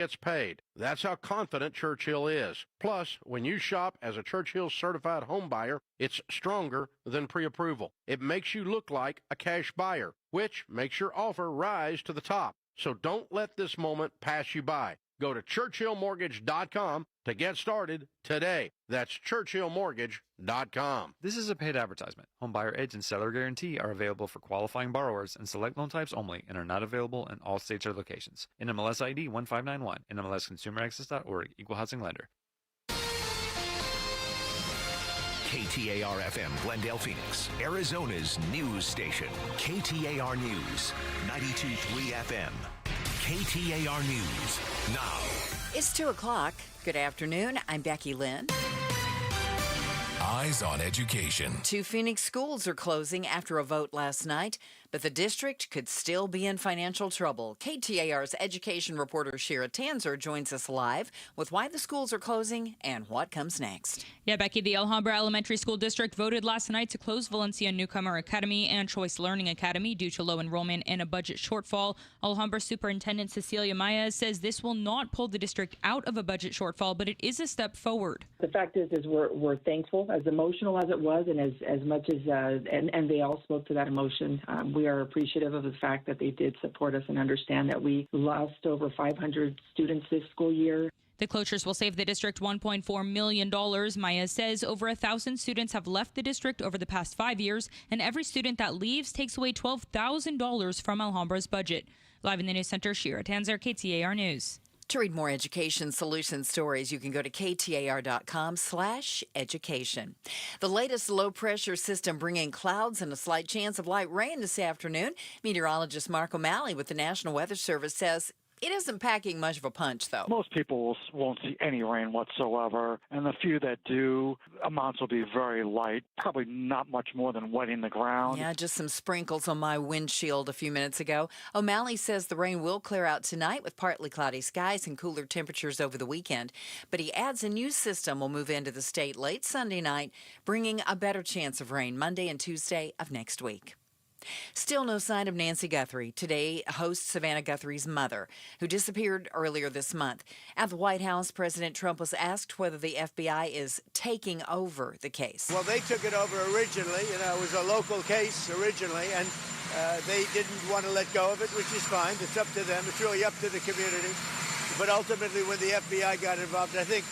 gets paid. That's how confident Churchill is. Plus, when you shop as a Churchill certified home buyer, it's stronger than pre-approval. It makes you look like a cash buyer, which makes your offer rise to the top. So don't let this moment pass you by. Go to churchillmortgage.com to get started today. That's churchillmortgage.com. This is a paid advertisement. Home buyer edge and seller guarantee are available for qualifying borrowers and select loan types only and are not available in all states or locations. NMLS ID 1591. NMLSconsumeraccess.org. Equal housing lender. KTAR-FM, Glendale, Phoenix, Arizona's news station. KTAR News, 92.3 FM. KTAR News, now. It's 2 o'clock. Good afternoon. I'm Becky Lynn. Eyes on Education. 2 Phoenix schools are closing after a vote last night, but the district could still be in financial trouble. KTAR's education reporter Shira Tanzer joins us live with why the schools are closing and what comes next. Yeah, Becky, the Alhambra Elementary School District voted last night to close Valencia Newcomer Academy and Choice Learning Academy due to low enrollment and a budget shortfall. Alhambra Superintendent Cecilia Maya says this will not pull the district out of a budget shortfall, but it is a step forward. The fact is we're thankful, as emotional as it was, and as much as and they all spoke to that emotion. We are appreciative of the fact that they did support us and understand that we lost over 500 students this school year. The closures will save the district $1.4 million. Maya says over 1,000 students have left the district over the past 5 years, and every student that leaves takes away $12,000 from Alhambra's budget. Live in the News Center, Shira Tanzer, KTAR News. To read more education solution stories, you can go to KTAR.com/education. The latest low-pressure system bringing clouds and a slight chance of light rain this afternoon. Meteorologist Mark O'Malley with the National Weather Service says it isn't packing much of a punch, though. Most people won't see any rain whatsoever, and the few that do, amounts will be very light, probably not much more than wetting the ground. Yeah, just some sprinkles on my windshield a few minutes ago. O'Malley says the rain will clear out tonight with partly cloudy skies and cooler temperatures over the weekend. But he adds a new system will move into the state late Sunday night, bringing a better chance of rain Monday and Tuesday of next week. Still no sign of Nancy Guthrie. Today, host Savannah Guthrie's mother, who disappeared earlier this month. At the White House, President Trump was asked whether the FBI is taking over the case. Well, they took it over originally. It was a local case originally, and they didn't want to let go of it, which is fine. It's up to them. It's really up to the community. But ultimately, when the FBI got involved, I think,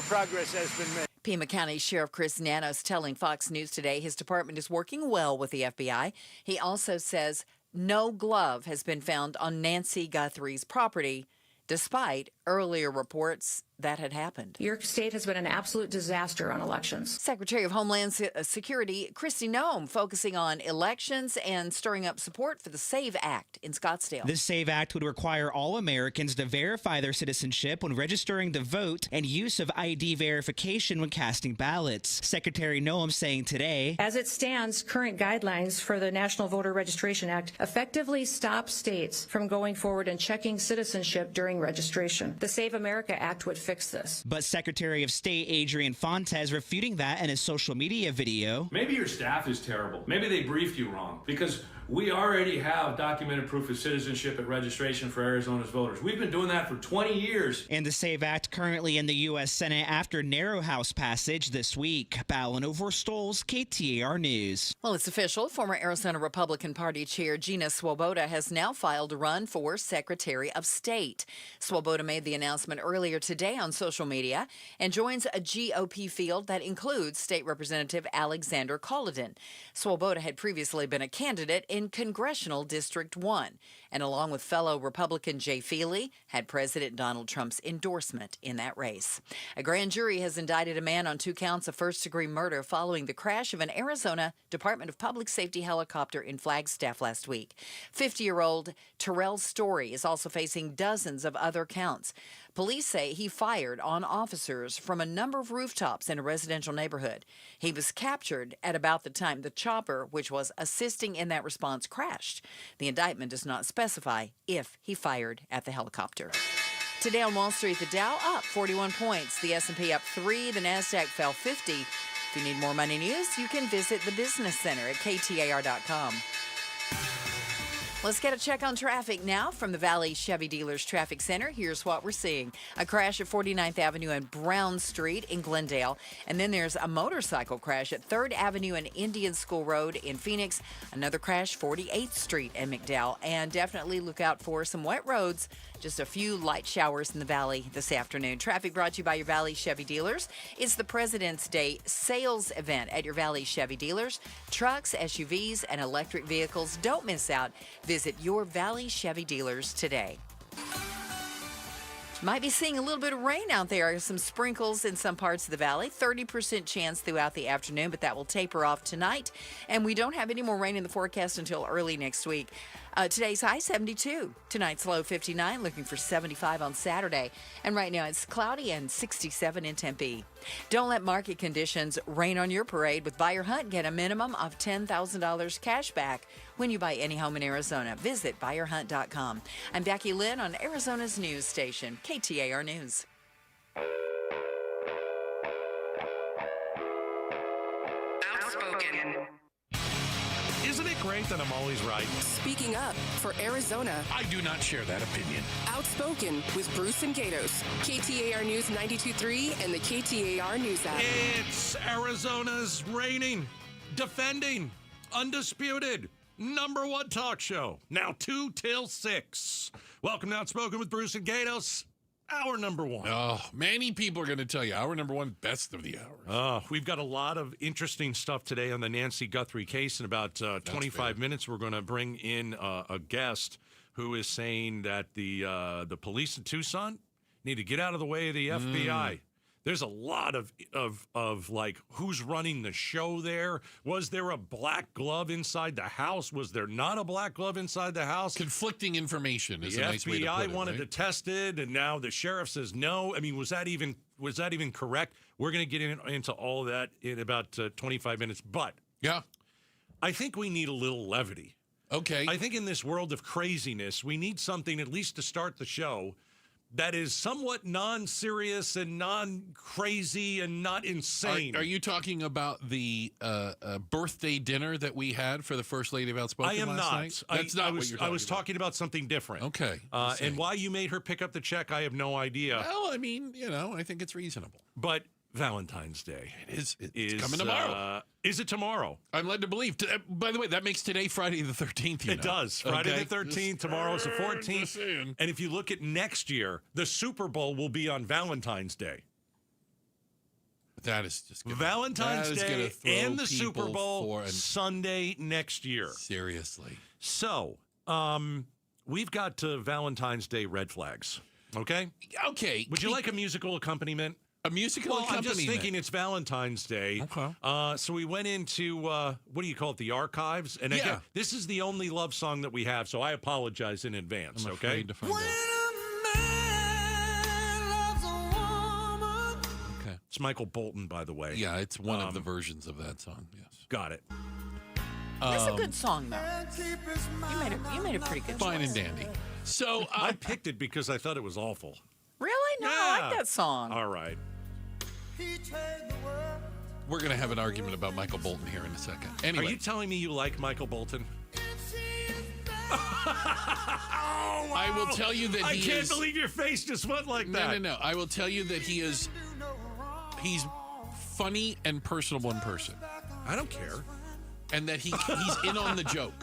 progress has been made. Pima County Sheriff Chris Nanos telling Fox News today his department is working well with the FBI. He also says no glove has been found on Nancy Guthrie's property, despite earlier reports that had happened. Your state has been an absolute disaster on elections. Secretary of Homeland Security Kristi Noem focusing on elections and stirring up support for the SAVE Act in Scottsdale. The SAVE Act would require all Americans to verify their citizenship when registering to vote and use of ID verification when casting ballots. Secretary Noem saying today, as it stands, current guidelines for the National Voter Registration Act effectively stop states from going forward and checking citizenship during registration. The Save America Act would fix this. But Secretary of State Adrian Fontes refuting that in his social media video. Maybe your staff is terrible. Maybe they briefed you wrong, because we already have documented proof of citizenship at registration for Arizona's voters. We've been doing that for 20 years. And the SAVE Act currently in the U.S. Senate after narrow House passage this week. Ballin over Stoles, KTAR News. Well, it's official. Former Arizona Republican Party Chair Gina Swoboda has now filed a run for Secretary of State. Swoboda made the announcement earlier today on social media and joins a GOP field that includes State Representative Alexander Colladin. Swoboda had previously been a candidate in Congressional District 1, and along with fellow Republican Jay Feely, had President Donald Trump's endorsement in that race. A grand jury has indicted a man on 2 counts of first-degree murder following the crash of an Arizona Department of Public Safety helicopter in Flagstaff last week. 50-year-old Terrell Story is also facing dozens of other counts. Police say he fired on officers from a number of rooftops in a residential neighborhood. He was captured at about the time the chopper, which was assisting in that response, crashed. The indictment does not specify if he fired at the helicopter. Today on Wall Street, the Dow up 41 points, the S&P up 3, the Nasdaq fell 50. If you need more money news, you can visit the Business Center at KTAR.com. Let's get a check on traffic now from the Valley Chevy Dealers Traffic Center. Here's what we're seeing. A crash at 49th Avenue and Brown Street in Glendale. And then there's a motorcycle crash at 3rd Avenue and Indian School Road in Phoenix. Another crash, 48th Street in McDowell. And definitely look out for some wet roads. Just a few light showers in the valley this afternoon. Traffic brought to you by your Valley Chevy Dealers. It's the President's Day sales event at your Valley Chevy Dealers. Trucks, SUVs, and electric vehicles. Don't miss out. Visit your Valley Chevy Dealers today. Might be seeing a little bit of rain out there. Some sprinkles in some parts of the valley. 30% chance throughout the afternoon, but that will taper off tonight. And we don't have any more rain in the forecast until early next week. Today's high 72. Tonight's low 59. Looking for 75 on Saturday. And right now it's cloudy and 67 in Tempe. Don't let market conditions rain on your parade. With Buy or Hunt, get a minimum of $10,000 cash back when you buy any home in Arizona. Visit buyerhunt.com. I'm Becky Lynn on Arizona's news station, KTAR News. Outspoken. Isn't it great that I'm always right? Speaking up for Arizona. I do not share that opinion. Outspoken with Bruce and Gatos. KTAR News 92.3 and the KTAR News app. It's Arizona's reigning, defending, undisputed #1 talk show. Now 2 till 6. Welcome to Outspoken with Bruce and Gatos. Hour #1. Oh, many people are going to tell you hour #1, best of the hours. We've got a lot of interesting stuff today on the Nancy Guthrie case. In about 25 minutes, we're going to bring in a guest who is saying that the police in Tucson need to get out of the way of the FBI. There's a lot of like, who's running the show there? Was there a black glove inside the house? Was there not a black glove inside the house? Conflicting information is the a nice way to put it. FBI wanted to test it, and now the sheriff says no. I mean, was that even correct? We're going to get into all of that in about 25 minutes. But yeah, I think we need a little levity. Okay. I think in this world of craziness, we need something at least to start the show that is somewhat non-serious and non-crazy and not insane. Are you talking about the birthday dinner that we had for the First Lady of Outspoken I am last not. night? That's not what you're talking I was talking about something different. Okay. And why you made her pick up the check, I have no idea. Well, I mean, I think it's reasonable. But Valentine's Day. It's coming tomorrow. Is it tomorrow? I'm led to believe. By the way, that makes today Friday the 13th. It does. Friday the 13th. Tomorrow's the 14th. And if you look at next year, the Super Bowl will be on Valentine's Day. That is just Valentine's Day and the Super Bowl Sunday next year. Seriously. So, we've got Valentine's Day red flags. Okay? Okay. Would you like a musical accompaniment? A musical accompaniment? I'm just thinking it's Valentine's Day. Okay. So we went into, what do you call it, the archives? And again, this is the only love song that we have, so I apologize in advance, I'm okay? afraid to find out. Okay. It's Michael Bolton, by the way. Yeah, it's one of the versions of that song, yes. Got it. That's a good song, though. You made a pretty good Fine choice. and dandy. So I picked it because I thought it was awful. Really? No, I like that song. All right. We're going to have an argument about Michael Bolton here in a second. Anyway. Are you telling me you like Michael Bolton? I will tell you that I can't believe your face just went like that. No. I will tell you that he's funny and personable in person. I don't care. And that he's in on the joke.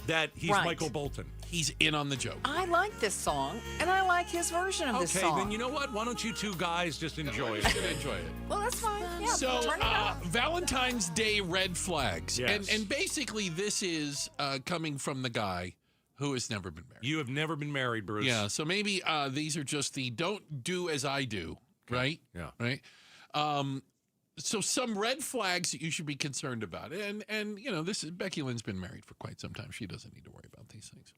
That he's Right. Michael Bolton. He's in on the joke. I like this song, and I like his version of this song. Okay, then you know what? Why don't you two guys just enjoy it? Enjoy it. Well, that's fine. Yeah, So, turn it up. Valentine's Day red flags. Yes. And basically this is coming from the guy who has never been married. You have never been married, Bruce. Yeah, so maybe these are just the don't do as I do, right? Yeah. Right? So some red flags that you should be concerned about. And this is Becky Lynn's been married for quite some time. She doesn't need to worry about these things.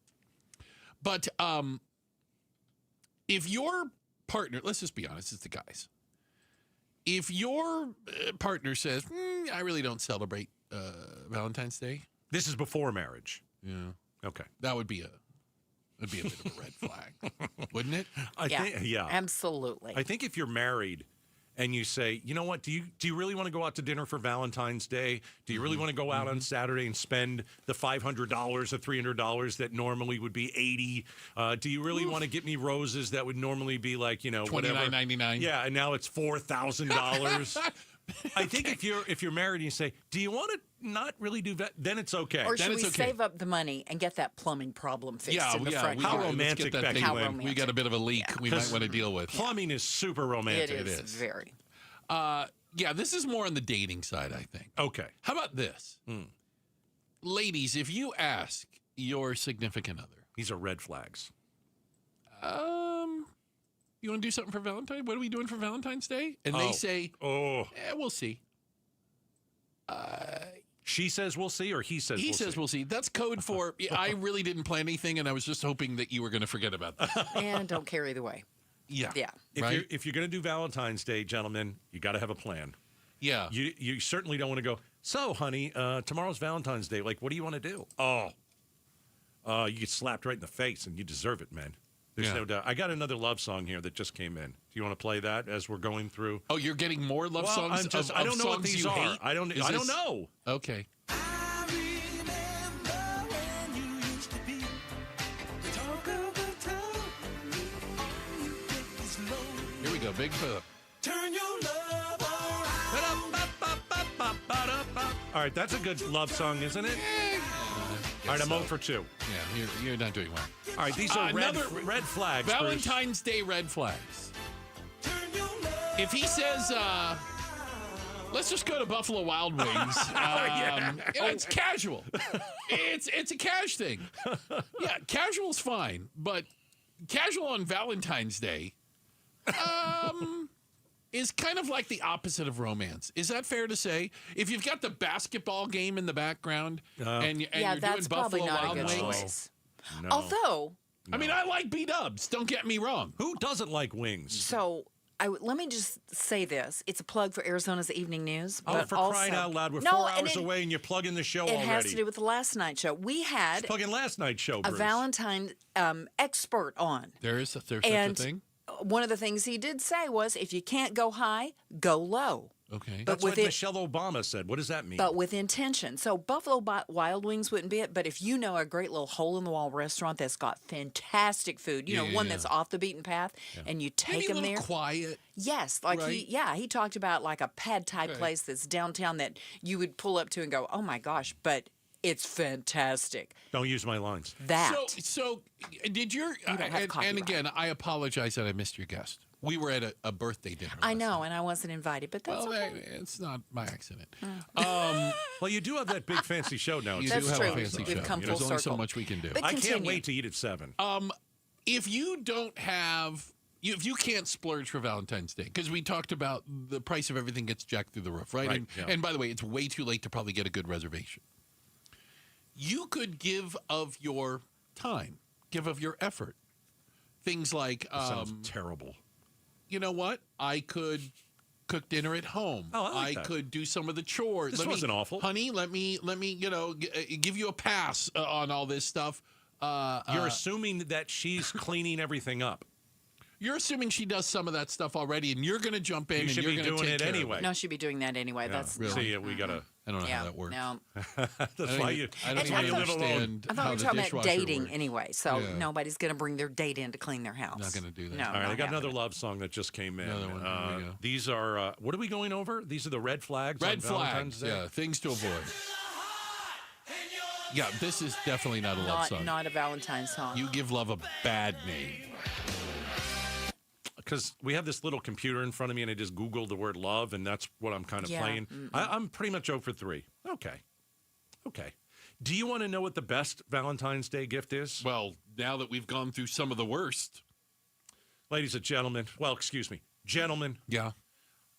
But if your partner, let's just be honest, it's the guys. If your partner says, I really don't celebrate Valentine's Day. This is before marriage. Yeah. Okay. That would be a bit of a red flag, wouldn't it? I think, absolutely. I think if you're married and you say, you know what, do you really want to go out to dinner for Valentine's Day? Do you really want to go out on Saturday and spend the $500 or $300 that normally would be $80? Do you really want to get me roses that would normally be like, $29.99? Yeah, and now it's $4,000. I think if you're married and you say, do you want to not really do that, then it's okay. Or then should we save up the money and get that plumbing problem fixed in the front How yard? romantic, Becky Lynn. We got a bit of a leak we might want to deal with. Plumbing is super romantic. It is very. This is more on the dating side, I think. Okay. How about this? Ladies, if you ask your significant other. These are red flags. You want to do something for Valentine? What are we doing for Valentine's Day? And they say, we'll see. She says we'll see, or he says he we'll see? says we'll see. That's code for, I really didn't plan anything, and I was just hoping that you were going to forget about that. And don't care either way. Yeah. If you're going to do Valentine's Day, gentlemen, you got to have a plan. Yeah. You certainly don't want to go, so, honey, tomorrow's Valentine's Day. Like, what do you want to do? You get slapped right in the face, and you deserve it, man. There's no doubt. I got another love song here that just came in. Do you want to play that as we're going through? Oh, you're getting more love songs? I don't know what these are. Hate? I don't know. Okay. Here we go. Big Philip. Turn your love All right, that's a good love song, isn't it? All right, I'm 0 for 2. Yeah, you're not doing well. All right, these are red flags. Valentine's Day red flags. If he says, let's just go to Buffalo Wild Wings, it's casual. It's a cash thing. Yeah, casual's fine, but casual on Valentine's Day is kind of like the opposite of romance. Is that fair to say? If you've got the basketball game in the background and you're doing that's Buffalo probably not Wild a good Wings. choice. No. Although, I mean, I like B-dubs. Don't get me wrong. Who doesn't like wings? so let me just say this. It's a plug for Arizona's Evening News. Oh, but for also, crying out loud. We're No, 4 and hours away and you're plugging the show It already. has to do with the last night show. We had Plugging last night's show, a Bruce. Valentine expert on. There's such a thing? One of the things he did say was, if you can't go high, go low. Okay. That's what Michelle Obama said. What does that mean? But with intention. So Buffalo Wild Wings wouldn't be it, but if you know a great little hole-in-the-wall restaurant that's got fantastic food, one that's off the beaten path, and you take them there. Quiet. Yes, like right? he talked about like a pad thai place that's downtown that you would pull up to and go, oh my gosh, but it's fantastic. Don't use my lines. So did your and again, I apologize that I missed your guest. We were at a birthday dinner. I know, and I wasn't invited, but that's okay. It's not my accident. Well, you do have that big fancy show now. You That's do have true. a fancy We've show. come There's full only so circle. much we can do. But I can't continue. wait to eat at 7. If you don't have, if you can't splurge for Valentine's Day, because we talked about the price of everything gets jacked through the roof, right? And by the way, it's way too late to probably get a good reservation. You could give of your time, give of your effort. Things like sounds terrible. You know what? I could cook dinner at home. Oh, I like that. Could do some of the chores. This wasn't awful. Honey, let me give you a pass on all this stuff. You're assuming that she's cleaning everything up. You're assuming she does some of that stuff already, and you're going to jump in You and should you're be going to doing take it care anyway. of it. No, she'd be doing that anyway. That's really? See, we got to. I don't know how that works. No. That's why you. I don't That's why you even live alone. understand I thought how we were the talking about dishwasher dating works. anyway, so Yeah. nobody's going to bring their date in to clean their house. Not going to do that. No, All right, not I got another happening. love song that just came in. Another one. Here we go. These are, what are we going over? These are the red flags Red on Valentine's flags, Day? yeah, things to avoid. Yeah, this is definitely not a love song. Not a Valentine song. You give love a bad name. Because we have this little computer in front of me, and I just Googled the word love, and that's what I'm kind of playing. I'm pretty much 0 for 3. Okay. Do you want to know what the best Valentine's Day gift is? Well, now that we've gone through some of the worst. Ladies and gentlemen, gentlemen, Yeah.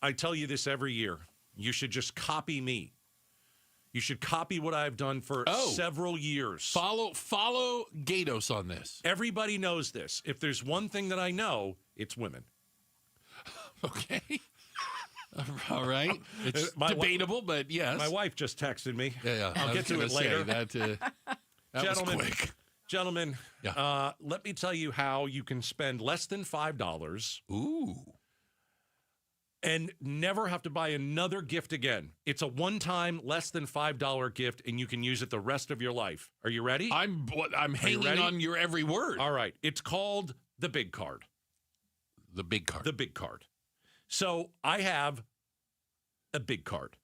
I tell you this every year. You should just copy me. You should copy what I've done for several years. Follow Gatos on this. Everybody knows this. If there's one thing that I know, it's women. Okay. All right. It's debatable, but yes. My wife just texted me. Yeah. I'll get to it later. That Gentlemen, was quick. Gentlemen, let me tell you how you can spend less than $5. Ooh. and never have to buy another gift again. It's a one-time, less than $5 gift, and you can use it the rest of your life. Are you ready? I'm hanging on your every word. All right. It's called the Big Card. The Big Card. The Big Card. So I have a big card.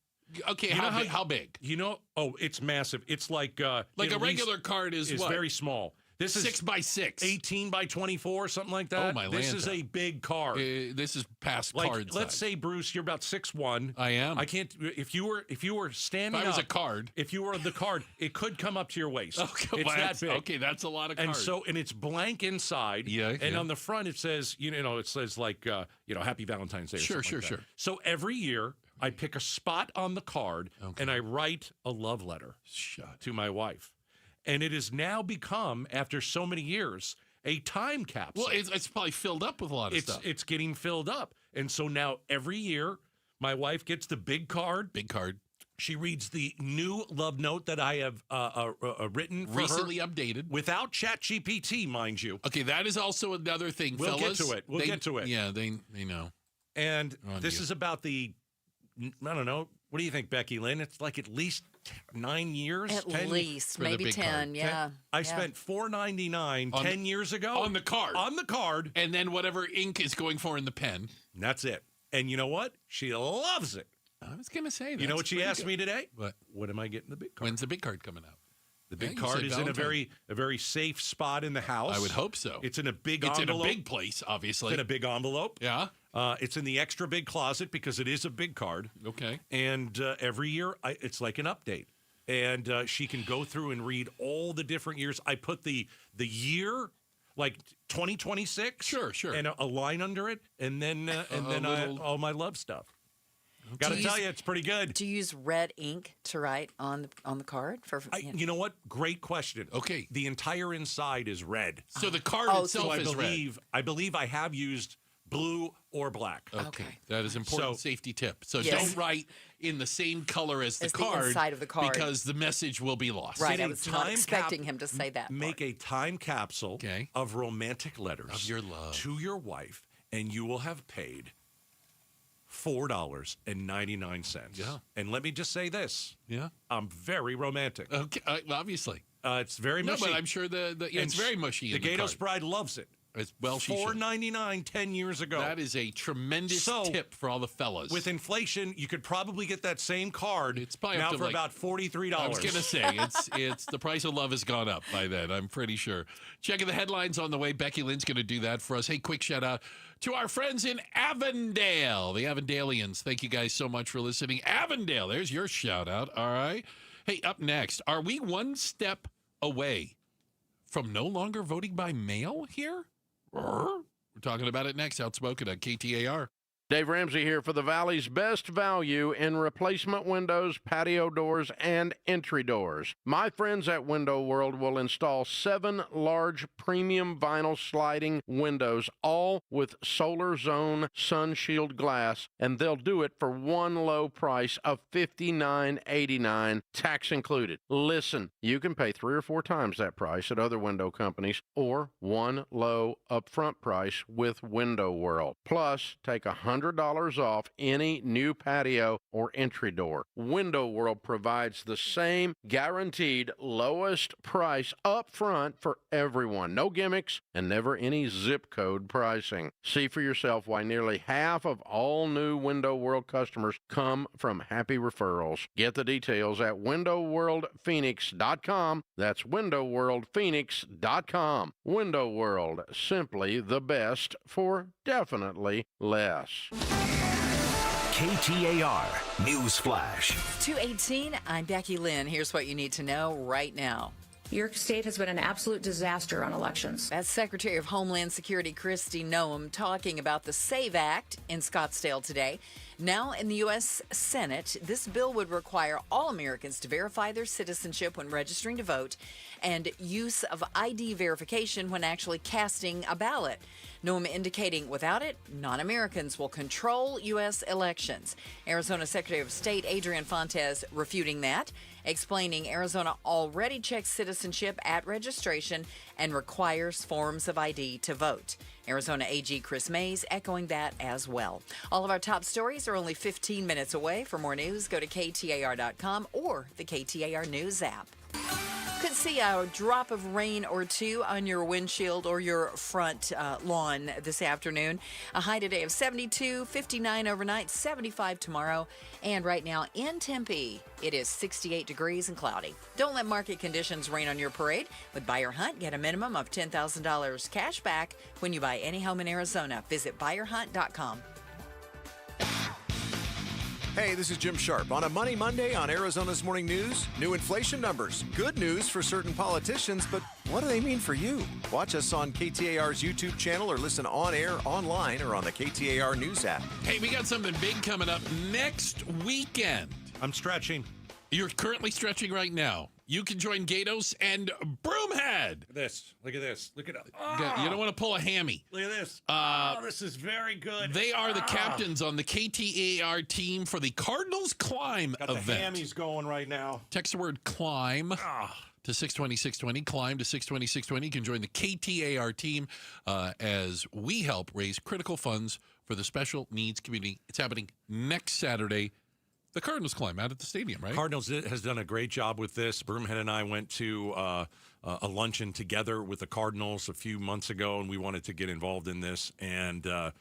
Okay, how big? It's massive. It's like a regular card is what? Very small. This is 6 by 6, 18 by 24, something like that. Oh my! This is a big card. This is past card size. Let's say, Bruce, you're about 6'1". I am. I can't. If you were standing, if I was a card. If you were the card, it could come up to your waist. Okay, it's that big. Okay, that's a lot of cards. And it's blank inside. Yeah. And on the front it says, Happy Valentine's Day. Sure. So every year I pick a spot on the card and I write a love letter to my wife. And it has now become, after so many years, a time capsule. Well, it's probably filled up with a lot of stuff. It's getting filled up. And so now every year, my wife gets the big card. Big card. She reads the new love note that I have written for recently her. Updated. Without ChatGPT, mind you. Okay, that is also another thing, We'll fellas. get to it. We'll get to it. Yeah, they know. And this is about I don't know. What do you think, Becky Lynn? It's like at least 9 years? At 10, least, maybe 10, yeah. I spent $4.99 10 years ago. On the card. On the card. And then whatever ink is going for in the pen. And that's it. And you know what? She loves it. I was going to say that. You know what she asked me today? What am I getting the big card? When's the big card coming out? The big card is in a very safe spot in the house. I would hope so. It's in a big envelope. It's in a big place, obviously. It's in a big envelope. Yeah. It's in the extra big closet because it is a big card. Okay. And every year, it's like an update. And she can go through and read all the different years. I put the year, like 2026. Sure. And a line under it. And then all my love stuff. Got to tell you, it's pretty good. Do you use red ink to write on the card? You know what? Great question. Okay. The entire inside is red. So the card itself is red. I believe I have used blue or black. Okay. That is important safety tip. So Yes. don't write in the same color as the card. inside of the card. Because the message will be lost. Right, I was not expecting him to say that. Make a time capsule of romantic letters of your love to your wife, and you will have paid $4.99. Yeah. And let me just say this. Yeah. I'm very romantic. Okay. Obviously. It's very mushy. No, but I'm sure it's very mushy. The Gatos Bride loves it. Well, $4.99 10 years ago. That is a tremendous tip for all the fellas. With inflation, you could probably get that same card. It's probably now up to for about $43. I was going to say it's the price of love has gone up by then. I'm pretty sure. Checking the headlines on the way. Becky Lynn's going to do that for us. Hey, quick shout out to our friends in Avondale, the Avondalians. Thank you guys so much for listening. Avondale, there's your shout out. All right. Hey, up next, are we one step away from no longer voting by mail here? We're talking about it next. Outspoken on KTAR. Dave Ramsey here for the Valley's best value in replacement windows, patio doors, and entry doors. My friends at Window World will install 7 large premium vinyl sliding windows, all with Solar Zone Sun Shield glass, and they'll do it for one low price of $59.89, tax included. Listen, you can pay 3 or 4 times that price at other window companies, or one low upfront price with Window World. Plus, take $100 off any new patio or entry door. Window World provides the same guaranteed lowest price up front for everyone. No gimmicks and never any zip code pricing. See for yourself why nearly half of all new Window World customers come from happy referrals. Get the details at windowworldphoenix.com. That's windowworldphoenix.com. Window World, simply the best for definitely less. KTAR News Flash. 2:18, I'm Becky Lynn. Here's what you need to know right now. Your state has been an absolute disaster on elections. That's Secretary of Homeland Security Kristi Noem talking about the SAVE Act in Scottsdale today. Now in the U.S. Senate, this bill would require all Americans to verify their citizenship when registering to vote and use of ID verification when actually casting a ballot. Noam indicating without it, non-Americans will control U.S. elections. Arizona Secretary of State Adrian Fontes refuting that, explaining Arizona already checks citizenship at registration and requires forms of ID to vote. Arizona AG Chris Mays echoing that as well. All of our top stories are only 15 minutes away. For more news, go to KTAR.com or the KTAR News app. Could see a drop of rain or two on your windshield or your front lawn this afternoon. A high today of 72, 59 overnight, 75 tomorrow. And right now in Tempe, it is 68 degrees and cloudy. Don't let market conditions rain on your parade. With Buy or Hunt, get a minimum of $10,000 cash back when you buy any home in Arizona. Visit buyerhunt.com. Hey, this is Jim Sharp. On a Money Monday on Arizona's Morning News, new inflation numbers. Good news for certain politicians, but what do they mean for you? Watch us on KTAR's YouTube channel or listen on air, online, or on the KTAR News app. Hey, we got something big coming up next weekend. I'm stretching. You're currently stretching right now. You can join Gatos and Broomhead. Look at this. Look at it. You don't want to pull a hammy. Look at this. This is very good. They are the captains on the KTAR team for the Cardinals Climb Got event. The hammies going right now. Text the word climb to 620-620. Climb to 620-620. You can join the KTAR team as we help raise critical funds for the special needs community. It's happening next Saturday. The Cardinals Climb out at the stadium, right? Cardinals has done a great job with this. Broomhead and I went to a luncheon together with the Cardinals a few months ago, and we wanted to get involved in this. And, I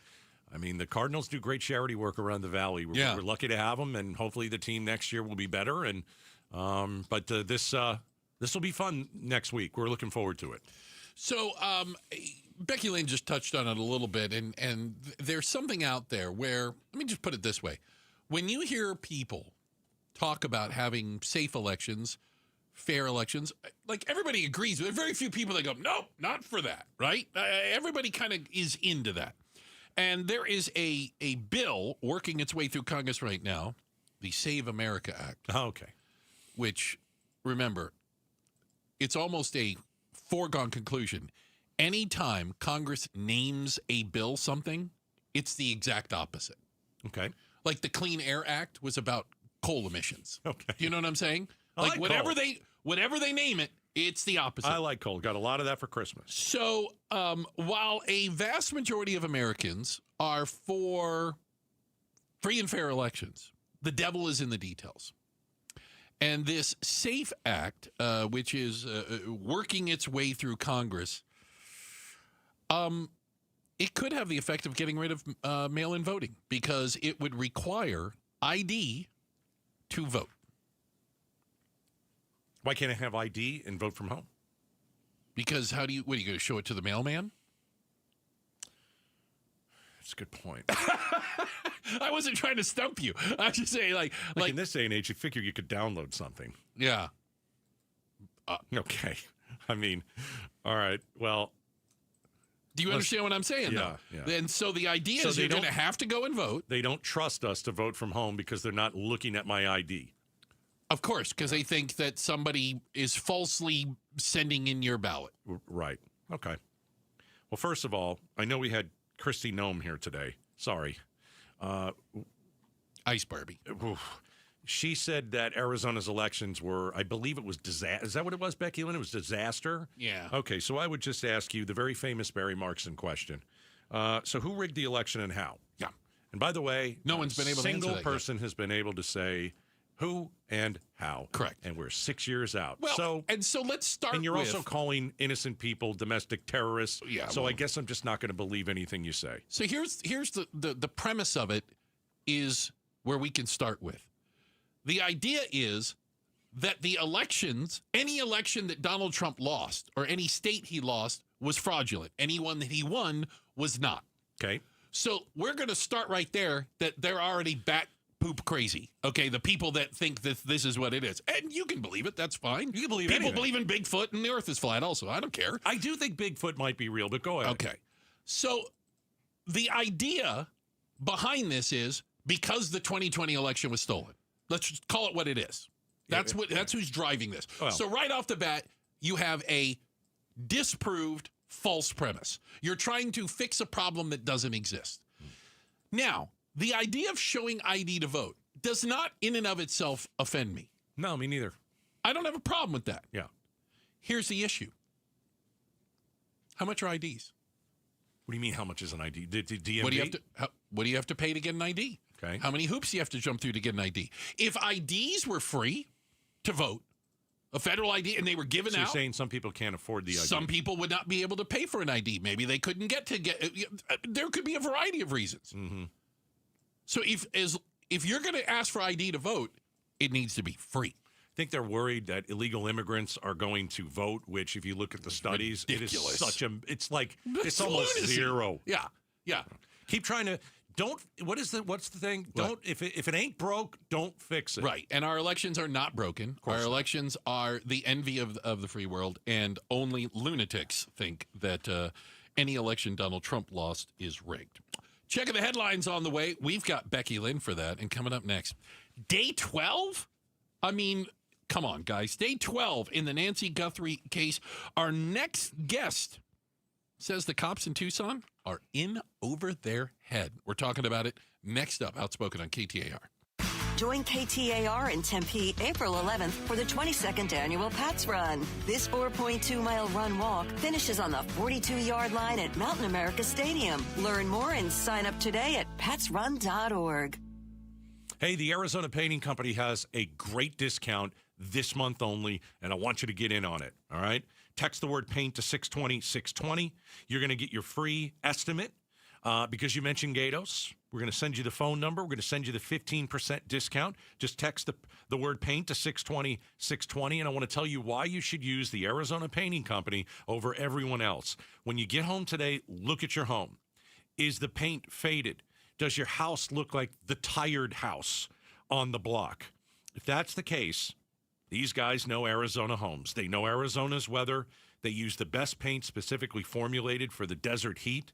mean, the Cardinals do great charity work around the valley. We're lucky to have them, and hopefully the team next year will be better. And But this will be fun next week. We're looking forward to it. So Becky Lane just touched on it a little bit, and there's something out there where, let me just put it this way. When you hear people talk about having safe elections, fair elections, like everybody agrees. There are very few people that go, nope, not for that, right? Everybody kind of is into that. And there is a bill working its way through Congress right now, the Save America Act. Oh, okay. Which, remember, it's almost a foregone conclusion. Anytime Congress names a bill something, it's the exact opposite. Okay. Like the Clean Air Act was about coal emissions. Okay. Do you know what I'm saying? I like whatever coal. whatever they name it, it's the opposite. I like coal. Got a lot of that for Christmas. So while a vast majority of Americans are for free and fair elections, the devil is in the details. And this SAFE Act, which is working its way through Congress, it could have the effect of getting rid of mail-in voting because it would require ID to vote. Why can't I have ID and vote from home? Because what are you going to show it to the mailman? That's a good point. I wasn't trying to stump you. I was just saying, like in this day and age, you figure you could download something. Yeah. Okay. I mean, all right. Well, do you understand what I'm saying, though? Yeah. And so the idea is you're going to have to go and vote. They don't trust us to vote from home because they're not looking at my ID. Of course, because they think that somebody is falsely sending in your ballot. Right. Okay. Well, first of all, I know we had Kristi Noem here today. Sorry. Ice Barbie. She said that Arizona's elections were, I believe it was disaster. Is that what it was, Becky Lynn? It was disaster? Yeah. Okay, so I would just ask you the very famous Barry Markson question. So who rigged the election and how? Yeah. And by the way, no one's been able to answer that single person has been able to say who and how. Correct. And we're 6 years out. Well, so let's start And you're with, also calling innocent people domestic terrorists. Yeah. So I guess I'm just not going to believe anything you say. So here's the premise of it is where we can start with. The idea is that the elections, any election that Donald Trump lost or any state he lost was fraudulent. Anyone that he won was not. Okay. So we're going to start right there that they're already bat poop crazy. Okay. The people that think that this is what it is. And you can believe it. That's fine. You can believe People anything. believe in Bigfoot and the earth is flat also. I don't care. I do think Bigfoot might be real, but go ahead. Okay. So the idea behind this is because the 2020 election was stolen. Let's just call it what it is. That's who's driving this. Well, so right off the bat, you have a disproved false premise. You're trying to fix a problem that doesn't exist. Now, the idea of showing ID to vote does not in and of itself offend me. No, me neither. I don't have a problem with that. Yeah. Here's the issue. How much are IDs? What do you mean, how much is an ID? The DMV? What do you have to pay to get an ID? Okay. How many hoops do you have to jump through to get an ID? If IDs were free to vote, a federal ID, and they were given So out. you're saying some people can't afford the ID? Some people would not be able to pay for an ID. Maybe they couldn't get. There could be a variety of reasons. Mm-hmm. So if you're going to ask for ID to vote, it needs to be free. I think they're worried that illegal immigrants are going to vote, which if you look at the studies, ridiculous. It's almost lunacy. zero. Yeah. Keep trying to, what's the thing? Don't, if it ain't broke, don't fix it. Right. And our elections are not broken. Our elections are the envy of the free world, and only lunatics think that any election Donald Trump lost is rigged. Checking the headlines on the way. We've got Becky Lynn for that, and coming up next. Day 12? I mean, come on, guys. Day 12 in the Nancy Guthrie case. Our next guest says the cops in Tucson are in over their head. We're talking about it next up. Outspoken on KTAR. Join KTAR in Tempe April 11th for the 22nd annual Pats Run. This 4.2-mile run-walk finishes on the 42-yard line at Mountain America Stadium. Learn more and sign up today at patsrun.org. Hey, the Arizona Painting Company has a great discount this month only, and I want you to get in on it, all right? Text the word paint to 620-620. You're going to get your free estimate because you mentioned Gatos. We're going to send you the phone number. We're going to send you the 15% discount. Just text the word paint to 620-620, and I want to tell you why you should use the Arizona Painting Company over everyone else. When you get home today, look at your home. Is the paint faded? Does your house look like the tired house on the block? If that's the case, these guys know Arizona homes. They know Arizona's weather. They use the best paint specifically formulated for the desert heat.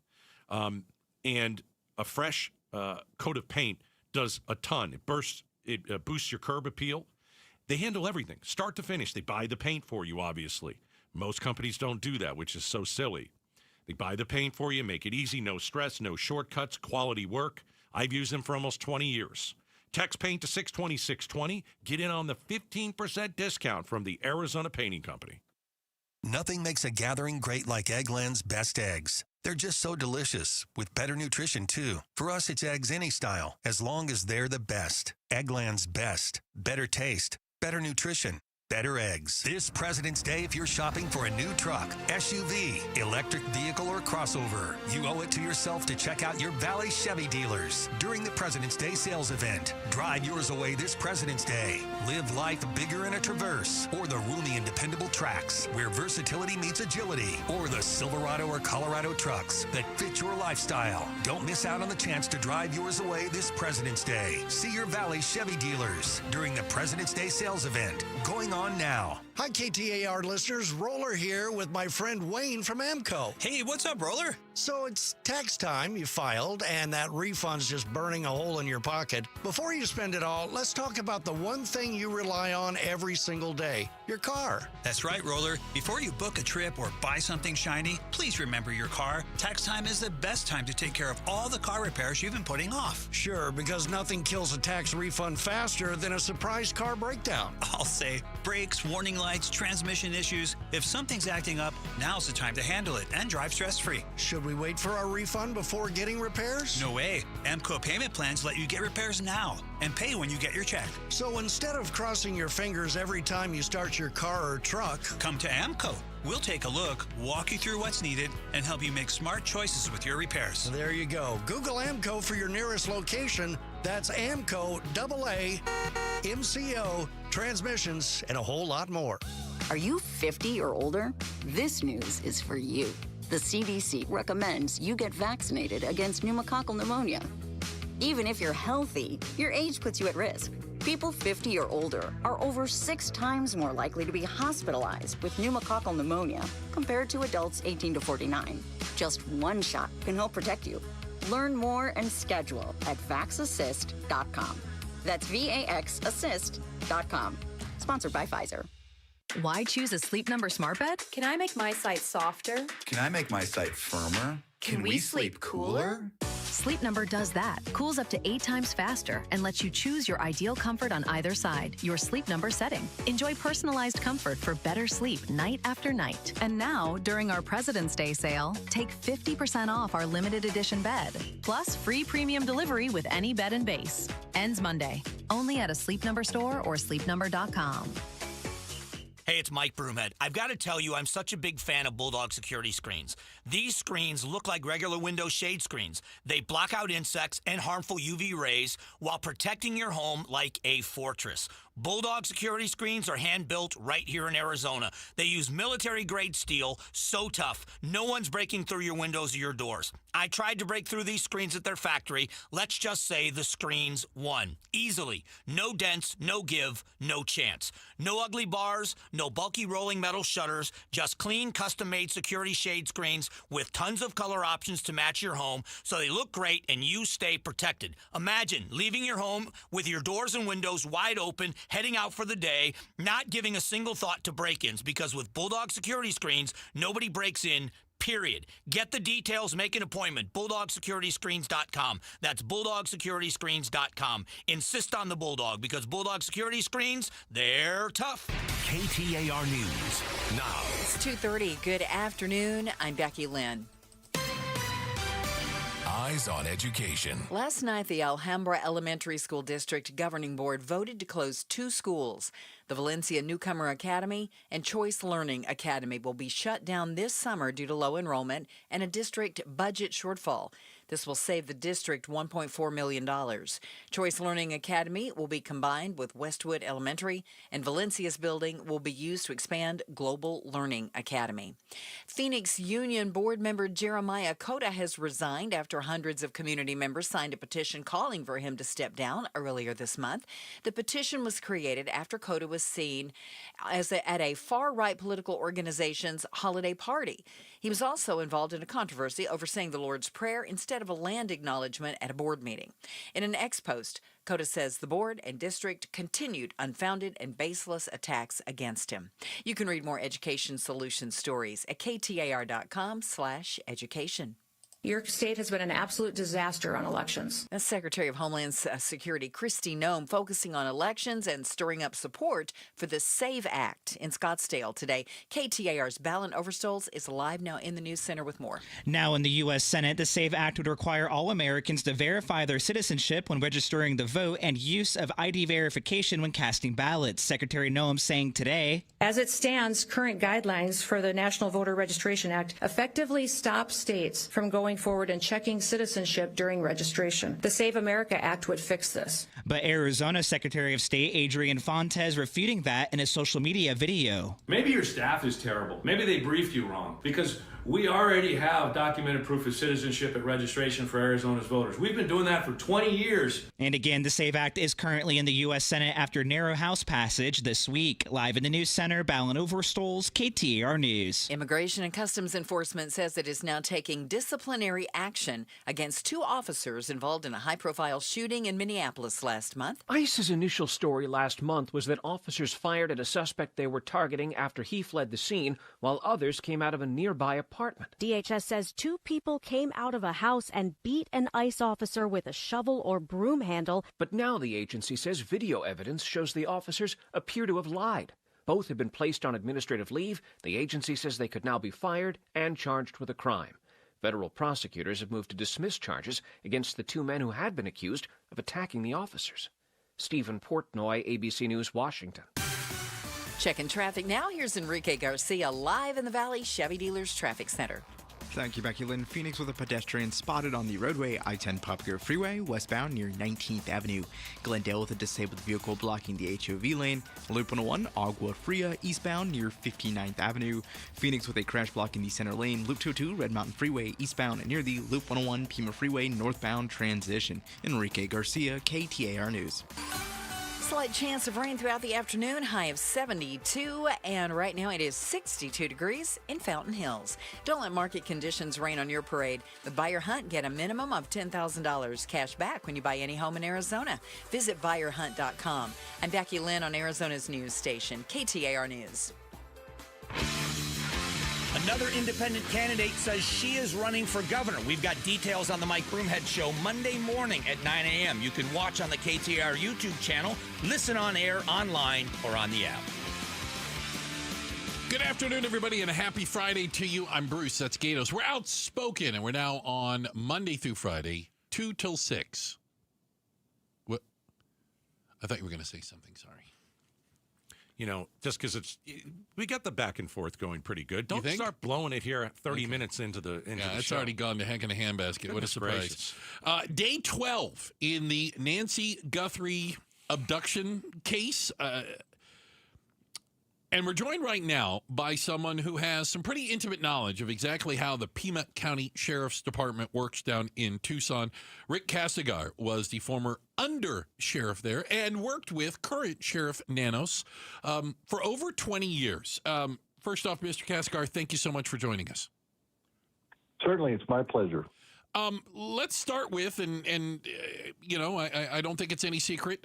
And a fresh coat of paint does a ton. It boosts your curb appeal. They handle everything, start to finish. They buy the paint for you, obviously. Most companies don't do that, which is so silly. They buy the paint for you, make it easy, no stress, no shortcuts, quality work. I've used them for almost 20 years. Text paint to 620-620. Get in on the 15% discount from the Arizona Painting Company. Nothing makes a gathering great like Eggland's best eggs. They're just so delicious, with better nutrition, too. For us, it's eggs any style, as long as they're the best. Eggland's best. Better taste, better nutrition, better eggs. This President's Day, if you're shopping for a new truck, SUV, electric vehicle, or crossover, you owe it to yourself to check out your Valley Chevy dealers during the President's Day sales event. Drive yours away this President's Day. Live life bigger in a Traverse, or the roomy and dependable Trax, where versatility meets agility, or the Silverado or Colorado trucks that fit your lifestyle. Don't miss out on the chance to drive yours away this President's Day. See your Valley Chevy dealers during the President's Day sales event, going on now. Hi, KTAR listeners. Roller here with my friend Wayne from AMCO. Hey, what's up, Roller? So it's tax time. You filed, and that refund's just burning a hole in your pocket. Before you spend it all, let's talk about the one thing you rely on every single day, your car. That's right, Roller. Before you book a trip or buy something shiny, please remember your car. Tax time is the best time to take care of all the car repairs you've been putting off. Sure, because nothing kills a tax refund faster than a surprise car breakdown. I'll say brakes, warning lights, transmission issues. If something's acting up, now's the time to handle it and drive stress-free. Should we wait for our refund before getting repairs? No way. AMCO payment plans let you get repairs now and pay when you get your check. So instead of crossing your fingers every time you start your car or truck, come to AMCO. We'll take a look, walk you through what's needed, and help you make smart choices with your repairs. There you go. Google AMCO for your nearest location. That's AMCO, AA, MCO, transmissions, and a whole lot more. Are you 50 or older? This news is for you. The CDC recommends you get vaccinated against pneumococcal pneumonia. Even if you're healthy, your age puts you at risk. People 50 or older are over 6 times more likely to be hospitalized with pneumococcal pneumonia compared to adults 18 to 49. Just one shot can help protect you. Learn more and schedule at vaxassist.com. That's VAXassist.com. Sponsored by Pfizer. Why choose a Sleep Number smart bed? Can I make my site softer? Can I make my site firmer? Can we sleep cooler? Sleep Number does that. Cools up to 8 times faster and lets you choose your ideal comfort on either side. Your Sleep Number setting. Enjoy personalized comfort for better sleep night after night. And now, during our President's Day sale, take 50% off our limited edition bed. Plus, free premium delivery with any bed and base. Ends Monday. Only at a Sleep Number store or sleepnumber.com. Hey, it's Mike Broomhead. I've got to tell you, I'm such a big fan of Bulldog security screens. These screens look like regular window shade screens. They block out insects and harmful UV rays while protecting your home like a fortress. Bulldog security screens are hand-built right here in Arizona. They use military-grade steel, so tough, no one's breaking through your windows or your doors. I tried to break through these screens at their factory. Let's just say the screens won. Easily. No dents, no give, no chance. No ugly bars, no bulky rolling metal shutters, just clean, custom-made security shade screens with tons of color options to match your home so they look great and you stay protected. Imagine leaving your home with your doors and windows wide open, heading out for the day, not giving a single thought to break-ins, because with Bulldog security screens, nobody breaks in, period. Get the details, make an appointment. BulldogSecurityScreens.com. That's BulldogSecurityScreens.com. Insist on the Bulldog, because Bulldog security screens, they're tough. KTAR News now. It's 2:30. Good afternoon. I'm Becky Lynn. Eyes on Education. Last night, the Alhambra Elementary School District Governing Board voted to close 2 schools. The Valencia Newcomer Academy and Choice Learning Academy will be shut down this summer due to low enrollment and a district budget shortfall. This will save the district $1.4 million. Choice Learning Academy will be combined with Westwood Elementary, and Valencia's building will be used to expand Global Learning Academy. Phoenix Union Board member Jeremiah Cota has resigned after hundreds of community members signed a petition calling for him to step down earlier this month. The petition was created after Cota was seen at a far-right political organization's holiday party. He was also involved in a controversy over saying the Lord's Prayer instead of a land acknowledgement at a board meeting. In an ex-post, Cota says the board and district continued unfounded and baseless attacks against him. You can read more Education Solutions stories at KTAR.com/education. Your state has been an absolute disaster on elections. That's Secretary of Homeland Security Kristi Noem focusing on elections and stirring up support for the SAVE Act in Scottsdale today. KTAR's Balin Overstolz is live now in the News Center with more. Now in the U.S. Senate, the SAVE Act would require all Americans to verify their citizenship when registering to vote and use of ID verification when casting ballots. Secretary Noem saying today, as it stands, current guidelines for the National Voter Registration Act effectively stop states from going forward and checking citizenship during registration. The Save America Act would fix this. But Arizona Secretary of State Adrian Fontes refuting that in a social media video. Maybe your staff is terrible. Maybe they briefed you wrong, because we already have documented proof of citizenship at registration for Arizona's voters. We've been doing that for 20 years. And again, the SAVE Act is currently in the U.S. Senate after narrow House passage this week. Live in the News Center, Balin Overstolz, KTAR News. Immigration and Customs Enforcement says it is now taking disciplinary action against 2 officers involved in a high-profile shooting in Minneapolis last month. ICE's initial story last month was that officers fired at a suspect they were targeting after he fled the scene, while others came out of a nearby apartment. DHS says 2 people came out of a house and beat an ICE officer with a shovel or broom handle. But now the agency says video evidence shows the officers appear to have lied. Both have been placed on administrative leave. The agency says they could now be fired and charged with a crime. Federal prosecutors have moved to dismiss charges against the 2 men who had been accused of attacking the officers. Stephen Portnoy, ABC News, Washington. Checking traffic now. Here's Enrique Garcia live in the Valley Chevy Dealers Traffic Center. Thank you, Becky Lynn. Phoenix with a pedestrian spotted on the roadway I-10 Popular Freeway, westbound near 19th Avenue. Glendale with a disabled vehicle blocking the HOV lane. Loop 101, Agua Fria, eastbound near 59th Avenue. Phoenix with a crash blocking the center lane. Loop 202, Red Mountain Freeway, eastbound near the Loop 101 Pima Freeway, northbound transition. Enrique Garcia, KTAR News. Slight chance of rain throughout the afternoon, high of 72, and right now it is 62 degrees in Fountain Hills. Don't let market conditions rain on your parade. With Buyer Hunt, get a minimum of $10,000 cash back when you buy any home in Arizona. Visit buyerhunt.com. I'm Becky Lynn on Arizona's news station, KTAR News. Another independent candidate says she is running for governor. We've got details on the Mike Broomhead Show Monday morning at 9 a.m. You can watch on the KTAR YouTube channel, listen on air, online, or on the app. Good afternoon, everybody, and a happy Friday to you. I'm Bruce. That's Gatos. We're outspoken, and we're now on Monday through Friday, 2 till 6. What? I thought you were going to say something. Sorry. You know, just because we got the back and forth going pretty good. Don't start blowing it here 30 minutes into the it's show. Already gone to heck in a handbasket. What a surprise. Day 12 in the Nancy Guthrie abduction case. And we're joined right now by someone who has some pretty intimate knowledge of exactly how the Pima County Sheriff's Department works down in Tucson. Rick Casagar was the former under-sheriff there and worked with current Sheriff Nanos for over 20 years. First off, Mr. Casagar, thank you so much for joining us. Certainly, it's my pleasure. Let's start with, and you know, I don't think it's any secret.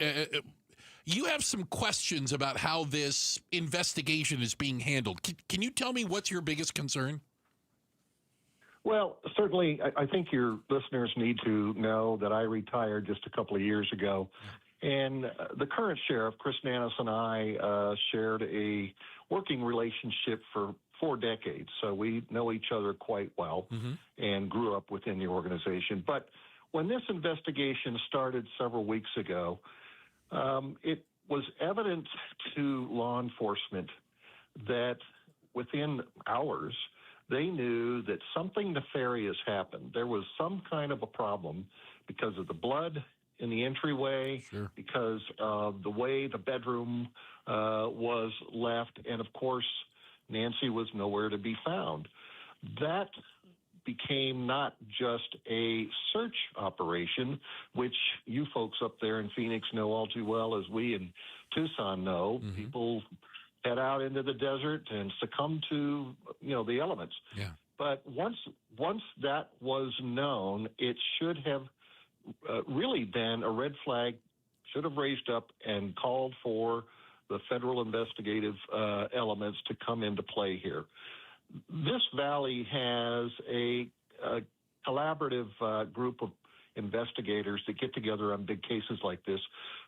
You have some questions about how this investigation is being handled. Can you tell me what's your biggest concern? Well, certainly, I think your listeners need to know that I retired just a couple of years ago. And the current sheriff, Chris Nanos, and I shared a working relationship for 4 decades. So we know each other quite well and grew up within the organization. But when this investigation started several weeks ago, it was evident to law enforcement that within hours, they knew that something nefarious happened. There was some kind of a problem because of the blood in the entryway, because of the way the bedroom was left, and of course, Nancy was nowhere to be found. That became not just a search operation, which you folks up there in Phoenix know all too well, as we in Tucson know. People head out into the desert and succumb to, the elements. Yeah. But once that was known, it should have really been a red flag, should have raised up and called for the federal investigative elements to come into play here. This valley has a collaborative group of investigators that get together on big cases like this,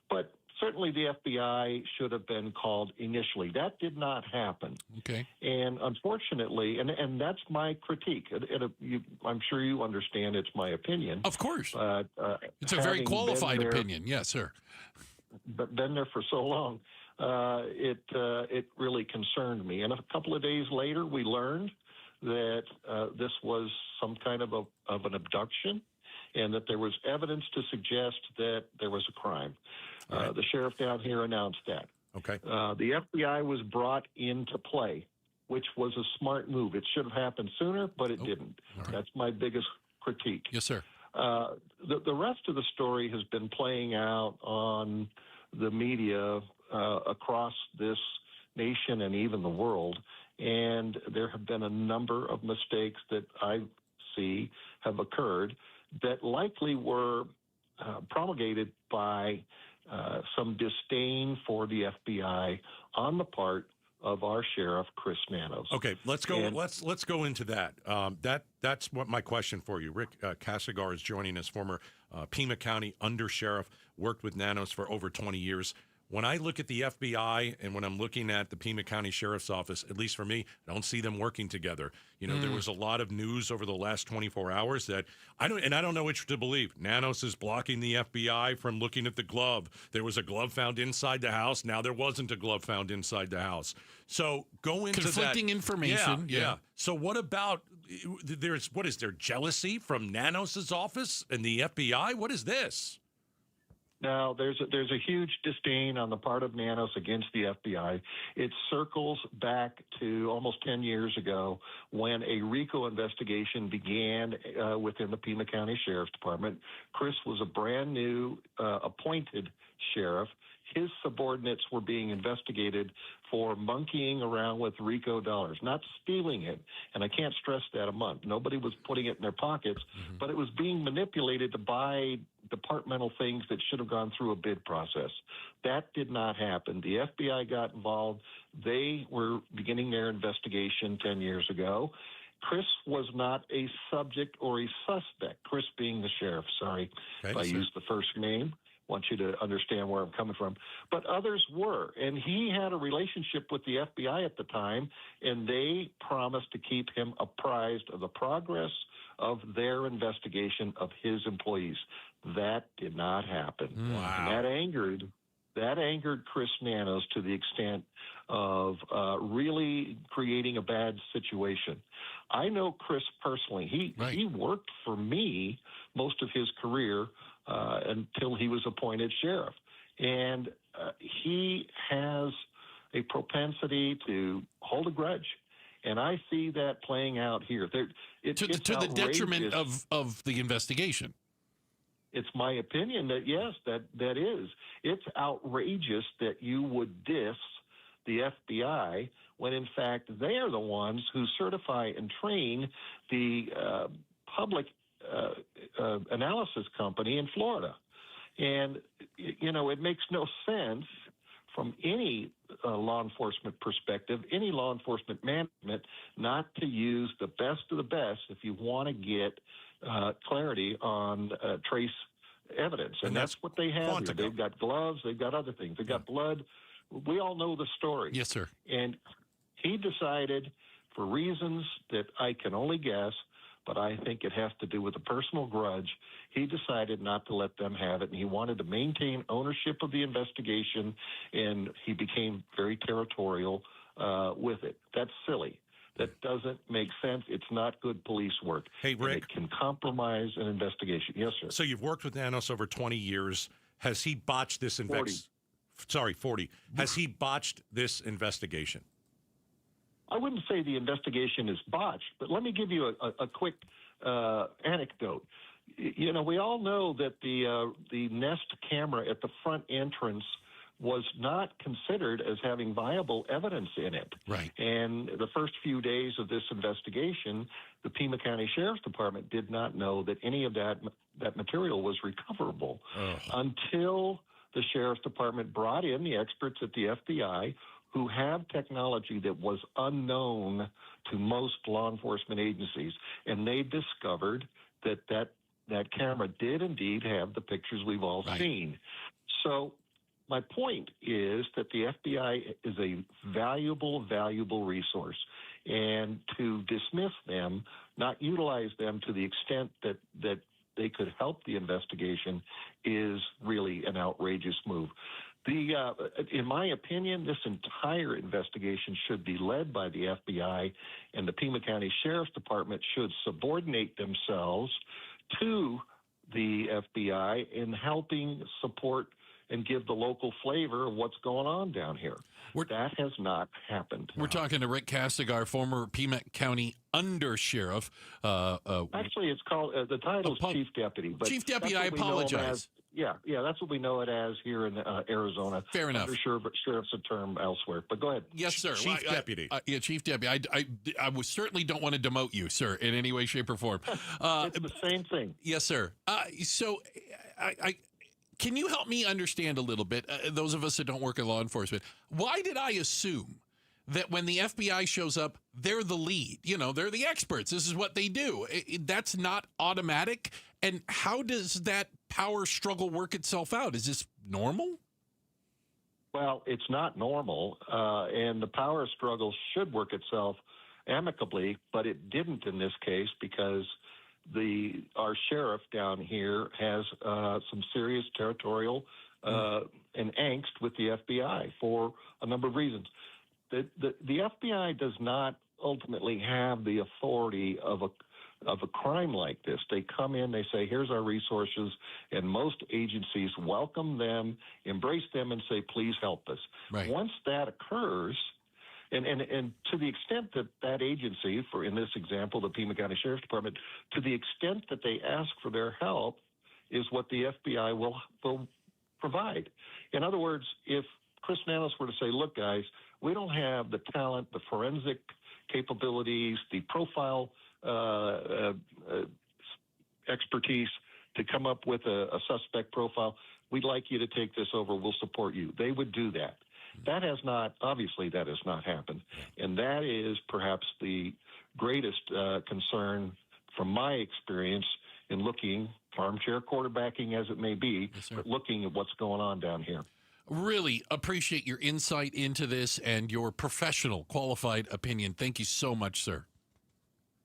but certainly the FBI should have been called initially. That did not happen. Okay. And unfortunately, and that's my critique. I'm sure you understand it's my opinion. Of course. It's a very having qualified been there, opinion. Yes, sir. But been there for so long, it really concerned me. And a couple of days later, we learned that this was some kind of an abduction, and that there was evidence to suggest that there was a crime. Right. The sheriff down here announced that. Okay. The FBI was brought into play, which was a smart move. It should have happened sooner, but it didn't. Right. That's my biggest critique. Yes, sir. The rest of the story has been playing out on the media across this nation and even the world, and there have been a number of mistakes that I see have occurred that likely were promulgated by some disdain for the FBI on the part of our sheriff, Chris Nanos. Okay, let's go. Let's go into that. That's what my question for you. Rick Casagar is joining us, former Pima County undersheriff, worked with Nanos for over 20 years. When I look at the FBI and when I'm looking at the Pima County Sheriff's Office, at least for me, I don't see them working together. There was a lot of news over the last 24 hours that I don't know which to believe. Nanos is blocking the FBI from looking at the glove. There was a glove found inside the house. Now there wasn't a glove found inside the house. So go into conflicting information. Yeah. So what about what is there jealousy from Nanos's office and the FBI? What is this? Now, there's a huge disdain on the part of Nanos against the FBI. It circles back to almost 10 years ago when a RICO investigation began within the Pima County Sheriff's Department. Chris was a brand new appointed sheriff. His subordinates were being investigated for monkeying around with RICO dollars, not stealing it. And I can't stress that enough. Nobody was putting it in their pockets, but it was being manipulated to buy departmental things that should have gone through a bid process. That did not happen. The FBI got involved. They were beginning their investigation 10 years ago. Chris was not a subject or a suspect, Chris being the sheriff. Sorry if I used the first name. Want you to understand where I'm coming from. But others were, and he had a relationship with the FBI at the time, and they promised to keep him apprised of the progress of their investigation of his employees. That did not happen. Wow. And that angered Chris Nanos to the extent of really creating a bad situation. I know Chris personally. He worked for me most of his career until he was appointed sheriff. And he has a propensity to hold a grudge. And I see that playing out here. To the detriment of the investigation. It's my opinion that, yes, that is. It's outrageous that you would diss the FBI when, in fact, they are the ones who certify and train the public analysis company in Florida. And, you know, it makes no sense from any law enforcement perspective, any law enforcement management, not to use the best of the best if you want to get clarity on trace evidence. And that's what they have here. They've got gloves. They've got other things. They've got blood. We all know the story. Yes, sir. And he decided, for reasons that I can only guess, but I think it has to do with a personal grudge, he decided not to let them have it, and he wanted to maintain ownership of the investigation, and he became very territorial with it. That's silly. That doesn't make sense. It's not good police work. Hey, Rick. It can compromise an investigation. Yes, sir. So you've worked with Nanos over 20 years. Has he botched this 40. Has he botched this investigation? I wouldn't say the investigation is botched, but let me give you a quick anecdote. You know, we all know that the Nest camera at the front entrance was not considered as having viable evidence in it. Right. And the first few days of this investigation, the Pima County Sheriff's Department did not know that any of that material was recoverable until the Sheriff's Department brought in the experts at the FBI who have technology that was unknown to most law enforcement agencies, and they discovered that camera did indeed have the pictures we've all seen. So my point is that the FBI is a valuable, valuable resource, and to dismiss them, not utilize them to the extent that they could help the investigation is really an outrageous move. In my opinion, this entire investigation should be led by the FBI, and the Pima County Sheriff's Department should subordinate themselves to the FBI in helping support and give the local flavor of what's going on down here. That has not happened. We're talking to Rick Castigar, former Pima County Undersheriff. Actually, it's called, the title is Chief Deputy. But Chief Deputy, I apologize. Yeah, that's what we know it as here in Arizona. Fair enough. Sheriff's a term elsewhere. But go ahead. Yes, sir. Chief Deputy. Chief Deputy. I certainly don't want to demote you, sir, in any way, shape, or form. It's the same thing. Yes, sir. So can you help me understand a little bit, those of us that don't work in law enforcement, why did I assume that when the FBI shows up, they're the lead? You know, they're the experts. This is what they do. That's not automatic. And how does that power struggle work itself out? Is this normal? Well, it's not normal, and the power struggle should work itself amicably, but it didn't in this case because our sheriff down here has some serious territorial and angst with the FBI for a number of reasons. The FBI does not ultimately have the authority of a crime like this. They come in, they say, here's our resources, and most agencies welcome them, embrace them, and say, please help us. Right. Once that occurs, and to the extent that agency, in this example, the Pima County Sheriff's Department, to the extent that they ask for their help is what the FBI will provide. In other words, if Chris Nanos were to say, look, guys, we don't have the talent, the forensic capabilities, the profile expertise to come up with a suspect profile. We'd like you to take this over. We'll support you. They would do that. That has not happened. And that is perhaps the greatest concern from my experience in looking, armchair quarterbacking as it may be, but looking at what's going on down here. Really appreciate your insight into this and your professional, qualified opinion. Thank you so much, sir.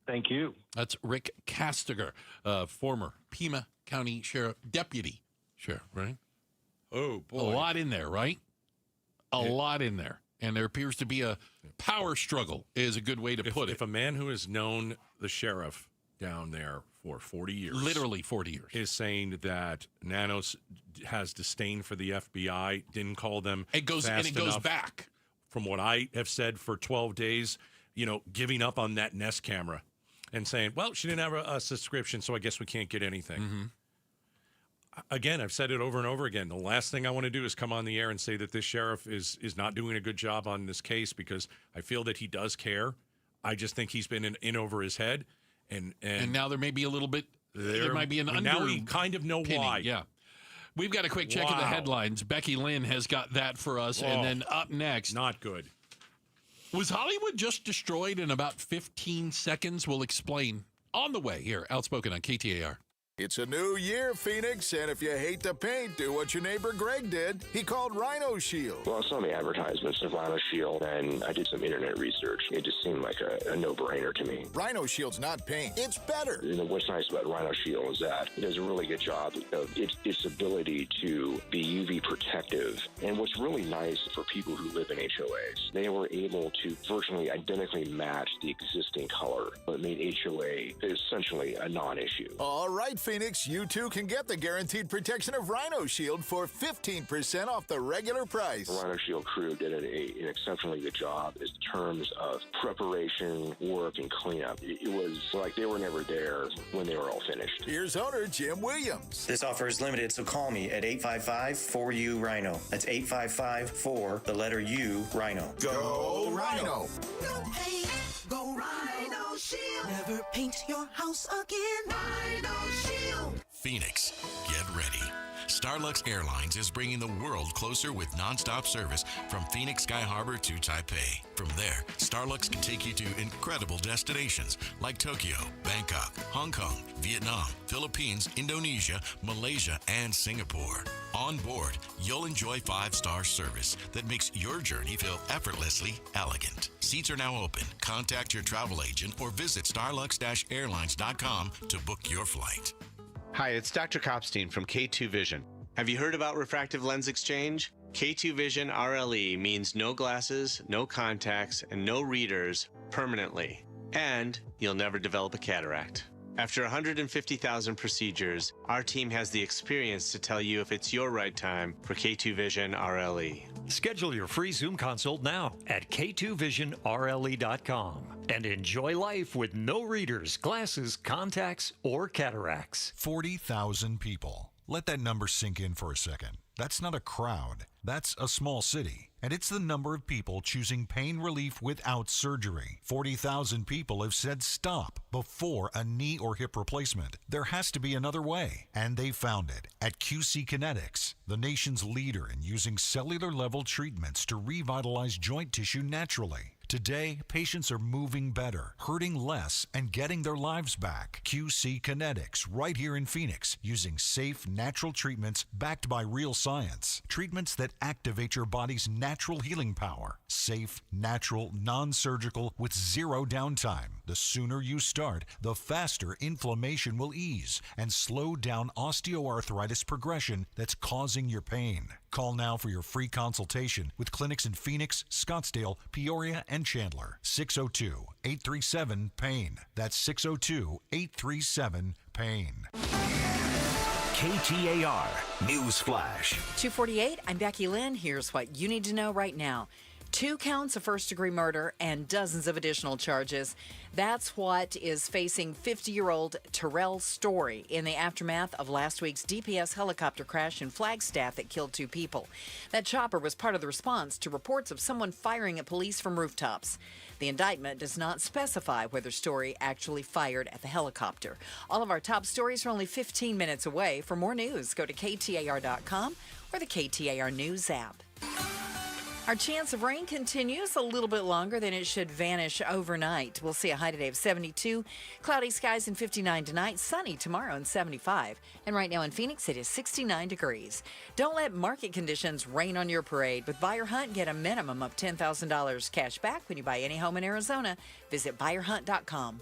Thank you. That's Rick Castiger, former Pima County Sheriff, Deputy Sheriff, right? Oh, boy. A lot in there, right? A lot in there. And there appears to be a power struggle is a good way to put it. If a man who has known the sheriff down there for 40 years. Literally 40 years. Is saying that Nanos has disdain for the FBI, didn't call them It goes back. From what I have said for 12 days, giving up on that Nest camera and saying, well, she didn't have a subscription, so I guess we can't get anything. Mm-hmm. Again, I've said it over and over again. The last thing I want to do is come on the air and say that this sheriff is not doing a good job on this case, because I feel that he does care. I just think he's been in over his head. And now there may be a little bit, there might be an under. Now we kind of know why. Yeah. We've got a quick check of the headlines. Becky Lynn has got that for us. And then up next. Not good. Was Hollywood just destroyed in about 15 seconds? We'll explain on the way here. Outspoken on KTAR. It's a new year, Phoenix, and if you hate the paint, do what your neighbor Greg did. He called Rhino Shield. Well, I saw the advertisements of Rhino Shield, and I did some internet research. It just seemed like a no-brainer to me. Rhino Shield's not paint. It's better. What's nice about Rhino Shield is that it does a really good job of its ability to be UV protective. And what's really nice for people who live in HOAs, they were able to virtually identically match the existing color. It made HOA essentially a non-issue. All right, Phoenix, you too can get the guaranteed protection of Rhino Shield for 15% off the regular price. The Rhino Shield crew did an exceptionally good job in terms of preparation, work, and cleanup. It was like they were never there when they were all finished. Here's owner Jim Williams. This offer is limited, so call me at 855-4U-RHINO. That's 855-4, the letter U, Rhino. Go Rhino! No paint, go Rhino Shield. Never paint your house again. Rhino Shield. Phoenix, get ready. Starlux Airlines is bringing the world closer with nonstop service from Phoenix Sky Harbor to Taipei. From there, Starlux can take you to incredible destinations like Tokyo, Bangkok, Hong Kong, Vietnam, Philippines, Indonesia, Malaysia, and Singapore. On board, you'll enjoy 5-star service that makes your journey feel effortlessly elegant. Seats are now open. Contact your travel agent or visit starlux-airlines.com to book your flight. Hi, it's Dr. Kopstein from K2 Vision. Have you heard about refractive lens exchange? K2 Vision RLE means no glasses, no contacts, and no readers permanently. And you'll never develop a cataract. After 150,000 procedures, our team has the experience to tell you if it's your right time for K2 Vision RLE. Schedule your free Zoom consult now at k2visionrle.com and enjoy life with no readers, glasses, contacts, or cataracts. 40,000 people. Let that number sink in for a second. That's not a crowd. That's a small city. And it's the number of people choosing pain relief without surgery. 40,000 people have said stop before a knee or hip replacement. There has to be another way. And they found it at QC Kinetics, the nation's leader in using cellular-level treatments to revitalize joint tissue naturally. Today, patients are moving better, hurting less, and getting their lives back. QC Kinetics, right here in Phoenix, using safe, natural treatments backed by real science. Treatments that activate your body's natural healing power. Safe, natural, non-surgical, with zero downtime. The sooner you start, the faster inflammation will ease and slow down osteoarthritis progression that's causing your pain. Call now for your free consultation with clinics in Phoenix, Scottsdale, Peoria, and Chandler. 602-837-PAIN. That's 602-837-PAIN. KTAR News Flash. 2:48. I'm Becky Lynn. Here's what you need to know right now. 2 counts of first-degree murder and dozens of additional charges. That's what is facing 50-year-old Terrell Story in the aftermath of last week's DPS helicopter crash in Flagstaff that killed 2 people. That chopper was part of the response to reports of someone firing at police from rooftops. The indictment does not specify whether Story actually fired at the helicopter. All of our top stories are only 15 minutes away. For more news, go to KTAR.com or the KTAR News app. Our chance of rain continues a little bit longer, then it should vanish overnight. We'll see a high today of 72, cloudy skies and 59 tonight, sunny tomorrow and 75. And right now in Phoenix, it is 69 degrees. Don't let market conditions rain on your parade. With Buyer Hunt, get a minimum of $10,000 cash back when you buy any home in Arizona. Visit buyerhunt.com.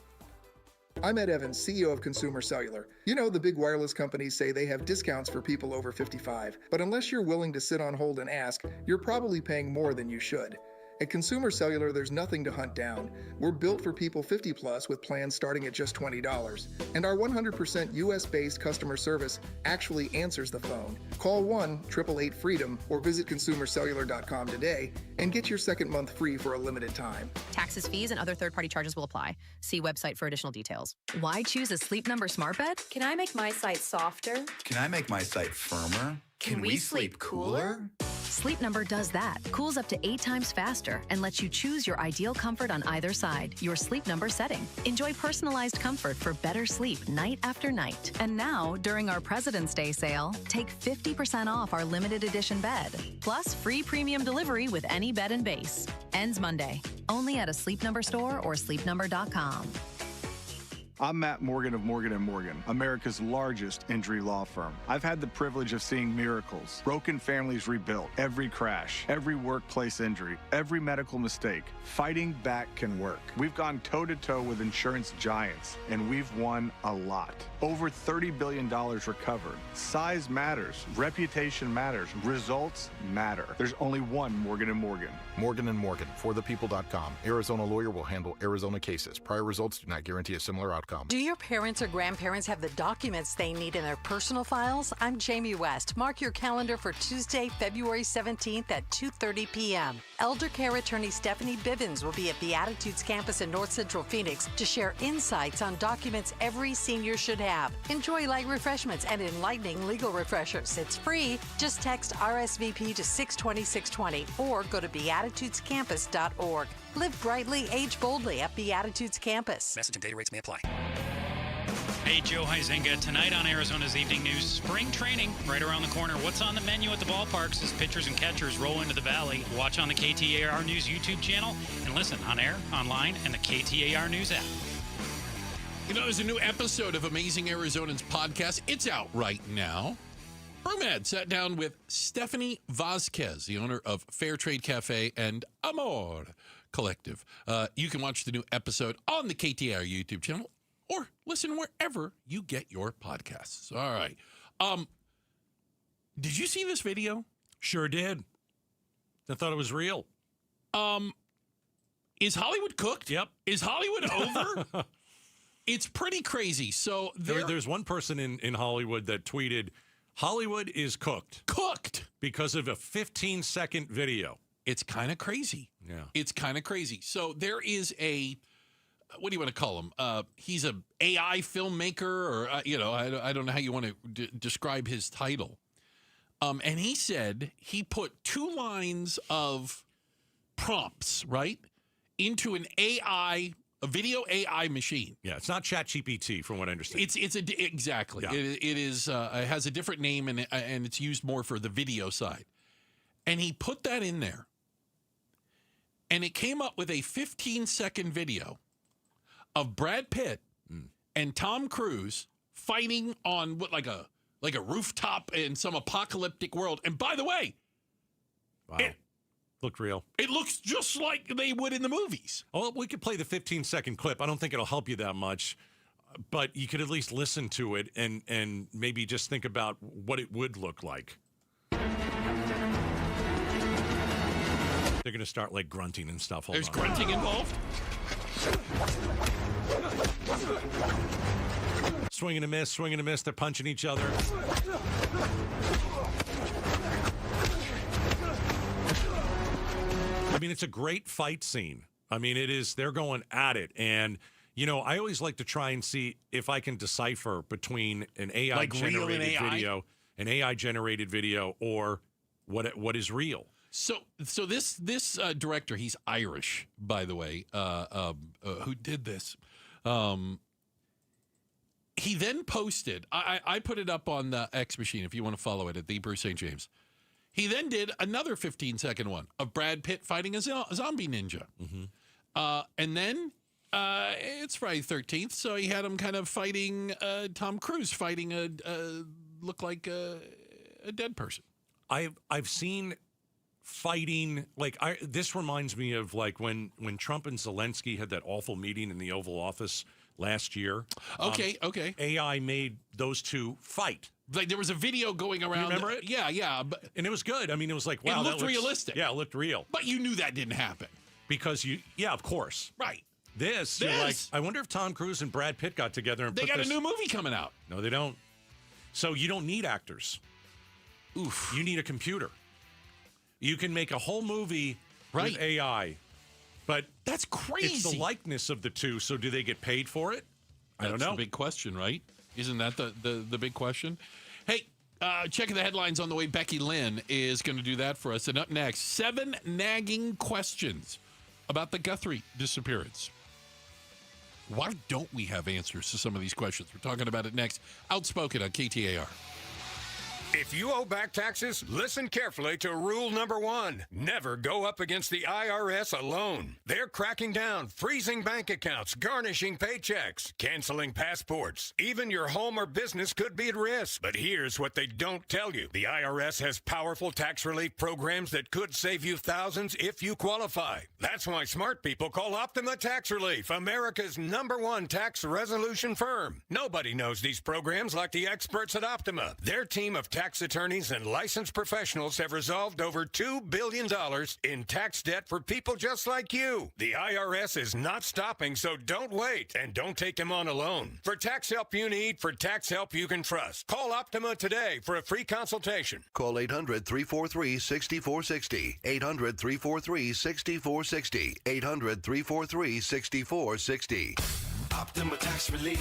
I'm Ed Evans, CEO of Consumer Cellular. You know, the big wireless companies say they have discounts for people over 55, but unless you're willing to sit on hold and ask, you're probably paying more than you should. At Consumer Cellular, there's nothing to hunt down. We're built for people 50 plus with plans starting at just $20. And our 100% US-based customer service actually answers the phone. Call 1-888-FREEDOM or visit consumercellular.com today and get your second month free for a limited time. Taxes, fees, and other third-party charges will apply. See website for additional details. Why choose a Sleep Number smart bed? Can I make my site softer? Can I make my site firmer? Can we sleep cooler? Sleep Number does that. Cools up to 8 times faster and lets you choose your ideal comfort on either side, your Sleep Number setting. Enjoy personalized comfort for better sleep night after night. And now, during our President's Day sale, take 50% off our limited edition bed, plus free premium delivery with any bed and base. Ends Monday. Only at a Sleep Number store or sleepnumber.com. I'm Matt Morgan of Morgan & Morgan, America's largest injury law firm. I've had the privilege of seeing miracles, broken families rebuilt, every crash, every workplace injury, every medical mistake. Fighting back can work. We've gone toe-to-toe with insurance giants, and we've won a lot. Over $30 billion recovered. Size matters. Reputation matters. Results matter. There's only one Morgan & Morgan. Morgan & Morgan, forthepeople.com. Arizona lawyer will handle Arizona cases. Prior results do not guarantee a similar outcome. Do your parents or grandparents have the documents they need in their personal files? I'm Jamie West. Mark your calendar for Tuesday, February 17th at 2:30 p.m. Elder care attorney Stephanie Bivens will be at Beatitudes campus in North Central Phoenix to share insights on documents every senior should have. Enjoy light refreshments and enlightening legal refreshers. It's free. Just text RSVP to 620-620 or go to beatitudescampus.org. Live brightly, age boldly at Beatitudes Campus. Message and data rates may apply. Hey, Joe Huizenga. Tonight on Arizona's Evening News, spring training right around the corner. What's on the menu at the ballparks as pitchers and catchers roll into the valley? Watch on the KTAR News YouTube channel and listen on air, online, and the KTAR News app. You know, there's a new episode of Amazing Arizonans podcast. It's out right now. Hermad sat down with Stephanie Vasquez, the owner of Fair Trade Cafe and Amor Collective. You can watch the new episode on the KTAR YouTube channel or listen wherever you get your podcasts. All right. Did you see this video? Sure did. I thought it was real. Is Hollywood cooked? Yep. Is Hollywood over? It's pretty crazy. So there's one person in Hollywood that tweeted, Hollywood is cooked. Cooked. Because of a 15-second video. It's kind of crazy. Yeah. It's kind of crazy. So there is a, what do you want to call him? He's a AI filmmaker or, I don't know how you want to describe his title. And he said he put 2 lines of prompts, right, into an video AI machine. Yeah, it's not ChatGPT, from what I understand. Exactly. Yeah. It is. It has a different name, and it's used more for the video side. And he put that in there, and it came up with a 15-second video of Brad Pitt and Tom Cruise fighting on like a rooftop in some apocalyptic world. And by the way, wow. Looked real. It looks just like they would in the movies. Well, we could play the 15-second clip. I don't think it'll help you that much, but you could at least listen to it and maybe just think about what it would look like. They're going to start like grunting and stuff. There's grunting involved? Swing and a miss. They're punching each other. mean, it's a great fight scene. I mean, it is. They're going at it, and I always like to try and see if I can decipher between an AI-generated video, an AI-generated video, or what is real. So this director, he's Irish, by the way, who did this. He then posted, I put it up on the X machine if you want to follow it at the Bruce St. James. He then did another 15-second one of Brad Pitt fighting a zombie ninja. Mm-hmm. And then it's Friday the 13th, so he had him kind of fighting Tom Cruise, fighting look like a dead person. I've seen fighting, this reminds me of when Trump and Zelensky had that awful meeting in the Oval Office last year. Okay. AI made those two fight. Like there was a video going around. You remember it? Yeah. And it was good. I mean, it was like, wow. It looked realistic. Yeah, it looked real. But you knew that didn't happen. Because of course. Right. You're like, I wonder if Tom Cruise and Brad Pitt got together and They got a new movie coming out. No, they don't. So you don't need actors. Oof. You need a computer. You can make a whole movie with AI. But that's crazy. It's the likeness of the two, so do they get paid for it? I don't know. That's the big question, right? Isn't that the big question? Hey, checking the headlines on the way. Becky Lynn is going to do that for us. And up next, 7 nagging questions about the Guthrie disappearance. Why don't we have answers to some of these questions? We're talking about it next. Outspoken on KTAR. If you owe back taxes, listen carefully to rule number 1. Never go up against the IRS alone. They're cracking down, freezing bank accounts, garnishing paychecks, canceling passports. Even your home or business could be at risk. But here's what they don't tell you. The IRS has powerful tax relief programs that could save you thousands if you qualify. That's why smart people call Optima Tax Relief, America's #1 tax resolution firm. Nobody knows these programs like the experts at Optima. Their team of tax attorneys and licensed professionals have resolved over $2 billion in tax debt for people just like you. The IRS is not stopping, so don't wait and don't take them on alone. For tax help you need, for tax help you can trust, call Optima today for a free consultation. Call 800-343-6460. 800-343-6460. 800-343-6460. Optima Tax Relief.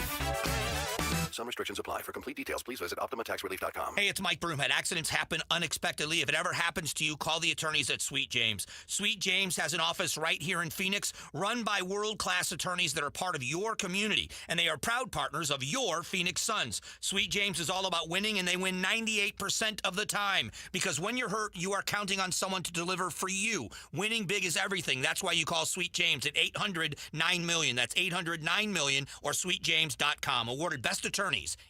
Some restrictions apply. For complete details, please visit OptimaTaxRelief.com. Hey, it's Mike Broomhead. Accidents happen unexpectedly. If it ever happens to you, call the attorneys at Sweet James. Sweet James has an office right here in Phoenix, run by world-class attorneys that are part of your community, and they are proud partners of your Phoenix Suns. Sweet James is all about winning, and they win 98% of the time, because when you're hurt, you are counting on someone to deliver for you. Winning big is everything. That's why you call Sweet James at 800-9-MILLION. That's 800-9-MILLION or sweetjames.com. Awarded best attorneys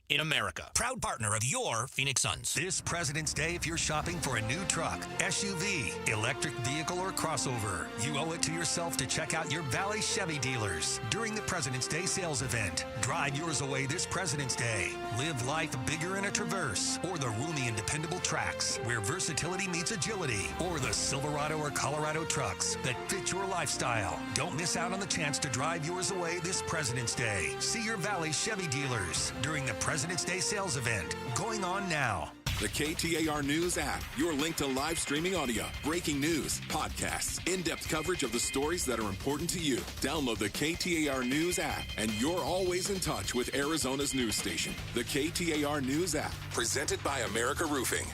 in America. Proud partner of your Phoenix Suns. This President's Day, if you're shopping for a new truck, SUV, electric vehicle, or crossover, you owe it to yourself to check out your Valley Chevy dealers during the President's Day sales event. Drive yours away this President's Day. Live life bigger in a Traverse, or the roomy and dependable Trax, where versatility meets agility, or the Silverado or Colorado trucks that fit your lifestyle. Don't miss out on the chance to drive yours away this President's Day. See your Valley Chevy dealers during the President's Day sales event going on now. The KTAR News app, your link to live streaming audio, breaking news, podcasts, in-depth coverage of the stories that are important to you. Download the KTAR News app, and you're always in touch with Arizona's news station. The KTAR News app, presented by America Roofing.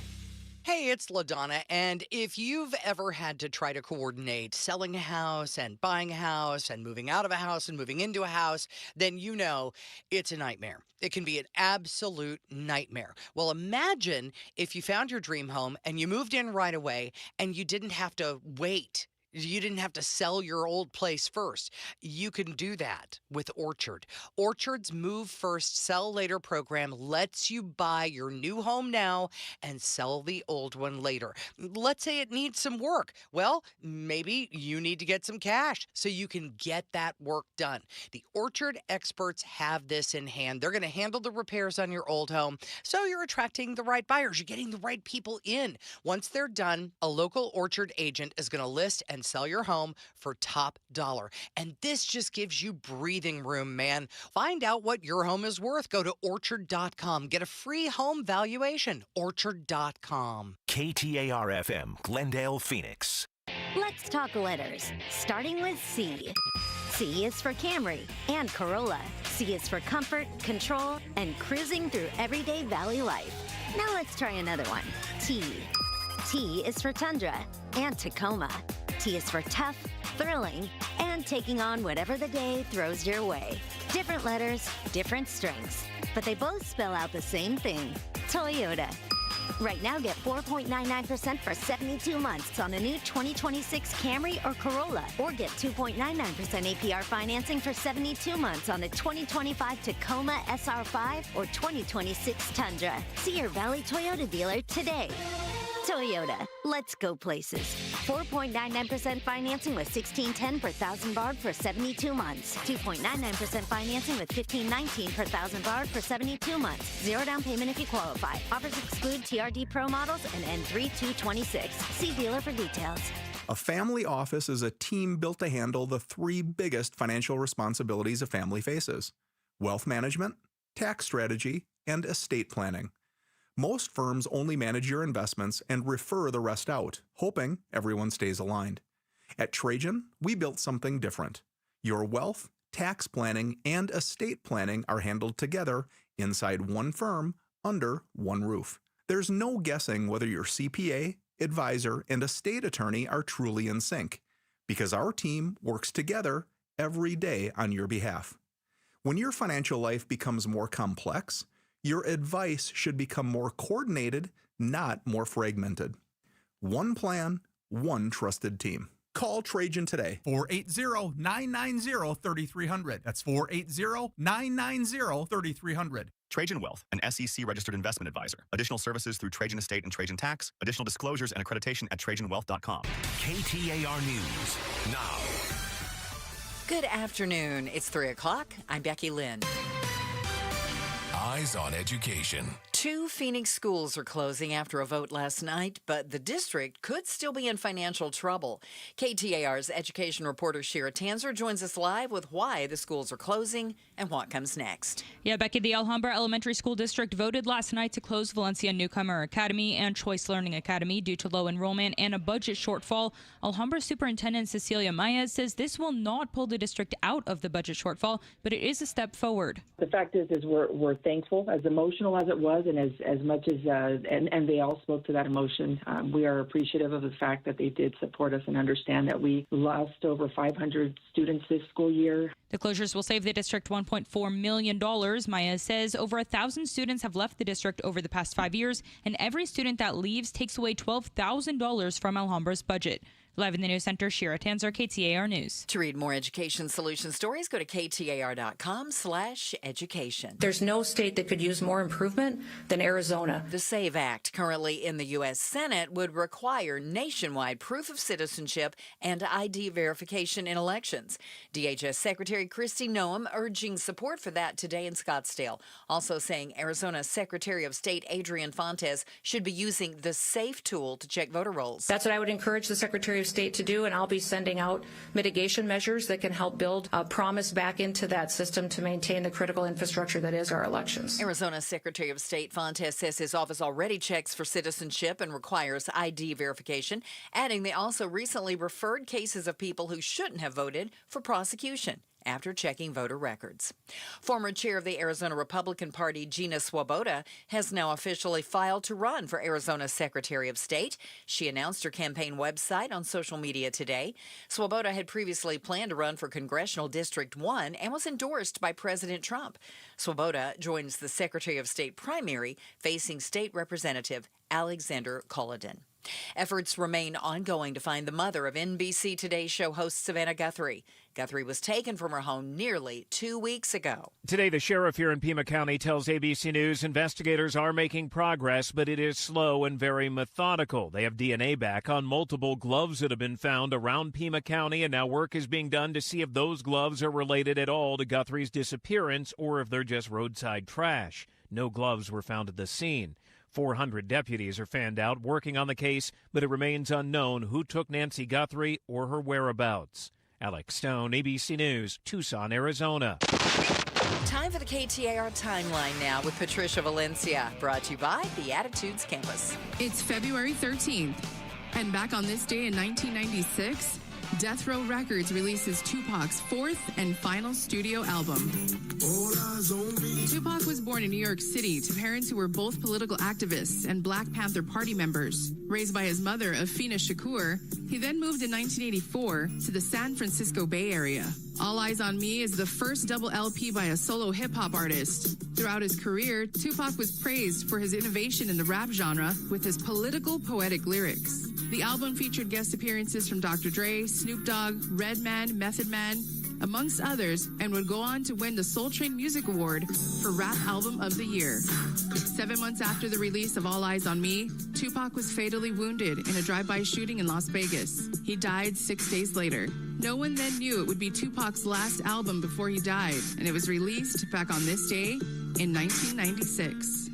Hey, it's LaDonna, and if you've ever had to try to coordinate selling a house and buying a house and moving out of a house and moving into a house, then you know it's a nightmare. It can be an absolute nightmare. Well, imagine if you found your dream home and you moved in right away and you didn't have to wait. You didn't have to sell your old place first. You can do that with Orchard. Orchard's Move First, Sell Later program lets you buy your new home now and sell the old one later. Let's say it needs some work. Well, maybe you need to get some cash so you can get that work done. The Orchard experts have this in hand. They're going to handle the repairs on your old home, so you're attracting the right buyers. You're getting the right people in. Once they're done, a local Orchard agent is going to list and sell your home for top dollar. And this just gives you breathing room, man. Find out what your home is worth. Go to orchard.com. Get a free home valuation. Orchard.com. KTAR-FM, Glendale, Phoenix. Let's talk letters, starting with C. C is for Camry and Corolla. C is for comfort, control, and cruising through everyday valley life. Now let's try another one. T. T is for Tundra and Tacoma. T is for tough, thrilling, and taking on whatever the day throws your way. Different letters, different strengths, but they both spell out the same thing, Toyota. Right now, get 4.99% for 72 months on a new 2026 Camry or Corolla, or get 2.99% APR financing for 72 months on a 2025 Tacoma SR5 or 2026 Tundra. See your Valley Toyota dealer today. Toyota, let's go places. 4.99% financing with $1,610 per thousand BARD for 72 months. 2.99% financing with $1,519 per thousand BARD for 72 months. Zero down payment if you qualify. Offers exclude TRD Pro models and N3226. See dealer for details. A family office is a team built to handle the three biggest financial responsibilities a family faces: wealth management, tax strategy, and estate planning. Most firms only manage your investments and refer the rest out, hoping everyone stays aligned. At Trajan, we built something different. Your wealth, tax planning, and estate planning are handled together inside one firm, under one roof. There's no guessing whether your CPA, advisor, and estate attorney are truly in sync, because our team works together every day on your behalf. When your financial life becomes more complex, your advice should become more coordinated, not more fragmented. One plan, one trusted team. Call Trajan today. 480-990-3300. That's 480-990-3300. Trajan Wealth, an SEC-registered investment advisor. Additional services through Trajan Estate and Trajan Tax. Additional disclosures and accreditation at TrajanWealth.com. KTAR News now. Good afternoon. It's 3 o'clock. I'm Becky Lynn. Eyes on Education. 2 Phoenix schools are closing after a vote last night, but the district could still be in financial trouble. KTAR's education reporter Shira Tanzer joins us live with why the schools are closing and what comes next. Yeah, Becky, the Alhambra Elementary School District voted last night to close Valencia Newcomer Academy and Choice Learning Academy due to low enrollment and a budget shortfall. Alhambra Superintendent Cecilia Maya says this will not pull the district out of the budget shortfall, but it is a step forward. The fact is we're thankful, as emotional as it was, and as much as and they all spoke to that emotion. We are appreciative of the fact that they did support us and understand that we lost over 500 students this school year. The closures will save the district $1.4 million. Maya says over 1,000 students have left the district over the past 5 years, and every student that leaves takes away $12,000 from Alhambra's budget. Live in the News Center, Shira Tanzer, KTAR News. To read more education solution stories, go to KTAR.com/education. There's no state that could use more improvement than Arizona. The SAVE Act, currently in the U.S. Senate, would require nationwide proof of citizenship and ID verification in elections. DHS Secretary Kristi Noem urging support for that today in Scottsdale. Also saying Arizona Secretary of State Adrian Fontes should be using the SAFE tool to check voter rolls. That's what I would encourage the Secretary of State to do, and I'll be sending out mitigation measures that can help build a promise back into that system to maintain the critical infrastructure that is our elections. Arizona Secretary of State Fontes says his office already checks for citizenship and requires ID verification, adding they also recently referred cases of people who shouldn't have voted for prosecution after checking voter records. Former chair of the Arizona Republican Party, Gina Swoboda, has now officially filed to run for Arizona Secretary of State. She announced her campaign website on social media today. Swoboda had previously planned to run for Congressional District 1 and was endorsed by President Trump. Swoboda joins the Secretary of State primary facing State Representative Alexander Culloden. Efforts remain ongoing to find the mother of NBC Today show host Savannah Guthrie. Guthrie was taken from her home nearly 2 weeks ago. Today, the sheriff here in Pima County tells ABC News investigators are making progress, but it is slow and very methodical. They have DNA back on multiple gloves that have been found around Pima County, and now work is being done to see if those gloves are related at all to Guthrie's disappearance or if they're just roadside trash. No gloves were found at the scene. 400 deputies are fanned out working on the case, but it remains unknown who took Nancy Guthrie or her whereabouts. Alex Stone, ABC News, Tucson, Arizona. Time for the KTAR Timeline now with Patricia Valencia, brought to you by the Attitudes Campus. It's February 13th. And back on this day in 1996, Death Row Records releases Tupac's fourth and final studio album. Tupac was born in New York City to parents who were both political activists and Black Panther Party members. Raised by his mother, Afena Shakur, he then moved in 1984 to the San Francisco Bay Area. All Eyes on Me is the first double LP by a solo hip-hop artist. Throughout his career, Tupac was praised for his innovation in the rap genre with his political, poetic lyrics. The album featured guest appearances from Dr. Dre, Snoop Dogg, Redman, Method Man, amongst others, and would go on to win the Soul Train Music Award for Rap Album of the Year. 7 months after the release of All Eyes on Me, Tupac was fatally wounded in a drive-by shooting in Las Vegas. He died 6 days later. No one then knew it would be Tupac's last album before he died, and it was released back on this day in 1996.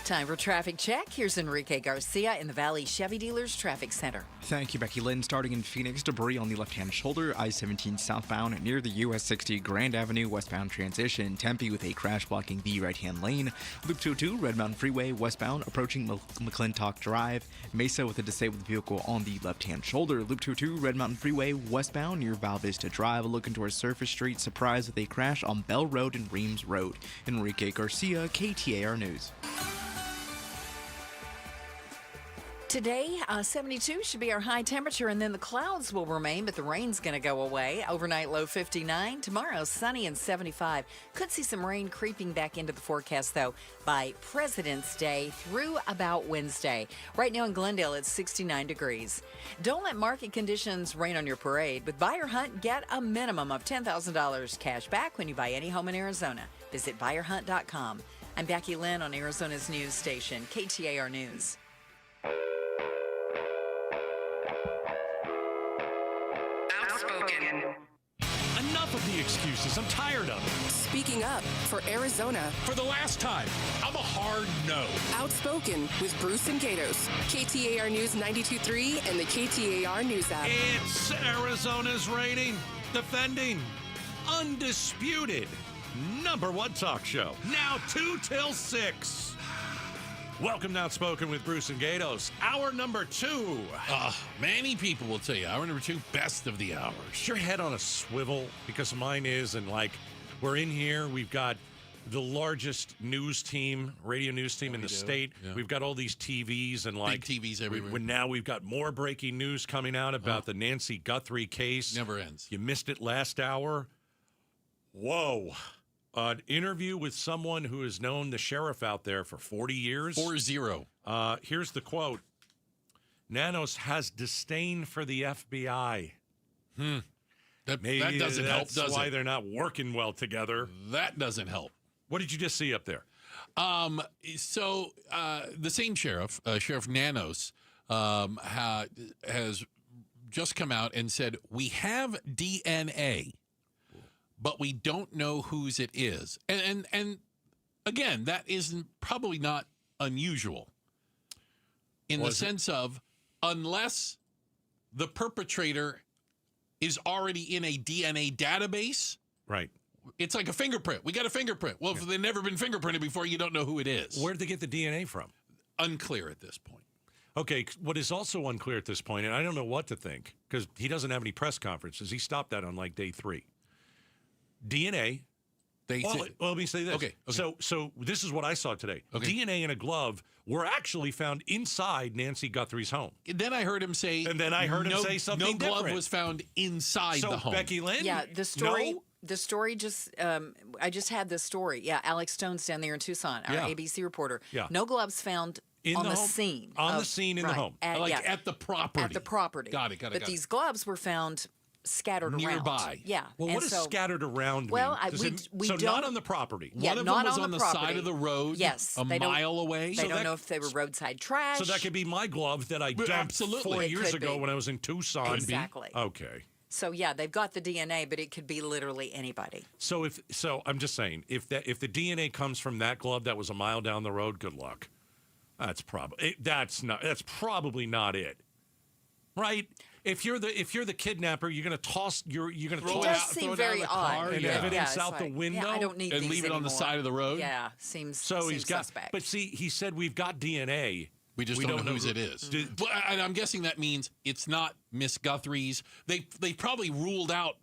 Time for traffic check. Here's Enrique Garcia in the Valley Chevy Dealers Traffic Center. Thank you, Becky Lynn. Starting in Phoenix, debris on the left-hand shoulder, I-17 southbound near the US 60 Grand Avenue westbound transition. Tempe with a crash blocking the right-hand lane. Loop 202, Red Mountain Freeway westbound approaching McClintock Drive. Mesa with a disabled vehicle on the left-hand shoulder. Loop 202, Red Mountain Freeway westbound near Val Vista Drive. Looking towards Surface Street, surprise with a crash on Bell Road and Reams Road. Enrique Garcia, KTAR News. Today, 72 should be our high temperature, and then the clouds will remain, but the rain's going to go away. Overnight low 59. Tomorrow, sunny and 75. Could see some rain creeping back into the forecast, though, by President's Day through about Wednesday. Right now in Glendale, it's 69 degrees. Don't let market conditions rain on your parade. With Buyer Hunt, get a minimum of $10,000 cash back when you buy any home in Arizona. Visit buyerhunt.com. I'm Becky Lynn on Arizona's news station, KTAR News. Enough of the excuses. I'm tired of it. Speaking up for Arizona. For the last time, I'm a hard no. Outspoken with Bruce and Gatos. KTAR News 92.3 and the KTAR News app. It's Arizona's reigning, defending, undisputed #1 talk show. Now 2 till 6. Welcome to Outspoken with Bruce and Gatos. Hour number 2. Many people will tell you, hour number 2, best of the hours. Is your head on a swivel? Because mine is, and we're in here, we've got the largest news team, radio news team in the state. Yeah. We've got all these TVs and big TVs everywhere. Now we've got more breaking news coming out about the Nancy Guthrie case. Never ends. You missed it last hour. Whoa. An interview with someone who has known the sheriff out there for 40 years. 40. Here's the quote. Nanos has disdain for the FBI. That doesn't help, does it? That's why they're not working well together. That doesn't help. What did you just see up there? So the same sheriff, Sheriff Nanos, has just come out and said, we have DNA, but we don't know whose it is. And again, that isn't probably not unusual in the sense of unless the perpetrator is already in a DNA database. Right. It's like a fingerprint. We got a fingerprint. Well, if they've never been fingerprinted before, you don't know who it is. Where did they get the DNA from? Unclear at this point. Okay, what is also unclear at this point, and I don't know what to think, because he doesn't have any press conferences. He stopped that on day 3. DNA. Let me say this. Okay. So this is what I saw today. Okay. DNA in a glove were actually found inside Nancy Guthrie's home. Then I heard him say. And then I heard him say something different. No glove was found inside the home. Becky Lynn. Yeah, the story. No? The story just. I just had this story. Yeah, Alex Stone's down there in Tucson, our ABC reporter. Yeah. No gloves found. On the scene. On the scene in the home. At the property. At the property. Got it. But these gloves were found scattered nearby. Around. Yeah. Well, what does scattered around mean? Well, we don't. Not on the property. Yeah, one of not them was on the property. side of the road. Yes. A mile away. They don't know if they were roadside trash. So that could be my glove that I dumped 4 years ago when I was in Tucson. Exactly. Okay. So yeah, they've got the DNA, but it could be literally anybody. So I'm just saying, if the DNA comes from that glove that was a mile down the road, good luck. That's probably not it, right? If you're the kidnapper, you're gonna toss throw it very odd and evidence out the window. Yeah, I don't need leave it on the side of the road. Yeah, seems he's got. suspect. But see, he said we've got DNA, We just don't know whose it is. Well, and I'm guessing that means it's not Miss Guthrie's. They probably ruled out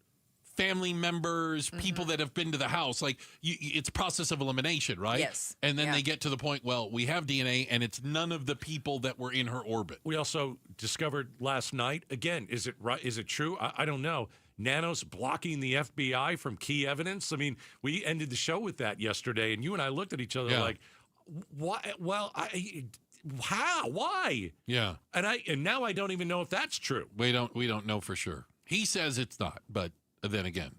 family members, people that have been to the house. Like, it's process of elimination, right? Yes. And then they get to the point, well, we have DNA, and it's none of the people that were in her orbit. We also discovered last night, again, is it right? Is it true? I don't know. Nanos blocking the FBI from key evidence. I mean, we ended the show with that yesterday, and you and I looked at each other like, why? Well, how? Why? Yeah. And now I don't even know if that's true. We don't know for sure. He says it's not, but then again,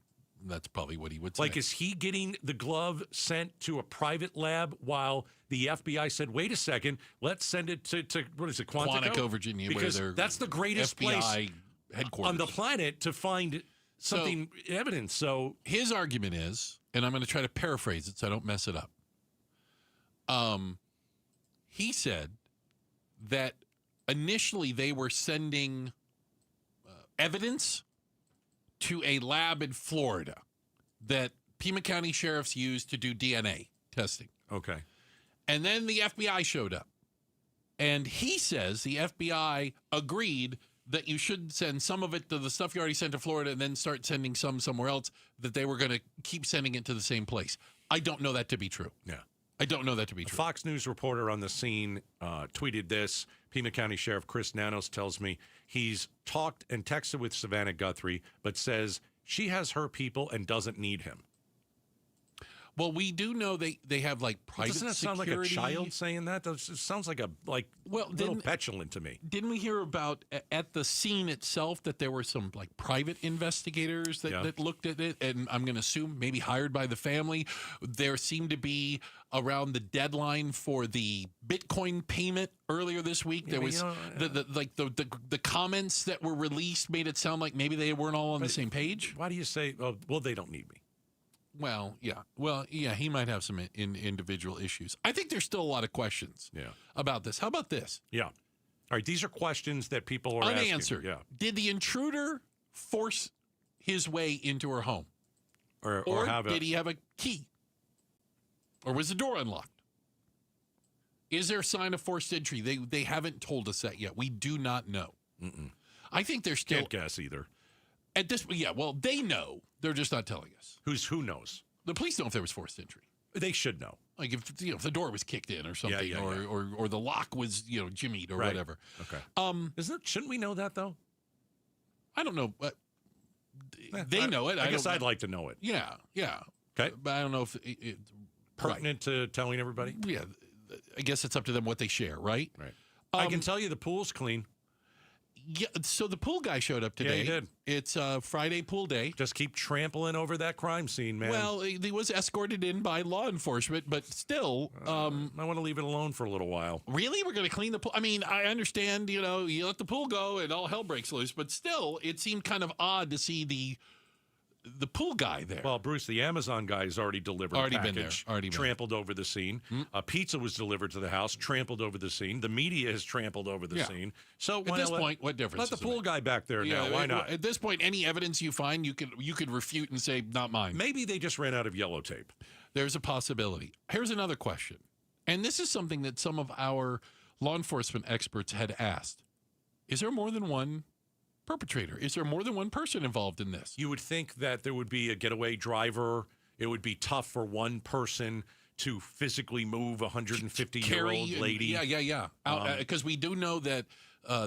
that's probably what he would say. Like, is he getting the glove sent to a private lab while the FBI said, wait a second, let's send it to what is it, Quantico, Virginia, because where that's the greatest FBI place headquarters on the planet to find something evidence. So his argument is, and I'm going to try to paraphrase it so I don't mess it up. He said that initially they were sending evidence to a lab in Florida that Pima County sheriffs used to do DNA testing. Okay. And then the FBI showed up. And he says the FBI agreed that you should send some of it to the stuff you already sent to Florida and then start sending some somewhere else, that they were going to keep sending it to the same place. I don't know that to be true. Yeah. I don't know that to be true. A Fox News reporter on the scene tweeted this. Pima County Sheriff Chris Nanos tells me he's talked and texted with Savannah Guthrie, but says she has her people and doesn't need him. Well, we do know they have like private Doesn't that sound like a child saying that? It sounds like a little petulant to me. Didn't we hear about at the scene itself that there were some like private investigators that looked at it, and I'm going to assume maybe hired by the family? There seemed to be around the deadline for the Bitcoin payment earlier this week. There was the comments that were released made it sound like maybe they weren't all on the same page. Why do you say, well, they don't need me? Well, yeah. He might have some individual issues. I think there's still a lot of questions about this. How about this? Yeah. All right, these are questions that people are unanswered. asking. Yeah. Did the intruder force his way into her home? Or did he have a key? Or was the door unlocked? Is there a sign of forced entry? They haven't told us that yet. We do not know. Mm-mm. I think they're still... Can't guess either. At this, they know. They're just not telling us. Who knows? The police know if there was forced entry. They should know. Like if the door was kicked in or something, or the lock was jimmied or whatever. Okay. Shouldn't we know that though? I don't know. They know it. I guess I'd like to know it. Yeah. Okay. But I don't know if it's pertinent to telling everybody. Yeah. I guess it's up to them what they share, right? Right. I can tell you the pool's clean. Yeah, so the pool guy showed up today. Yeah, he did. It's Friday pool day. Just keep trampling over that crime scene, man. Well, he was escorted in by law enforcement, but still... I want to leave it alone for a little while. Really? We're going to clean the pool? I mean, I understand, you let the pool go and all hell breaks loose, but still, it seemed kind of odd to see the pool guy there. Well, Bruce, the Amazon guy has already delivered a package. Already trampled over the scene. A pizza was delivered to the house, trampled over the scene. The media has trampled over the scene. So at this point, what difference? Let the pool guy back there now. Why not? At this point, any evidence you find, you could refute and say, not mine. Maybe they just ran out of yellow tape. There's a possibility. Here's another question. And this is something that some of our law enforcement experts had asked. Is there more than one perpetrator? Is there more than one person involved in this? You would think that there would be a getaway driver. It would be tough for one person to physically move a 150-year-old lady. Yeah. Because we do know that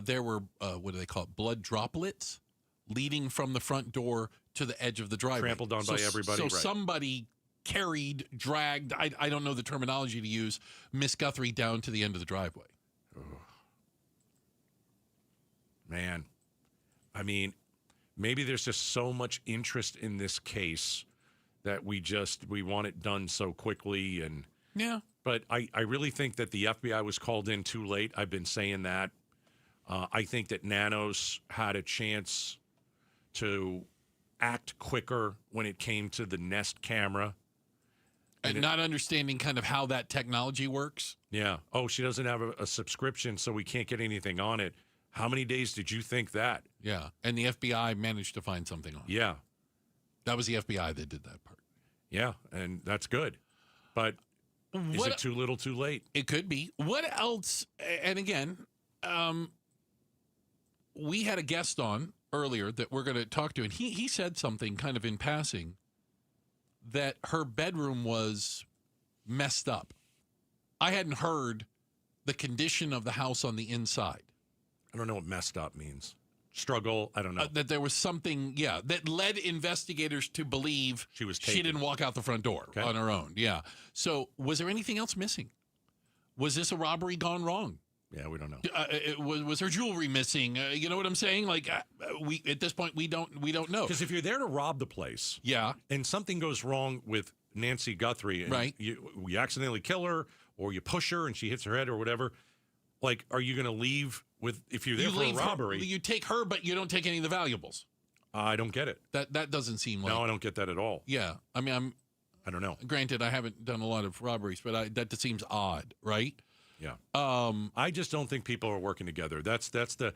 there were, what do they call it, blood droplets leading from the front door to the edge of the driveway. Trampled on by everybody. So somebody carried, dragged, I don't know the terminology to use, Miss Guthrie down to the end of the driveway. Oh. Man. I mean, maybe there's just so much interest in this case that we want it done so quickly. But I really think that the FBI was called in too late. I've been saying that. I think that Nanos had a chance to act quicker when it came to the Nest camera. And not understanding kind of how that technology works. Yeah. Oh, she doesn't have a subscription, so we can't get anything on it. How many days did you think that? Yeah, and the FBI managed to find something on it. Yeah. That was the FBI that did that part. Yeah, and that's good. But Is it too little, too late? It could be. What else? And again, we had a guest on earlier that we're going to talk to, and he said something kind of in passing that her bedroom was messed up. I hadn't heard the condition of the house on the inside. I don't know what messed up means. Struggle, I don't know. That there was something, that led investigators to believe she didn't walk out the front door on her own. Yeah. So was there anything else missing? Was this a robbery gone wrong? Yeah, we don't know. Was her jewelry missing? You know what I'm saying? Like we at this point we don't know. Because if you're there to rob the place, and something goes wrong with Nancy Guthrie, and you accidentally kill her or you push her and she hits her head or whatever, like, are you going to leave with if you're there for a robbery? You take her, but you don't take any of the valuables. I don't get it. That doesn't seem like. No, I don't get that at all. Yeah, I mean, I don't know. Granted, I haven't done a lot of robberies, but that just seems odd, right? Yeah. I just don't think people are working together. That's the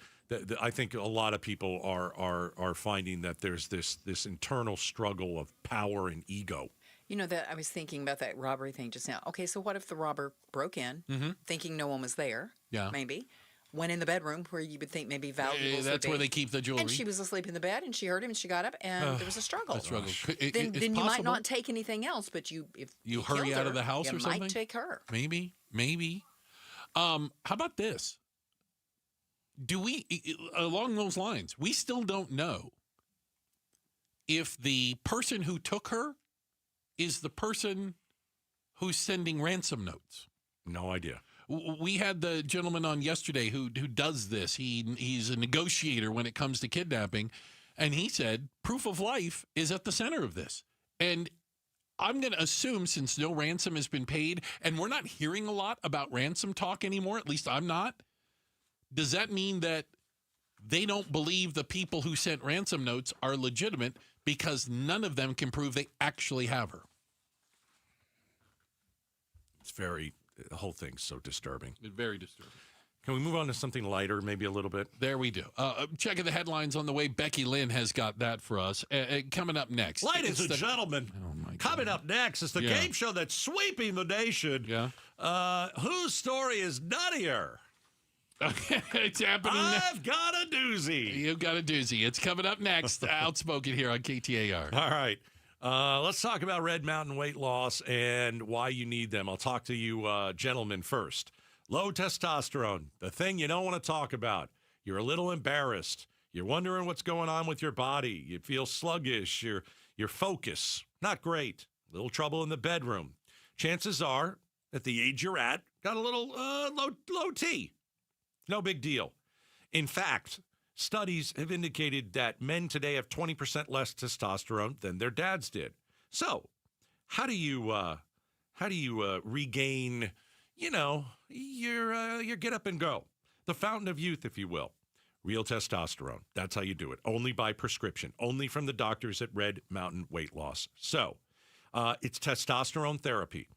I think a lot of people are finding that there's this internal struggle of power and ego. You know, that I was thinking about that robbery thing just now. Okay, so what if the robber broke in, thinking no one was there? Yeah. Maybe. Went in the bedroom where you would think maybe valuables that's would be. where they keep the jewelry. And she was asleep in the bed, and she heard him, and she got up, and there was a struggle. Then it's you might possible. not take anything else, but if you hurry killed out her, of the house you or something. might take her. Maybe. How about this? Do we, along those lines, we still don't know if the person who took her is the person who's sending ransom notes. No idea. We had the gentleman on yesterday who does this. He's a negotiator when it comes to kidnapping, and he said proof of life is at the center of this. And I'm going to assume, since no ransom has been paid, and we're not hearing a lot about ransom talk anymore, at least I'm not, does that mean that they don't believe the people who sent ransom notes are legitimate because none of them can prove they actually have her? The whole thing's so disturbing. Very disturbing. Can we move on to something lighter, maybe a little bit? There we do. Checking the headlines on the way. Becky Lynn has got that for us. Coming up next. Ladies and gentlemen, coming up next is the game show that's sweeping the nation. Yeah. Whose story is nuttier? It's happening. I've got a doozy. You've got a doozy. It's coming up next. Outspoken here on KTAR. All right. Let's talk about Red Mountain weight loss and why you need them. I'll talk to you gentlemen first. Low testosterone, the thing you don't want to talk about. You're a little embarrassed. You're wondering what's going on with your body. You feel sluggish. Your focus, not great. Little trouble in the bedroom. Chances are, at the age you're at, got a little low T. No big deal. In fact, studies have indicated that men today have 20% less testosterone than their dads did. So, how do you regain, your get up and go? The fountain of youth, if you will. Real testosterone. That's how you do it. Only by prescription. Only from the doctors at Red Mountain Weight Loss. So, it's testosterone therapy.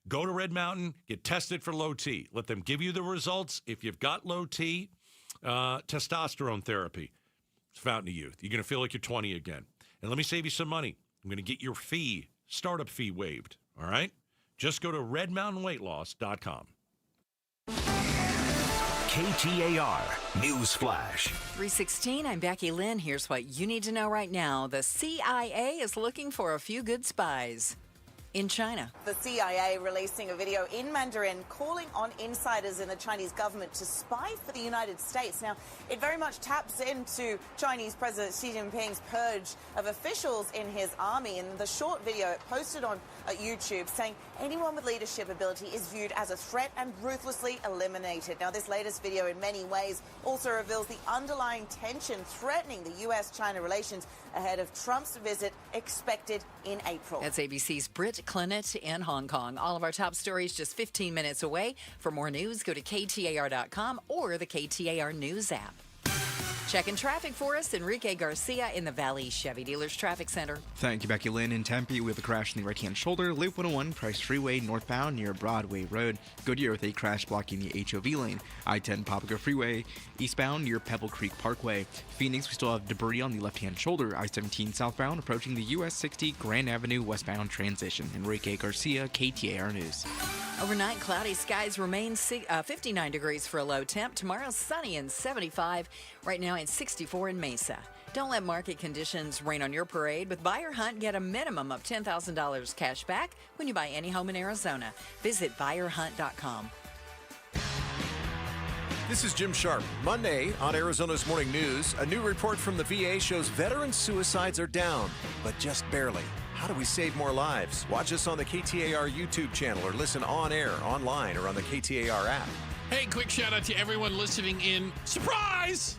Go to Red Mountain, get tested for low T. Let them give you the results. If you've got low T, testosterone therapy. It's fountain of youth. You're going to feel like you're 20 again. And let me save you some money. I'm going to get your startup fee waived. All right? Just go to redmountainweightloss.com. KTAR News Flash. 3:16, I'm Becky Lynn. Here's what you need to know right now. The CIA is looking for a few good spies in China. The CIA releasing a video in Mandarin calling on insiders in the Chinese government to spy for the United States. Now, it very much taps into Chinese President Xi Jinping's purge of officials in his army. In the short video it posted on YouTube saying anyone with leadership ability is viewed as a threat and ruthlessly eliminated. Now, this latest video in many ways also reveals the underlying tension threatening the U.S.-China relations ahead of Trump's visit expected in April. That's ABC's Britt Clinett in Hong Kong. All of our top stories just 15 minutes away. For more news, go to KTAR.com or the KTAR News app. Checking traffic for us, Enrique Garcia in the Valley Chevy Dealers Traffic Center. Thank you, Becky Lynn. In Tempe, we have a crash in the right-hand shoulder. Loop 101, Price Freeway, northbound near Broadway Road. Goodyear with a crash blocking the HOV lane. I-10 Papago Freeway, eastbound near Pebble Creek Parkway. Phoenix, we still have debris on the left-hand shoulder. I-17 southbound, approaching the US 60 Grand Avenue westbound transition. Enrique Garcia, KTAR News. Overnight, cloudy skies remain 59 degrees for a low temp. Tomorrow, sunny and 75. Right now, it's 64 in Mesa. Don't let market conditions rain on your parade. With Buyer Hunt, get a minimum of $10,000 cash back when you buy any home in Arizona. Visit buyerhunt.com. This is Jim Sharp. Monday on Arizona's Morning News, a new report from the VA shows veteran suicides are down, but just barely. How do we save more lives? Watch us on the KTAR YouTube channel or listen on air, online, or on the KTAR app. Hey, quick shout out to everyone listening in. Surprise!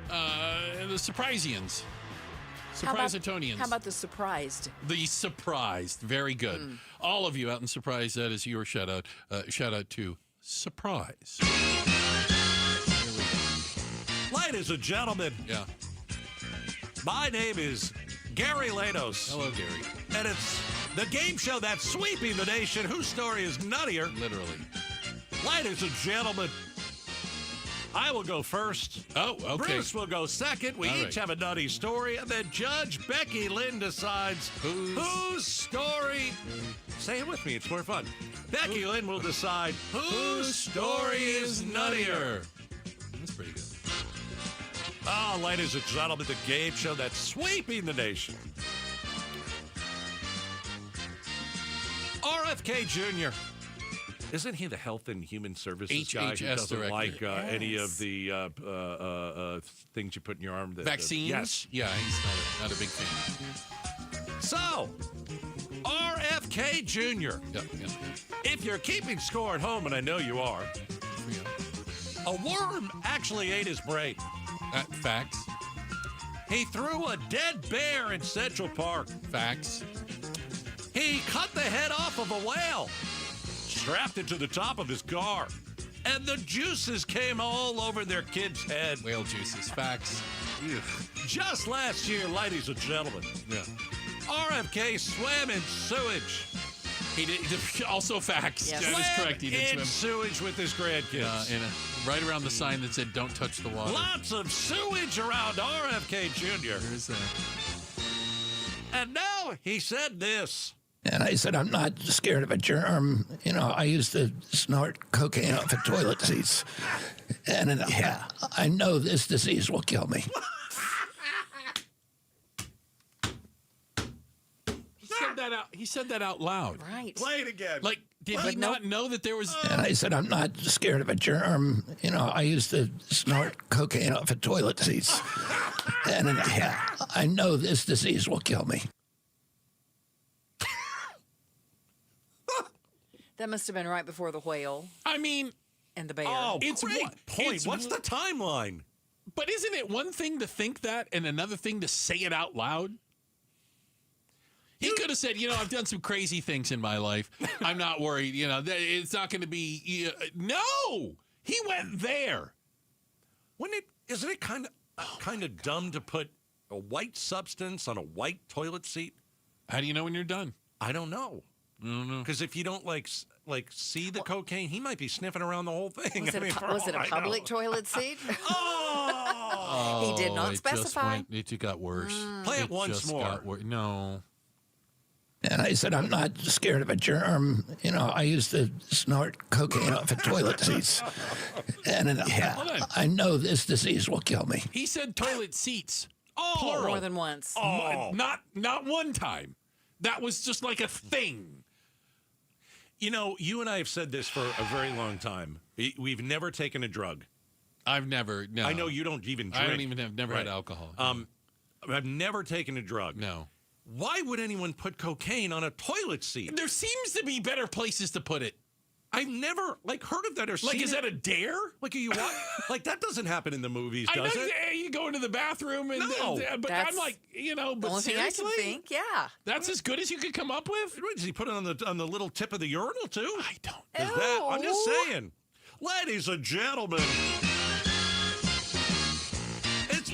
The Surprisians. Surprise-atonians. How about the surprised? The surprised. Very good. All of you out in Surprise, that is your shout out. Shout out to Surprise. Ladies and gentlemen. Yeah. My name is Gary Lanos. Hello, Gary. And it's the game show that's sweeping the nation, whose story is nuttier. Literally. Ladies and gentlemen, I will go first. Oh, okay. Bruce will go second. We each have a nutty story, and then Judge Becky Lynn decides whose story. Say it with me. It's more fun. Becky Lynn will decide whose story is nuttier. That's pretty good. Ah, ladies and gentlemen, the game show that's sweeping the nation. RFK Jr. Isn't he the Health and Human Services guy who doesn't director. like any of the things you put in your arm? Vaccines? Yes. Yeah, he's not a big fan. So, RFK Jr. Yeah. If you're keeping score at home, and I know you are, a worm actually ate his brain. Facts. He threw a dead bear in Central Park. Facts. He cut the head off of a whale, strapped it to the top of his car, and the juices came all over their kid's head. Whale juices. Facts. Ugh. Just last year, ladies and gentlemen, RFK swam in sewage. He did also facts. Yes. That is correct. He did in swim sewage with his grandkids. right around the sign that said "Don't touch the water." Lots of sewage around RFK Jr. There's that. And now he said this. And I said, I'm not scared of a germ. You know, I used to snort cocaine off of toilet seats. And I know this disease will kill me. He said that out loud. Right. Play it again. Like, did he not know that there was... And I said, I'm not scared of a germ. You know, I used to snort cocaine off of toilet seats. And I know this disease will kill me. That must have been right before the whale. I mean... And the bear. Oh, it's great point. What's the timeline? But isn't it one thing to think that and another thing to say it out loud? He could have said, I've done some crazy things in my life. I'm not worried. It's not going to be... No! He went there. Isn't it kind of dumb to put a white substance on a white toilet seat? How do you know when you're done? I don't know. Because if you don't like see the cocaine, he might be sniffing around the whole thing. Was it a public toilet seat? He did not specify. It got worse. Play it once more. No. And I said, I'm not scared of a germ. You know, I used to snort cocaine off of toilet seats. And I know this disease will kill me. He said toilet seats. Plural. More than once. Not one time. That was just like a thing. You and I have said this for a very long time. We've never taken a drug. I've never. No. I know you don't even drink. I don't even have never had alcohol. I've never taken a drug. No. Why would anyone put cocaine on a toilet seat? There seems to be better places to put it. I've never heard of that or seen is that a dare? Like, are you what? That doesn't happen in the movies, does it? You go into the bathroom and but I'm like, but the only thing I can think, that's as good as you could come up with. Does he put it on the little tip of the urinal too? I don't know. I'm just saying, ladies and gentlemen,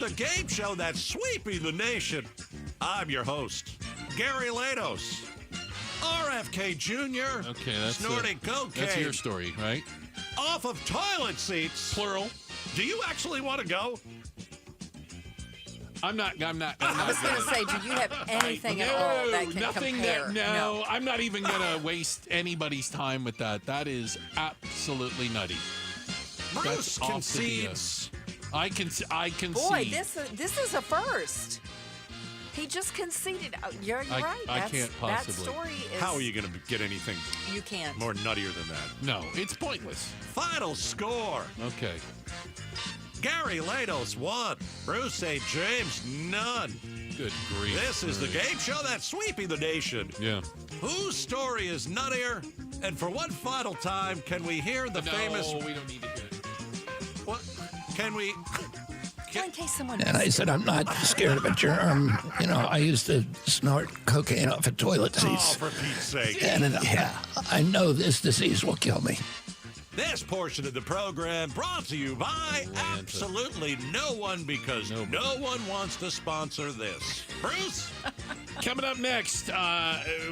the game show that's sweeping the nation. I'm your host, Gary Latos. RFK Jr. Okay, that's snorting cocaine. That's your story, right? Off of toilet seats. Plural. Do you actually want to go? I'm not. I was going to say, do you have anything at all that can compare? No, I'm not even going to waste anybody's time with that. That is absolutely nutty. Bruce concedes. I concede. Boy, this is a first. He just conceded. You're right. I can't possibly. That story is. How are you going to get anything You can't. more nuttier than that? No, it's pointless. Final score. Okay. Gary Latos 1. Bruce St. James none. Good grief. This is the game show that's sweeping the nation. Yeah. Whose story is nuttier? And for one final time, can we hear the famous... No, we don't need to hear it. What? Can we... In case someone And I said, I'm not scared of a germ. You know, I used to snort cocaine off of toilet seats. Oh, for Pete's sake. And I know this disease will kill me. This portion of the program brought to you by absolutely no one, because no one wants to sponsor this. Bruce? Coming up next,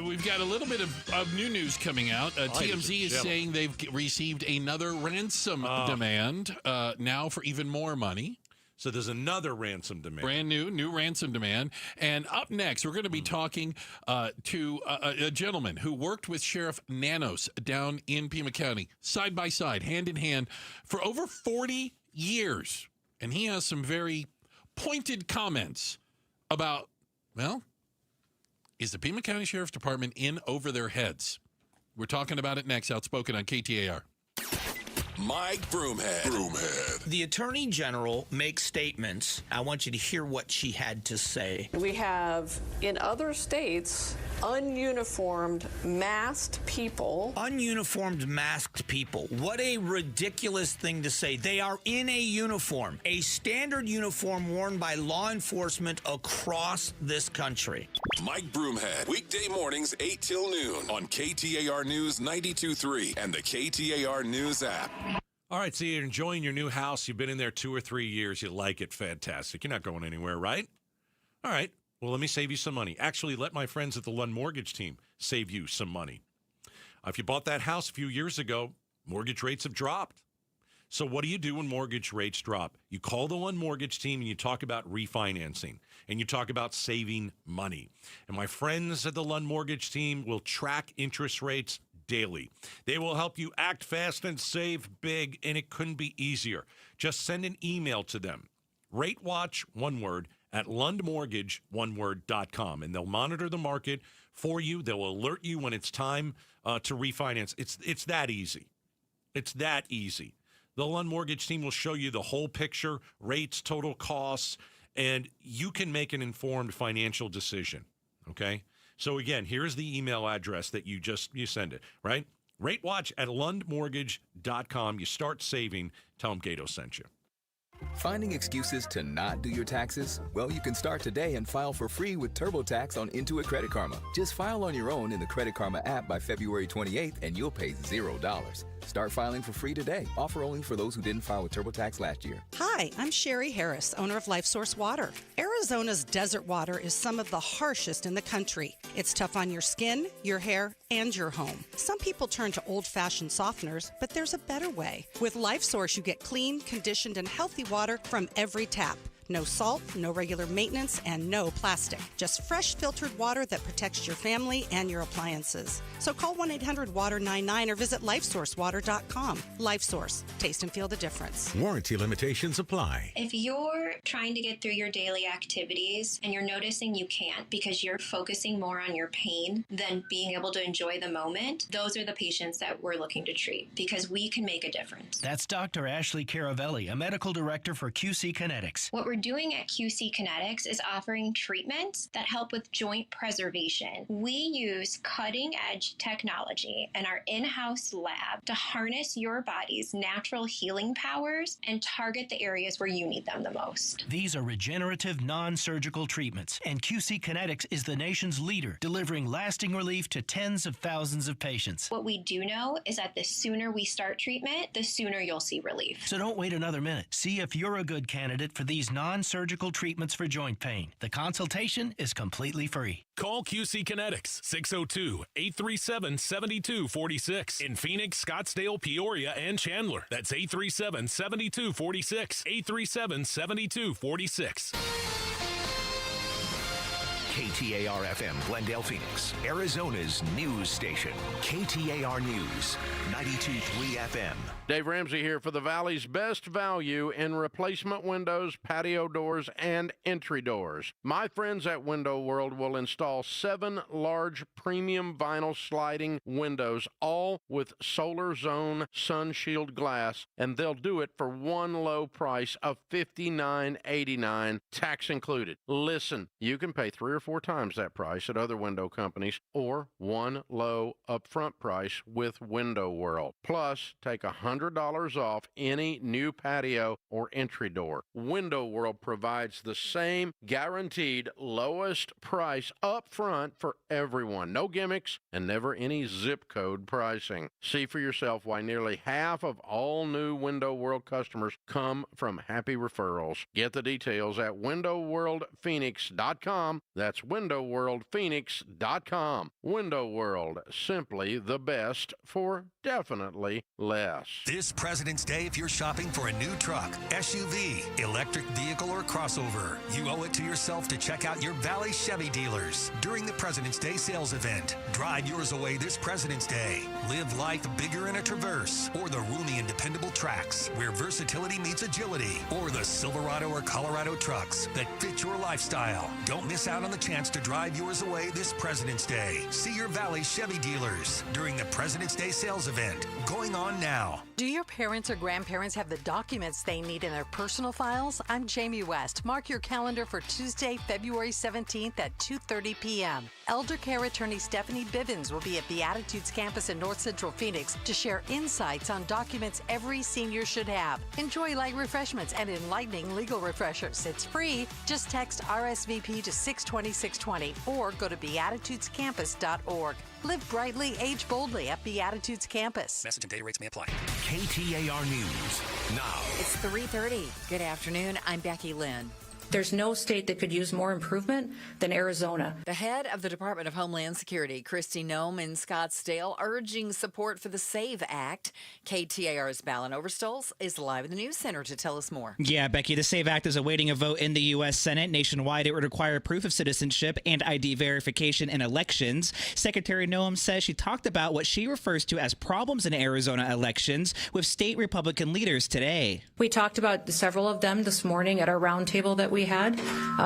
we've got a little bit of new news coming out. TMZ is saying they've received another ransom demand now for even more money. So there's another ransom demand. Brand new ransom demand. And up next, we're going to be talking to a gentleman who worked with Sheriff Nanos down in Pima County, side by side, hand in hand, for over 40 years. And he has some very pointed comments about, well, is the Pima County Sheriff's Department in over their heads? We're talking about it next. Outspoken on KTAR. Mike Broomhead. The Attorney General makes statements. I want you to hear what she had to say. We have, in other states, ununiformed, masked people. Ununiformed, masked people. What a ridiculous thing to say. They are in a uniform, a standard uniform worn by law enforcement across this country. Mike Broomhead, weekday mornings 8 till noon on KTAR News 92.3 and the KTAR News app. All right, so you're enjoying your new house. You've been in there 2 or 3 years. You like it. Fantastic. You're not going anywhere, right? All right. Well, let me save you some money. Actually, let my friends at the Lund Mortgage Team save you some money. If you bought that house a few years ago, mortgage rates have dropped. So what do you do when mortgage rates drop? You call the Lund Mortgage Team and you talk about refinancing and you talk about saving money. And my friends at the Lund Mortgage Team will track interest rates daily. They will help you act fast and save big, and it couldn't be easier. Just send an email to them. RateWatch, one word, at lundmortgage.com, and they'll monitor the market for you. They'll alert you when it's time to refinance. It's that easy. It's that easy. The Lund Mortgage Team will show you the whole picture, rates, total costs, and you can make an informed financial decision, okay? So again, here's the email address that you send it, right? RateWatch at lundmortgage.com. You start saving. Tell them Gato sent you. Finding excuses to not do your taxes? Well, you can start today and file for free with TurboTax on Intuit Credit Karma. Just file on your own in the Credit Karma app by February 28th and you'll pay $0. Start filing for free today. Offer only for those who didn't file with TurboTax last year. Hi, I'm Sherry Harris, owner of LifeSource Water. Arizona's desert water is some of the harshest in the country. It's tough on your skin, your hair, and your home. Some people turn to old-fashioned softeners, but there's a better way. With LifeSource, you get clean, conditioned, and healthy water from every tap. No salt, no regular maintenance, and no plastic. Just fresh filtered water that protects your family and your appliances. So call 1-800-WATER-99 or visit LifeSourceWater.com. LifeSource. Taste and feel the difference. Warranty limitations apply. If you're trying to get through your daily activities and you're noticing you can't because you're focusing more on your pain than being able to enjoy the moment, those are the patients that we're looking to treat because we can make a difference. That's Dr. Ashley Caravelli, a medical director for QC Kinetics. What we're doing at QC Kinetics is offering treatments that help with joint preservation. We use cutting-edge technology in our in-house lab to harness your body's natural healing powers and target the areas where you need them the most. These are regenerative, non-surgical treatments, and QC Kinetics is the nation's leader, delivering lasting relief to tens of thousands of patients. What we do know is that the sooner we start treatment, the sooner you'll see relief. So don't wait another minute. See if you're a good candidate for these non non-surgical treatments for joint pain. The consultation is completely free. Call QC Kinetics, 602-837-7246. In Phoenix, Scottsdale, Peoria, and Chandler. That's 837-7246. 837-7246. KTAR-FM, Glendale, Phoenix, Arizona's news station. KTAR News, 92.3 FM. Dave Ramsey here for the Valley's best value in replacement windows, patio doors, and entry doors. My friends at Window World will install 7 large premium vinyl sliding windows, all with Solar Zone Sun Shield glass, and they'll do it for one low price of $59.89, tax included. Listen, you can pay 3 or 4 times that price at other window companies, or one low upfront price with Window World. Plus, take $100 off any new patio or entry door. Window World provides the same guaranteed lowest price up front for everyone. No gimmicks and never any zip code pricing. See for yourself why nearly half of all new Window World customers come from happy referrals. Get the details at windowworldphoenix.com. That's windowworldphoenix.com. Window World, simply the best for definitely less. This President's Day, if you're shopping for a new truck, SUV, electric vehicle, or crossover, you owe it to yourself to check out your Valley Chevy dealers during the President's Day sales event. Drive yours away this President's Day. Live life bigger in a Traverse, or the roomy and dependable Trax, where versatility meets agility, or the Silverado or Colorado trucks that fit your lifestyle. Don't miss out on the chance to drive yours away this President's Day. See your Valley Chevy dealers during the President's Day sales event, going on now. Do your parents or grandparents have the documents they need in their personal files? I'm Jamie West. Mark your calendar for Tuesday, February 17th at 2:30 p.m. Elder Care Attorney Stephanie Bivens will be at Beatitudes campus in North Central Phoenix to share insights on documents every senior should have. Enjoy light refreshments and enlightening legal refreshers. It's free. Just text RSVP to 620-620 or go to beatitudescampus.org. Live brightly, age boldly at Beatitudes Campus. Message and data rates may apply. KTAR News now. It's 3:30. Good afternoon. I'm Becky Lynn. There's no state that could use more improvement than Arizona. The head of the Department of Homeland Security, Kristi Noem in Scottsdale, urging support for the SAVE Act. KTAR's Balin Overstoles is live in the News Center to tell us more. Yeah, Becky, the SAVE Act is awaiting a vote in the U.S. Senate. Nationwide, it would require proof of citizenship and ID verification in elections. Secretary Noem says she talked about what she refers to as problems in Arizona elections with state Republican leaders today. We talked about several of them this morning at our roundtable that we had.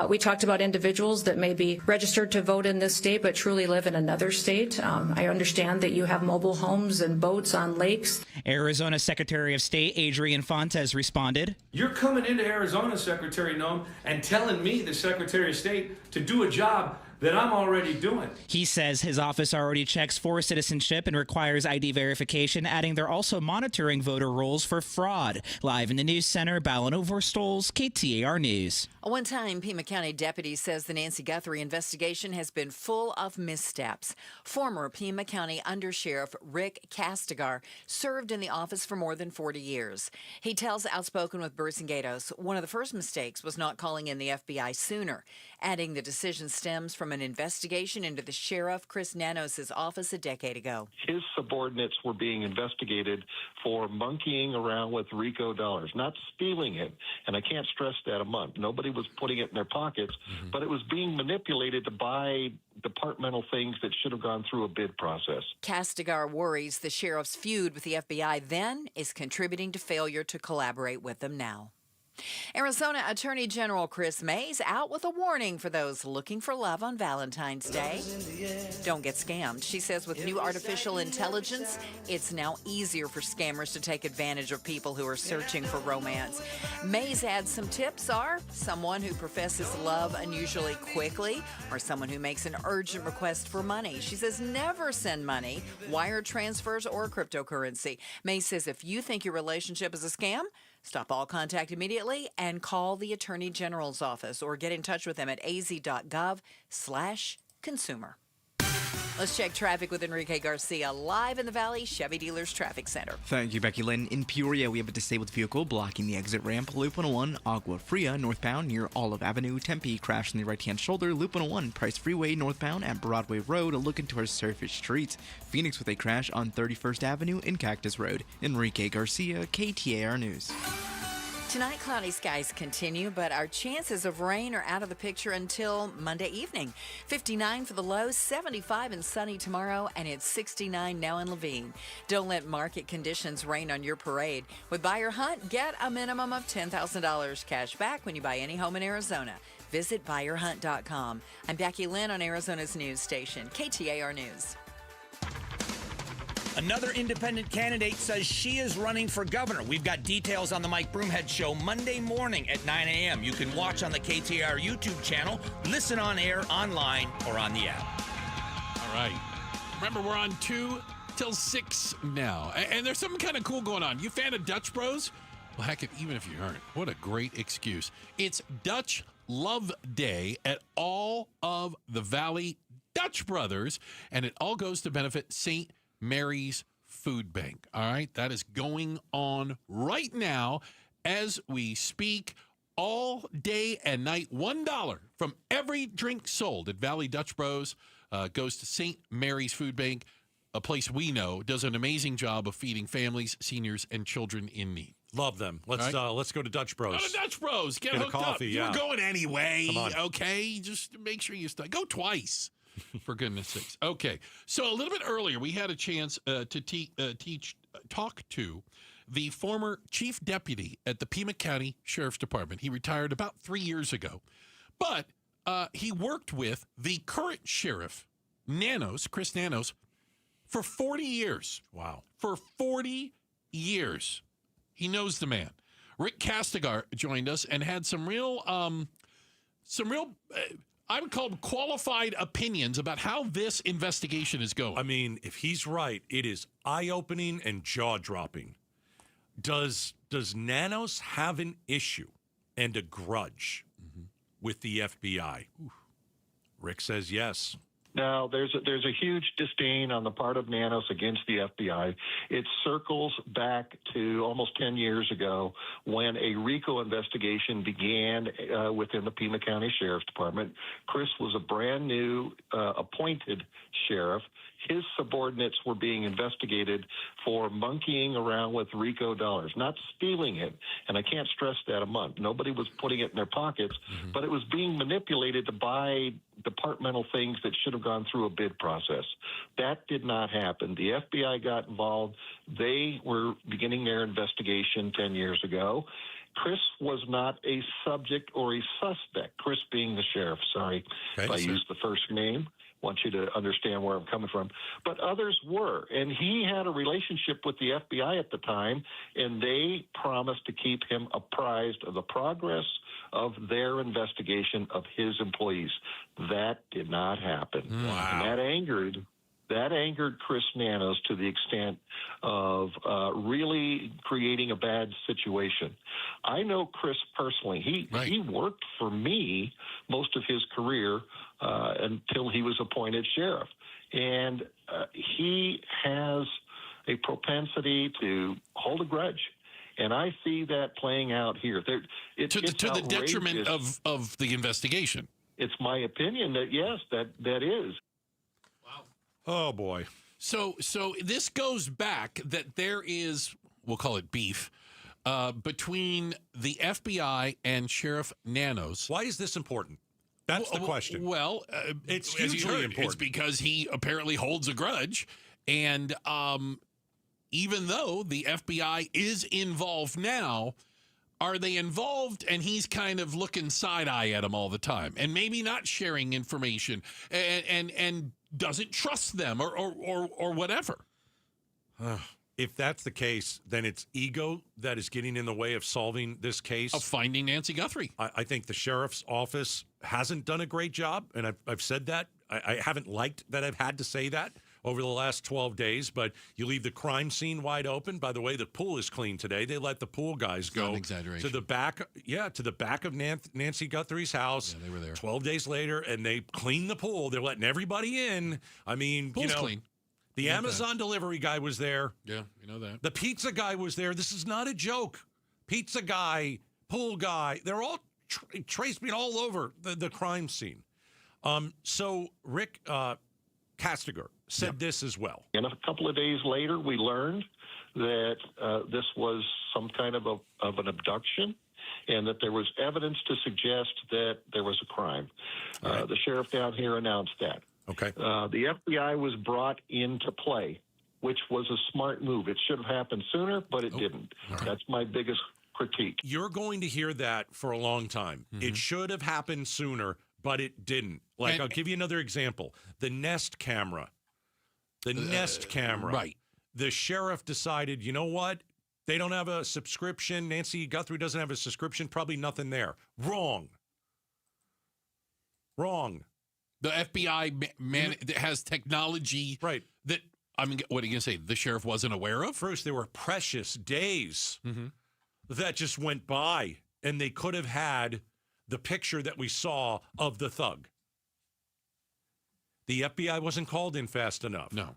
We talked about individuals that may be registered to vote in this state but truly live in another state. I understand that you have mobile homes and boats on lakes. Arizona Secretary of State Adrian Fontes responded. You're coming into Arizona, Secretary Noem, and telling me, the Secretary of State, to do a job that I'm already doing. He says his office already checks for citizenship and requires ID verification, adding they're also monitoring voter rolls for fraud. Live in the News Center, Balin Overstoles, KTAR News. A one-time Pima County deputy says the Nancy Guthrie investigation has been full of missteps. Former Pima County Undersheriff Rick Castigar served in the office for more than 40 years. He tells Outspoken with Bruce and Gatos one of the first mistakes was not calling in the FBI sooner, adding the decision stems from an investigation into the sheriff Chris Nanos' office a decade ago. His subordinates were being investigated for monkeying around with RICO dollars, not stealing it. And I can't stress that enough. Nobody was putting it in their pockets, but it was being manipulated to buy departmental things that should have gone through a bid process. Castigar worries the sheriff's feud with the FBI then is contributing to failure to collaborate with them now. Arizona Attorney General Chris Mays out with a warning for those looking for love on Valentine's Day. Don't get scammed. She says with new artificial intelligence, it's now easier for scammers to take advantage of people who are searching for romance. Mays adds some tips are someone who professes love unusually quickly or someone who makes an urgent request for money. She says never send money, wire transfers, or cryptocurrency. Mays says if you think your relationship is a scam, stop all contact immediately and call the Attorney General's office or get in touch with them at az.gov/consumer. Let's check traffic with Enrique Garcia live in the Valley Chevy Dealers Traffic Center. Thank you, Becky Lynn. In Peoria, we have a disabled vehicle blocking the exit ramp. Loop 101, Agua Fria, northbound near Olive Avenue. Tempe, crash on the right-hand shoulder. Loop 101, Price Freeway, northbound at Broadway Road, looking towards Surface Street. Phoenix with a crash on 31st Avenue in Cactus Road. Enrique Garcia, KTAR News. Tonight, cloudy skies continue, but our chances of rain are out of the picture until Monday evening. 59 for the low, 75 and sunny tomorrow, and it's 69 now in Levine. Don't let market conditions rain on your parade. With Buy or Hunt, get a minimum of $10,000 cash back when you buy any home in Arizona. Visit buyerhunt.com. I'm Becky Lynn on Arizona's news station, KTAR News. Another independent candidate says she is running for governor. We've got details on the Mike Broomhead Show Monday morning at 9 a.m. You can watch on the KTAR YouTube channel, listen on air, online, or on the app. All right. Remember, we're on 2 till 6 now. And there's something kind of cool going on. You fan of Dutch Bros? Well, heck, even if you aren't, what a great excuse. It's Dutch Love Day at all of the Valley Dutch Brothers, and it all goes to benefit St. Mary's Food Bank. All right, that is going on right now as we speak, all day and night. $1 from every drink sold at Valley Dutch Bros goes to St. Mary's Food Bank, a place we know does an amazing job of feeding families, seniors, and children in need. Love them. Let's go to Dutch Bros. Go to Dutch Bros. Get hooked coffee, up. yeah. You're going anyway. Come on. Okay, just make sure you go twice. For goodness sakes. Okay, so a little bit earlier, we had a chance to talk to the former chief deputy at the Pima County Sheriff's Department. He retired about 3 years ago, but he worked with the current sheriff, Chris Nanos, for 40 years. Wow. For 40 years. He knows the man. Rick Castigar joined us and had some real I would call them qualified opinions about how this investigation is going. I mean, if he's right, it is eye-opening and jaw-dropping. Does Nanos have an issue and a grudge with the FBI? Rick says yes. Now, there's a huge disdain on the part of Nanos against the FBI. It circles back to almost 10 years ago when a RICO investigation began within the Pima County Sheriff's Department. Chris was a brand new appointed sheriff. His subordinates were being investigated for monkeying around with RICO dollars, not stealing it. And I can't stress that enough. Nobody was putting it in their pockets, but it was being manipulated to buy departmental things that should have gone through a bid process. That did not happen. The FBI got involved. They were beginning their investigation 10 years ago. Chris was not a subject or a suspect, Chris being the sheriff, sorry if I use the first name. Want you to understand where I'm coming from. But others were. And he had a relationship with the FBI at the time, and they promised to keep him apprised of the progress of their investigation of his employees. That did not happen. Wow. And that angered Chris Nanos to the extent of really creating a bad situation. I know Chris personally. He worked for me most of his career until he was appointed sheriff. And he has a propensity to hold a grudge. And I see that playing out here. To the detriment of the investigation. It's my opinion that, yes, that is. Oh, boy. So this goes back that there is, we'll call it beef, between the FBI and Sheriff Nanos. Why is this important? That's the question. Well, it's hugely important. It's because he apparently holds a grudge. And even though the FBI is involved now, are they involved and he's kind of looking side-eye at him all the time and maybe not sharing information and doesn't trust them or whatever? If that's the case, then it's ego that is getting in the way of solving this case. Of finding Nancy Guthrie. I think the sheriff's office hasn't done a great job, and I've said that. I haven't liked that I've had to say that over the last 12 days, but you leave the crime scene wide open. By the way, the pool is clean today. They let the pool guys go to the back of Nancy Guthrie's house. Yeah, they were there 12 days later, and they cleaned the pool. They're letting everybody in. I mean, Pool's clean. The Amazon delivery guy was there. Yeah, you know that. The pizza guy was there. This is not a joke. Pizza guy, pool guy, they're all traced me all over the crime scene. So Rick Castigar said this as well. And a couple of days later, we learned that this was some kind of an abduction, and that there was evidence to suggest that there was a crime. Right. The sheriff down here announced that. Okay. The FBI was brought into play, which was a smart move. It should have happened sooner, but it didn't. Right. That's my biggest critique. You're going to hear that for a long time. Mm-hmm. It should have happened sooner, but it didn't. Like, I'll give you another example. The Nest camera. Right. The sheriff decided, you know what? They don't have a subscription. Nancy Guthrie doesn't have a subscription. Probably nothing there. Wrong. The FBI has technology that, I mean, what are you going to say? The sheriff wasn't aware of? Bruce, there were precious days that just went by, and they could have had the picture that we saw of the thug. The FBI wasn't called in fast enough. No.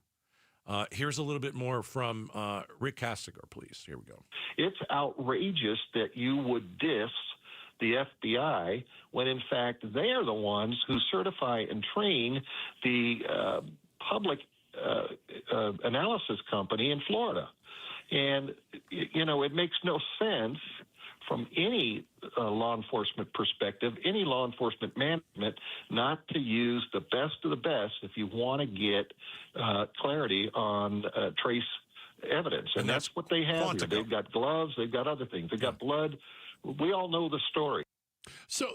Here's a little bit more from Rick Castigar, please. Here we go. It's outrageous that you would diss the FBI when, in fact, they are the ones who certify and train the public analysis company in Florida. And, you know, it makes no sense from any law enforcement perspective, any law enforcement management, not to use the best of the best if you want to get clarity on trace evidence. And that's what they have here. They've got gloves. They've got other things. They've got blood. We all know the story. So,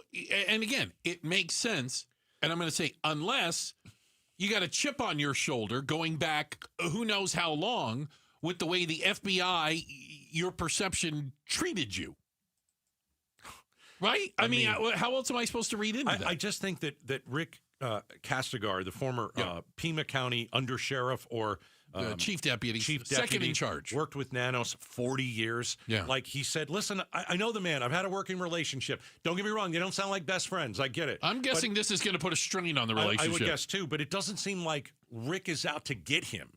and again, it makes sense. And I'm going to say, unless you got a chip on your shoulder going back who knows how long with the way the FBI, your perception treated you. Right? I mean, how else am I supposed to read into that? I just think that Rick Castigar, the former Pima County undersheriff or chief deputy, second in charge, worked with Nanos 40 years. Yeah. Like he said, listen, I know the man. I've had a working relationship. Don't get me wrong. They don't sound like best friends. I get it. I'm guessing this is going to put a strain on the relationship. I would guess too, but it doesn't seem like Rick is out to get him.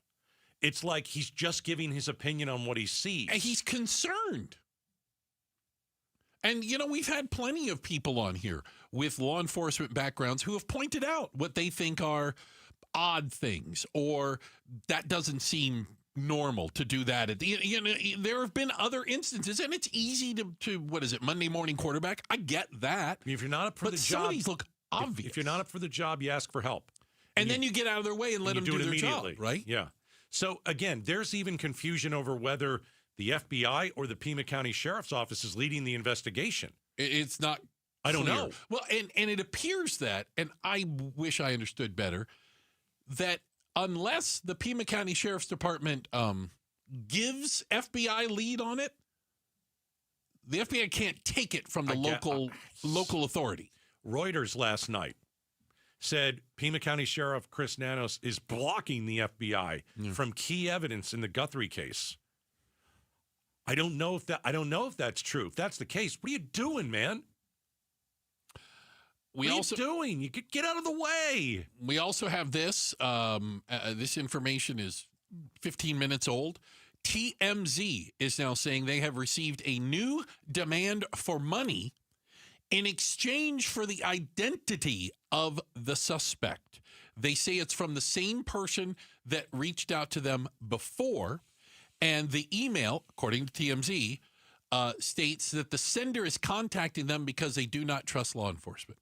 It's like he's just giving his opinion on what he sees. And he's concerned. And, you know, we've had plenty of people on here with law enforcement backgrounds who have pointed out what they think are odd things or that doesn't seem normal to do that. You know, there have been other instances, and it's easy to what is it, Monday morning quarterback? I get that. If you're not up for the job, some of these look obvious. If you're not up for the job, you ask for help. And then you get out of their way and let them do their job, right? Yeah. So, again, there's even confusion over whether the FBI or the Pima County Sheriff's Office is leading the investigation. It's not I don't know. Well, and it appears that, and I wish I understood better, that unless the Pima County Sheriff's Department gives FBI lead on it, the FBI can't take it from the local authority. Reuters last night said Pima County Sheriff Chris Nanos is blocking the FBI from key evidence in the Guthrie case. I don't know if that's true. If that's the case, what are you doing, man? What are you doing? You could get out of the way. We also have this. This information is 15 minutes old. TMZ is now saying they have received a new demand for money in exchange for the identity of the suspect. They say it's from the same person that reached out to them before. And the email, according to TMZ, states that the sender is contacting them because they do not trust law enforcement.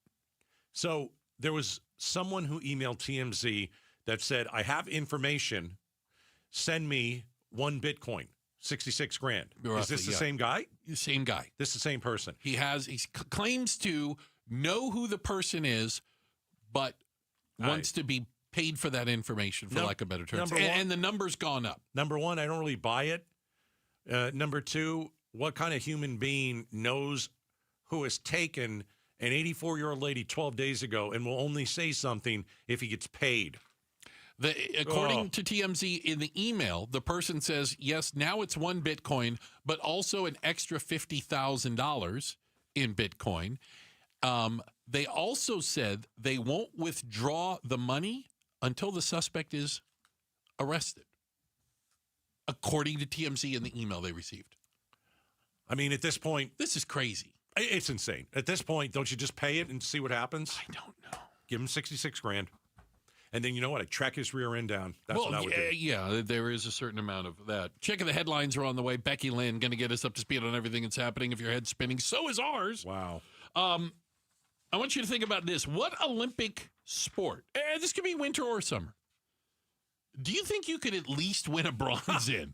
So there was someone who emailed TMZ that said, I have information. Send me 1 Bitcoin, 66 grand. Roughly, is this the same guy? The same guy. This is the same person. He claims to know who the person is, but wants to be paid for that information, for lack of better terms. And the number's gone up. Number one, I don't really buy it. Number two, what kind of human being knows who has taken an 84-year-old lady 12 days ago and will only say something if he gets paid? According to TMZ, in the email, the person says, yes, now it's 1 Bitcoin, but also an extra $50,000 in Bitcoin. They also said they won't withdraw the money until the suspect is arrested, according to TMZ in the email they received. I mean, at this point, this is crazy. It's insane. At this point, don't you just pay it and see what happens? I don't know. Give him $66,000. And then, you know what? I track his rear end down. That's what I would do. Yeah, there is a certain amount of that. Checking the headlines are on the way. Becky Lynn going to get us up to speed on everything that's happening. If your head's spinning, so is ours. Wow. I want you to think about this. What Olympic sport, this could be winter or summer, do you think you could at least win a bronze in?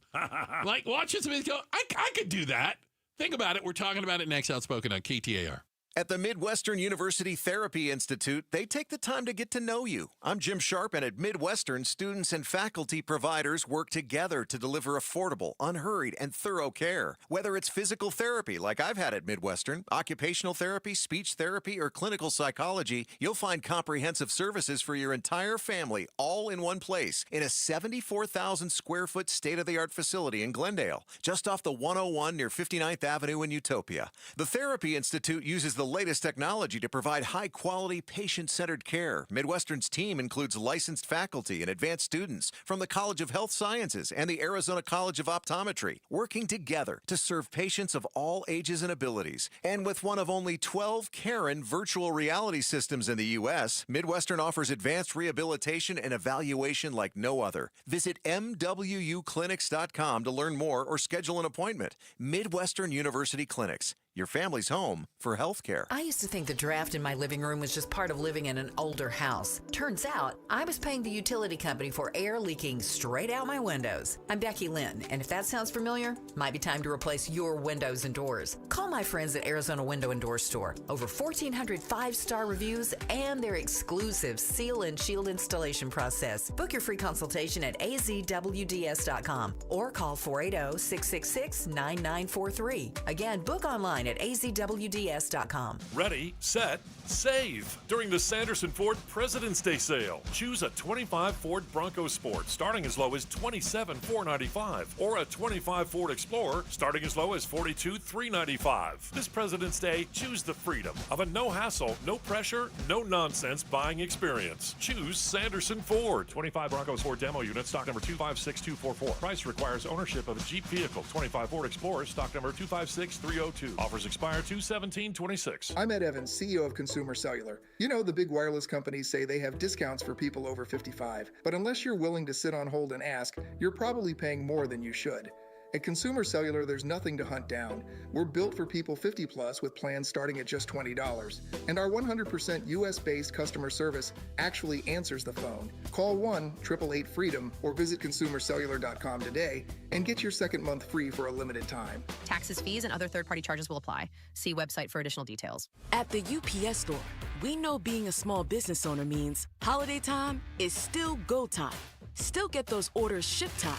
Like, watch this and go, I could do that. Think about it. We're talking about it next. Outspoken on KTAR. At the Midwestern University Therapy Institute, they take the time to get to know you. I'm Jim Sharp, and at Midwestern, students and faculty providers work together to deliver affordable, unhurried, and thorough care. Whether it's physical therapy, like I've had at Midwestern, occupational therapy, speech therapy, or clinical psychology, you'll find comprehensive services for your entire family, all in one place, in a 74,000 square foot state-of-the-art facility in Glendale, just off the 101 near 59th Avenue in Utopia. The Therapy Institute uses the latest technology to provide high-quality, patient-centered care. Midwestern's team includes licensed faculty and advanced students from the College of Health Sciences and the Arizona College of Optometry, working together to serve patients of all ages and abilities. And with one of only 12 Karen virtual reality systems in the U.S., Midwestern offers advanced rehabilitation and evaluation like no other. Visit MWUclinics.com to learn more or schedule an appointment. Midwestern University Clinics, your family's home for healthcare. I used to think the draft in my living room was just part of living in an older house. Turns out, I was paying the utility company for air leaking straight out my windows. I'm Becky Lynn, and if that sounds familiar, might be time to replace your windows and doors. Call my friends at Arizona Window and Door Store. Over 1,400 five-star reviews and their exclusive seal and shield installation process. Book your free consultation at azwds.com or call 480-666-9943. Again, book online at azwds.com. Ready, set, save during the Sanderson Ford President's Day sale. Choose a 25 Ford Bronco Sport starting as low as $27,495 or a 25 Ford Explorer starting as low as $42,395. This President's Day, choose the freedom of a no-hassle, no pressure, no nonsense buying experience. Choose Sanderson Ford. 25 Bronco Sport demo unit, stock number 256244. Price requires ownership of a Jeep vehicle. 25 Ford Explorer, stock number 256302. Offers expire 2/17/26. I'm Ed Evans, CEO of Consumer Cellular. You know, the big wireless companies say they have discounts for people over 55, but unless you're willing to sit on hold and ask, you're probably paying more than you should. At Consumer Cellular, there's nothing to hunt down. We're built for people 50 plus with plans starting at just $20. And our 100% US-based customer service actually answers the phone. Call 1-888-FREEDOM or visit consumercellular.com today and get your second month free for a limited time. Taxes, fees, and other third-party charges will apply. See website for additional details. At the UPS store, we know being a small business owner means holiday time is still go time. Still get those orders shipped time.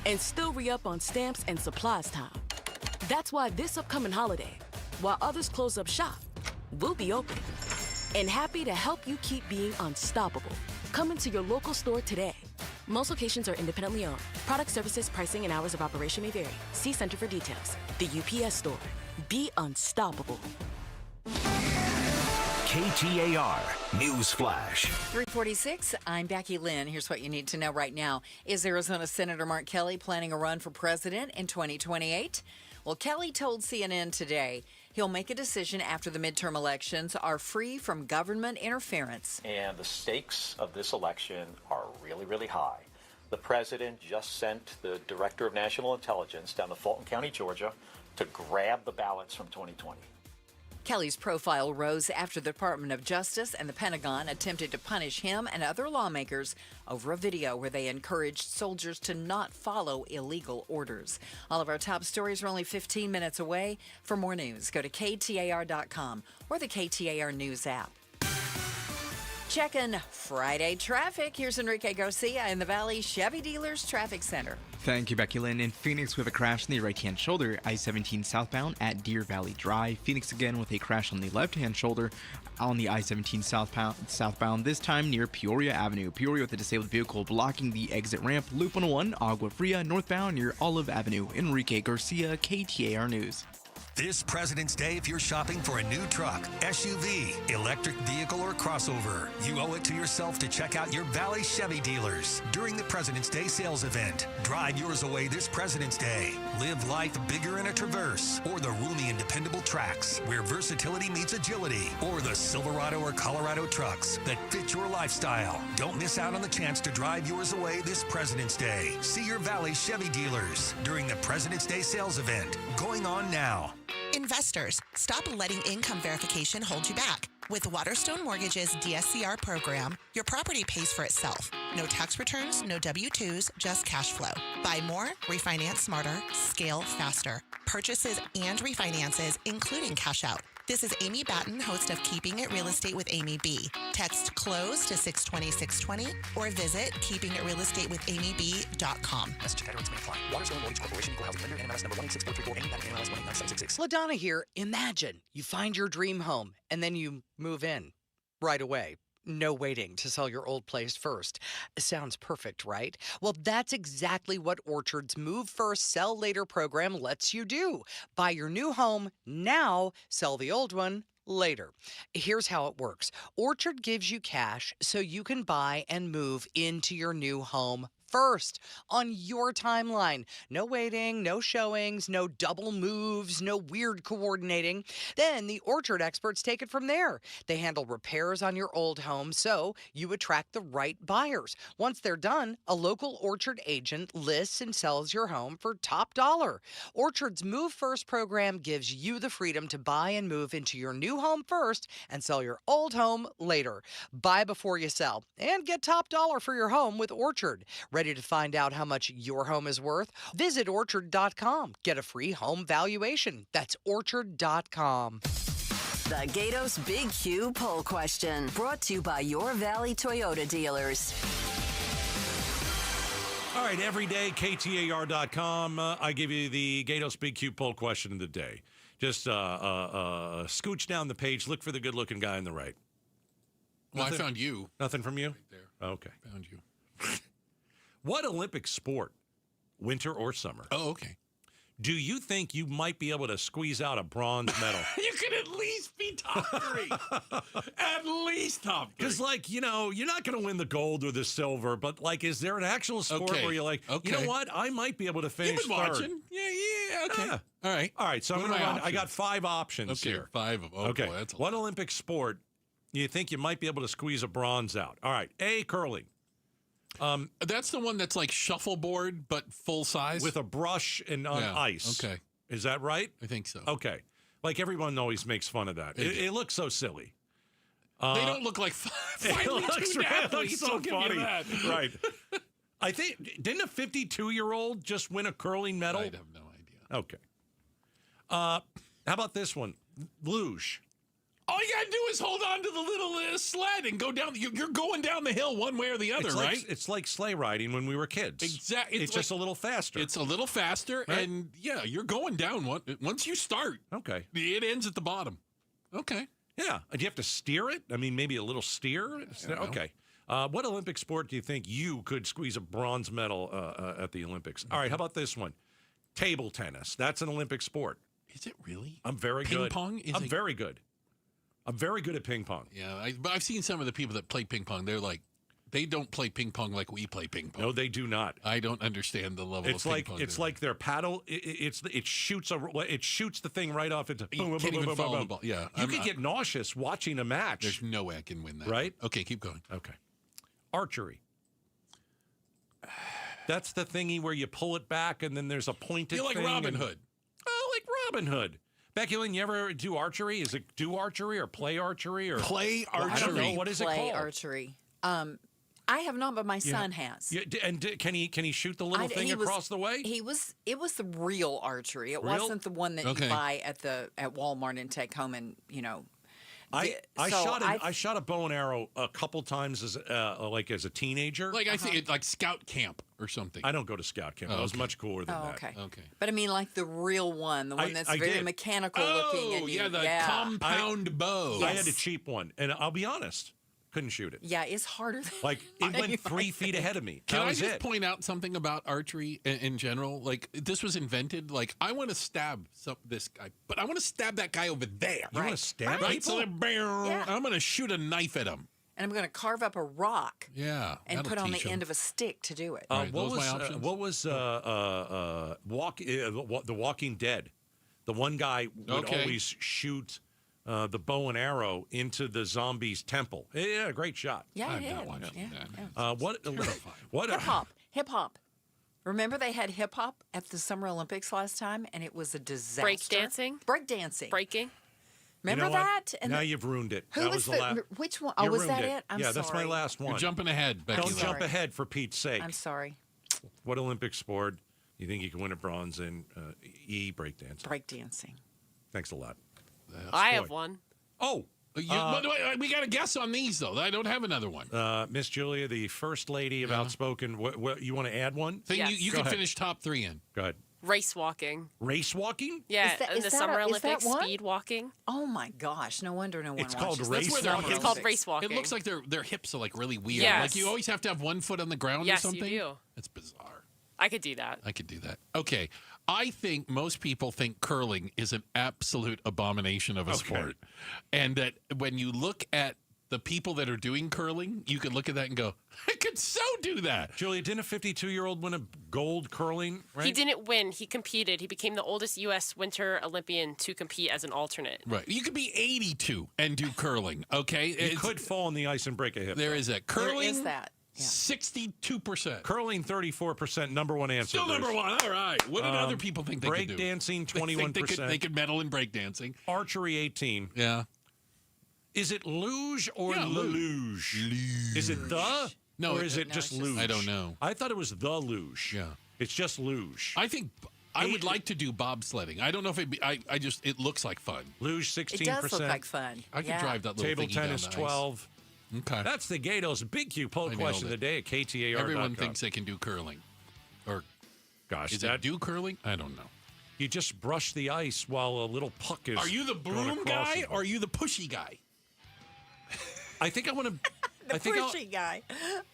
And still re-up on stamps and supplies time. That's why this upcoming holiday, while others close up shop, we'll be open. And happy to help you keep being unstoppable. Come into your local store today. Most locations are independently owned. Product services, pricing, and hours of operation may vary. See Center for details. The UPS store. Be unstoppable. KTAR News Flash. 346, I'm Becky Lynn. Here's what you need to know right now. Is Arizona Senator Mark Kelly planning a run for president in 2028? Well, Kelly told CNN today he'll make a decision after the midterm elections are free from government interference. And the stakes of this election are really, really high. The president just sent the director of national intelligence down to Fulton County, Georgia, to grab the ballots from 2020. Kelly's profile rose after the Department of Justice and the Pentagon attempted to punish him and other lawmakers over a video where they encouraged soldiers to not follow illegal orders. All of our top stories are only 15 minutes away. For more news, go to KTAR.com or the KTAR News app. Checking Friday traffic. Here's Enrique Garcia in the Valley Chevy Dealers Traffic Center. Thank you, Becky Lynn. In Phoenix, we have a crash on the right-hand shoulder, I-17 southbound at Deer Valley Drive. Phoenix again with a crash on the left-hand shoulder on the I-17 southbound, this time near Peoria Avenue. Peoria with a disabled vehicle blocking the exit ramp. Loop 101, Agua Fria, northbound near Olive Avenue. Enrique Garcia, KTAR News. This President's Day, if you're shopping for a new truck, SUV, electric vehicle, or crossover, you owe it to yourself to check out your Valley Chevy dealers during the President's Day sales event. Drive yours away this President's Day. Live life bigger in a Traverse, or the roomy and dependable Trax, where versatility meets agility, or the Silverado or Colorado trucks that fit your lifestyle. Don't miss out on the chance to drive yours away this President's Day. See your Valley Chevy dealers during the President's Day sales event, going on now. Investors, stop letting income verification hold you back. With Waterstone Mortgage's DSCR program, your property pays for itself. No tax returns, no W-2s, just cash flow. Buy more, refinance smarter, scale faster. Purchases and refinances, including cash out. This is Amy Batten, host of Keeping It Real Estate with Amy B. Text CLOSE to 620-620 or visit keepingitrealestatewithamyb.com. Message and rates may apply. Waterstone Mortgage Corporation, Equal Housing Lender, NMLS number 18644, Amy Batten, NMLS 18976. LaDonna here. Imagine you find your dream home and then you move in right away. No waiting to sell your old place first. Sounds perfect, right? Well, that's exactly what Orchard's Move First, Sell Later program lets you do. Buy your new home now, sell the old one later. Here's how it works. Orchard gives you cash so you can buy and move into your new home first on your timeline. No waiting, no showings, no double moves, no weird coordinating. Then the Orchard experts take it from there. They handle repairs on your old home so you attract the right buyers. Once they're done, a local Orchard agent lists and sells your home for top dollar. Orchard's Move First program gives you the freedom to buy and move into your new home first and sell your old home later. Buy before you sell and get top dollar for your home with Orchard. Ready to find out how much your home is worth? Visit Orchard.com. Get a free home valuation. That's Orchard.com. The Gatos Big Q poll question, brought to you by your Valley Toyota dealers. All right, every day, KTAR.com. I give you the Gatos Big Q poll question of the day. Just scooch down the page, look for the good-looking guy on the right. Well, I found you. Nothing from you? Right there. Okay. Found you. What Olympic sport, winter or summer? Oh, okay. Do you think you might be able to squeeze out a bronze medal? You could at least be top three. At least top three. Because, like, you know, you're not going to win the gold or the silver, but, like, is there an actual sport where you're like, you know what? I might be able to finish You've been third. watching. Yeah, okay. All right. All right, so I'm going to run. I got 5 options here. 5 of them. Okay. Boy, that's a what Olympic sport you think you might be able to squeeze a bronze out? All right. A, curling. That's the one that's like shuffleboard, but full size? With a brush and on ice. Okay. Is that right? I think so. Okay. Like everyone always makes fun of that. It looks so silly. They don't look like finally tuned athletes. So funny. That. Right. I think, didn't a 52-year-old just win a curling medal? I have no idea. Okay. How about this one? Luge. All you got to do is hold on to the little sled and go down. You're going down the hill one way or the other, right? It's like sleigh riding when we were kids. Exactly. It's just a little faster. It's a little faster, right? and yeah, you're going down once you start. Okay. It ends at the bottom. Okay. Yeah. Do you have to steer it? I mean, maybe a little steer? Okay. What Olympic sport do you think you could squeeze a bronze medal at the Olympics? All right. How about this one? Table tennis. That's an Olympic sport. Is it really? I'm very good. Ping pong? I'm very good. I'm very good at ping pong. Yeah, but I've seen some of the people that play ping pong. They're like, they don't play ping pong like we play ping pong. No, they do not. I don't understand the level of ping pong. It's like their paddle. It shoots the thing right off into. You can't even follow the ball. Yeah, you could get nauseous watching a match. There's no way I can win that. Right? Okay, keep going. Okay. Archery. That's the thingy where you pull it back and then there's a pointed. You're like thing Robin Hood. Oh, like Robin Hood. Becky Lynn, you ever do archery? Is it do archery or play archery or play archery? I don't know. What is it called? Play archery. I have not, but my son has. Yeah, and can he shoot the little thing across the way? It was the real archery. It wasn't the one that you buy at Walmart and take home and I shot a bow and arrow a couple times as a teenager. Like I think like scout camp or something. I don't go to scout camp. I was much cooler than that. Okay. But I mean, like the real one, the one that's very did. mechanical looking. And the compound bow. I had a cheap one, and I'll be honest, couldn't shoot it. Yeah, it's harder. Like it went 3 feet ahead of me. Can I just point out something about archery in general? Like this was invented. Like I want to stab this guy, but I want to stab that guy over there. You want to stab people? So I'm going to shoot a knife at him. And I'm going to carve up a rock. Yeah. And put on the end of a stick to do it. What was The Walking Dead? The one guy would always shoot the bow and arrow into the zombie's temple. Yeah, great shot. Yeah, I'm it not is. watching Yeah. that. Hip hop. Remember they had hip hop at the Summer Olympics last time, and it was a disaster. Break dancing. Breaking. Remember that? And now you've ruined it. Who that was the last. Which one? Oh, was that it? I'm sorry. That's my last one. You're jumping ahead, Becky. Don't jump ahead, for Pete's sake. I'm sorry. What Olympic sport you think you can win a bronze in? Breakdancing. Breakdancing. Thanks a lot. I have one. Oh. We got a guess on these, though. I don't have another one. Miss Julia, the first lady of Outspoken. What you want to add one? You can finish top 3 in. Go ahead. Race walking. Race walking? Yeah, in the Summer Olympics, speed walking. Oh my gosh! No wonder no one. It's called watches. race walking. It's called race walking. It looks like their hips are like really weird. Yes. Like you always have to have one foot on the ground or something. Yes, you do. That's bizarre. I could do that. Okay. I think most people think curling is an absolute abomination of a sport. And that when you look at the people that are doing curling, you can look at that and go, I could so do that. Julia, didn't a 52-year-old win a gold curling, right? He didn't win. He competed. He became the oldest U.S. Winter Olympian to compete as an alternate. Right. You could be 82 and do curling, okay? You could fall on the ice and break a hip. There is that. Curling. There is that. Yeah. 62%. Curling, 34%. Number one answer. Still number one. All right. What did other people think they could do? Breakdancing, 21%. They could medal in breakdancing. Archery, 18%. Yeah. Is it luge or luge? Is it the? No. Or is it just luge? I don't know. I thought it was the luge. Yeah. It's just luge. I think I would like to do bobsledding. I don't know if it looks like fun. Luge, 16%. It does look like fun. I could drive that little table thingy tennis, down the 12. Ice. Okay. That's the Gatos Big Q poll question of the day at KTAR.com. Everyone thinks they can do curling. Or, gosh, is it do curling? I don't know. You just brush the ice while a little puck is. Are you the broom guy or are you the pushy guy? I think I want to. The pushy guy.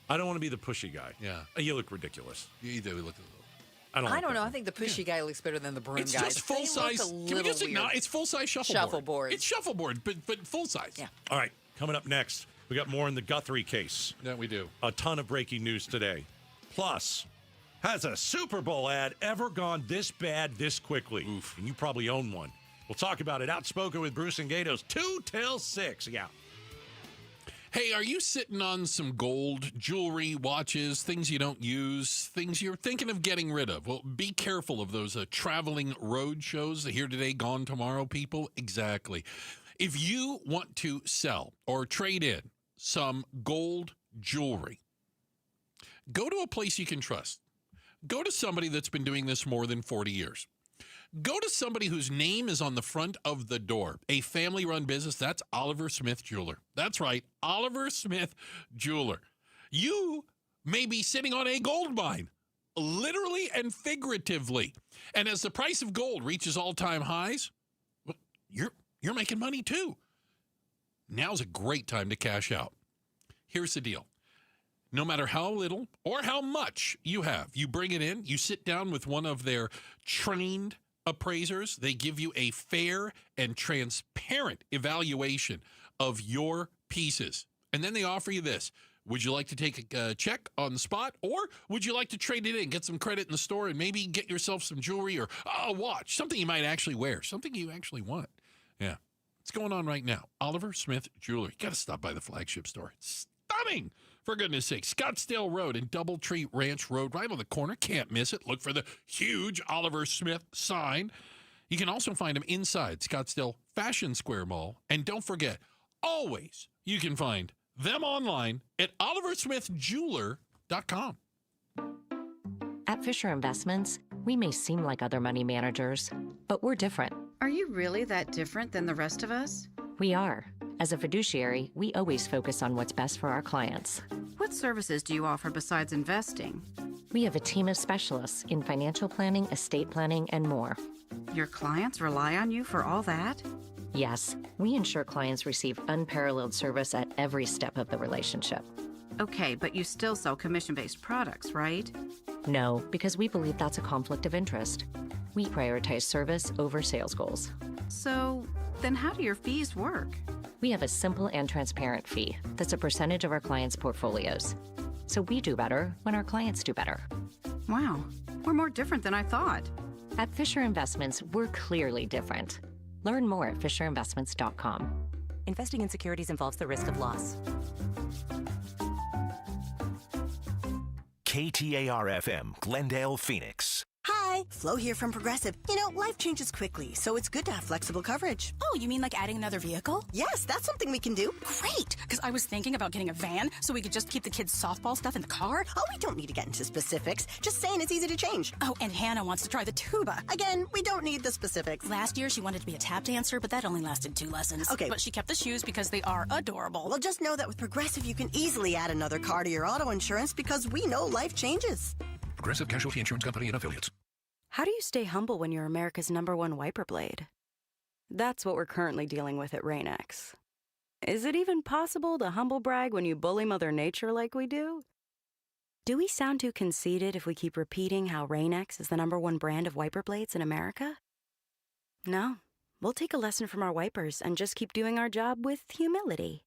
I don't want to be the pushy guy. Yeah. You look ridiculous. You do look a little. I don't know. I think the pushy guy looks better than the broom it's guy. It's just full size. Can we just acknowledge it's full size shuffleboard? It's shuffleboard, but full size. Yeah. All right. Coming up next, we got more in the Guthrie case. Yeah, we do. A ton of breaking news today. Plus, has a Super Bowl ad ever gone this bad this quickly? Oof. And you probably own one. We'll talk about it. Outspoken with Bruce and Gatos, 2 till 6. Yeah. Hey, are you sitting on some gold, jewelry, watches, things you don't use, things you're thinking of getting rid of? Well, be careful of those traveling road shows. Here today, gone tomorrow, people. Exactly. If you want to sell or trade in some gold jewelry, go to a place you can trust. Go to somebody that's been doing this more than 40 years. Go to somebody whose name is on the front of the door. A family-run business. That's Oliver Smith Jeweler. That's right, Oliver Smith Jeweler. You may be sitting on a gold mine, literally and figuratively. And as the price of gold reaches all-time highs, well, you're making money too. Now's a great time to cash out. Here's the deal. No matter how little or how much you have, you bring it in, you sit down with one of their trained appraisers. They give you a fair and transparent evaluation of your pieces. And then they offer you this. Would you like to take a check on the spot, or would you like to trade it in, get some credit in the store, and maybe get yourself some jewelry or a watch, something you might actually wear, something you actually want? Yeah. What's going on right now? Oliver Smith Jewelry. Got to stop by the flagship store. It's stunning. For goodness sake, Scottsdale Road and Doubletree Ranch Road, right on the corner. Can't miss it. Look for the huge Oliver Smith sign. You can also find them inside Scottsdale Fashion Square Mall. And don't forget, always you can find them online at oliversmithjeweler.com. At Fisher Investments, we may seem like other money managers, but we're different. Are you really that different than the rest of us? We are. As a fiduciary, we always focus on what's best for our clients. What services do you offer besides investing? We have a team of specialists in financial planning, estate planning, and more. Your clients rely on you for all that? Yes, we ensure clients receive unparalleled service at every step of the relationship. Okay, but you still sell commission-based products, right? No, because we believe that's a conflict of interest. We prioritize service over sales goals. So, then how do your fees work? We have a simple and transparent fee that's a percentage of our clients' portfolios. So we do better when our clients do better. Wow, we're more different than I thought. At Fisher Investments, we're clearly different. Learn more at fisherinvestments.com. Investing in securities involves the risk of loss. KTAR-FM, Glendale, Phoenix. Hi, Flo here from Progressive. You know, life changes quickly, so it's good to have flexible coverage. Oh, you mean like adding another vehicle? Yes, that's something we can do. Great, because I was thinking about getting a van so we could just keep the kids' softball stuff in the car. Oh, we don't need to get into specifics. Just saying it's easy to change. Oh, and Hannah wants to try the tuba. Again, we don't need the specifics. Last year, she wanted to be a tap dancer, but that only lasted 2 lessons. Okay. But she kept the shoes because they are adorable. Well, just know that with Progressive, you can easily add another car to your auto insurance because we know life changes. Progressive Casualty Insurance Company and Affiliates. How do you stay humble when you're America's #1 wiper blade? That's what we're currently dealing with at Rain-X. Is it even possible to humble brag when you bully Mother Nature like we do? Do we sound too conceited if we keep repeating how Rain-X is the #1 brand of wiper blades in America? No, we'll take a lesson from our wipers and just keep doing our job with humility.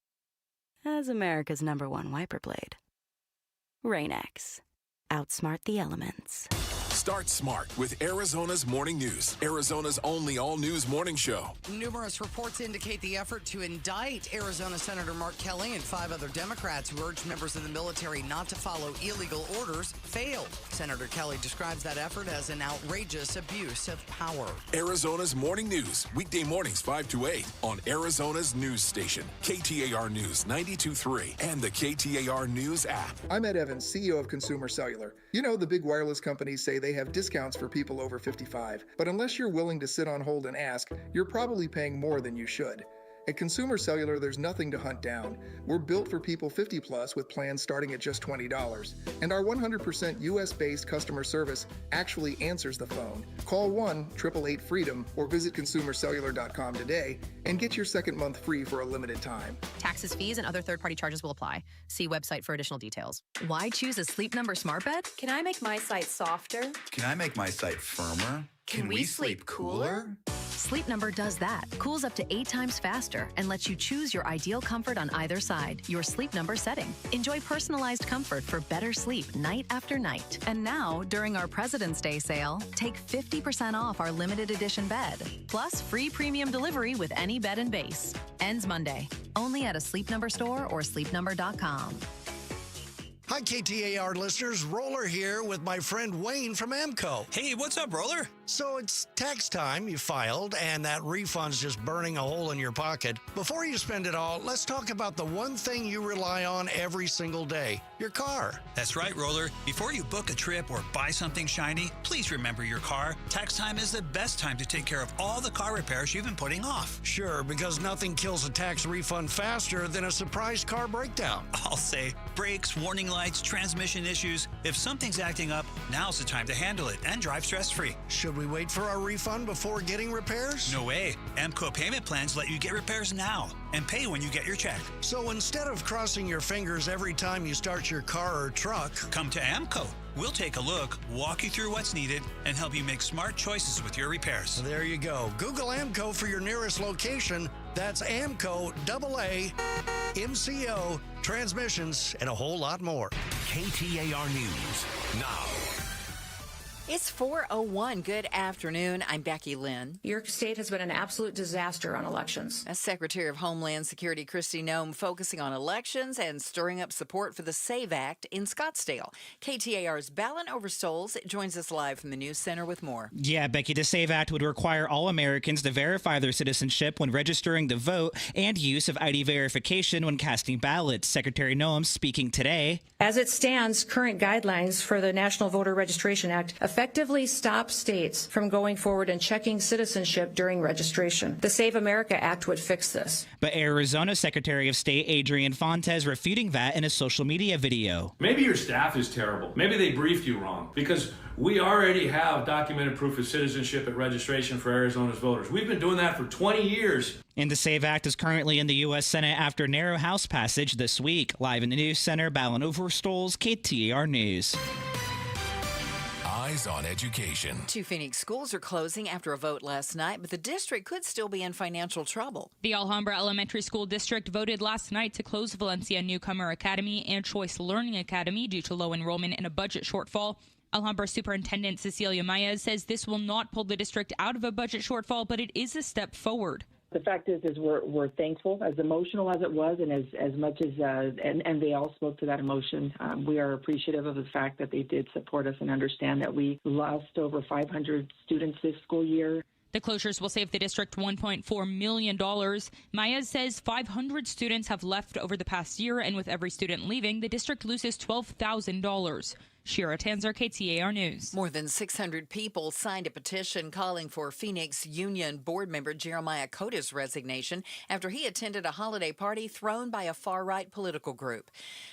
As America's #1 wiper blade. Rain-X. Outsmart the elements. Start smart with Arizona's Morning News, Arizona's only all-news morning show. Numerous reports indicate the effort to indict Arizona Senator Mark Kelly and 5 other Democrats who urged members of the military not to follow illegal orders failed. Senator Kelly describes that effort as an outrageous abuse of power. Arizona's Morning News, weekday mornings 5 to 8 on Arizona's news station, KTAR News 92.3 and the KTAR News app. I'm Ed Evans, CEO of Consumer Cellular. You know, the big wireless companies say they have discounts for people over 55. But unless you're willing to sit on hold and ask, you're probably paying more than you should. At Consumer Cellular, there's nothing to hunt down. We're built for people 50 plus with plans starting at just $20. And our 100% US-based customer service actually answers the phone. Call 1-888-FREEDOM or visit consumercellular.com today and get your second month free for a limited time. Taxes, fees, and other third-party charges will apply. See website for additional details. Why choose a Sleep Number smart bed? Can I make my site softer? Can I make my site firmer? Can we sleep cooler? Sleep Number does that. Cools up to 8 times faster and lets you choose your ideal comfort on either side. Your Sleep Number setting. Enjoy personalized comfort for better sleep night after night. And now, during our President's Day sale, take 50% off our limited edition bed. Plus, free premium delivery with any bed and base. Ends Monday. Only at a Sleep Number store or sleepnumber.com. Hi, KTAR listeners. Roller here with my friend Wayne from AMCO. Hey, what's up, Roller? So it's tax time. You filed, and that refund's just burning a hole in your pocket. Before you spend it all, let's talk about the one thing you rely on every single day, your car. That's right, Roller. Before you book a trip or buy something shiny, please remember your car. Tax time is the best time to take care of all the car repairs you've been putting off. Sure, because nothing kills a tax refund faster than a surprise car breakdown. I'll say brakes, warning lights, transmission issues. If something's acting up, now's the time to handle it and drive stress-free. Should we wait for our refund before getting repairs? No way. AMCO payment plans let you get repairs now and pay when you get your check. So instead of crossing your fingers every time you start your car or truck, come to AMCO. We'll take a look, walk you through what's needed, and help you make smart choices with your repairs. There you go. Google AMCO for your nearest location. That's AMCO, AA, MCO, transmissions, and a whole lot more. KTAR News now. It's 4:01. Good afternoon. I'm Becky Lynn. Your state has been an absolute disaster on elections. As Secretary of Homeland Security Kristi Noem focusing on elections and stirring up support for the SAVE Act in Scottsdale. KTAR's Balin Overstoles joins us live from the News Center with more. Yeah, Becky, the SAVE Act would require all Americans to verify their citizenship when registering to vote and use of ID verification when casting ballots. Secretary Noem speaking today. As it stands, current guidelines for the National Voter Registration Act affect effectively stops states from going forward and checking citizenship during registration. The Save America Act would fix this. But Arizona Secretary of State Adrian Fontes refuting that in a social media video. Maybe your staff is terrible. Maybe they briefed you wrong, because we already have documented proof of citizenship at registration for Arizona's voters. We've been doing that for 20 years. And the SAVE Act is currently in the U.S. Senate after narrow House passage this week. Live in the News Center, Ballin Overstoles, KTAR News. Eyes on education. 2 Phoenix schools are closing after a vote last night, but the district could still be in financial trouble. The Alhambra Elementary School District voted last night to close Valencia Newcomer Academy and Choice Learning Academy due to low enrollment and a budget shortfall. Alhambra Superintendent Cecilia Maez says this will not pull the district out of a budget shortfall, but it is a step forward. The fact is we're thankful, as emotional as it was, and as much as and they all spoke to that emotion. We are appreciative of the fact that they did support us and understand that we lost over 500 students this school year. The closures will save the district $1.4 million. Maez says 500 students have left over the past year, and with every student leaving, the district loses $12,000. Shira Tanzer, KTAR News. More than 600 people signed a petition calling for Phoenix Union board member Jeremiah Cota's resignation after he attended a holiday party thrown by a far-right political group.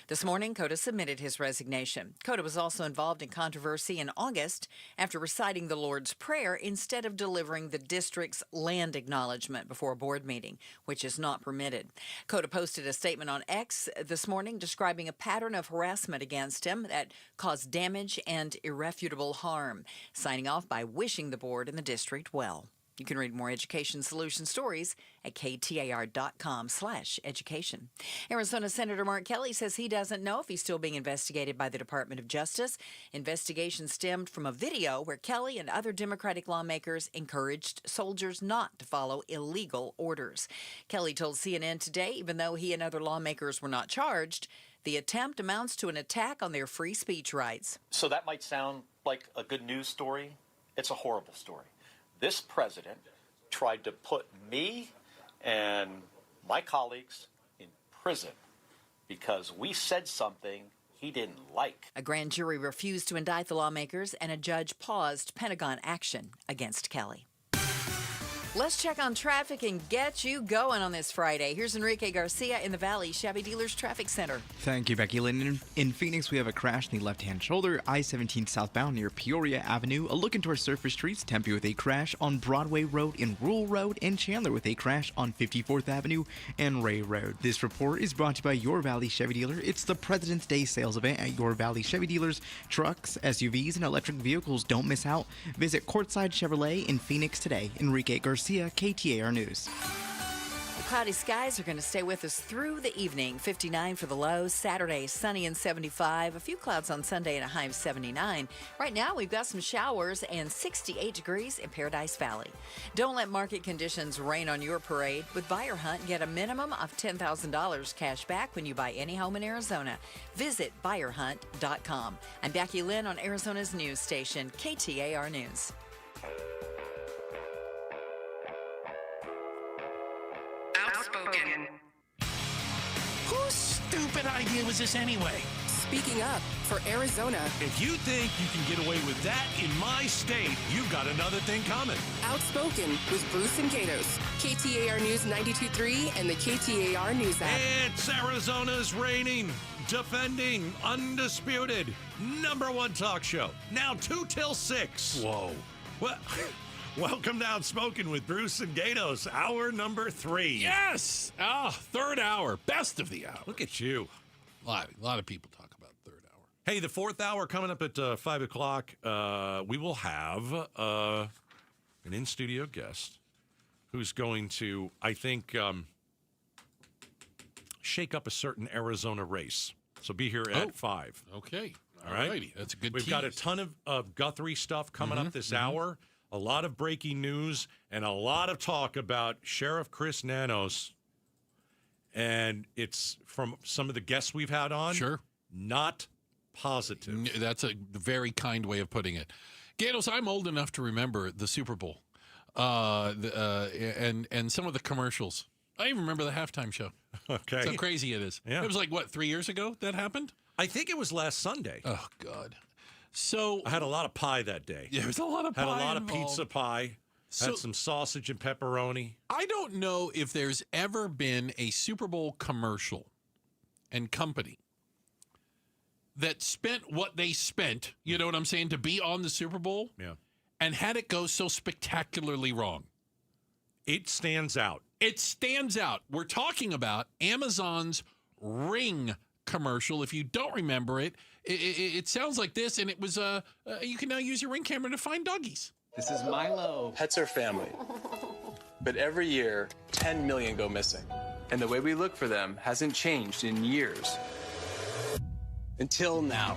This morning, Cota submitted his resignation. Cota was also involved in controversy in August after reciting the Lord's Prayer instead of delivering the district's land acknowledgement before a board meeting, which is not permitted. Cota posted a statement on X this morning describing a pattern of harassment against him that caused damage and irrefutable harm, signing off by wishing the board and the district well. You can read more Education Solution stories at KTAR.com/education. Arizona Senator Mark Kelly says he doesn't know if he's still being investigated by the Department of Justice. Investigation stemmed from a video where Kelly and other Democratic lawmakers encouraged soldiers not to follow illegal orders. Kelly told CNN today, even though he and other lawmakers were not charged, the attempt amounts to an attack on their free speech rights. So that might sound like a good news story. It's a horrible story. This president tried to put me and my colleagues in prison because we said something he didn't like. A grand jury refused to indict the lawmakers, and a judge paused Pentagon action against Kelly. Let's check on traffic and get you going on this Friday. Here's Enrique Garcia in the Valley Chevy Dealers Traffic Center. Thank you, Becky Lynn. In Phoenix, we have a crash in the left-hand shoulder, I-17 southbound near Peoria Avenue. A look into our surface streets, Tempe with a crash on Broadway Road and Rural Road, and Chandler with a crash on 54th Avenue and Ray Road. This report is brought to you by Your Valley Chevy Dealer. It's the President's Day sales event at Your Valley Chevy Dealers. Trucks, SUVs, and electric vehicles, don't miss out. Visit Courtside Chevrolet in Phoenix today. Enrique Garcia, KTAR News. The cloudy skies are going to stay with us through the evening. 59 for the low. Saturday, sunny and 75. A few clouds on Sunday and a high of 79. Right now, we've got some showers and 68 degrees in Paradise Valley. Don't let market conditions rain on your parade. With Buyer Hunt, get a minimum of $10,000 cash back when you buy any home in Arizona. Visit buyerhunt.com. I'm Becky Lynn on Arizona's news station, KTAR News. Outspoken. Whose stupid idea was this anyway? Speaking up for Arizona. If you think you can get away with that in my state, you've got another thing coming. Outspoken with Bruce and Gatos. KTAR News 92.3 and the KTAR News app. It's Arizona's reigning, defending, undisputed #1 talk show. Now 2 till 6. Whoa. Well, welcome to Outspoken with Bruce and Gatos, hour number 3. Yes! Third hour. Best of the hour. Look at you. A lot of people talk about third hour. Hey, the 4th hour coming up at 5 o'clock. We will have an in-studio guest who's going to, I think, shake up a certain Arizona race. So be here at 5. Okay. All right. Alrighty. That's a good We've tease. got a ton of Guthrie stuff coming up this hour. A lot of breaking news and a lot of talk about Sheriff Chris Nanos. And it's from some of the guests we've had on. Sure. Not positive. That's a very kind way of putting it. Gatos, I'm old enough to remember the Super Bowl and some of the commercials. I even remember the halftime show. Okay. That's how crazy it is. Yeah. It was like, what, 3 years ago that happened? I think it was last Sunday. Oh, God. So I had a lot of pie that day. Yeah, there was a lot of pie. Had a lot of involved. pizza pie. Had some sausage and pepperoni. I don't know if there's ever been a Super Bowl commercial and company that spent what they spent, you know what I'm saying, to be on the Super Bowl, and had it go so spectacularly wrong. It stands out. It stands out. We're talking about Amazon's Ring commercial. If you don't remember it, it sounds like this, and it was you can now use your Ring camera to find doggies. This is Milo. Pets are family. But every year, 10 million go missing. And the way we look for them hasn't changed in years. Until now.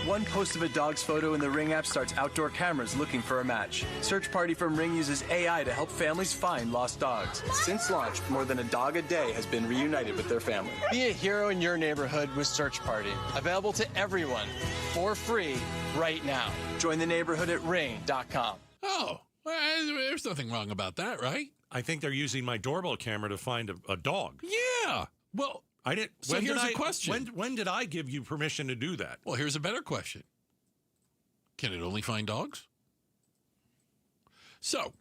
One post of a dog's photo in the Ring app starts outdoor cameras looking for a match. Search Party from Ring uses AI to help families find lost dogs. Since launch, more than a dog a day has been reunited with their family. Be a hero in your neighborhood with Search Party. Available to everyone for free right now. Join the neighborhood at ring.com. Oh, well, there's nothing wrong about that, right? I think they're using my doorbell camera to find a dog. Yeah. Well, I didn't. So here's a question. When did I give you permission to do that? Well, here's a better question. Can it only find dogs? So,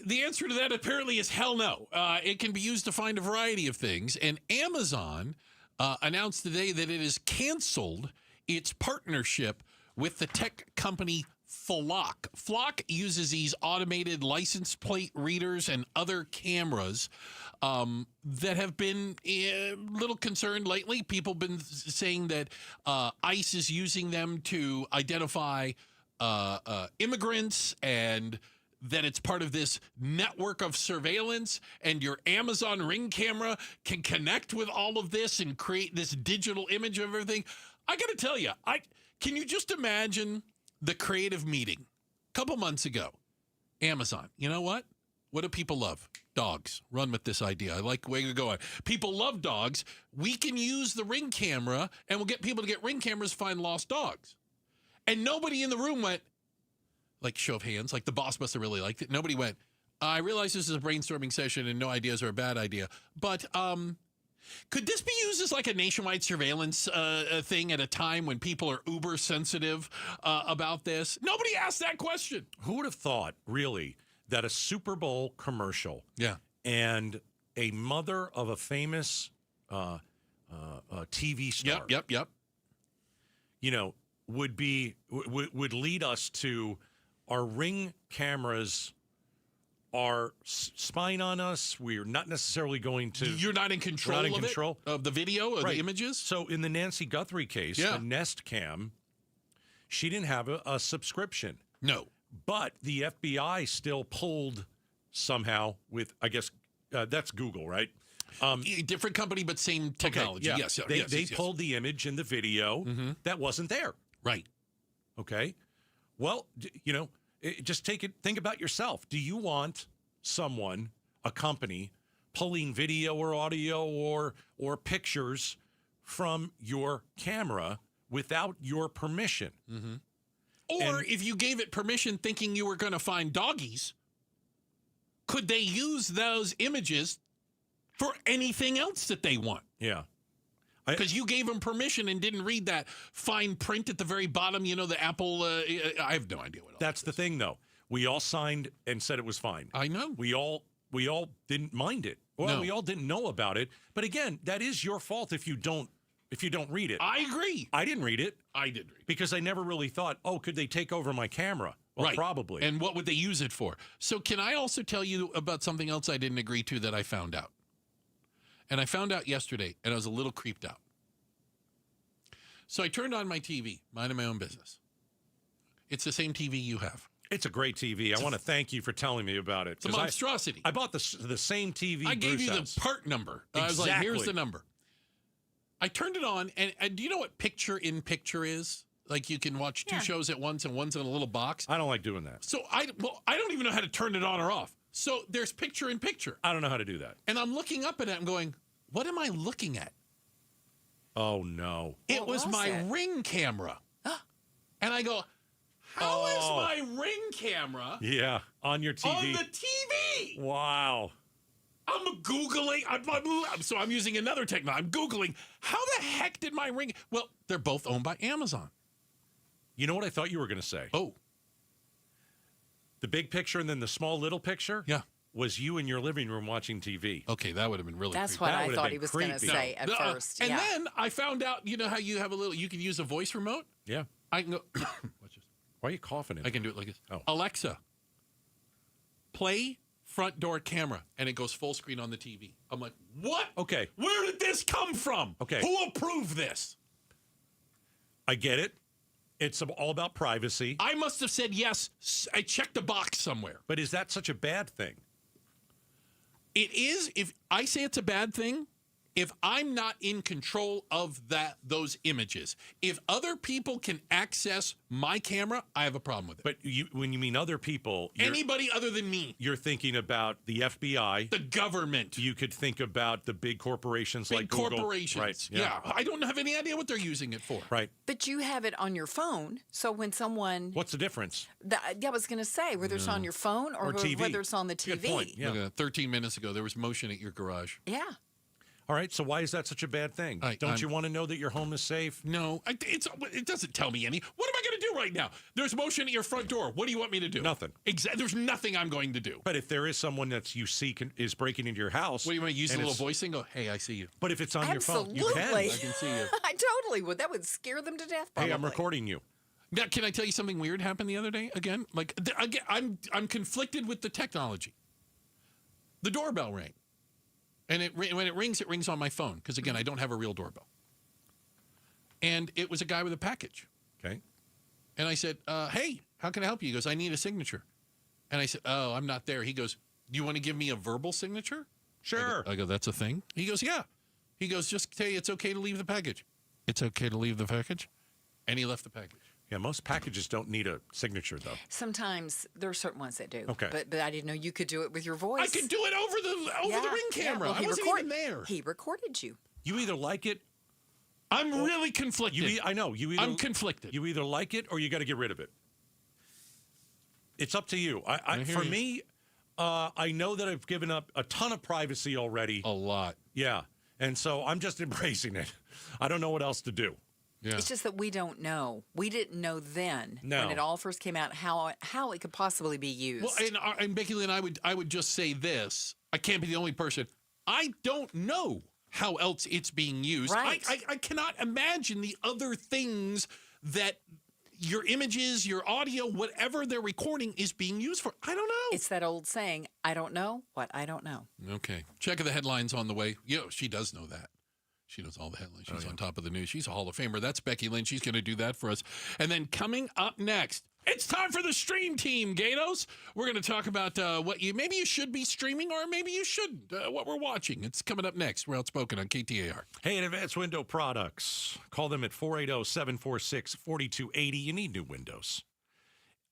the answer to that apparently is hell no. It can be used to find a variety of things. And Amazon announced today that it has canceled its partnership with the tech company Flock. Flock uses these automated license plate readers and other cameras that have been a little concerned lately. People have been saying that ICE is using them to identify immigrants, and that it's part of this network of surveillance, and your Amazon Ring camera can connect with all of this and create this digital image of everything. I got to tell you, can you just imagine the creative meeting a couple months ago? Amazon, you know what? What do people love? Dogs. Run with this idea. I like where you're going. People love dogs. We can use the Ring camera, and we'll get people to get Ring cameras to find lost dogs. And nobody in the room went, like, show of hands, like the boss must have really liked it. Nobody went, I realize this is a brainstorming session and no ideas are a bad idea, but could this be used as like a nationwide surveillance thing at a time when people are uber sensitive about this? Nobody asked that question. Who would have thought, really, that a Super Bowl commercial and a mother of a famous TV star, yep, you know, would lead us to our Ring cameras are spying on us. We're not necessarily going to. You're not in control of the video or the images? So in the Nancy Guthrie case, the Nest Cam, she didn't have a subscription. No. But the FBI still pulled somehow with, I guess, that's Google, right? Different company, but same technology. Okay, yeah. They pulled the image in the video that wasn't there. Right. Okay. Well, you know, just think about yourself. Do you want someone, a company, pulling video or audio or pictures from your camera without your permission? Mm-hmm. Or if you gave it permission thinking you were going to find doggies, could they use those images for anything else that they want? Yeah. Because you gave them permission and didn't read that fine print at the very bottom, you know, the Apple, I have no idea what that's the thing, though. We all signed and said it was fine. I know. We all didn't mind it. Well, we all didn't know about it. But again, that is your fault if you don't read it. I agree. I didn't read it. I did read it. Because I never really thought, could they take over my camera? Well, right. Probably. And what would they use it for? So can I also tell you about something else I didn't agree to that I found out? And I found out yesterday, and I was a little creeped out. So I turned on my TV, minding my own business. It's the same TV you have. It's a great TV. I want to thank you for telling me about it. It's a monstrosity. I bought the same TV. I gave you the part number. Exactly. I was like, here's the number. I turned it on, and do you know what picture-in-picture is? Like you can watch two shows at once, and one's in a little box. I don't like doing that. So I don't even know how to turn it on or off. So there's picture-in-picture. I don't know how to do that. And I'm looking up at it and going, what am I looking at? Oh, no. It was my Ring camera. And I go, how is my Ring camera? Yeah, on your TV. On the TV. Wow. I'm Googling. So I'm using another technology. I'm Googling, how the heck did my Ring? Well, they're both owned by Amazon. You know what I thought you were going to say? Oh. The big picture and then the small little picture? Yeah. Was you in your living room watching TV. Okay, that would have been really That's creepy. what I thought he was going to say at first. And then I found out, you know how you have you can use a voice remote? Yeah. I can go, why are you coughing in I can do it like this. Oh. Alexa, play front door camera, and it goes full screen on the TV. I'm like, what? Okay. Where did this come from? Okay. Who approved this? I get it. It's all about privacy. I must have said yes. I checked a box somewhere. But is that such a bad thing? It is. If I say it's a bad thing, if I'm not in control of those images. If other people can access my camera, I have a problem with it. But when you mean other people, anybody other than me. You're thinking about the FBI, the government. You could think about the big corporations big like Google. Corporations. Right. Yeah. I don't have any idea what they're using it for. Right. But you have it on your phone, so when someone... What's the difference? I was going to say, whether it's on your phone or TV. whether it's on the TV. Good point. Yeah. Look at that. 13 minutes ago, there was motion at your garage. Yeah. All right, so why is that such a bad thing? Don't you want to know that your home is safe? No, it doesn't tell me any. What am I going to do right now? There's motion at your front door. What do you want me to do? Nothing. There's nothing I'm going to do. But if there is someone that you see is breaking into your house... What do you want to use a little voice and go, hey, I see you. But if it's on your phone, you can. Absolutely. I can see you. I totally would. That would scare them to death, probably. Hey, I'm recording you. Now, can I tell you something weird happened the other day? Again, I'm conflicted with the technology. The doorbell rang. And when it rings on my phone, because, again, I don't have a real doorbell. And it was a guy with a package. Okay. And I said, hey, how can I help you? He goes, I need a signature. And I said, oh, I'm not there. He goes, do you want to give me a verbal signature? Sure. I go, that's a thing? He goes, yeah. He goes, just tell you it's okay to leave the package. It's okay to leave the package? And he left the package. Yeah, most packages don't need a signature, though. Sometimes there are certain ones that do. Okay. But I didn't know you could do it with your voice. I could do it over the ring camera. Well, I wasn't even there. He recorded you. You either like it... I'm really conflicted. I know. I'm conflicted. You either like it or you got to get rid of it. It's up to you. For me, I know that I've given up a ton of privacy already. A lot. Yeah. And so I'm just embracing it. I don't know what else to do. Yeah. It's just that we don't know. We didn't know then when it all first came out how it could possibly be used. Well, and Becky Lynn, I would just say this. I can't be the only person. I don't know how else it's being used. Right. I cannot imagine the other things that your images, your audio, whatever they're recording is being used for. I don't know. It's that old saying, I don't know what I don't know. Okay. Check the headlines on the way. She does know that. She knows all the headlines. She's on top of the news. She's a Hall of Famer. That's Becky Lynn. She's going to do that for us. And then coming up next, it's time for the Stream Team, Gatos. We're going to talk about what maybe you should be streaming or maybe you shouldn't, what we're watching. It's coming up next. We're Outspoken on KTAR. Hey, at Advanced Window Products, call them at 480-746-4280. You need new windows.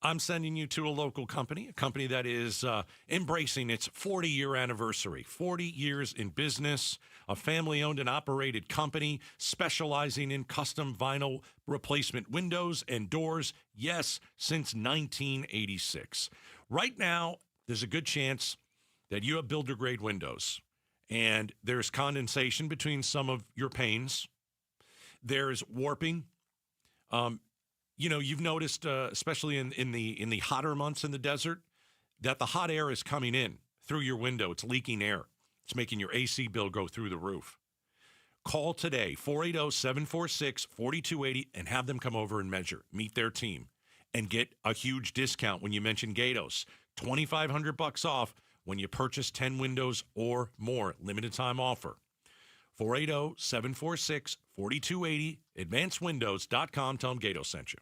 I'm sending you to a local company, a company that is embracing its 40-year anniversary. 40 years in business, a family-owned and operated company specializing in custom vinyl replacement windows and doors, yes, since 1986. Right now, there's a good chance that you have builder-grade windows, and there's condensation between some of your panes. There's warping. You've noticed, especially in the hotter months in the desert, that the hot air is coming in through your window. It's leaking air. It's making your AC bill go through the roof. Call today, 480-746-4280, and have them come over and measure. Meet their team and get a huge discount when you mention Gatos. $2,500 off when you purchase 10 windows or more. Limited time offer. 480-746-4280, advancedwindows.com. Tell them Gatos sent you.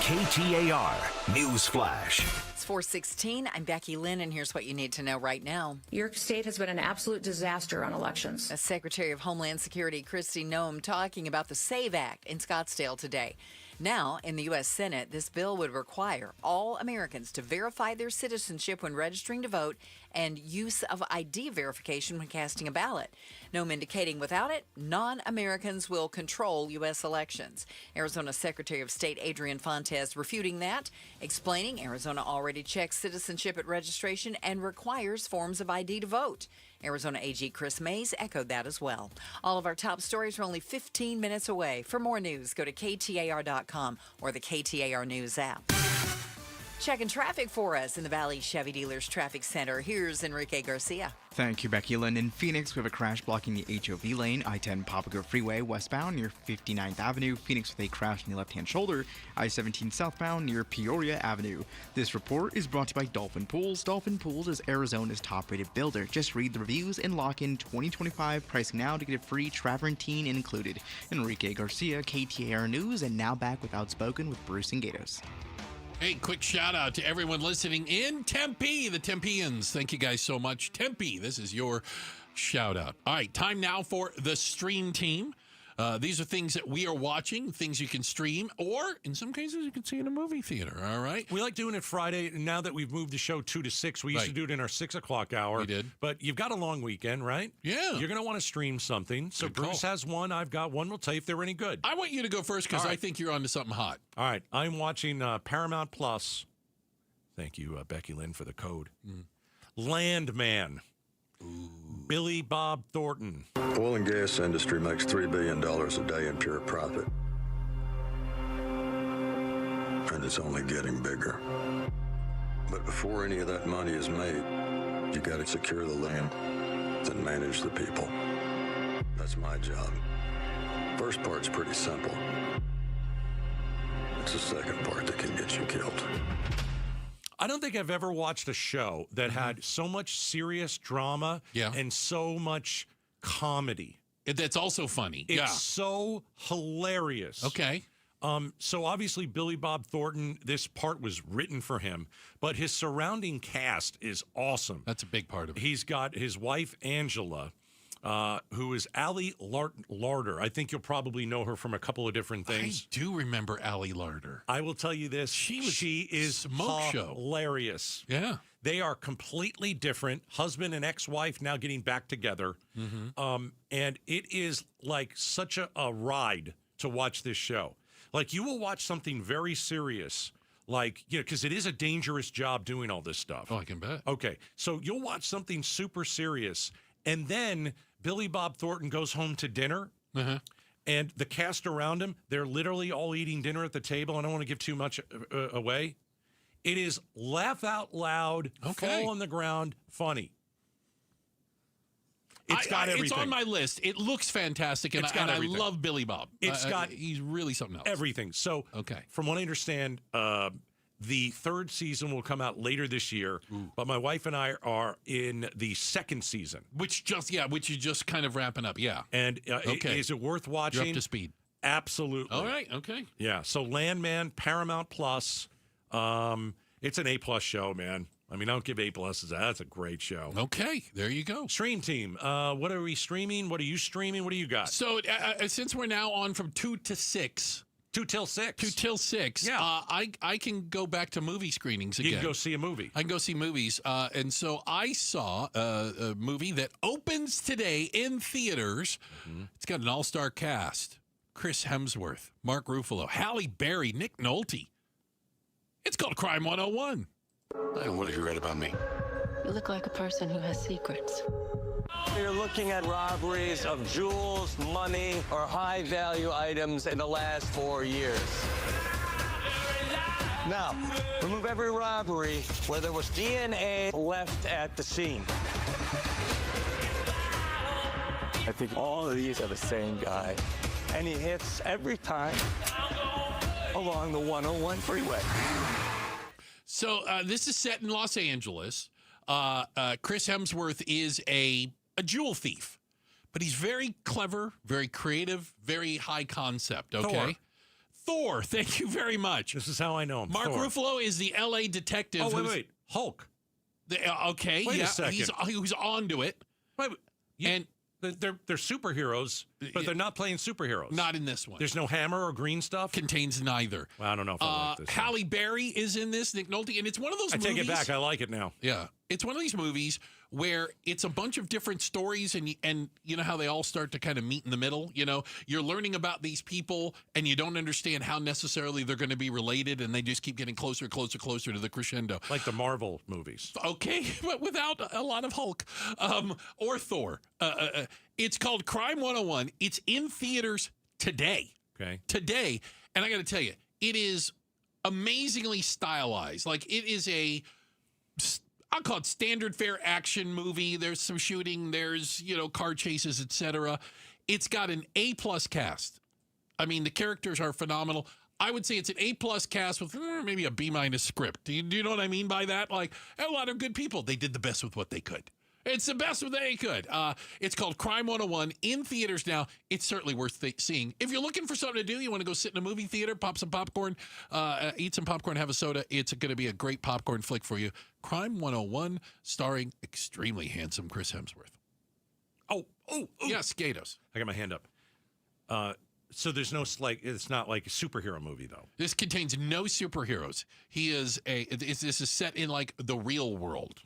KTAR News Flash. It's 4:16. I'm Becky Lynn, and here's what you need to know right now. Your state has been an absolute disaster on elections. As Secretary of Homeland Security Kristi Noem talking about the SAVE Act in Scottsdale today. Now, in the U.S. Senate, this bill would require all Americans to verify their citizenship when registering to vote and use of ID verification when casting a ballot. Noem indicating without it, non-Americans will control U.S. elections. Arizona Secretary of State Adrian Fontes refuting that, explaining Arizona already checks citizenship at registration and requires forms of ID to vote. Arizona AG Chris Mays echoed that as well. All of our top stories are only 15 minutes away. For more news, go to KTAR.com or the KTAR News app. Checking traffic for us in the Valley Chevy Dealers Traffic Center. Here's Enrique Garcia. Thank you, Becky Lynn. In Phoenix, we have a crash blocking the HOV lane, I-10 Papago Freeway westbound near 59th Avenue. Phoenix with a crash in the left-hand shoulder, I-17 southbound near Peoria Avenue. This report is brought to you by Dolphin Pools. Dolphin Pools is Arizona's top-rated builder. Just read the reviews and lock in 2025 pricing now to get a free travertine included. Enrique Garcia, KTAR News, and now back with Outspoken with Bruce and Gatos. Hey, quick shout out to everyone listening in Tempe, the Tempeans. Thank you guys so much. Tempe, this is your shout out. All right, time now for the Stream Team. These are things that we are watching, things you can stream, or in some cases you can see in a movie theater, all right? We like doing it Friday. Now that we've moved the show 2 to 6, we used to do it in our 6 o'clock hour. We did. But you've got a long weekend, right? Yeah. You're going to want to stream something. So Good Bruce call. has one. I've got one. We'll tell you if they're any good. I want you to go first because I think you're onto something hot. All right. I'm watching Paramount Plus. Thank you, Becky Lynn, for the code. Landman. Billy Bob Thornton. Oil and gas industry makes $3 billion a day in pure profit. And it's only getting bigger. But before any of that money is made, you got to secure the land and manage the people. That's my job. First part's pretty simple. It's the second part that can get you killed. I don't think I've ever watched a show that had so much serious drama and so much comedy. That's also funny. It's so hilarious. Okay. So obviously Billy Bob Thornton, this part was written for him, but his surrounding cast is awesome. That's a big part of it. He's got his wife, Angela, who is Allie Larder. I think you'll probably know her from a couple of different things. I do remember Allie Larder. I will tell you this. She is Smoke Show. Hilarious. Yeah. They are completely different. Husband and ex-wife now getting back together. And it is like such a ride to watch this show. Like you will watch something very serious, like, you know, because it is a dangerous job doing all this stuff. Oh, I can bet. Okay. So you'll watch something super serious, and then Billy Bob Thornton goes home to dinner, and the cast around him, they're literally all eating dinner at the table. I don't want to give too much away. It is laugh out loud, fall on the ground, funny. It's got everything. It's on my list. It looks fantastic, and I love Billy Bob. He's really something else. Everything. So, from what I understand, the third season will come out later this year, but my wife and I are in the second season. Which is just kind of wrapping up, And is it worth watching? You're up to speed. Absolutely. All right, okay. Yeah, so Landman, Paramount Plus, it's an A-plus show, man. I mean, I don't give A-pluses. That's a great show. Okay, there you go. Stream Team, what are we streaming? What are you streaming? What do you got? So, since we're now on from 2 to 6... 2 till 6. 2 till 6. Yeah. I can go back to movie screenings again. You can go see a movie. I can go see movies. And so I saw a movie that opens today in theaters. It's got an all-star cast. Chris Hemsworth, Mark Ruffalo, Halle Berry, Nick Nolte. It's called Crime 101. And what have you read about me? You look like a person who has secrets. You're looking at robberies of jewels, money, or high-value items in the last 4 years. Now, remove every robbery where there was DNA left at the scene. I think all of these are the same guy, and he hits every time along the 101 freeway. So this is set in Los Angeles. Chris Hemsworth is a jewel thief, but he's very clever, very creative, very high concept, okay? Thor, thank you very much. This is how I know him. Mark Ruffalo is the L.A. detective. Oh, wait. Hulk. Okay, wait a second. He's onto it. Wait, and they're superheroes, but they're not playing superheroes. Not in this one. There's no hammer or green stuff? Contains neither. Well, I don't know if I like this. Halle Berry is in this, Nick Nolte, and it's one of those movies. I take it back. I like it now. Yeah. It's one of these movies where it's a bunch of different stories, and you know how they all start to kind of meet in the middle? You know, you're learning about these people, and you don't understand how necessarily they're going to be related, and they just keep getting closer, closer, closer to the crescendo. Like the Marvel movies. Okay, but without a lot of Hulk or Thor. It's called Crime 101. It's in theaters today. Okay. Today. And I got to tell you, it is amazingly stylized. Like, it is I'll call it standard fare action movie. There's some shooting. There's, car chases, etc. It's got an A-plus cast. I mean, the characters are phenomenal. I would say it's an A-plus cast with maybe a B- script. Do you know what I mean by that? Like, a lot of good people. They did the best with what they could. It's the best they could. It's called Crime 101 in theaters now. It's certainly worth seeing. If you're looking for something to do, you want to go sit in a movie theater, pop some popcorn, eat some popcorn, have a soda. It's going to be a great popcorn flick for you. Crime 101, starring extremely handsome Chris Hemsworth. Oh. Yes, Gatos. I got my hand up. So there's it's not like a superhero movie, though. This contains no superheroes. This is set in like the real world.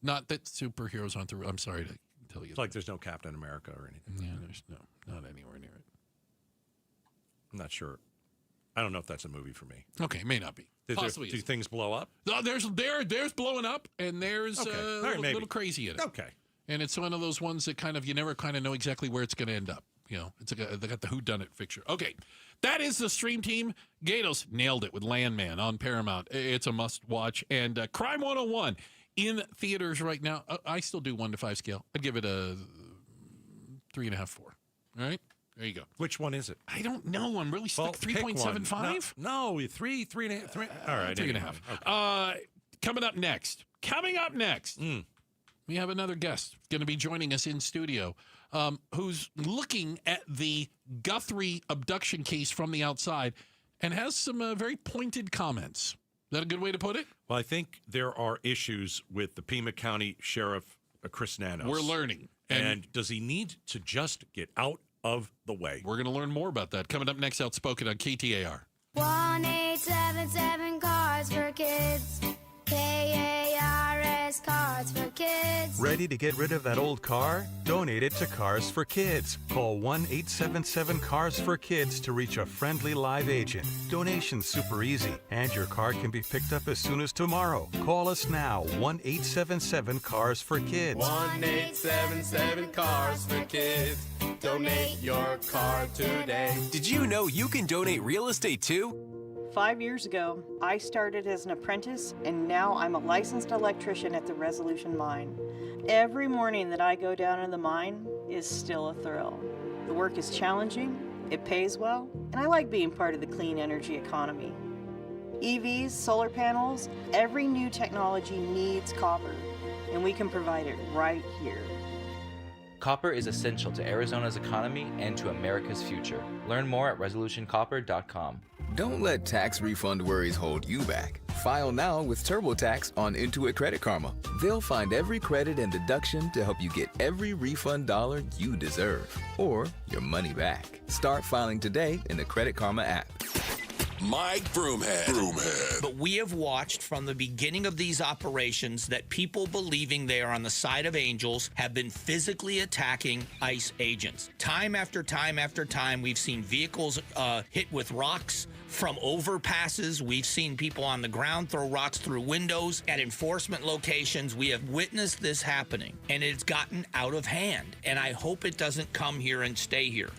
Not that superheroes aren't I'm sorry to tell you. It's like there's no Captain America or anything. Yeah, there's not anywhere near it. I'm not sure. I don't know if that's a movie for me. Okay, may not be. Possibly. Do things blow up? No, there's blowing up, and there's a little crazy in it. Okay. And it's one of those ones that you never kind of know exactly where it's going to end up. They got the whodunit fixture. Okay, that is the stream team. Gatos nailed it with Landman on Paramount. It's a must watch. And Crime 101 in theaters right now. I still do 1 to 5 scale. I'd give it a 3.5, 4. All right, there you go. Which one is it? I don't know. I'm really stuck. 3.75. No, 3.5. 3. All right, 3.5. Okay. Coming up next. We have another guest going to be joining us in studio, who's looking at the Guthrie abduction case from the outside and has some very pointed comments. Is that a good way to put it? Well, I think there are issues with the Pima County Sheriff, Chris Nanos. We're learning. And does he need to just get out of the way? We're going to learn more about that. Coming up next, Outspoken on KTAR. 1-877 Cars for Kids. KARS Cars for Kids. Ready to get rid of that old car? Donate it to Cars for Kids. Call 1-877 Cars for Kids to reach a friendly live agent. Donation's super easy, and your car can be picked up as soon as tomorrow. Call us now, 1-877 Cars for Kids. 1-877 Cars for Kids. Donate your car today. Did you know you can donate real estate too? 5 years ago, I started as an apprentice, and now I'm a licensed electrician at the Resolution Mine. Every morning that I go down in the mine is still a thrill. The work is challenging, it pays well, and I like being part of the clean energy economy. EVs, solar panels, every new technology needs copper, and we can provide it right here. Copper is essential to Arizona's economy and to America's future. Learn more at resolutioncopper.com. Don't let tax refund worries hold you back. File now with TurboTax on Intuit Credit Karma. They'll find every credit and deduction to help you get every refund dollar you deserve, or your money back. Start filing today in the Credit Karma app. Mike Broomhead. But we have watched from the beginning of these operations that people believing they are on the side of angels have been physically attacking ICE agents. Time after time after time, we've seen vehicles hit with rocks from overpasses. We've seen people on the ground throw rocks through windows at enforcement locations. We have witnessed this happening, and it's gotten out of hand. And I hope it doesn't come here and stay here.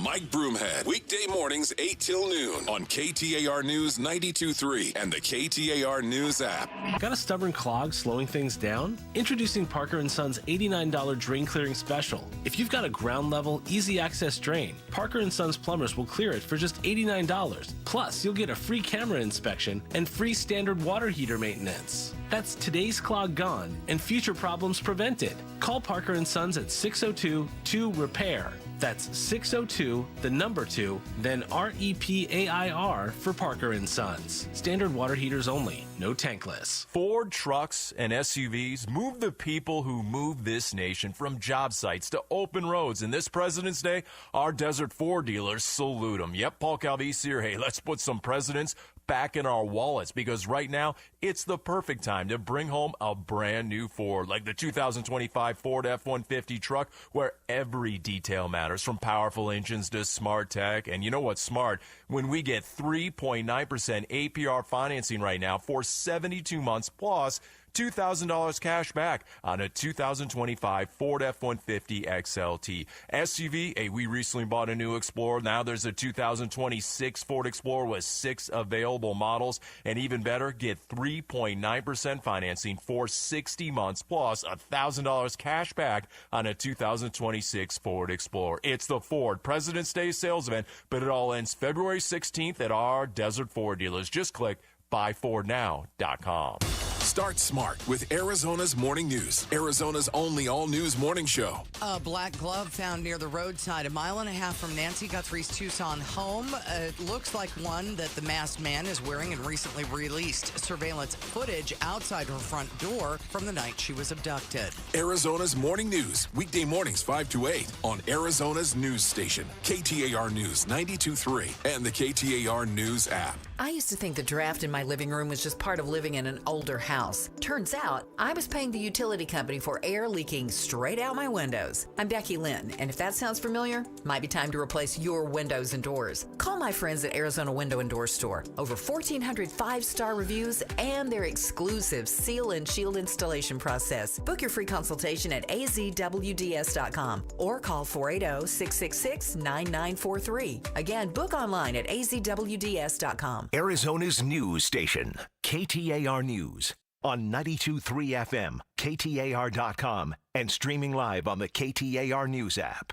Mike Broomhead, weekday mornings 8 till noon on KTAR News 92.3 and the KTAR News app. Got a stubborn clog slowing things down? Introducing Parker & Son's $89 drain clearing special. If you've got a ground level, easy access drain, Parker & Son's plumbers will clear it for just $89. Plus, you'll get a free camera inspection and free standard water heater maintenance. That's today's clog gone and future problems prevented. Call Parker & Sons at 602-2-REPAIR. That's 602, the number 2, then REPAIR for Parker & Sons. Standard water heaters only, no tankless. Ford trucks and SUVs move the people who move this nation from job sites to open roads. And this President's Day, our Desert Ford dealers salute them. Yep, Paul Calvisi here. Hey, let's put some presidents back in our wallets, because right now it's the perfect time to bring home a brand new Ford, like the 2025 Ford F-150 truck, where every detail matters, from powerful engines to smart tech. And you know what's smart? When we get 3.9% APR financing right now for 72 months plus $2,000 cash back on a 2025 Ford F-150 XLT. SUV, hey, we recently bought a new Explorer. Now there's a 2026 Ford Explorer with 6 available models. And even better, get 3.9% financing for 60 months plus $1,000 cash back on a 2026 Ford Explorer. It's the Ford President's Day sales event, but it all ends February 16th at our Desert Ford dealers. Just click buyfordnow.com. Start smart with Arizona's Morning News, Arizona's only all-news morning show. A black glove found near the roadside a mile and a half from Nancy Guthrie's Tucson home. It looks like one that the masked man is wearing and recently released surveillance footage outside her front door from the night she was abducted. Arizona's Morning News, weekday mornings 5 to 8 on Arizona's news station, KTAR News 92.3 and the KTAR News app. I used to think the draft in my living room was just part of living in an older house. Turns out, I was paying the utility company for air leaking straight out my windows. I'm Becky Lynn, and if that sounds familiar, might be time to replace your windows and doors. Call my friends at Arizona Window and Door Store. Over 1,400 five-star reviews and their exclusive seal and shield installation process. Book your free consultation at azwds.com or call 480-666-9943. Again, book online at azwds.com. Arizona's news station, KTAR News, on 92.3 FM, KTAR.com, and streaming live on the KTAR News app.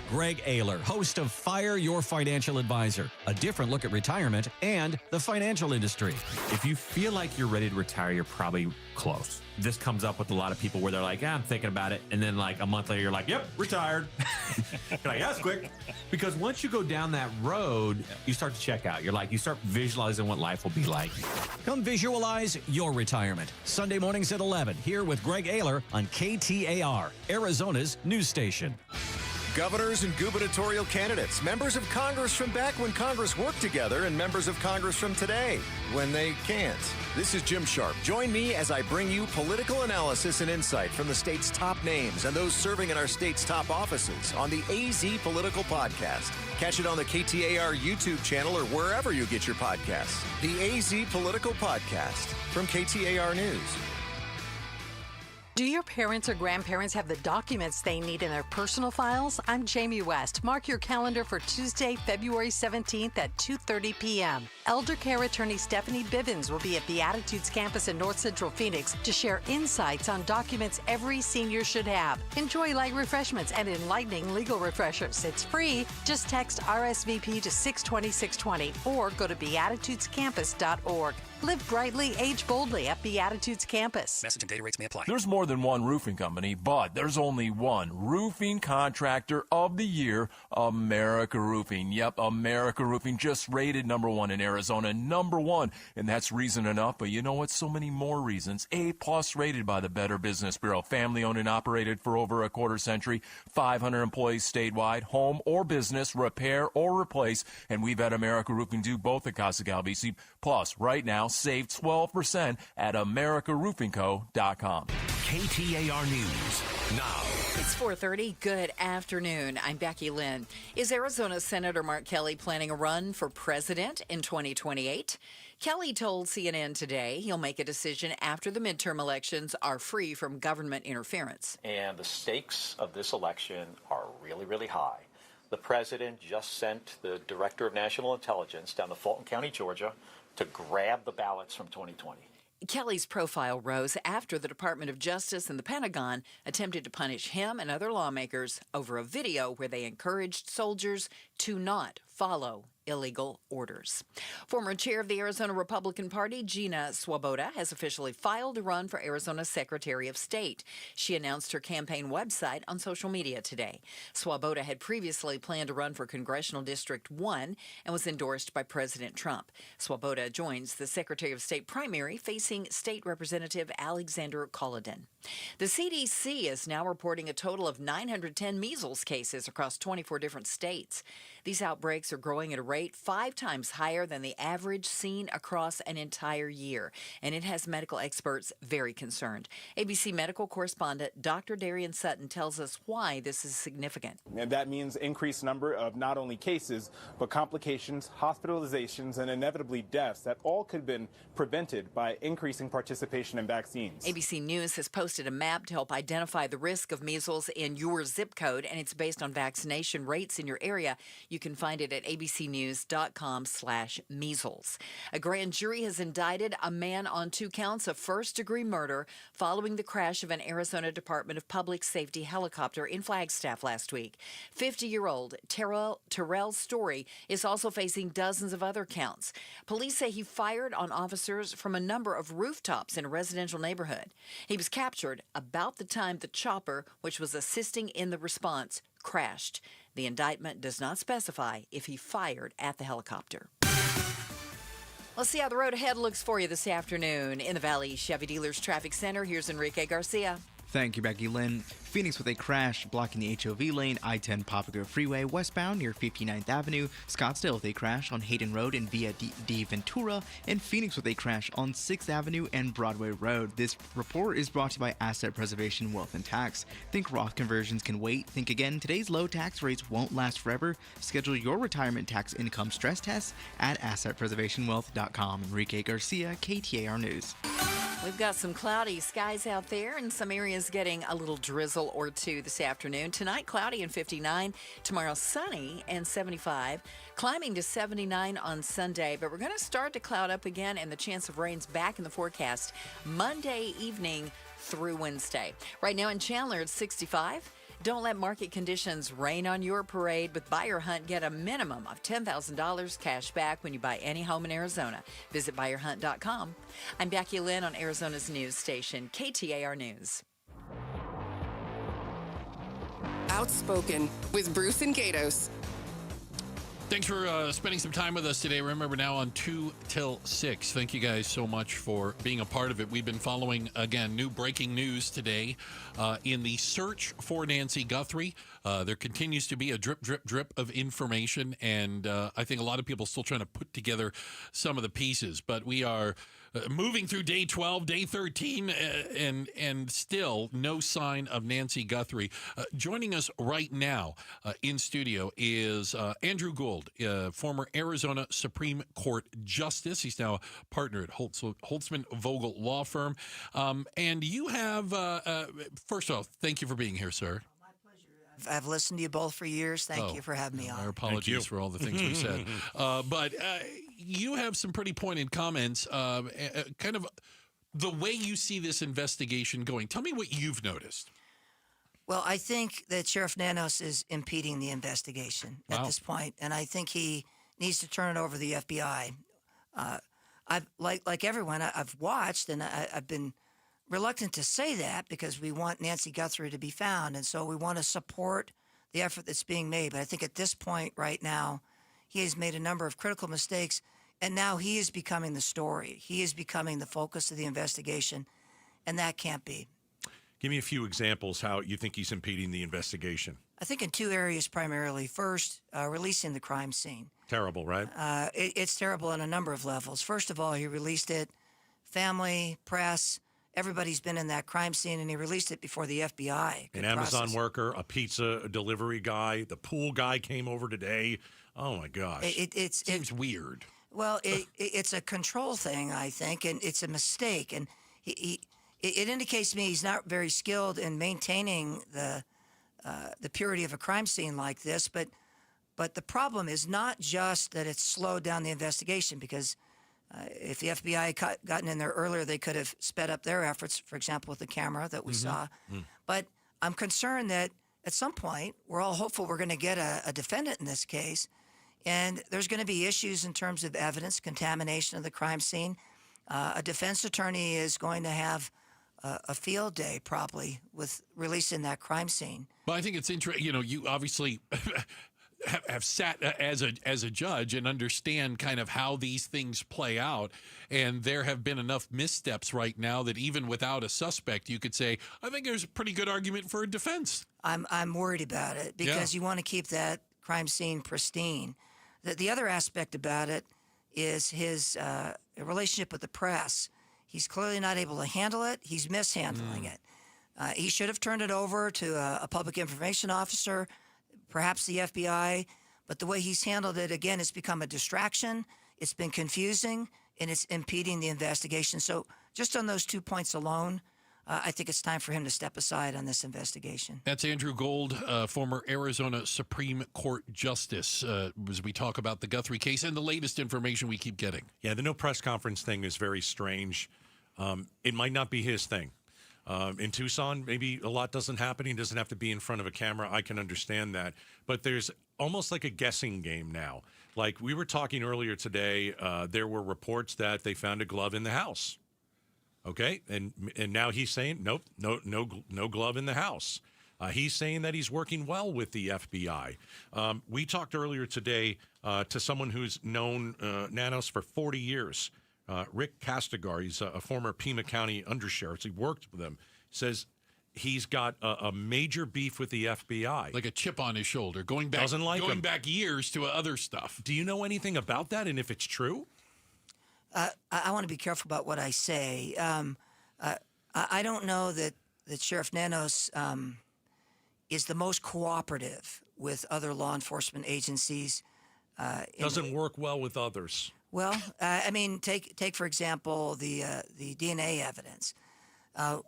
Greg Ayler, host of Fire Your Financial Advisor, a different look at retirement and the financial industry. If you feel like you're ready to retire, you're probably close. This comes up with a lot of people where they're like, I'm thinking about it. And then like a month later, you're like, yep, retired. You're like, that's quick. Because once you go down that road, you start to check out. You're like, you start visualizing what life will be like. Come visualize your retirement. Sunday mornings at 11 here with Greg Ayler on KTAR, Arizona's news station. Governors and gubernatorial candidates, members of Congress from back when Congress worked together, and members of Congress from today when they can't. This is Jim Sharp. Join me as I bring you political analysis and insight from the state's top names and those serving in our state's top offices on the AZ Political Podcast. Catch it on the KTAR YouTube channel or wherever you get your podcasts. The AZ Political Podcast from KTAR News. Do your parents or grandparents have the documents they need in their personal files? I'm Jamie West. Mark your calendar for Tuesday, February 17th at 2:30 p.m. Elder care attorney Stephanie Bivens will be at Beatitudes campus in North Central Phoenix to share insights on documents every senior should have. Enjoy light refreshments and enlightening legal refreshers. It's free. Just text RSVP to 620-620 or go to beatitudescampus.org. Live brightly, age boldly at Beatitudes Campus. Message and data rates may apply. There's more than one roofing company, but there's only one roofing contractor of the year, America Roofing. Yep, America Roofing, just rated #1 in Arizona, #1. And that's reason enough, but you know what? So many more reasons. A+ rated by the Better Business Bureau. Family owned and operated for over a quarter century. 500 employees statewide. Home or business, repair or replace. And we've had America Roofing do both at Casa Galvisi. Plus, right now, save 12% at americaroofingco.com. KTAR News now. It's 4:30. Good afternoon. I'm Becky Lynn. Is Arizona Senator Mark Kelly planning a run for president in 2028? Kelly told CNN today he'll make a decision after the midterm elections are free from government interference. And the stakes of this election are really, really high. The president just sent the director of national intelligence down to Fulton County, Georgia, to grab the ballots from 2020. Kelly's profile rose after the Department of Justice and the Pentagon attempted to punish him and other lawmakers over a video where they encouraged soldiers to not follow illegal orders. Former chair of the Arizona Republican Party, Gina Swoboda, has officially filed to run for Arizona Secretary of State. She announced her campaign website on social media today. Swoboda had previously planned to run for Congressional District 1 and was endorsed by President Trump. Swoboda joins the Secretary of State primary facing State Representative Alexander Colladin. The CDC is now reporting a total of 910 measles cases across 24 different states. These outbreaks are growing at a rate 5 times higher than the average seen across an entire year, and it has medical experts very concerned. ABC medical correspondent Dr. Darian Sutton tells us why this is significant. And that means increased number of not only cases, but complications, hospitalizations, and inevitably deaths that all could have been prevented by increasing participation in vaccines. ABC News has posted a map to help identify the risk of measles in your zip code, and it's based on vaccination rates in your area. You can find it at abcnews.com/measles. A grand jury has indicted a man on 2 counts of first-degree murder following the crash of an Arizona Department of Public Safety helicopter in Flagstaff last week. 50-year-old Terrell Story is also facing dozens of other counts. Police say he fired on officers from a number of rooftops in a residential neighborhood. He was captured about the time the chopper, which was assisting in the response, crashed. The indictment does not specify if he fired at the helicopter. Let's see how the road ahead looks for you this afternoon. In the Valley Chevy Dealers Traffic Center, here's Enrique Garcia. Thank you, Becky Lynn. Phoenix with a crash blocking the HOV lane, I-10 Papago Freeway westbound near 59th Avenue. Scottsdale with a crash on Hayden Road and Via D Ventura. And Phoenix with a crash on 6th Avenue and Broadway Road. This report is brought to you by Asset Preservation Wealth and Tax. Think Roth conversions can wait. Think again. Today's low tax rates won't last forever. Schedule your retirement tax income stress test at assetpreservationwealth.com. Enrique Garcia, KTAR News. We've got some cloudy skies out there and some areas getting a little drizzle or two this afternoon. Tonight, cloudy and 59. Tomorrow, sunny and 75. Climbing to 79 on Sunday. But we're going to start to cloud up again, and the chance of rain's back in the forecast Monday evening through Wednesday. Right now in Chandler, it's 65. Don't let market conditions rain on your parade. With Buyer Hunt, get a minimum of $10,000 cash back when you buy any home in Arizona. Visit buyerhunt.com. I'm Becky Lynn on Arizona's news station, KTAR News. Outspoken with Bruce and Gatos. Thanks for spending some time with us today. Remember, now on 2 till 6. Thank you guys so much for being a part of it. We've been following, again, new breaking news today in the search for Nancy Guthrie. There continues to be a drip, drip, drip of information, and I think a lot of people are still trying to put together some of the pieces. But we are moving through day 12, day 13, and still no sign of Nancy Guthrie. Joining us right now in studio is Andrew Gould, former Arizona Supreme Court Justice. He's now a partner at Holtzman Vogel Law Firm. And you have, first off, thank you for being here, sir. I've listened to you both for years. Thank you for having me on. Our apologies for all the things we said. But you have some pretty pointed comments, kind of the way you see this investigation going. Tell me what you've noticed. Well, I think that Sheriff Nanos is impeding the investigation at this point, and I think he needs to turn it over to the FBI. I've like everyone, I've watched, and I've been reluctant to say that because we want Nancy Guthrie to be found, and so we want to support the effort that's being made. But I think at this point right now, he has made a number of critical mistakes, and now he is becoming the story. He is becoming the focus of the investigation, and that can't be. Give me a few examples how you think he's impeding the investigation. I think in 2 areas primarily. First, releasing the crime scene. Terrible, right? It's terrible on a number of levels. First of all, he released it. Family, press, everybody's been in that crime scene, and he released it before the FBI. An Amazon worker, a pizza delivery guy, the pool guy came over today. Oh, my gosh. It seems weird. Well, it's a control thing, I think, and it's a mistake. And it indicates to me he's not very skilled in maintaining the purity of a crime scene like this. But the problem is not just that it's slowed down the investigation, because if the FBI had gotten in there earlier, they could have sped up their efforts, for example, with the camera that we saw. But I'm concerned that at some point, we're all hopeful we're going to get a defendant in this case, and there's going to be issues in terms of evidence, contamination of the crime scene. A defense attorney is going to have a field day probably with releasing that crime scene. Well, I think it's interesting. You know, you obviously have sat as a judge and understand kind of how these things play out. And there have been enough missteps right now that even without a suspect, you could say, I think there's a pretty good argument for a defense. I'm worried about it because you want to keep that crime scene pristine. The other aspect about it is his relationship with the press. He's clearly not able to handle it. He's mishandling it. He should have turned it over to a public information officer, perhaps the FBI. But the way he's handled it, again, it's become a distraction. It's been confusing, and it's impeding the investigation. So just on those 2 points alone, I think it's time for him to step aside on this investigation. That's Andrew Gold, former Arizona Supreme Court Justice, as we talk about the Guthrie case and the latest information we keep getting. Yeah, the no press conference thing is very strange. It might not be his thing. In Tucson, maybe a lot doesn't happen. He doesn't have to be in front of a camera. I can understand that. But there's almost like a guessing game now. Like we were talking earlier today, there were reports that they found a glove in the house. Okay, and now he's saying nope, no glove in the house. He's saying that he's working well with the FBI. We talked earlier today to someone who's known Nanos for 40 years. Rick Castigar, he's a former Pima County undersheriff. He worked with him. Says he's got a major beef with the FBI, like a chip on his shoulder, going back years to other stuff. Do you know anything about that, and if it's true? I want to be careful about what I say. I don't know that Sheriff Nanos is the most cooperative with other law enforcement agencies. Doesn't work well with others. Well, I mean, take for example the DNA evidence.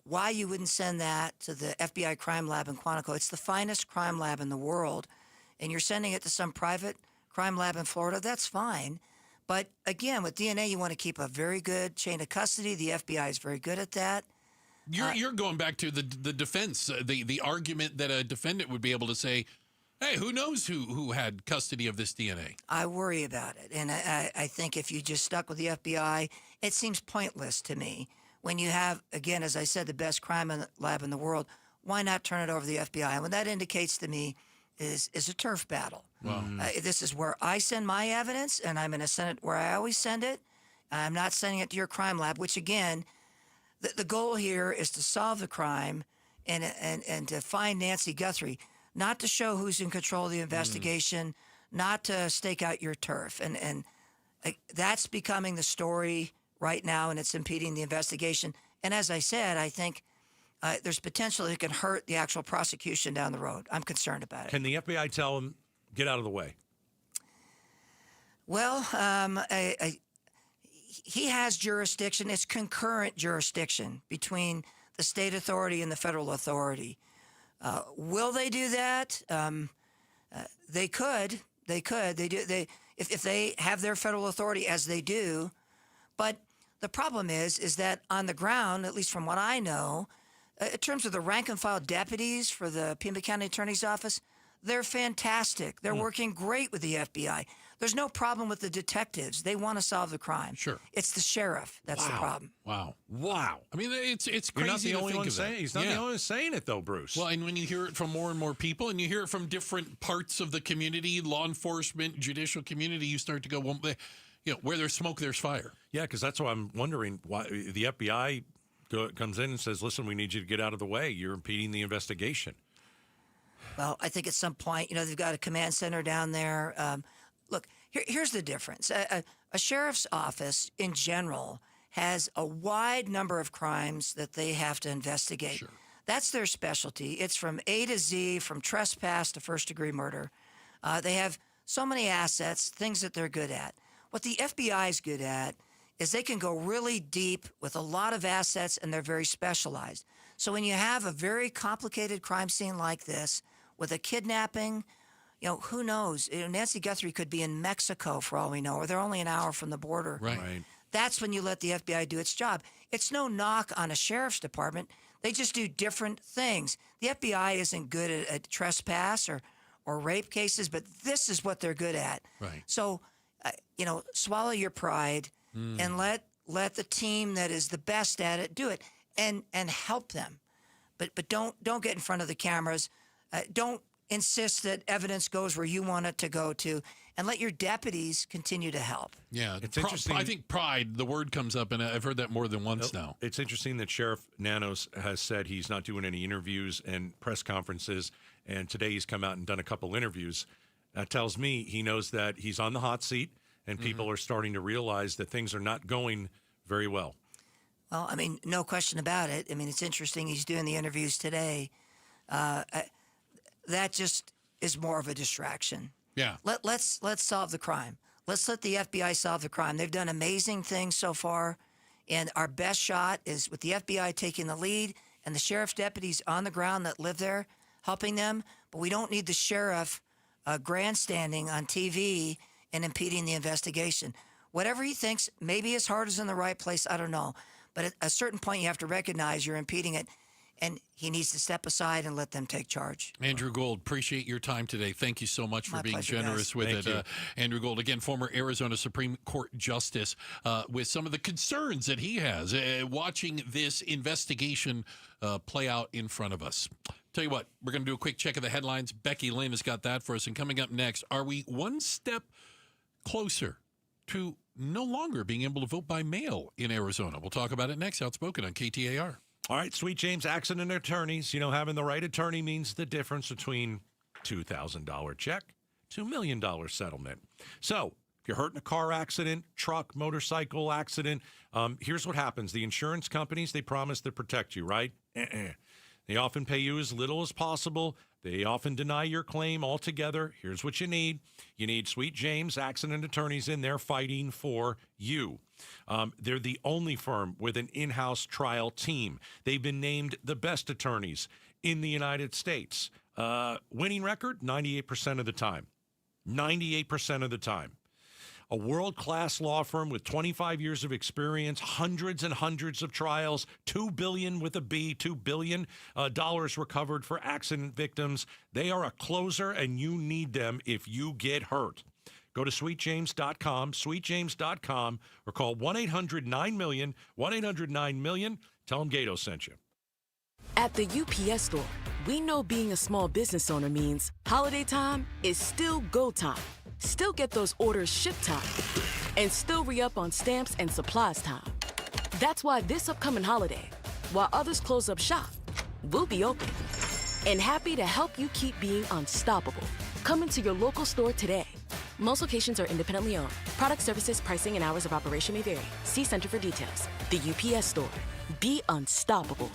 Why you wouldn't send that to the FBI crime lab in Quantico? It's the finest crime lab in the world, and you're sending it to some private crime lab in Florida. That's fine. But again, with DNA, you want to keep a very good chain of custody. The FBI is very good at that. You're going back to the defense, the argument that a defendant would be able to say, hey, who knows who had custody of this DNA? I worry about it. And I think if you just stuck with the FBI, it seems pointless to me. When you have, again, as I said, the best crime lab in the world, why not turn it over to the FBI? And what that indicates to me is a turf battle. Wow. This is where I send my evidence, and I'm going to send it where I always send it. I'm not sending it to your crime lab, which, again, the goal here is to solve the crime and to find Nancy Guthrie, not to show who's in control of the investigation, not to stake out your turf. And that's becoming the story right now, and it's impeding the investigation. And as I said, I think there's potential it can hurt the actual prosecution down the road. I'm concerned about it. Can the FBI tell him, get out of the way? Well, he has jurisdiction. It's concurrent jurisdiction between the state authority and the federal authority. Will they do that? They could. They could. They do. If they have their federal authority, as they do. But the problem is that on the ground, at least from what I know, in terms of the rank and file deputies for the Pima County Attorney's Office, they're fantastic. They're working great with the FBI. There's no problem with the detectives. They want to solve the crime. Sure. It's the sheriff that's the problem. Wow. I mean, it's crazy. You're not the to only think one of saying. that. He's not the only one saying it, though, Bruce. Well, and when you hear it from more and more people, and you hear it from different parts of the community, law enforcement, judicial community, you start to go, well, where there's smoke, there's fire. Yeah, because that's why I'm wondering why the FBI comes in and says, listen, we need you to get out of the way. You're impeding the investigation. Well, I think at some point, they've got a command center down there. Look, here's the difference. A sheriff's office, in general, has a wide number of crimes that they have to investigate. Sure. That's their specialty. It's from A to Z, from trespass to first-degree murder. They have so many assets, things that they're good at. What the FBI is good at is they can go really deep with a lot of assets, and they're very specialized. So when you have a very complicated crime scene like this, with a kidnapping, who knows? Nancy Guthrie could be in Mexico for all we know, or they're only an hour from the border. Right. That's when you let the FBI do its job. It's no knock on a sheriff's department. They just do different things. The FBI isn't good at trespass or rape cases, but this is what they're good at. Right. So, swallow your pride and let the team that is the best at it do it and help them. But don't get in front of the cameras. Don't insist that evidence goes where you want it to go to, and let your deputies continue to help. Yeah, it's interesting. I think pride, the word comes up, and I've heard that more than once now. It's interesting that Sheriff Nanos has said he's not doing any interviews and press conferences, and today he's come out and done a couple interviews. That tells me he knows that he's on the hot seat, and people are starting to realize that things are not going very well. Well, I mean, no question about it. I mean, it's interesting. He's doing the interviews today. That just is more of a distraction. Yeah. Let's solve the crime. Let's let the FBI solve the crime. They've done amazing things so far, and our best shot is with the FBI taking the lead and the sheriff's deputies on the ground that live there helping them. But we don't need the sheriff grandstanding on TV and impeding the investigation. Whatever he thinks, maybe his heart is in the right place. I don't know. But at a certain point, you have to recognize you're impeding it, and he needs to step aside and let them take charge. Andrew Gold, appreciate your time today. Thank you so much for being pleasure, generous guys. with it. Andrew Gold, again, former Arizona Supreme Court Justice, with some of the concerns that he has watching this investigation play out in front of us. Tell you what, we're going to do a quick check of the headlines. Becky Lynn has got that for us. And coming up next, are we one step closer to no longer being able to vote by mail in Arizona? We'll talk about it next. Outspoken on KTAR. All right, Sweet James, accident attorneys. You know, having the right attorney means the difference between $2,000 check to $1 million settlement. So if you're hurt in a car accident, truck, motorcycle accident, here's what happens. The insurance companies, they promise to protect you, right? They often pay you as little as possible. They often deny your claim altogether. Here's what you need. You need Sweet James accident attorneys in there fighting for you. They're the only firm with an in-house trial team. They've been named the best attorneys in the United States. Winning record, 98% of the time. 98% of the time. A world-class law firm with 25 years of experience, hundreds and hundreds of trials, $2 billion with a B, $2 billion dollars recovered for accident victims. They are a closer, and you need them if you get hurt. Go to sweetjames.com, sweetjames.com, or call 1-800-9-MILLION, 1-800-9-MILLION. Tell them Gato sent you. At the UPS store, we know being a small business owner means holiday time is still go time. Still get those orders shipped time. And still re-up on stamps and supplies time. That's why this upcoming holiday, while others close up shop, we'll be open. And happy to help you keep being unstoppable. Come into your local store today. Most locations are independently owned. Product services, pricing, and hours of operation may vary. See Center for details. The UPS store. Be unstoppable.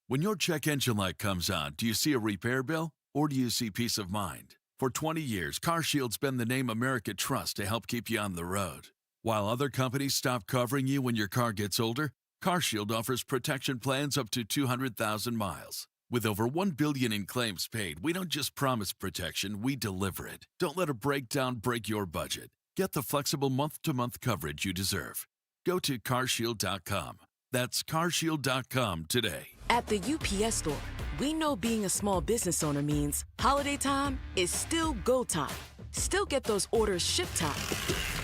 When your check engine light comes on, do you see a repair bill or do you see peace of mind? For 20 years, CarShield's been the name America trusts to help keep you on the road. While other companies stop covering you when your car gets older, CarShield offers protection plans up to 200,000 miles. With over $1 billion in claims paid, we don't just promise protection, we deliver it. Don't let a breakdown break your budget. Get the flexible month-to-month coverage you deserve. Go to carshield.com. That's carshield.com today. At the UPS store, we know being a small business owner means holiday time is still go time. Still get those orders shipped time.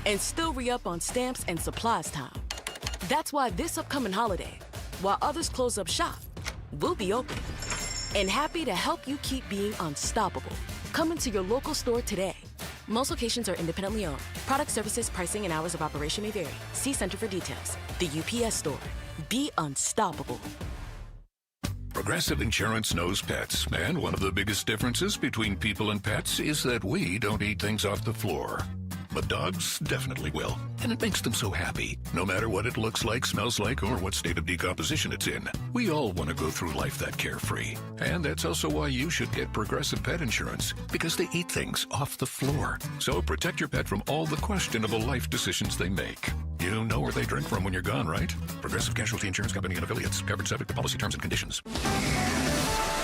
And still re-up on stamps and supplies time. That's why this upcoming holiday, while others close up shop, we'll be open. And happy to help you keep being unstoppable. Come into your local store today. Most locations are independently owned. Product services, pricing, and hours of operation may vary. See Center for details. The UPS store. Be unstoppable. Progressive Insurance knows pets, and one of the biggest differences between people and pets is that we don't eat things off the floor. But dogs definitely will, and it makes them so happy, no matter what it looks like, smells like, or what state of decomposition it's in. We all want to go through life that carefree, and that's also why you should get Progressive Pet Insurance, because they eat things off the floor. So protect your pet from all the questionable life decisions they make. You know where they drink from when you're gone, right? Progressive Casualty Insurance Company and Affiliates. Covered subject to policy terms and conditions.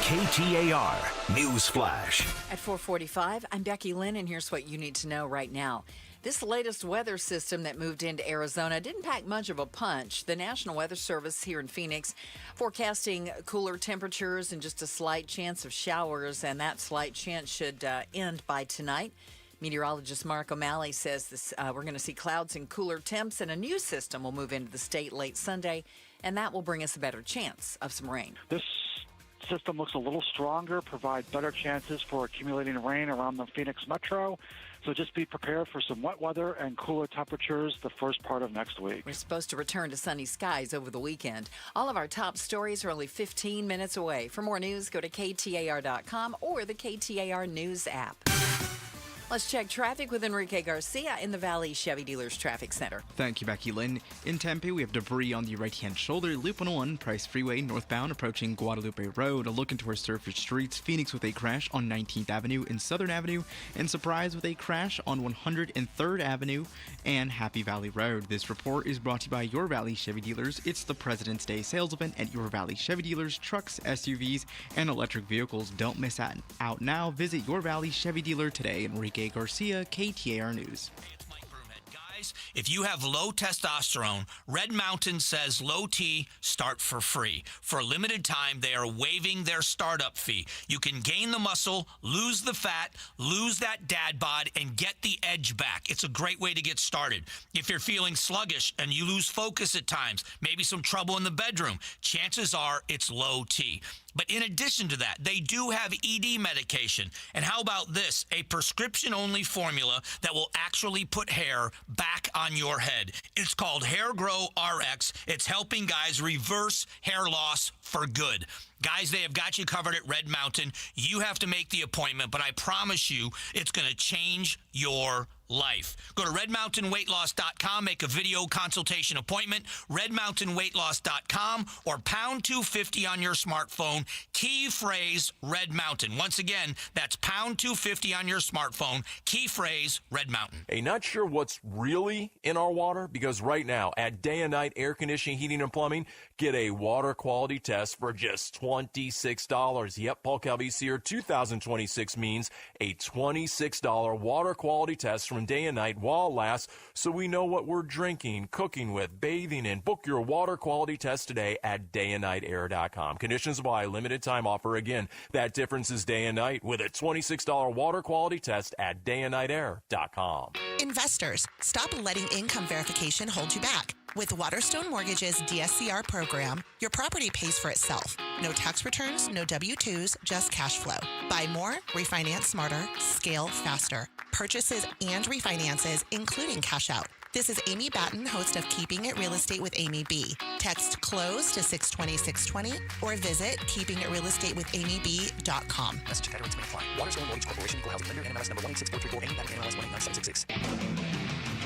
KTAR News Flash. At 4:45, I'm Becky Lynn, and here's what you need to know right now. This latest weather system that moved into Arizona didn't pack much of a punch. The National Weather Service here in Phoenix forecasting cooler temperatures and just a slight chance of showers, and that slight chance should end by tonight. Meteorologist Mark O'Malley says we're going to see clouds and cooler temps, and a new system will move into the state late Sunday, and that will bring us a better chance of some rain. This system looks a little stronger, provide better chances for accumulating rain around the Phoenix metro. So just be prepared for some wet weather and cooler temperatures the first part of next week. We're supposed to return to sunny skies over the weekend. All of our top stories are only 15 minutes away. For more news, go to KTAR.com or the KTAR News app. let's check traffic with Enrique Garcia in the Valley Chevy Dealers Traffic Center. Thank you, Becky Lynn. In Tempe, we have debris on the right-hand shoulder. Loop 101, Price Freeway, northbound, approaching Guadalupe Road. A look into our surface streets. Phoenix with a crash on 19th Avenue and Southern Avenue. And Surprise with a crash on 103rd Avenue and Happy Valley Road. This report is brought to you by Your Valley Chevy Dealers. It's the President's Day sales event at Your Valley Chevy Dealers. Trucks, SUVs, and electric vehicles. Don't miss out now. Visit Your Valley Chevy Dealer today. Enrique Garcia, KTAR News. If you have low testosterone, Red Mountain says low T start for free. For a limited time, they are waiving their startup fee. You can gain the muscle, lose the fat, lose that dad bod, and get the edge back. It's a great way to get started. If you're feeling sluggish and you lose focus at times, maybe some trouble in the bedroom, chances are it's low T. But in addition to that, they do have ED medication. And how about this? A prescription-only formula that will actually put hair back on your head. It's called Hair Grow RX. It's helping guys reverse hair loss for good. Guys, they have got you covered at Red Mountain. You have to make the appointment, but I promise you it's going to change your life. Go to redmountainweightloss.com, make a video consultation appointment, redmountainweightloss.com, or pound 250 on your smartphone, key phrase Red Mountain. Once again, that's pound 250 on your smartphone, key phrase Red Mountain. Hey, not sure what's really in our water? Because right now at Day and Night Air Conditioning, Heating, and Plumbing, get a water quality test for just $26. Yep, Paul Calvisi here. 2026 means a $26 water quality test from Day and Night while it lasts, so we know what we're drinking, cooking with, bathing in. Book your water quality test today at dayandnightair.com. Conditions apply. Limited time offer. Again, that difference is Day and Night with a $26 water quality test at dayandnightair.com. Investors, stop letting income verification hold you back. With Waterstone Mortgage's DSCR program, your property pays for itself. No tax returns, no W-2s, just cash flow. Buy more, refinance smarter, scale faster. Purchases and refinances, including cash out. This is Amy Batten, host of Keeping It Real Estate with Amy B. Text CLOSE to 620-620 or visit keepingitrealestatewithamyb.com. Message and rates may apply. Waterstone Mortgage Corporation, Equal Housing Lender, NMLS number 1864348, NMLS 1897666.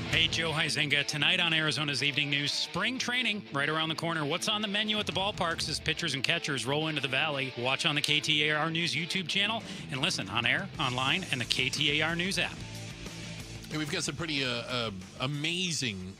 Hey, Joe Huizenga. Tonight on Arizona's Evening News, spring training right around the corner. What's on the menu at the ballparks as pitchers and catchers roll into the valley? Watch on the KTAR News YouTube channel and listen on air, online, and the KTAR News app. Hey, we've got some pretty amazing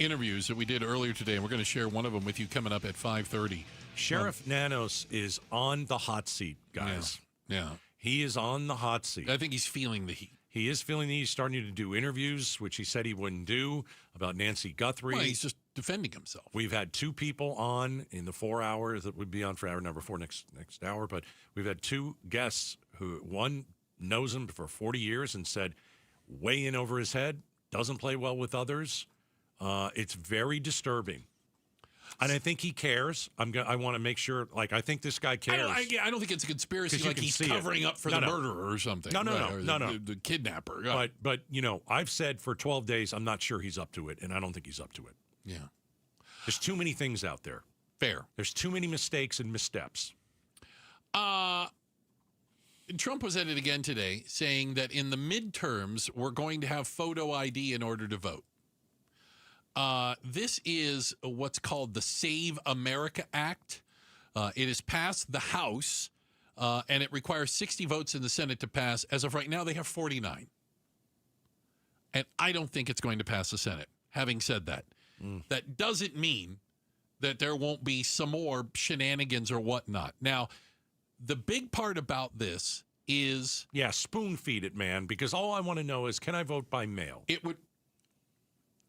interviews that we did earlier today, and we're going to share one of them with you coming up at 5:30. Sheriff Nanos is on the hot seat, guys. Yeah. He is on the hot seat. I think he's feeling the heat. He is feeling the heat. He's starting to do interviews, which he said he wouldn't do, about Nancy Guthrie. Well, he's just defending himself. We've had two people on in the 4 hours that would be on for hour number 4 next hour, but we've had two guests who, one knows him for 40 years and said, way in over his head, doesn't play well with others. It's very disturbing. And I think he cares. I want to make sure, I think this guy cares. I don't think it's a conspiracy, like he's covering up for the murderer or something. No. The kidnapper. But I've said for 12 days, I'm not sure he's up to it, and I don't think he's up to it. Yeah. There's too many things out there. Fair. There's too many mistakes and missteps. Trump was at it again today, saying that in the midterms, we're going to have photo ID in order to vote. This is what's called the Save America Act. It has passed the House, and it requires 60 votes in the Senate to pass. As of right now, they have 49. And I don't think it's going to pass the Senate. Having said that, that doesn't mean that there won't be some more shenanigans or whatnot. Now, the big part about this is... Yeah, spoon feed it, man, because all I want to know is, can I vote by mail? It would...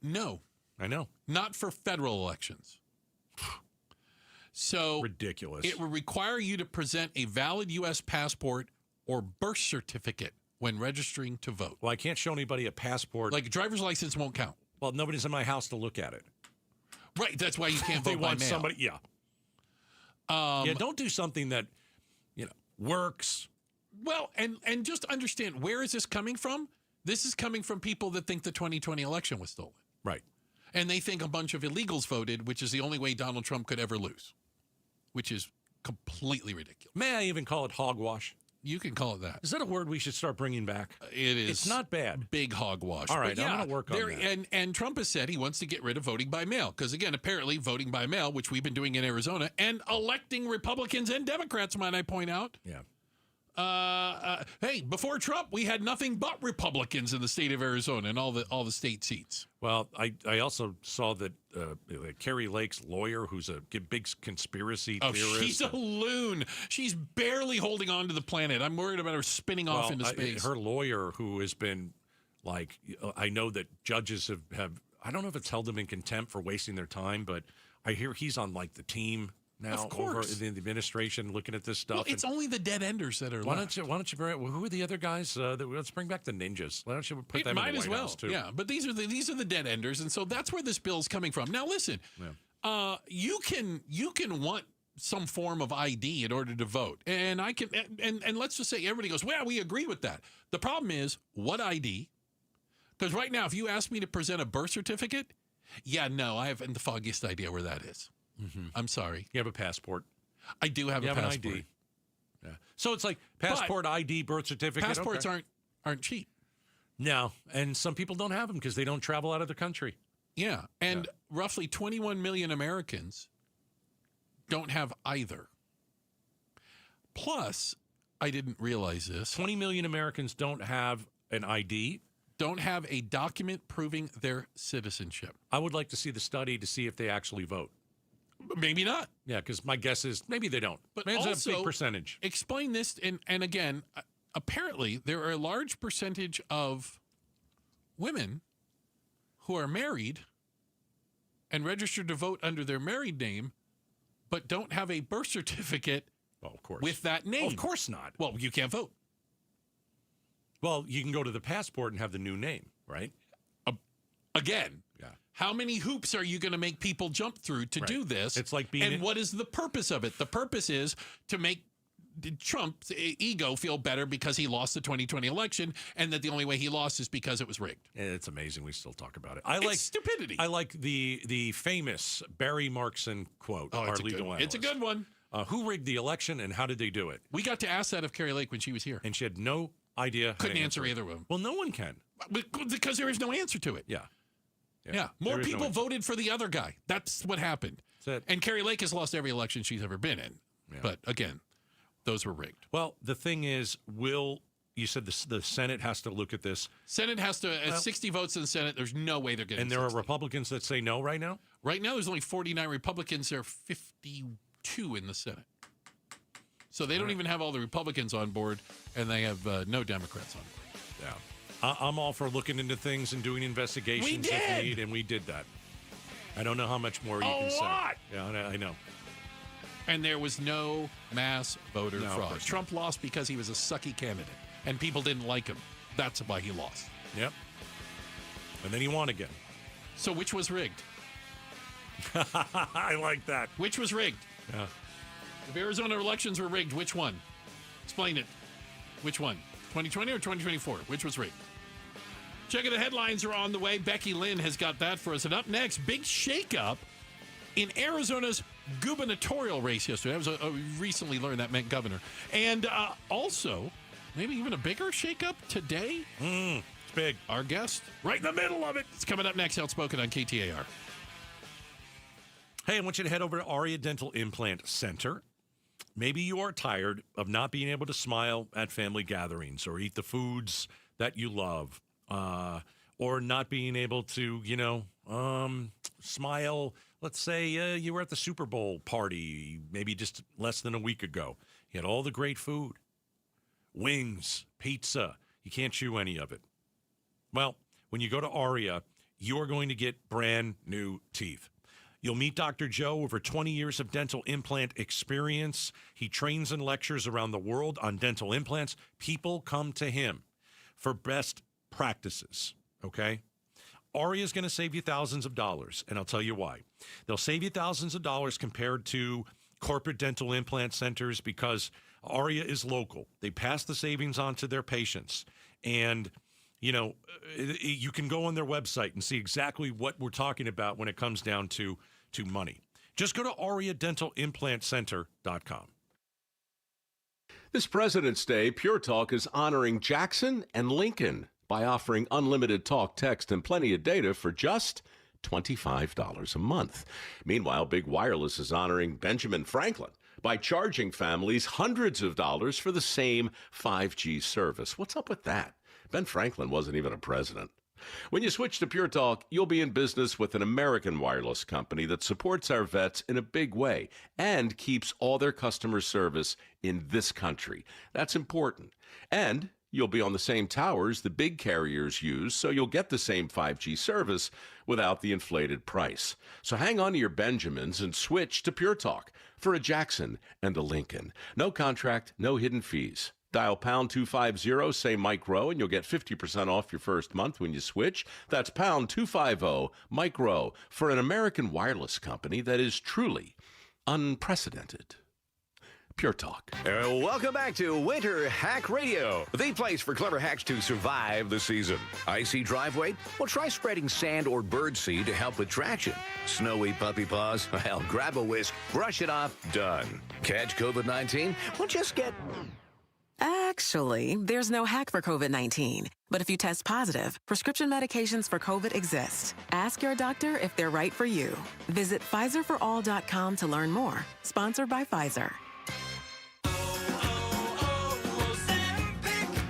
No. I know. Not for federal elections. So... Ridiculous. It would require you to present a valid U.S. passport or birth certificate when registering to vote. Well, I can't show anybody a passport. Like a driver's license won't count. Well, nobody's in my house to look at it. Right, that's why you can't vote by mail. Somebody, yeah. Don't do something that, works. Well, and just understand, where is this coming from? This is coming from people that think the 2020 election was stolen. Right. And they think a bunch of illegals voted, which is the only way Donald Trump could ever lose, which is completely ridiculous. May I even call it hogwash? You can call it that. Is that a word we should start bringing back? It is. It's not bad. Big hogwash. All right, But I'm going to work on that. And Trump has said he wants to get rid of voting by mail. Because, again, apparently voting by mail, which we've been doing in Arizona, and electing Republicans and Democrats, might I point out. Yeah. Hey, before Trump, we had nothing but Republicans in the state of Arizona and all the state seats. Well, I also saw that Carrie Lake's lawyer, who's a big conspiracy theorist. She's a loon. She's barely holding on to the planet. I'm worried about her spinning off into space. Her lawyer, who has been like, I know that judges have, I don't know if it's held them in contempt for wasting their time, but I hear he's on like the team now over in the administration looking at this stuff. Well, it's only the dead enders that are left. Why don't you bring, who are the other guys? Let's bring back the ninjas. Why don't you put them in the White House too? Yeah, but these are the dead enders, and so that's where this bill's coming from. Now, listen, you can want some form of ID in order to vote, and I can, and let's just say everybody goes, well, we agree with that. The problem is what ID? Because right now, if you ask me to present a birth certificate, I haven't the foggiest idea where that is. Mm-hmm. I'm sorry. You have a passport. I do have a passport. An ID. Yeah. So it's like passport, ID, birth certificate. Passports aren't cheap. No, and some people don't have them because they don't travel out of the country. Yeah, and roughly 21 million Americans don't have either. Plus, I didn't realize this. 20 million Americans don't have an ID. Don't have a document proving their citizenship. I would like to see the study to see if they actually vote. Maybe not. Yeah, because my guess is maybe they don't. But maybe also, it's a big percentage. Explain this, and again, apparently there are a large percentage of women who are married and registered to vote under their married name, but don't have a birth certificate with that name. Of course not. Well, you can't vote. Well, you can go to the passport and have the new name, right? Again. Yeah. How many hoops are you going to make people jump through to do this? It's like what is the purpose of it? The purpose is to make Trump's ego feel better because he lost the 2020 election, and that the only way he lost is because it was rigged. It's amazing we still talk about it. It's stupidity. I like the famous Barry Markson quote. It's a good one. Who rigged the election and how did they do it? We got to ask that of Carrie Lake when she was here. And she had no idea. Couldn't answer either of them. Well, no one can. Because there is no answer to it. Yeah. More people voted for the other guy. That's what happened. That's it. And Carrie Lake has lost every election she's ever been in. Yeah. But again, those were rigged. Well, the thing is, you said the Senate has to look at this. Senate has to, 60 votes in the Senate, there's no way they're getting And there are Republicans that say no right now? Right now, there's only 49 Republicans. There are 52 in the Senate. So they don't even have all the Republicans on board, and they have no Democrats on board. Yeah. I'm all for looking into things and doing investigations if need, and we did that. I don't know how much more you can say. A lot! Yeah, I know. And there was no mass voter fraud. Trump lost because he was a sucky candidate, and people didn't like him. That's why he lost. Yep. And then he won again. So which was rigged? I like that. Which was rigged? Yeah. If Arizona elections were rigged, which one? Explain it. Which one? 2020 or 2024? Which was rigged? Checking the headlines are on the way. Becky Lynn has got that for us. And up next, big shakeup in Arizona's gubernatorial race yesterday. I was recently learned that meant governor. And also, maybe even a bigger shakeup today. It's big. Our guest, right in the middle of it. It's coming up next, Outspoken on KTAR. Hey, I want you to head over to Aria Dental Implant Center. Maybe you are tired of not being able to smile at family gatherings or eat the foods that you love, or not being able to, smile. Let's say you were at the Super Bowl party maybe just less than a week ago. You had all the great food, wings, pizza. You can't chew any of it. Well, when you go to Aria, you are going to get brand new teeth. You'll meet Dr. Joe, over 20 years of dental implant experience. He trains and lectures around the world on dental implants. People come to him for best practices, okay? Aria is going to save you thousands of dollars, and I'll tell you why. They'll save you thousands of dollars compared to corporate dental implant centers because Aria is local. They pass the savings on to their patients, and you can go on their website and see exactly what we're talking about when it comes down to money. Just go to AriaDentalImplantCenter.com. This President's Day, Pure Talk is honoring Jackson and Lincoln by offering unlimited talk, text, and plenty of data for just $25 a month. Meanwhile, Big Wireless is honoring Benjamin Franklin by charging families hundreds of dollars for the same 5G service. What's up with that? Ben Franklin wasn't even a president. When you switch to Pure Talk, you'll be in business with an American wireless company that supports our vets in a big way and keeps all their customer service in this country. That's important. And you'll be on the same towers the big carriers use, so you'll get the same 5G service without the inflated price. So hang on to your Benjamins and switch to Pure Talk for a Jackson and a Lincoln. No contract, no hidden fees. Dial pound 250, say Mike Rowe, and you'll get 50% off your first month when you switch. That's pound 250, Mike Rowe, for an American wireless company that is truly unprecedented. Pure Talk. Welcome back to Winter Hack Radio, the place for clever hacks to survive the season. Icy driveway? Well, try spreading sand or birdseed to help with traction. Snowy puppy paws? Well, grab a whisk, brush it off, done. Catch COVID-19? Well, just get... Actually, there's no hack for COVID-19. But if you test positive, prescription medications for COVID exist. Ask your doctor if they're right for you. Visit PfizerForAll.com to learn more. Sponsored by Pfizer.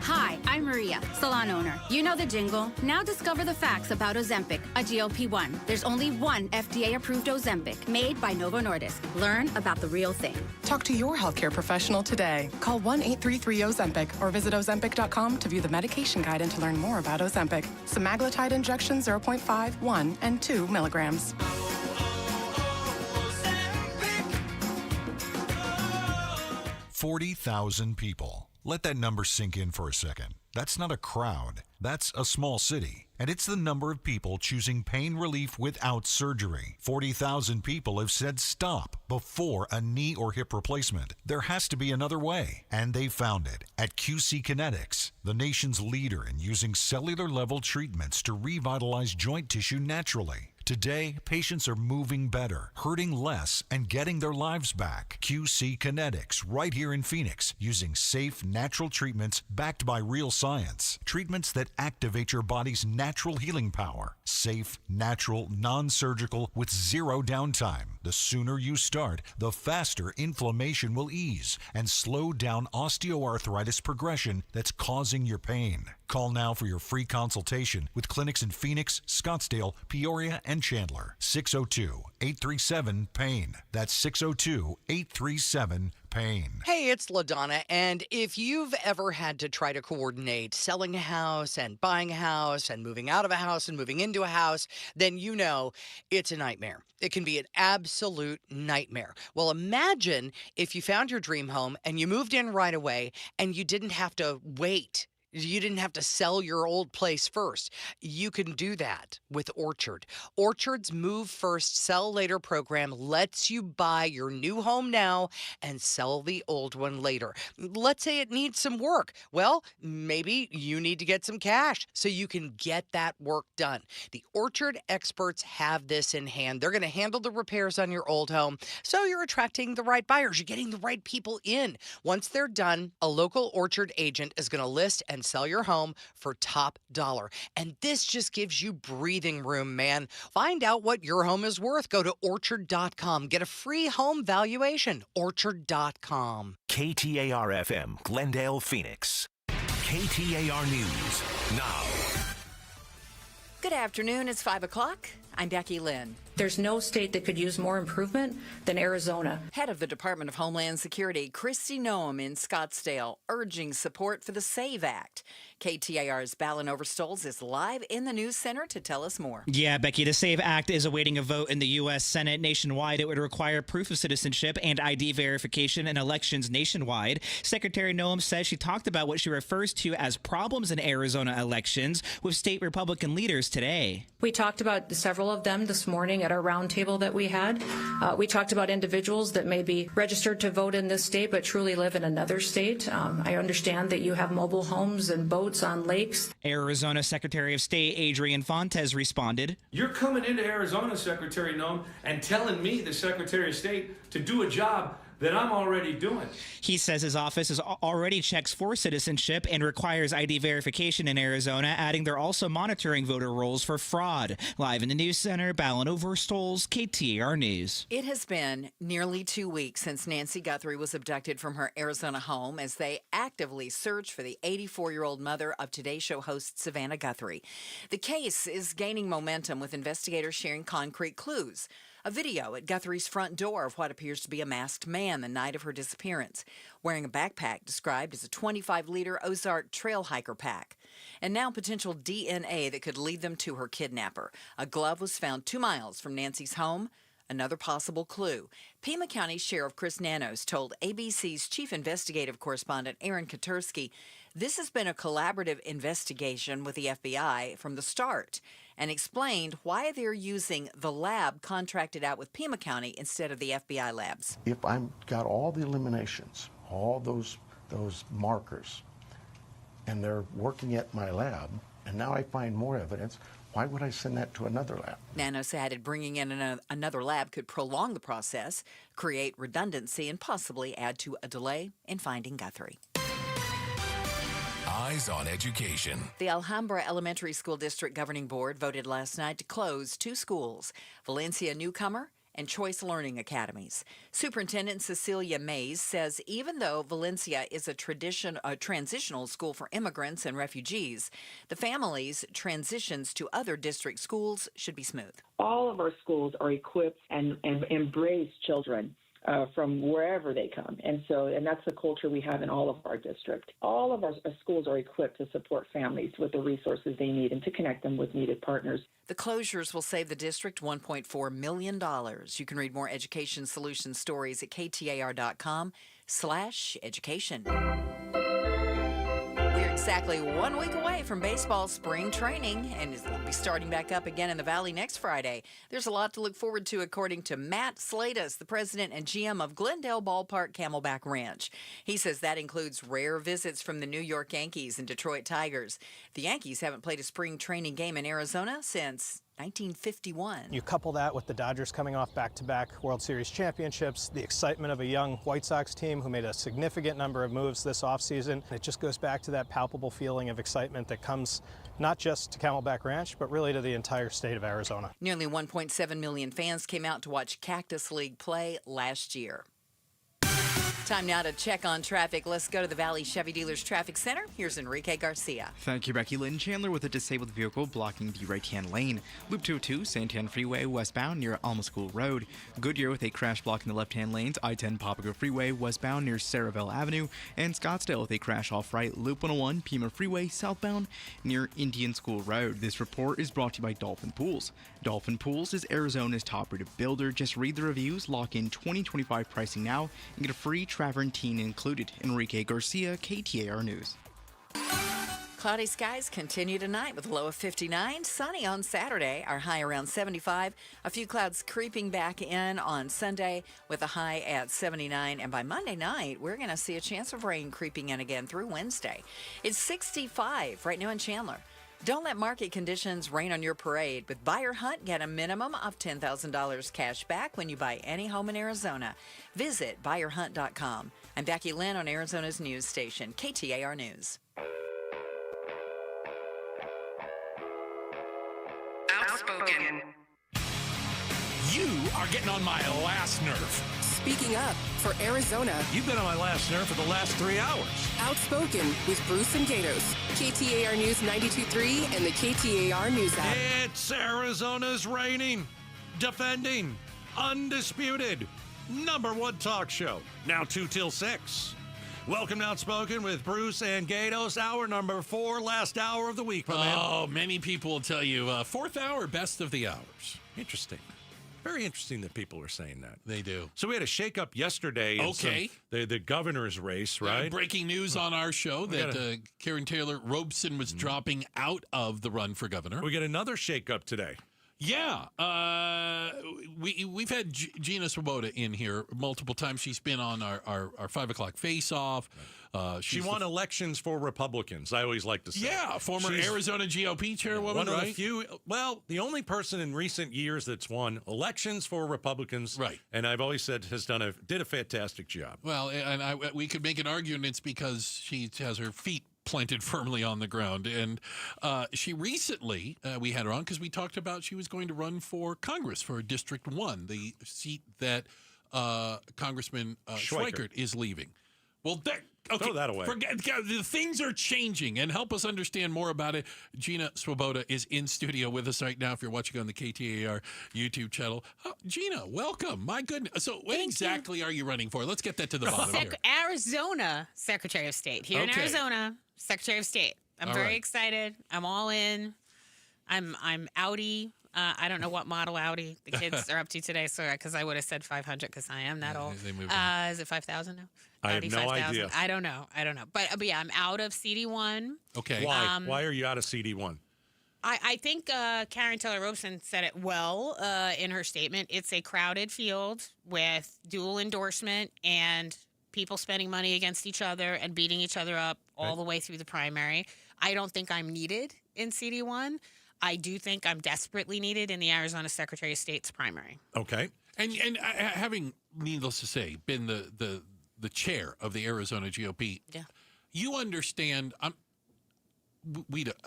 Hi, I'm Maria, salon owner. You know the jingle. Now discover the facts about Ozempic, a GLP-1. There's only one FDA-approved Ozempic made by Novo Nordisk. Learn about the real thing. Talk to your healthcare professional today. Call 1-833-OZEMPIC or visit Ozempic.com to view the medication guide and to learn more about Ozempic. Semaglutide injection 0.5, 1, and 2 milligrams. 40,000 people. Let that number sink in for a second. That's not a crowd. That's a small city. And it's the number of people choosing pain relief without surgery. 40,000 people have said stop before a knee or hip replacement. There has to be another way. And they found it at QC Kinetics, the nation's leader in using cellular-level treatments to revitalize joint tissue naturally. Today, patients are moving better, hurting less, and getting their lives back. QC Kinetics, right here in Phoenix, using safe, natural treatments backed by real science. Treatments that activate your body's natural healing power. Safe, natural, non-surgical, with zero downtime. The sooner you start, the faster inflammation will ease and slow down osteoarthritis progression that's causing your pain. Call now for your free consultation with clinics in Phoenix, Scottsdale, Peoria, and Chandler. 602-837-PAIN. That's 602-837-PAIN. Hey, it's LaDonna, and if you've ever had to try to coordinate selling a house and buying a house and moving out of a house and moving into a house, then you know it's a nightmare. It can be an absolute nightmare. Well, imagine if you found your dream home and you moved in right away and you didn't have to wait. You didn't have to sell your old place first. You can do that with Orchard. Orchard's Move First, Sell Later program lets you buy your new home now and sell the old one later. Let's say it needs some work. Well, maybe you need to get some cash so you can get that work done. The Orchard experts have this in hand. They're going to handle the repairs on your old home, so you're attracting the right buyers. You're getting the right people in. Once they're done, a local Orchard agent is going to list and sell your home for top dollar. And this just gives you breathing room, man. Find out what your home is worth. Go to Orchard.com. Get a free home valuation. Orchard.com. KTAR-FM, Glendale, Phoenix. KTAR News now. Good afternoon. It's 5 o'clock. I'm Becky Lynn. There's no state that could use more improvement than Arizona. Head of the Department of Homeland Security, Kristi Noem in Scottsdale, urging support for the SAVE Act. KTAR's Ballin Overstoles is live in the news center to tell us more. Yeah, Becky, the SAVE Act is awaiting a vote in the U.S. Senate. Nationwide, it would require proof of citizenship and ID verification in elections nationwide. Secretary Noem says she talked about what she refers to as problems in Arizona elections with state Republican leaders today. We talked about several of them this morning at our roundtable that we had. We talked about individuals that may be registered to vote in this state but truly live in another state. I understand that you have mobile homes and boats on lakes. Arizona Secretary of State Adrian Fontes responded. You're coming into Arizona, Secretary Noem, and telling me, the Secretary of State, to do a job that I'm already doing. He says his office already checks for citizenship and requires ID verification in Arizona, adding they're also monitoring voter rolls for fraud. Live in the news center, Ballin Overstoles, KTAR News. It has been nearly 2 weeks since Nancy Guthrie was abducted from her Arizona home as they actively search for the 84-year-old mother of Today Show host Savannah Guthrie. The case is gaining momentum with investigators sharing concrete clues. A video at Guthrie's front door of what appears to be a masked man the night of her disappearance, wearing a backpack described as a 25-liter Ozark trail hiker pack. And now potential DNA that could lead them to her kidnapper. A glove was found 2 miles from Nancy's home. Another possible clue. Pima County Sheriff Chris Nanos told ABC's chief investigative correspondent Aaron Katursky this has been a collaborative investigation with the FBI from the start, and explained why they're using the lab contracted out with Pima County instead of the FBI labs. If I've got all the eliminations, all those markers, and they're working at my lab, and now I find more evidence, why would I send that to another lab? Nanos added bringing in another lab could prolong the process, create redundancy, and possibly add to a delay in finding Guthrie. Eyes on Education. The Alhambra Elementary School District Governing Board voted last night to close 2 schools, Valencia Newcomer and Choice Learning Academies. Superintendent Cecilia Mays says even though Valencia is a transitional school for immigrants and refugees, the families' transitions to other district schools should be smooth. All of our schools are equipped and embrace children from wherever they come. And that's the culture we have in all of our district. All of our schools are equipped to support families with the resources they need and to connect them with needed partners. The closures will save the district $1.4 million. You can read more education solution stories at KTAR.com/education. We're exactly 1 week away from baseball spring training, and it'll be starting back up again in the Valley next Friday. There's a lot to look forward to, according to Matt Slatus, the president and GM of Glendale Ballpark Camelback Ranch. He says that includes rare visits from the New York Yankees and Detroit Tigers. The Yankees haven't played a spring training game in Arizona since 1951. You couple that with the Dodgers coming off back-to-back World Series championships, the excitement of a young White Sox team who made a significant number of moves this offseason. It just goes back to that palpable feeling of excitement that comes not just to Camelback Ranch, but really to the entire state of Arizona. Nearly 1.7 million fans came out to watch Cactus League play last year. Time now to check on traffic. Let's go to the Valley Chevy Dealers Traffic Center. Here's Enrique Garcia. Thank you, Becky. Lynn Chandler with a disabled vehicle blocking the right-hand lane. Loop 202, Santiago Freeway westbound near Alma School Road. Goodyear with a crash blocking the left-hand lanes. I-10 Papago Freeway westbound near Saraville Avenue. And Scottsdale with a crash off-right. Loop 101, Pima Freeway southbound near Indian School Road. This report is brought to you by Dolphin Pools. Dolphin Pools is Arizona's top-rated builder. Just read the reviews, lock in 2025 pricing now, and get a free Travertine included. Enrique Garcia, KTAR News. Cloudy skies continue tonight with a low of 59. Sunny on Saturday, our high around 75. A few clouds creeping back in on Sunday with a high at 79. And by Monday night, we're going to see a chance of rain creeping in again through Wednesday. It's 65 right now in Chandler. Don't let market conditions rain on your parade. With Buyer Hunt, get a minimum of $10,000 cash back when you buy any home in Arizona. Visit buyerhunt.com. I'm Becky Lynn on Arizona's news station, KTAR News. Outspoken. You are getting on my last nerve. Speaking up for Arizona. You've been on my last nerve for the last 3 hours. Outspoken with Bruce and Gatos. KTAR News 92.3 and the KTAR News app. It's Arizona's reigning, defending, undisputed #1 talk show. Now 2 till 6. Welcome to Outspoken with Bruce and Gatos. Hour number 4, last hour of the week, my man. Oh, many people will tell you 4th hour, best of the hours. Interesting. Very interesting that people are saying that. They do. So we had a shakeup yesterday. In the governor's race, right? Breaking news on our show that Karen Taylor Robeson was dropping out of the run for governor. We get another shakeup today. Yeah, we've had Gina Swoboda in here multiple times. She's been on our 5 o'clock face-off. She won elections for Republicans, I always like to say. Yeah, former Arizona GOP chairwoman, one right? of the few, well, the only person in recent years that's won elections for Republicans, right? And I've always said did a fantastic job. Well, and we could make an argument it's because she has her feet planted firmly on the ground. And she recently, we had her on because we talked about she was going to run for Congress for District 1, the seat that Congressman Schweikert is leaving. Well, throw that away. The things are changing, and help us understand more about it. Gina Swoboda is in studio with us right now if you're watching on the KTAR YouTube channel. Oh, Gina, welcome. My goodness. So what exactly are you running for? Let's get that to the bottom here. Arizona Secretary of State. Here in Arizona, Secretary of State. I'm very excited. I'm all in. I'm outie. I don't know what model Audi the kids are up to today, so because I would have said 500 because I am that old. Is it 5,000 now? I Audi have no 5,000. idea. I don't know. But yeah, I'm out of CD1. Okay. Why? Why are you out of CD1? I think Karen Taylor Robeson said it well in her statement. It's a crowded field with dual endorsement and people spending money against each other and beating each other up all the way through the primary. I don't think I'm needed in CD1. I do think I'm desperately needed in the Arizona Secretary of State's primary. Okay. And having, needless to say, been the chair of the Arizona GOP, you understand.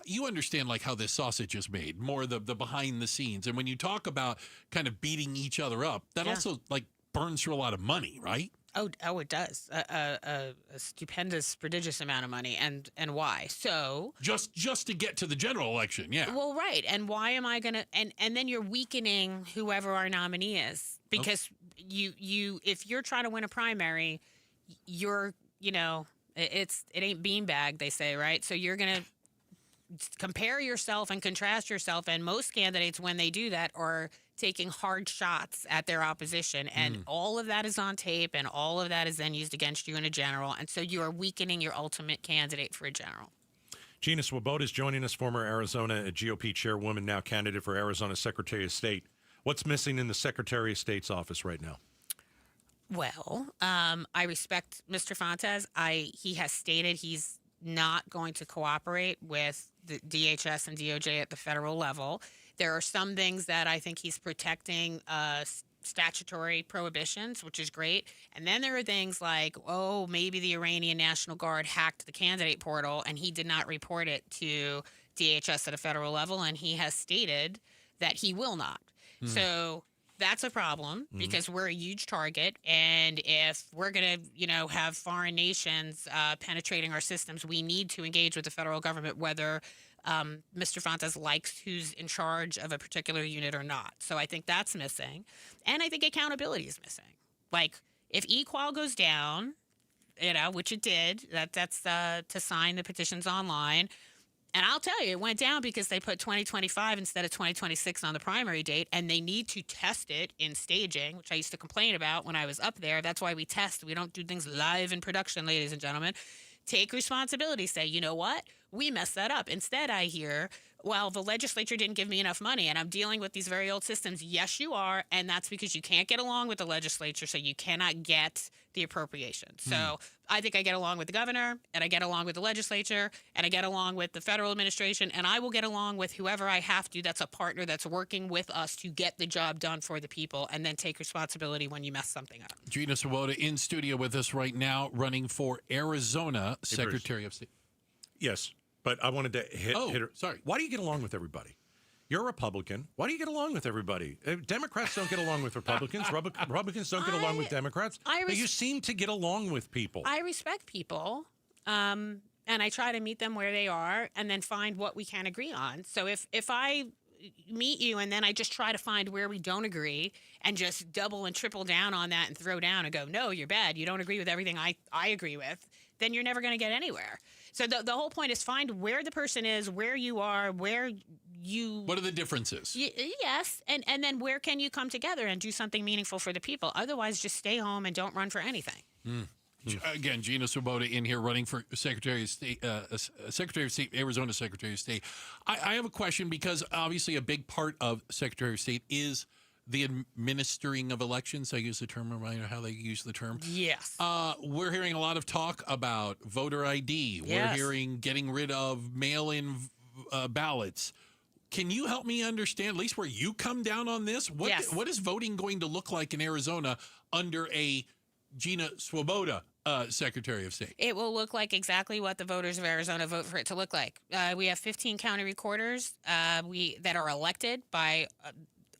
You understand like how this sausage is made, more the behind the scenes, and when you talk about kind of beating each other up, that also like burns through a lot of money, right? Oh, it does. A stupendous, prodigious amount of money, and why? So just to get to the general election, yeah. Well, right, and why am I gonna? And then you're weakening whoever our nominee is because you if you're trying to win a primary, it ain't beanbag, they say, right? So you're gonna compare yourself and contrast yourself, and most candidates, when they do that, are taking hard shots at their opposition, and all of that is on tape, and all of that is then used against you in a general, and so you are weakening your ultimate candidate for a general. Gina Swoboda is joining us, former Arizona GOP chairwoman, now candidate for Arizona Secretary of State. What's missing in the Secretary of State's office right now? Well, I respect Mr. Fontes. He has stated he's not going to cooperate with the DHS and DOJ at the federal level. There are some things that I think he's protecting statutory prohibitions, which is great. And then there are things like, maybe the Iranian National Guard hacked the candidate portal and he did not report it to DHS at a federal level, and he has stated that he will not. So that's a problem because we're a huge target, and if we're going to, have foreign nations penetrating our systems, we need to engage with the federal government, whether Mr. Fontes likes who's in charge of a particular unit or not. So I think that's missing, and I think accountability is missing. Like if eQual goes down, which it did, that's to sign the petitions online. And I'll tell you, it went down because they put 2025 instead of 2026 on the primary date, and they need to test it in staging, which I used to complain about when I was up there. That's why we test. We don't do things live in production, ladies and gentlemen. Take responsibility. Say, you know what? We messed that up. Instead, I hear, well, the legislature didn't give me enough money, and I'm dealing with these very old systems. Yes, you are, and that's because you can't get along with the legislature, so you cannot get the appropriation. So I think I get along with the governor, and I get along with the legislature, and I get along with the federal administration, and I will get along with whoever I have to that's a partner that's working with us to get the job done for the people, and then take responsibility when you mess something up. Gina Swoboda in studio with us right now, running for Arizona Secretary of State. Yes, but I wanted to hit her. Sorry. Why do you get along with everybody? You're a Republican. Why do you get along with everybody? Democrats don't get along with Republicans. Republicans don't get along with Democrats. But you seem to get along with people. I respect people, and I try to meet them where they are and then find what we can agree on. So if I meet you and then I just try to find where we don't agree and just double and triple down on that and throw down and go, no, you're bad, you don't agree with everything I agree with, then you're never going to get anywhere. So the whole point is find where the person is, where you are, where you... What are the differences? Yes, and then where can you come together and do something meaningful for the people? Otherwise, just stay home and don't run for anything. Again, Gina Swoboda in here running for Secretary of State, Arizona Secretary of State. I have a question because obviously a big part of Secretary of State is the administering of elections. I use the term, right, or how they use the term. Yes. We're hearing a lot of talk about voter ID. Yes. We're hearing getting rid of mail-in ballots. Can you help me understand, at least where you come down on this? What is voting going to look like in Arizona under a Gina Swoboda Secretary of State? It will look like exactly what the voters of Arizona vote for it to look like. We have 15 county recorders that are elected by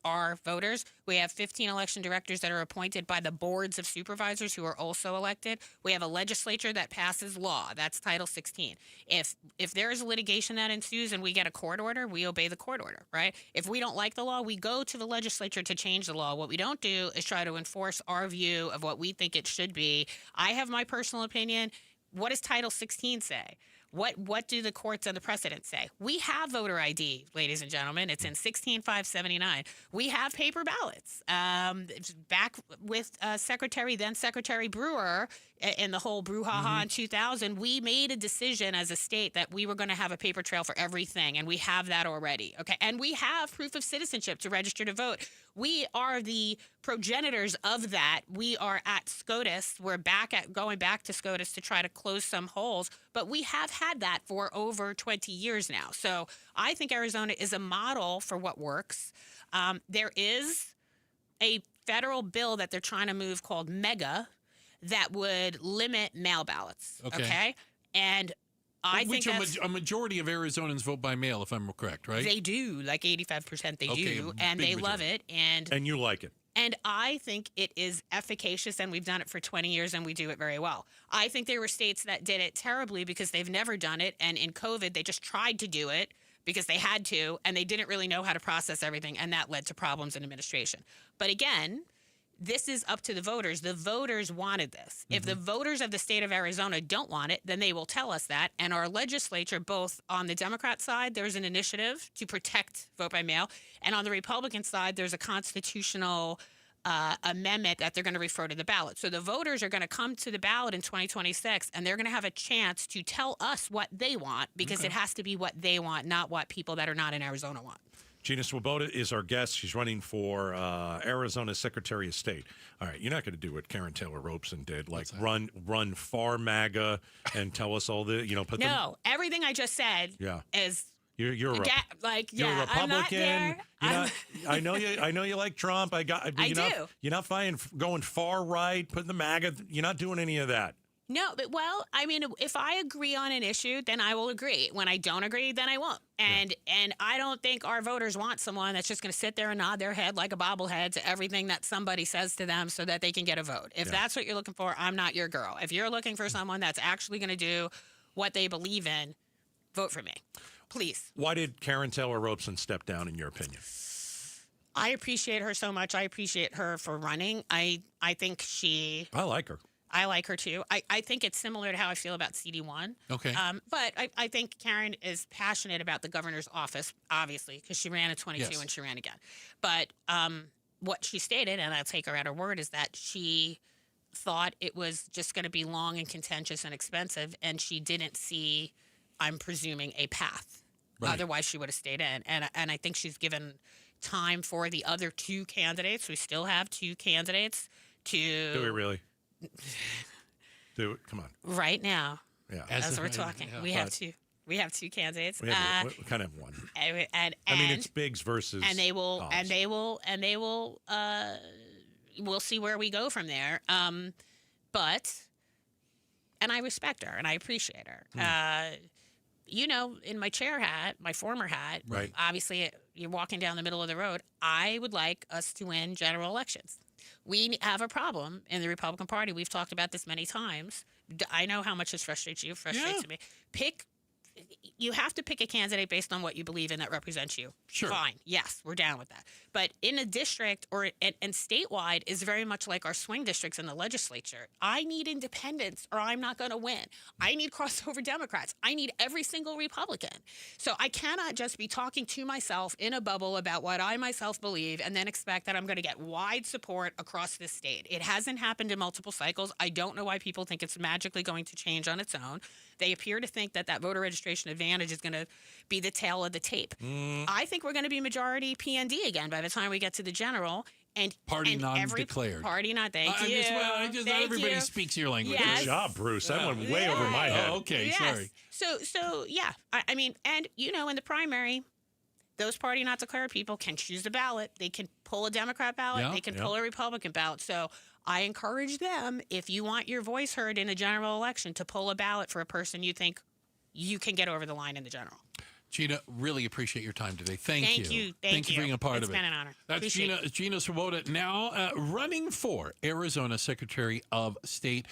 our voters. We have 15 election directors that are appointed by the boards of supervisors who are also elected. We have a legislature that passes law. That's Title 16. If there is litigation that ensues and we get a court order, we obey the court order, right? If we don't like the law, we go to the legislature to change the law. What we don't do is try to enforce our view of what we think it should be. I have my personal opinion. What does Title 16 say? What do the courts and the precedents say? We have voter ID, ladies and gentlemen. It's in 16579. We have paper ballots. Back with then Secretary Brewer in the whole brouhaha in 2000, we made a decision as a state that we were going to have a paper trail for everything, and we have that already. Okay, and we have proof of citizenship to register to vote. We are the progenitors of that. We are at SCOTUS. We're going back to SCOTUS to try to close some holes, but we have had that for over 20 years now. So I think Arizona is a model for what works. There is a federal bill that they're trying to move called MEGA that would limit mail ballots. Okay? And I think a majority of Arizonans vote by mail, if I'm correct, right? They do, like 85% they do, and they love it. And you like it. And I think it is efficacious, and we've done it for 20 years, and we do it very well. I think there were states that did it terribly because they've never done it, and in COVID, they just tried to do it because they had to, and they didn't really know how to process everything, and that led to problems in administration. But again, this is up to the voters. The voters wanted this. If the voters of the state of Arizona don't want it, then they will tell us that. And our legislature, both on the Democrat side, there's an initiative to protect vote by mail. And on the Republican side, there's a constitutional amendment that they're going to refer to the ballot. So the voters are going to come to the ballot in 2026, and they're going to have a chance to tell us what they want, because it has to be what they want, not what people that are not in Arizona want. Gina Swoboda is our guest. She's running for Arizona Secretary of State. All right, you're not going to do what Karen Taylor Robeson did, like run far MAGA and tell us all the, everything I just said is you're a Republican. I'm not there. I know you like Trump. I do. You're not going far right, putting the MAGA. You're not doing any of that. No, but if I agree on an issue, then I will agree. When I don't agree, then I won't. And I don't think our voters want someone that's just going to sit there and nod their head like a bobblehead to everything that somebody says to them so that they can get a vote. If that's what you're looking for, I'm not your girl. If you're looking for someone that's actually going to do what they believe in, vote for me, please. Why did Karen Taylor Robeson step down, in your opinion? I appreciate her so much. I appreciate her for running. I think I like her. I like her too. I think it's similar to how I feel about CD1. Okay. But I think Karen is passionate about the governor's office, obviously, because she ran in 22 and she ran again. But what she stated, and I'll take her at her word, is that she thought it was just going to be long and contentious and expensive, and she didn't see, I'm presuming, a path. Right. Otherwise, she would have stayed in. And I think she's given time for the other two candidates. We still have two candidates to... Do we really? Do it. Come on. Right now. Yeah. As we're talking, we have two. We have two candidates. We kind of have one. And it's Biggs versus. And they will. Hobbs. And they will. We'll see where we go from there. But, and I respect her and I appreciate her. In my chair hat, my former hat. Right. Obviously, you're walking down the middle of the road. I would like us to win general elections. We have a problem in the Republican Party. We've talked about this many times. I know how much this frustrates you, frustrates me. Pick you have to pick a candidate based on what you believe in that represents you. Sure. Fine. Yes, we're down with that. But in a district and statewide is very much like our swing districts in the legislature. I need independents or I'm not going to win. I need crossover Democrats. I need every single Republican. So I cannot just be talking to myself in a bubble about what I myself believe and then expect that I'm going to get wide support across this state. It hasn't happened in multiple cycles. I don't know why people think it's magically going to change on its own. They appear to think that voter registration advantage is going to be the tail of the tape. I think we're going to be majority PND again by the time we get to the general. And Party non-declared. Party not. Thank you. Not everybody speaks your language. Yes. Good job, Bruce. That went way over my head. Oh, okay, Yes. sorry. So yeah. I mean, and in the primary, those party not declared people can choose the ballot. They can pull a Democrat ballot. Yeah, They can pull a Republican ballot. So I encourage them, if you want your voice heard in a general election, to pull a ballot for a person you think you can get over the line in the general. Gina, really appreciate your time today. Thank you. Thank you for being a part of it. It's been an honor. That's Appreciate Gina Swoboda, now running for Arizona Secretary of State.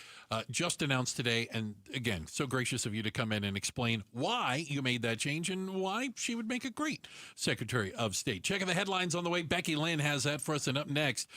Just announced today, and again, so gracious of you to come in and explain why you made that change and why she would make a great Secretary of State. Checking the headlines on the way. Becky Lynn has that for us, and up next,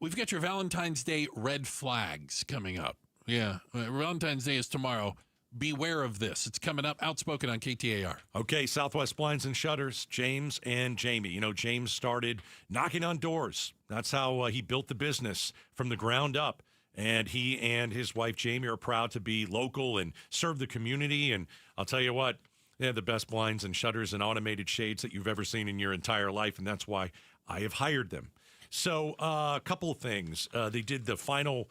we've got your Valentine's Day red flags coming up. Yeah, Valentine's Day is tomorrow. Beware of this. It's coming up. Outspoken on KTAR. Okay, Southwest Blinds and Shutters, James and Jamie. You know, James started knocking on doors. That's how he built the business from the ground up. And he and his wife, Jamie, are proud to be local and serve the community. And I'll tell you what, they have the best blinds and shutters and automated shades that you've ever seen in your entire life. And that's why I have hired them. So a couple of things. They did the final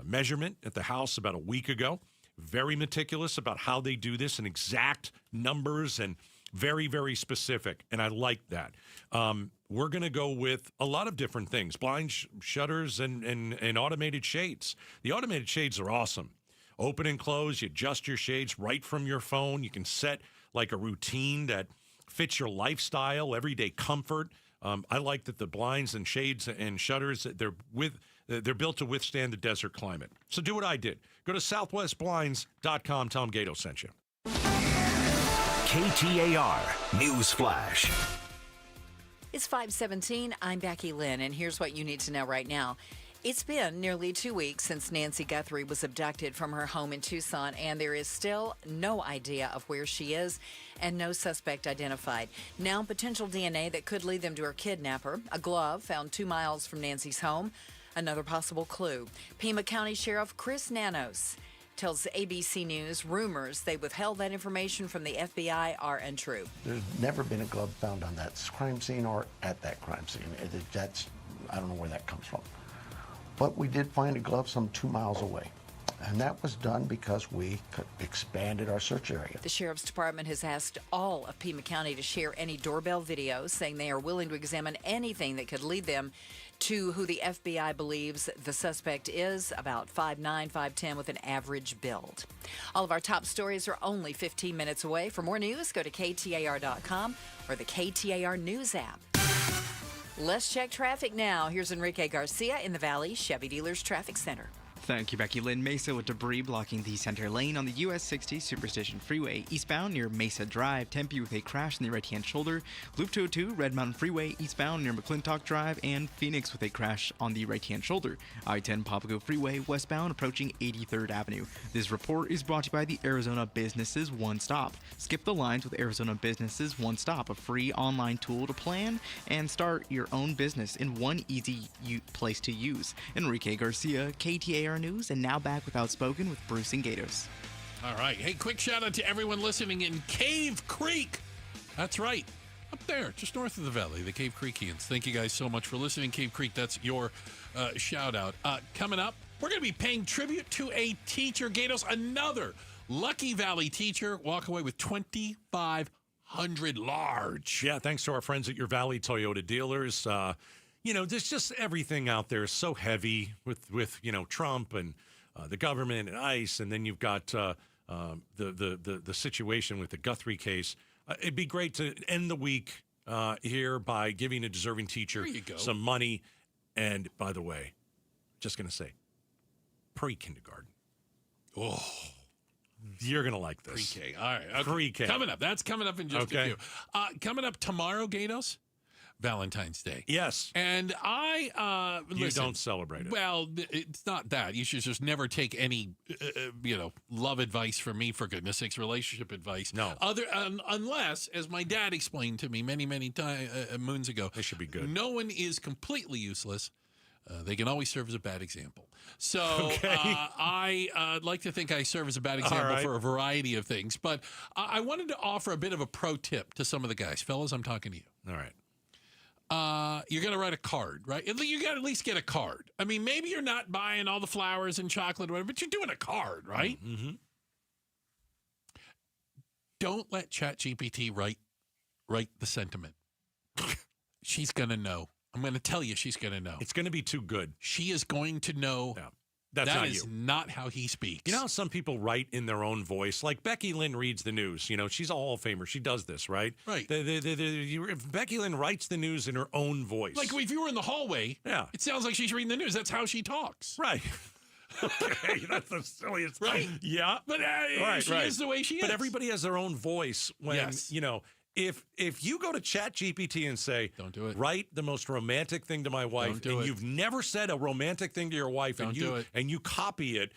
measurement at the house about a week ago. Very meticulous about how they do this and exact numbers and very, very specific. And I like that. We're going to go with a lot of different things, blinds, shutters, and automated shades. The automated shades are awesome. Open and close. You adjust your shades right from your phone. You can set like a routine that fits your lifestyle, everyday comfort. I like that the blinds and shades and shutters, they're built to withstand the desert climate. So do what I did. Go to southwestblinds.com. Tom Gato sent you. KTAR News Flash. It's 5:17. I'm Becky Lynn, and here's what you need to know right now. It's been nearly 2 weeks since Nancy Guthrie was abducted from her home in Tucson, and there is still no idea of where she is and no suspect identified. Now, potential DNA that could lead them to her kidnapper, a glove found 2 miles from Nancy's home, another possible clue. Pima County Sheriff Chris Nanos tells ABC News rumors they withheld that information from the FBI are untrue. There's never been a glove found on that crime scene or at that crime scene. I don't know where that comes from. But we did find a glove some 2 miles away. And that was done because we expanded our search area. The Sheriff's Department has asked all of Pima County to share any doorbell videos, saying they are willing to examine anything that could lead them to who the FBI believes the suspect is, about 5'9", 5'10", with an average build. All of our top stories are only 15 minutes away. For more news, go to KTAR.com or the KTAR News app. Let's check traffic now. Here's Enrique Garcia in the Valley Chevy Dealers Traffic Center. Thank you, Becky Lynn. Mesa with debris blocking the center lane on the US 60 Superstition Freeway eastbound near Mesa Drive. Tempe with a crash in the right-hand shoulder. Loop 202 Red Mountain Freeway eastbound near McClintock Drive. And Phoenix with a crash on the right-hand shoulder. I-10 Papago Freeway westbound approaching 83rd Avenue. This report is brought to you by the Arizona Businesses One Stop. Skip the lines with Arizona Businesses One Stop, a free online tool to plan and start your own business in one easy place to use. Enrique Garcia, KTAR News, and now back with Outspoken with Bruce and Gatos. All right. Hey, quick shout out to everyone listening in Cave Creek. That's right. Up there, just north of the valley, the Cave Creekians. Thank you guys so much for listening. Cave Creek, that's your shout out. Coming up, we're going to be paying tribute to a teacher, Gatos, another Lucky Valley teacher, walk away with $2,500 large. Yeah, thanks to our friends at your Valley Toyota dealers. There's just everything out there is so heavy with Trump and the government and ICE, and then you've got the situation with the Guthrie case. It'd be great to end the week here by giving a deserving teacher some money. And by the way, just going to say, pre-kindergarten. Oh, You're going to like this. Pre-K. All right. Okay. Pre-K. Coming up. That's coming up in just a few. Coming up tomorrow, Gatos, Valentine's Day. Yes. And you don't celebrate it. Well, it's not that. You should just never take any, love advice from me, for goodness sakes, relationship advice. No. Unless, as my dad explained to me many, many moons ago, they should be good. No one is completely useless. They can always serve as a bad example. So I like to think I serve as a bad example for a variety of things. But I wanted to offer a bit of a pro tip to some of the guys. Fellas, I'm talking to you. All right. You're going to write a card, right? You got to at least get a card. I mean, maybe you're not buying all the flowers and chocolate or whatever, but you're doing a card, right? Mm-hmm. Don't let ChatGPT write the sentiment. She's going to know. I'm going to tell you she's going to know. It's going to be too good. She is going to know. Yeah. That is not how he speaks. You know how some people write in their own voice? Like Becky Lynn reads the news. You know, she's a Hall of Famer. She does this, right? Right. If Becky Lynn writes the news in her own voice. Like if you were in the hallway, it sounds like she's reading the news. That's how she talks. Right. Okay, that's the silliest. Right. Yeah. But she is the way she is. But everybody has their own voice when, If you go to ChatGPT and say, "Don't do it," write the most romantic thing to my wife, and you've never said a romantic thing to your wife, and you copy it,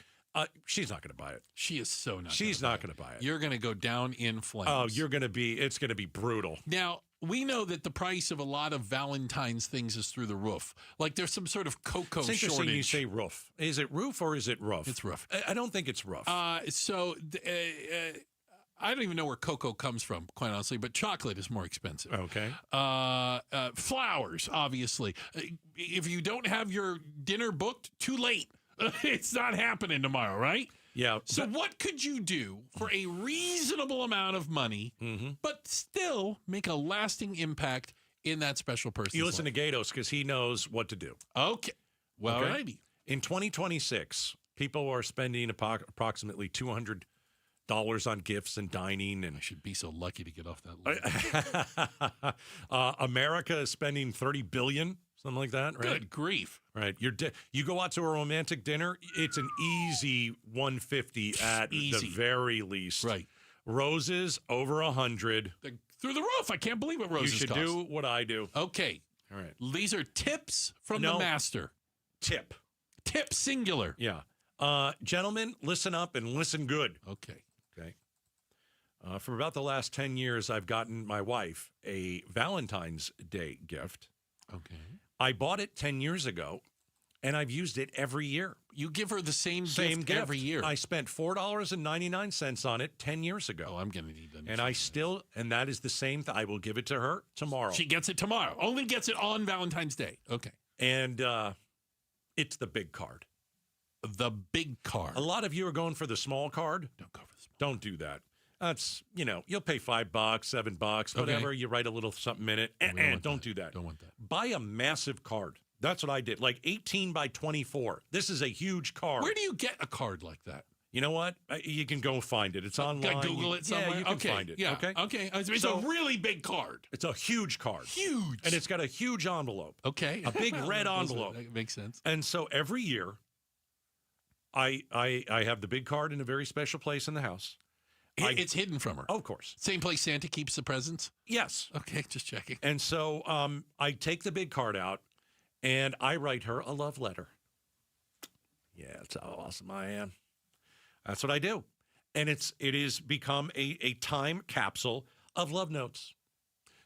she's not going to buy it. She is so not. She's not going to buy it. You're going to go down in flames. Oh, it's going to be brutal. Now we know that the price of a lot of Valentine's things is through the roof. Like there's some sort of cocoa it's interesting shortage. You say roof. Is it roof or is it rough? It's rough. I don't think it's rough. I don't even know where cocoa comes from, quite honestly, but chocolate is more expensive. Okay. Flowers, obviously. If you don't have your dinner booked, too late. It's not happening tomorrow, right? Yeah. So what could you do for a reasonable amount of money, but still make a lasting impact in that special person's You listen life? to Gatos because he knows what to do. Okay. Well, righty. In 2026, people are spending approximately $200 on gifts and dining, and I should be so lucky to get off that list. America is spending $30 billion, something like that, right? Good grief! Right, you go out to a romantic dinner, it's an easy $150 at the very least. Right, roses over 100 through the roof. I can't believe what roses cost. You should do what I do. Okay, all right. These are tips from the master. Tip singular. Yeah, gentlemen, listen up and listen good. Okay. For about the last 10 years, I've gotten my wife a Valentine's Day gift. Okay. I bought it 10 years ago, and I've used it every year. You give her the same gift every year. I spent $4.99 on it 10 years ago. Oh, I'm going to need that. And that is the same thing. I will give it to her tomorrow. She gets it tomorrow. Only gets it on Valentine's Day. Okay. And it's the big card. The big card. A lot of you are going for the small card. Don't go for the small. Don't do that. That's, you'll pay $5, $7, whatever. You write a little something in it. Don't do that. Don't want that. Buy a massive card. That's what I did. Like 18 by 24. This is a huge card. Where do you get a card like that? You know what? You can go find it. It's online. Google it somewhere? Yeah, you can find it. Yeah. Okay. It's a really big card. It's a huge card. Huge. And it's got a huge envelope. Okay. A big red envelope. That makes sense. And so every year, I have the big card in a very special place in the house. It's hidden from her. Of course. Same place Santa keeps the presents? Yes. Okay, just checking. And so I take the big card out, and I write her a love letter. Yeah, that's how awesome I am. That's what I do. And it has become a time capsule of love notes.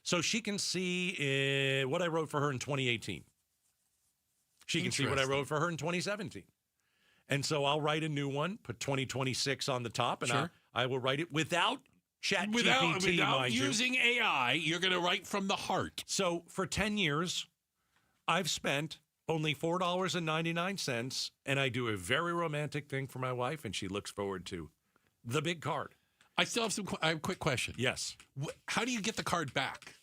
So she can see what I wrote for her in 2018. She can see what I wrote for her in 2017. And so I'll write a new one, put 2026 on the top, and I will write it without ChatGPT, without using AI. You're going to write from the heart. So for 10 years, I've spent only $4.99, and I do a very romantic thing for my wife, and she looks forward to the big card. I still have I have a quick question. Yes. How do you get the card back?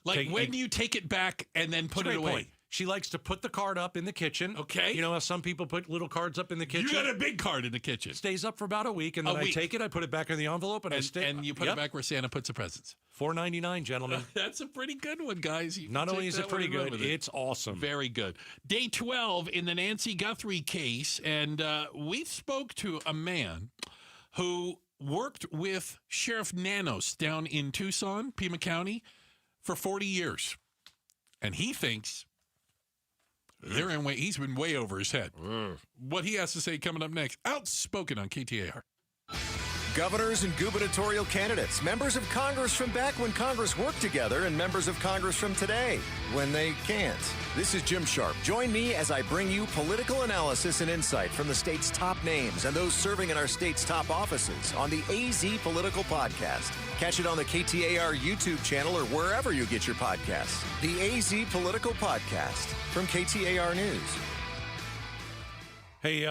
Like, when do you take it back and then put it away? Point. She likes to put the card up in the kitchen. Okay. You know how some people put little cards up in the kitchen? You got a big card in the kitchen. Stays up for about a week, and then I take it, I put it back in the envelope, and you put it back where Santa puts the presents. $4.99, gentlemen. That's a pretty good one, guys. Not only is it pretty good, it's awesome. Very good. Day 12 in the Nancy Guthrie case, and we spoke to a man who worked with Sheriff Nanos down in Tucson, Pima County, for 40 years. And he thinks he's been way over his head. What he has to say coming up next. Outspoken on KTAR. Governors and gubernatorial candidates, members of Congress from back when Congress worked together, and members of Congress from today when they can't. This is Jim Sharp. Join me as I bring you political analysis and insight from the state's top names and those serving in our state's top offices on the AZ Political Podcast. Catch it on the KTAR YouTube channel or wherever you get your podcasts. The AZ Political Podcast from KTAR News. Hey,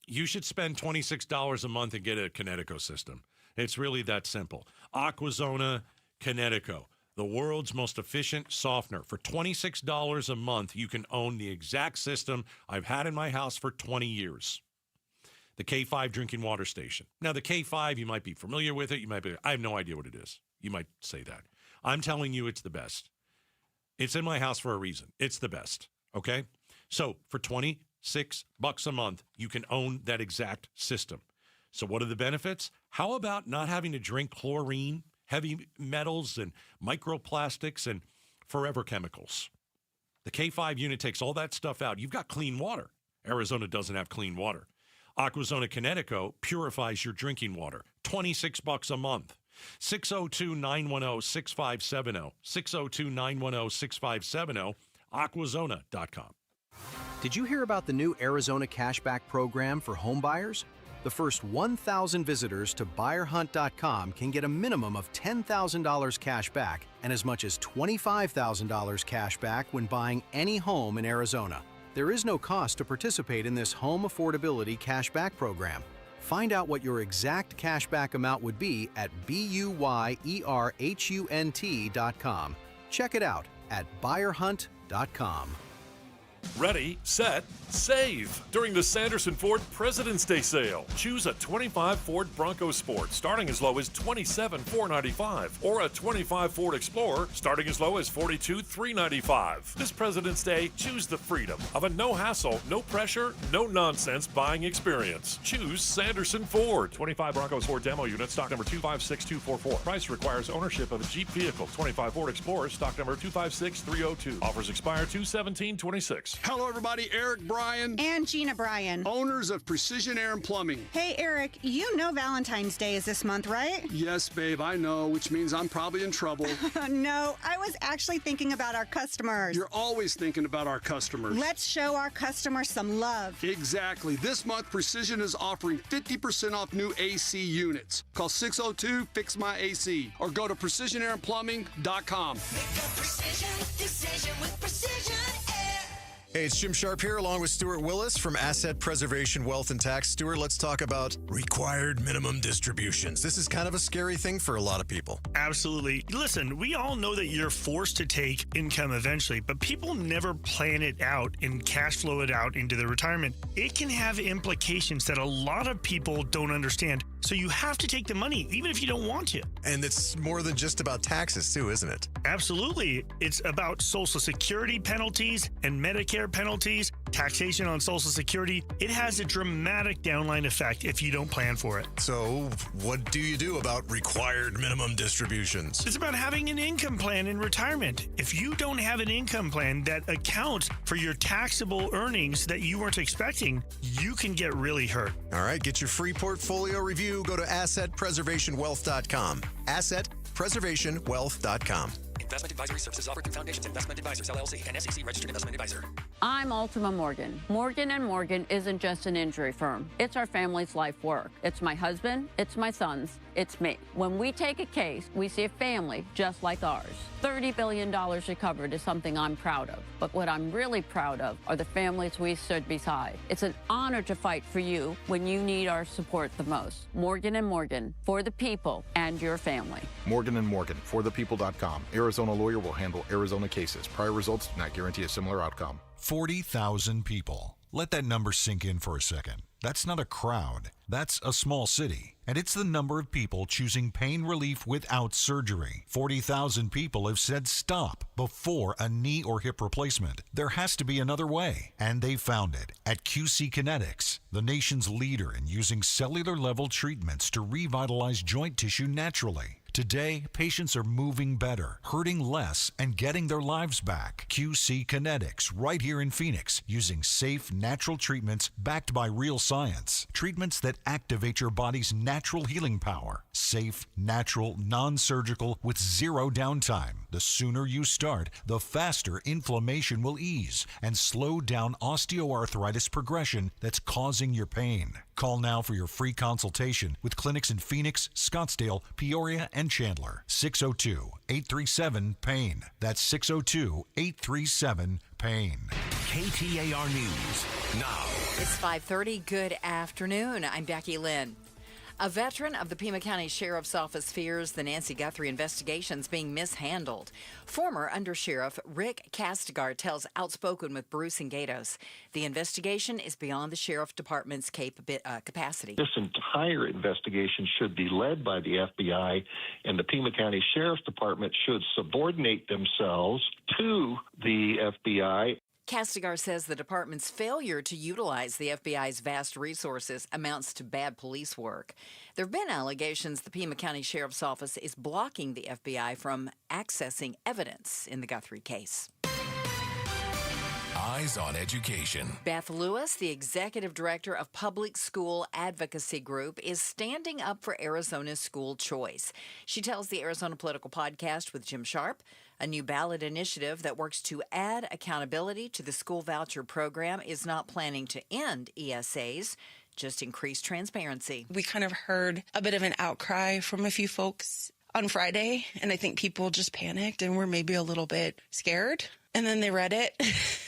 you should spend $26 a month and get a Connecticut system. It's really that simple. Aquazona Connecticut, the world's most efficient softener. For $26 a month, you can own the exact system I've had in my house for 20 years. The K5 drinking water station. Now, the K5, you might be familiar with it. I have no idea what it is. You might say that. I'm telling you it's the best. It's in my house for a reason. It's the best, okay? So for $26 a month, you can own that exact system. So what are the benefits? How about not having to drink chlorine, heavy metals, and microplastics, and forever chemicals? The K5 unit takes all that stuff out. You've got clean water. Arizona doesn't have clean water. Aquazona Connecticut purifies your drinking water. $26 a month. 602-910-6570. 602-910-6570. Aquazona.com. Did you hear about the new Arizona Cashback program for home buyers? The first 1,000 visitors to buyerhunt.com can get a minimum of $10,000 cash back and as much as $25,000 cash back when buying any home in Arizona. There is no cost to participate in this home affordability cashback program. Find out what your exact cashback amount would be at BUYERHUNT.com. Check it out at buyerhunt.com. Ready, set, save during the Sanderson Ford President's Day sale. Choose a 25 Ford Bronco Sport starting as low as $27,495 or a 25 Ford Explorer starting as low as $42,395. This President's Day, choose the freedom of a no-hassle, no-pressure, no-nonsense buying experience. Choose Sanderson Ford. 25 Bronco Sport demo unit, stock number 256244. Price requires ownership of a Jeep vehicle. 25 Ford Explorer, stock number 256302. Offers expire 2/17/26. Hello, everybody. Eric Bryan. And Gina Bryan. Owners of Precision Air and Plumbing. Hey, Eric, you know Valentine's Day is this month, right? Yes, babe, I know, which means I'm probably in trouble. No, I was actually thinking about our customers. You're always thinking about our customers. Let's show our customers some love. Exactly. This month, Precision is offering 50% off new AC units. Call 602-FIX-MY-AC or go to precisionairandplumbing.com. Make a precision decision with Precision Air. Hey, it's Jim Sharp here along with Stuart Willis from Asset Preservation Wealth and Tax. Stuart, let's talk about required minimum distributions. This is kind of a scary thing for a lot of people. Absolutely. Listen, we all know that you're forced to take income eventually, but people never plan it out and cash flow it out into their retirement. It can have implications that a lot of people don't understand. So you have to take the money, even if you don't want to. And it's more than just about taxes, too, isn't it? Absolutely. It's about Social Security penalties and Medicare penalties, taxation on Social Security. It has a dramatic downline effect if you don't plan for it. So what do you do about required minimum distributions? It's about having an income plan in retirement. If you don't have an income plan that accounts for your taxable earnings that you weren't expecting, you can get really hurt. All right, get your free portfolio review. Go to AssetPreservationWealth.com. AssetPreservationWealth.com. Investment advisory services offered through Foundations Investment Advisors, LLC, and SEC Registered Investment Advisor. I'm Ultima Morgan. Morgan & Morgan isn't just an injury firm. It's our family's life work. It's my husband, it's my sons, it's me. When we take a case, we see a family just like ours. $30 billion recovered is something I'm proud of. But what I'm really proud of are the families we stood beside. It's an honor to fight for you when you need our support the most. Morgan & Morgan, for the people and your family. Morgan & Morgan, forthepeople.com. Arizona lawyer will handle Arizona cases. Prior results do not guarantee a similar outcome. 40,000 people. Let that number sink in for a second. That's not a crowd. That's a small city. And it's the number of people choosing pain relief without surgery. 40,000 people have said stop before a knee or hip replacement. There has to be another way. And they found it at QC Kinetics, the nation's leader in using cellular-level treatments to revitalize joint tissue naturally. Today, patients are moving better, hurting less, and getting their lives back. QC Kinetics, right here in Phoenix, using safe, natural treatments backed by real science. Treatments that activate your body's natural healing power. Safe, natural, non-surgical, with zero downtime. The sooner you start, the faster inflammation will ease and slow down osteoarthritis progression that's causing your pain. Call now for your free consultation with clinics in Phoenix, Scottsdale, Peoria, and Chandler. 602-837-PAIN. That's 602-837-PAIN. KTAR News now. It's 5:30. Good afternoon. I'm Becky Lynn. A veteran of the Pima County Sheriff's Office fears the Nancy Guthrie investigation's being mishandled. Former Undersheriff Rick Castigar tells Outspoken with Bruce and Gatos the investigation is beyond the Sheriff Department's capacity. This entire investigation should be led by the FBI, and the Pima County Sheriff's Department should subordinate themselves to the FBI. Castigar says the department's failure to utilize the FBI's vast resources amounts to bad police work. There have been allegations the Pima County Sheriff's Office is blocking the FBI from accessing evidence in the Guthrie case. Eyes on Education. Beth Lewis, the executive director of Public School Advocacy Group, is standing up for Arizona's school choice. She tells the Arizona Political Podcast with Jim Sharp, a new ballot initiative that works to add accountability to the school voucher program is not planning to end ESAs, just increase transparency. We kind of heard a bit of an outcry from a few folks on Friday, and I think people just panicked and were maybe a little bit scared. And then they read it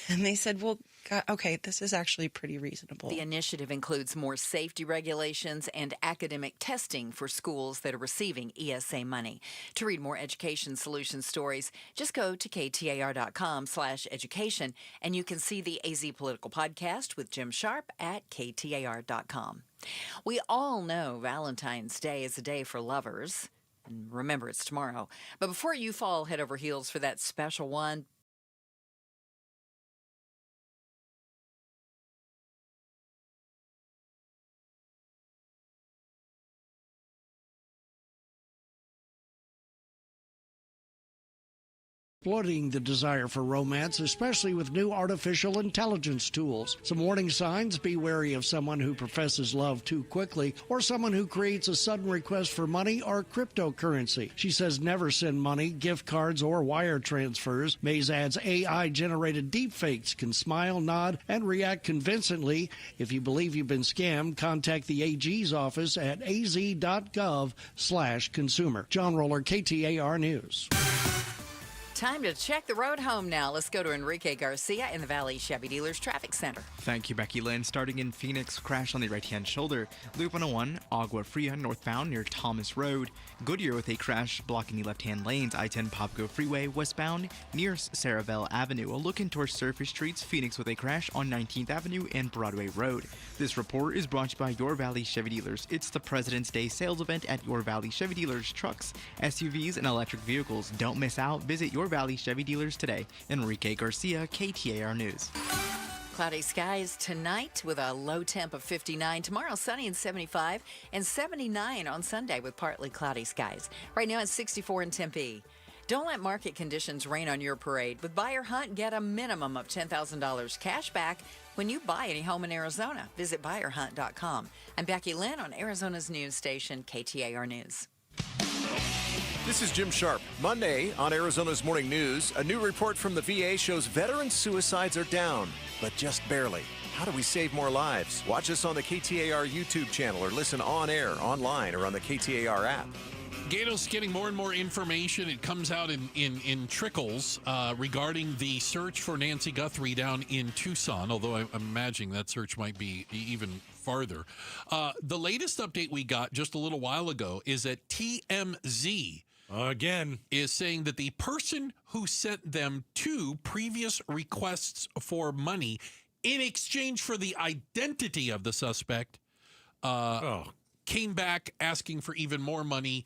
and they said, well, God, okay, this is actually pretty reasonable. The initiative includes more safety regulations and academic testing for schools that are receiving ESA money. To read more education solution stories, just go to KTAR.com/education, and you can see the AZ Political Podcast with Jim Sharp at KTAR.com. We all know Valentine's Day is a day for lovers. And remember, it's tomorrow. But before you fall head over heels for that special one, exploiting the desire for romance, especially with new artificial intelligence tools. Some warning signs: be wary of someone who professes love too quickly or someone who creates a sudden request for money or cryptocurrency. She says never send money, gift cards, or wire transfers. Mays adds AI-generated deepfakes can smile, nod, and react convincingly. If you believe you've been scammed, contact the AG's office at az.gov/consumer. John Roller, KTAR News. Time to check the road home now. Let's go to Enrique Garcia in the Valley Chevy Dealers Traffic Center. Thank you, Becky Lynn. Starting in Phoenix, crash on the right-hand shoulder. Loop 101, Agua Fria northbound near Thomas Road. Goodyear with a crash blocking the left-hand lanes. I-10 Popco Freeway westbound near Saravel Avenue. A look in towards Surface Streets. Phoenix with a crash on 19th Avenue and Broadway Road. This report is brought to you by Your Valley Chevy Dealers. It's the President's Day sales event at Your Valley Chevy Dealers. Trucks, SUVs, and electric vehicles. Don't miss out. Visit Your Valley Chevy Dealers today. Enrique Garcia, KTAR News. Cloudy skies tonight with a low temp of 59. Tomorrow, sunny and 75, and 79 on Sunday with partly cloudy skies. Right now, it's 64 in Tempe. Don't let market conditions rain on your parade. With Buyer Hunt, get a minimum of $10,000 cash back when you buy any home in Arizona. Visit buyerhunt.com. I'm Becky Lynn on Arizona's news station, KTAR News. This is Jim Sharp. Monday on Arizona's Morning News, a new report from the VA shows veteran suicides are down, but just barely. How do we save more lives? Watch us on the KTAR YouTube channel or listen on air, online, or on the KTAR app. Gato's getting more and more information. It comes out in trickles regarding the search for Nancy Guthrie down in Tucson, although I'm imagining that search might be even farther. The latest update we got just a little while ago is that TMZ again is saying that the person who sent them two previous requests for money in exchange for the identity of the suspect, came back asking for even more money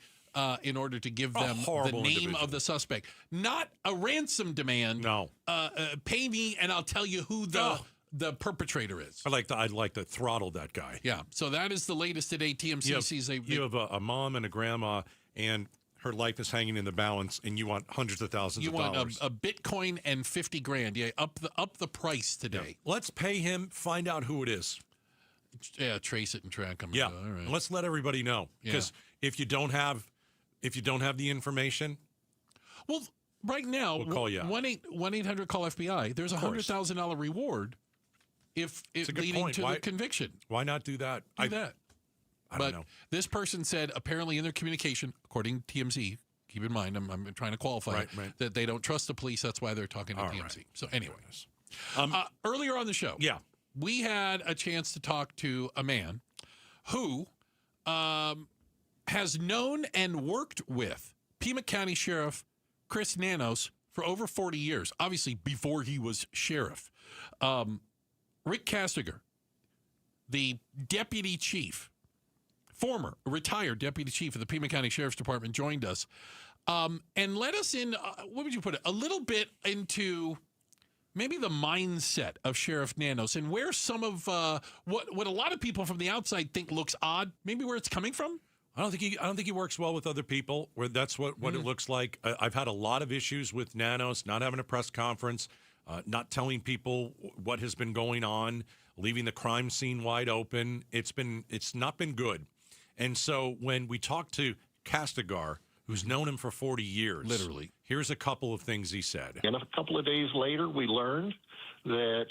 in order to give them the name of the suspect. Not a ransom demand. No. Pay me and I'll tell you who the perpetrator is. I'd like to throttle that guy. Yeah. So that is the latest today. TMC sees you have a mom and a grandma, and her life is hanging in the balance, and you want hundreds of thousands of dollars. You want a Bitcoin and $50,000. Yeah, up the price today. Yeah. Let's pay him. Find out who it is. Yeah, trace it and track them. Yeah. All right. Let's let everybody know, because if you don't have the information, well, right now, we'll call you out. 1-800-CALL-FBI. There's a $100,000 reward if it leading to the conviction. Why not do that? Do that. I don't know. This person said apparently in their communication, according to TMZ, keep in mind, I'm trying to qualify that they don't trust the police. That's why they're talking to TMZ. Right. So anyways, earlier on the show, we had a chance to talk to a man who has known and worked with Pima County Sheriff Chris Nanos for over 40 years, obviously before he was sheriff. Rick Castigar, the deputy chief, former retired deputy chief of the Pima County Sheriff's Department, joined us and let us in, what would you put it, a little bit into maybe the mindset of Sheriff Nanos and where some of what a lot of people from the outside think looks odd, maybe where it's coming from. I don't think he works well with other people. Where that's what it looks like. I've had a lot of issues with Nanos not having a press conference, not telling people what has been going on, leaving the crime scene wide open. It's not been good. And so when we talked to Castigar, who's known him for 40 years, literally, here's a couple of things he said. And a couple of days later, we learned that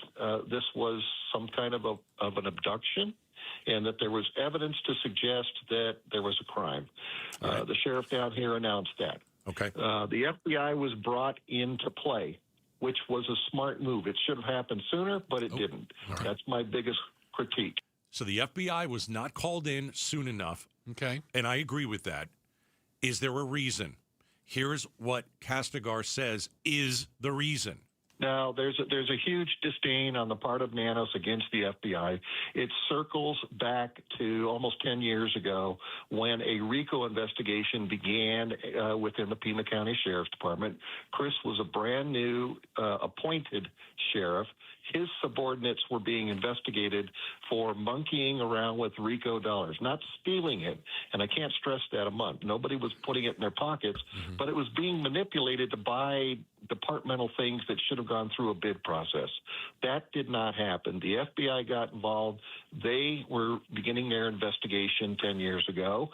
this was some kind of an abduction, and that there was evidence to suggest that there was a crime. Right. The sheriff down here announced that. Okay. The FBI was brought into play, which was a smart move. It should have happened sooner, but it didn't. Right. That's my biggest critique. So the FBI was not called in soon enough. Okay. And I agree with that. Is there a reason? Here's what Castigar says is the reason. Now, there's a huge disdain on the part of Nanos against the FBI. It circles back to almost 10 years ago when a RICO investigation began within the Pima County Sheriff's Department. Chris was a brand new appointed sheriff. His subordinates were being investigated for monkeying around with RICO dollars, not stealing it. And I can't stress that enough. Nobody was putting it in their pockets, but it was being manipulated to buy departmental things that should have gone through a bid process. That did not happen. The FBI got involved. They were beginning their investigation 10 years ago.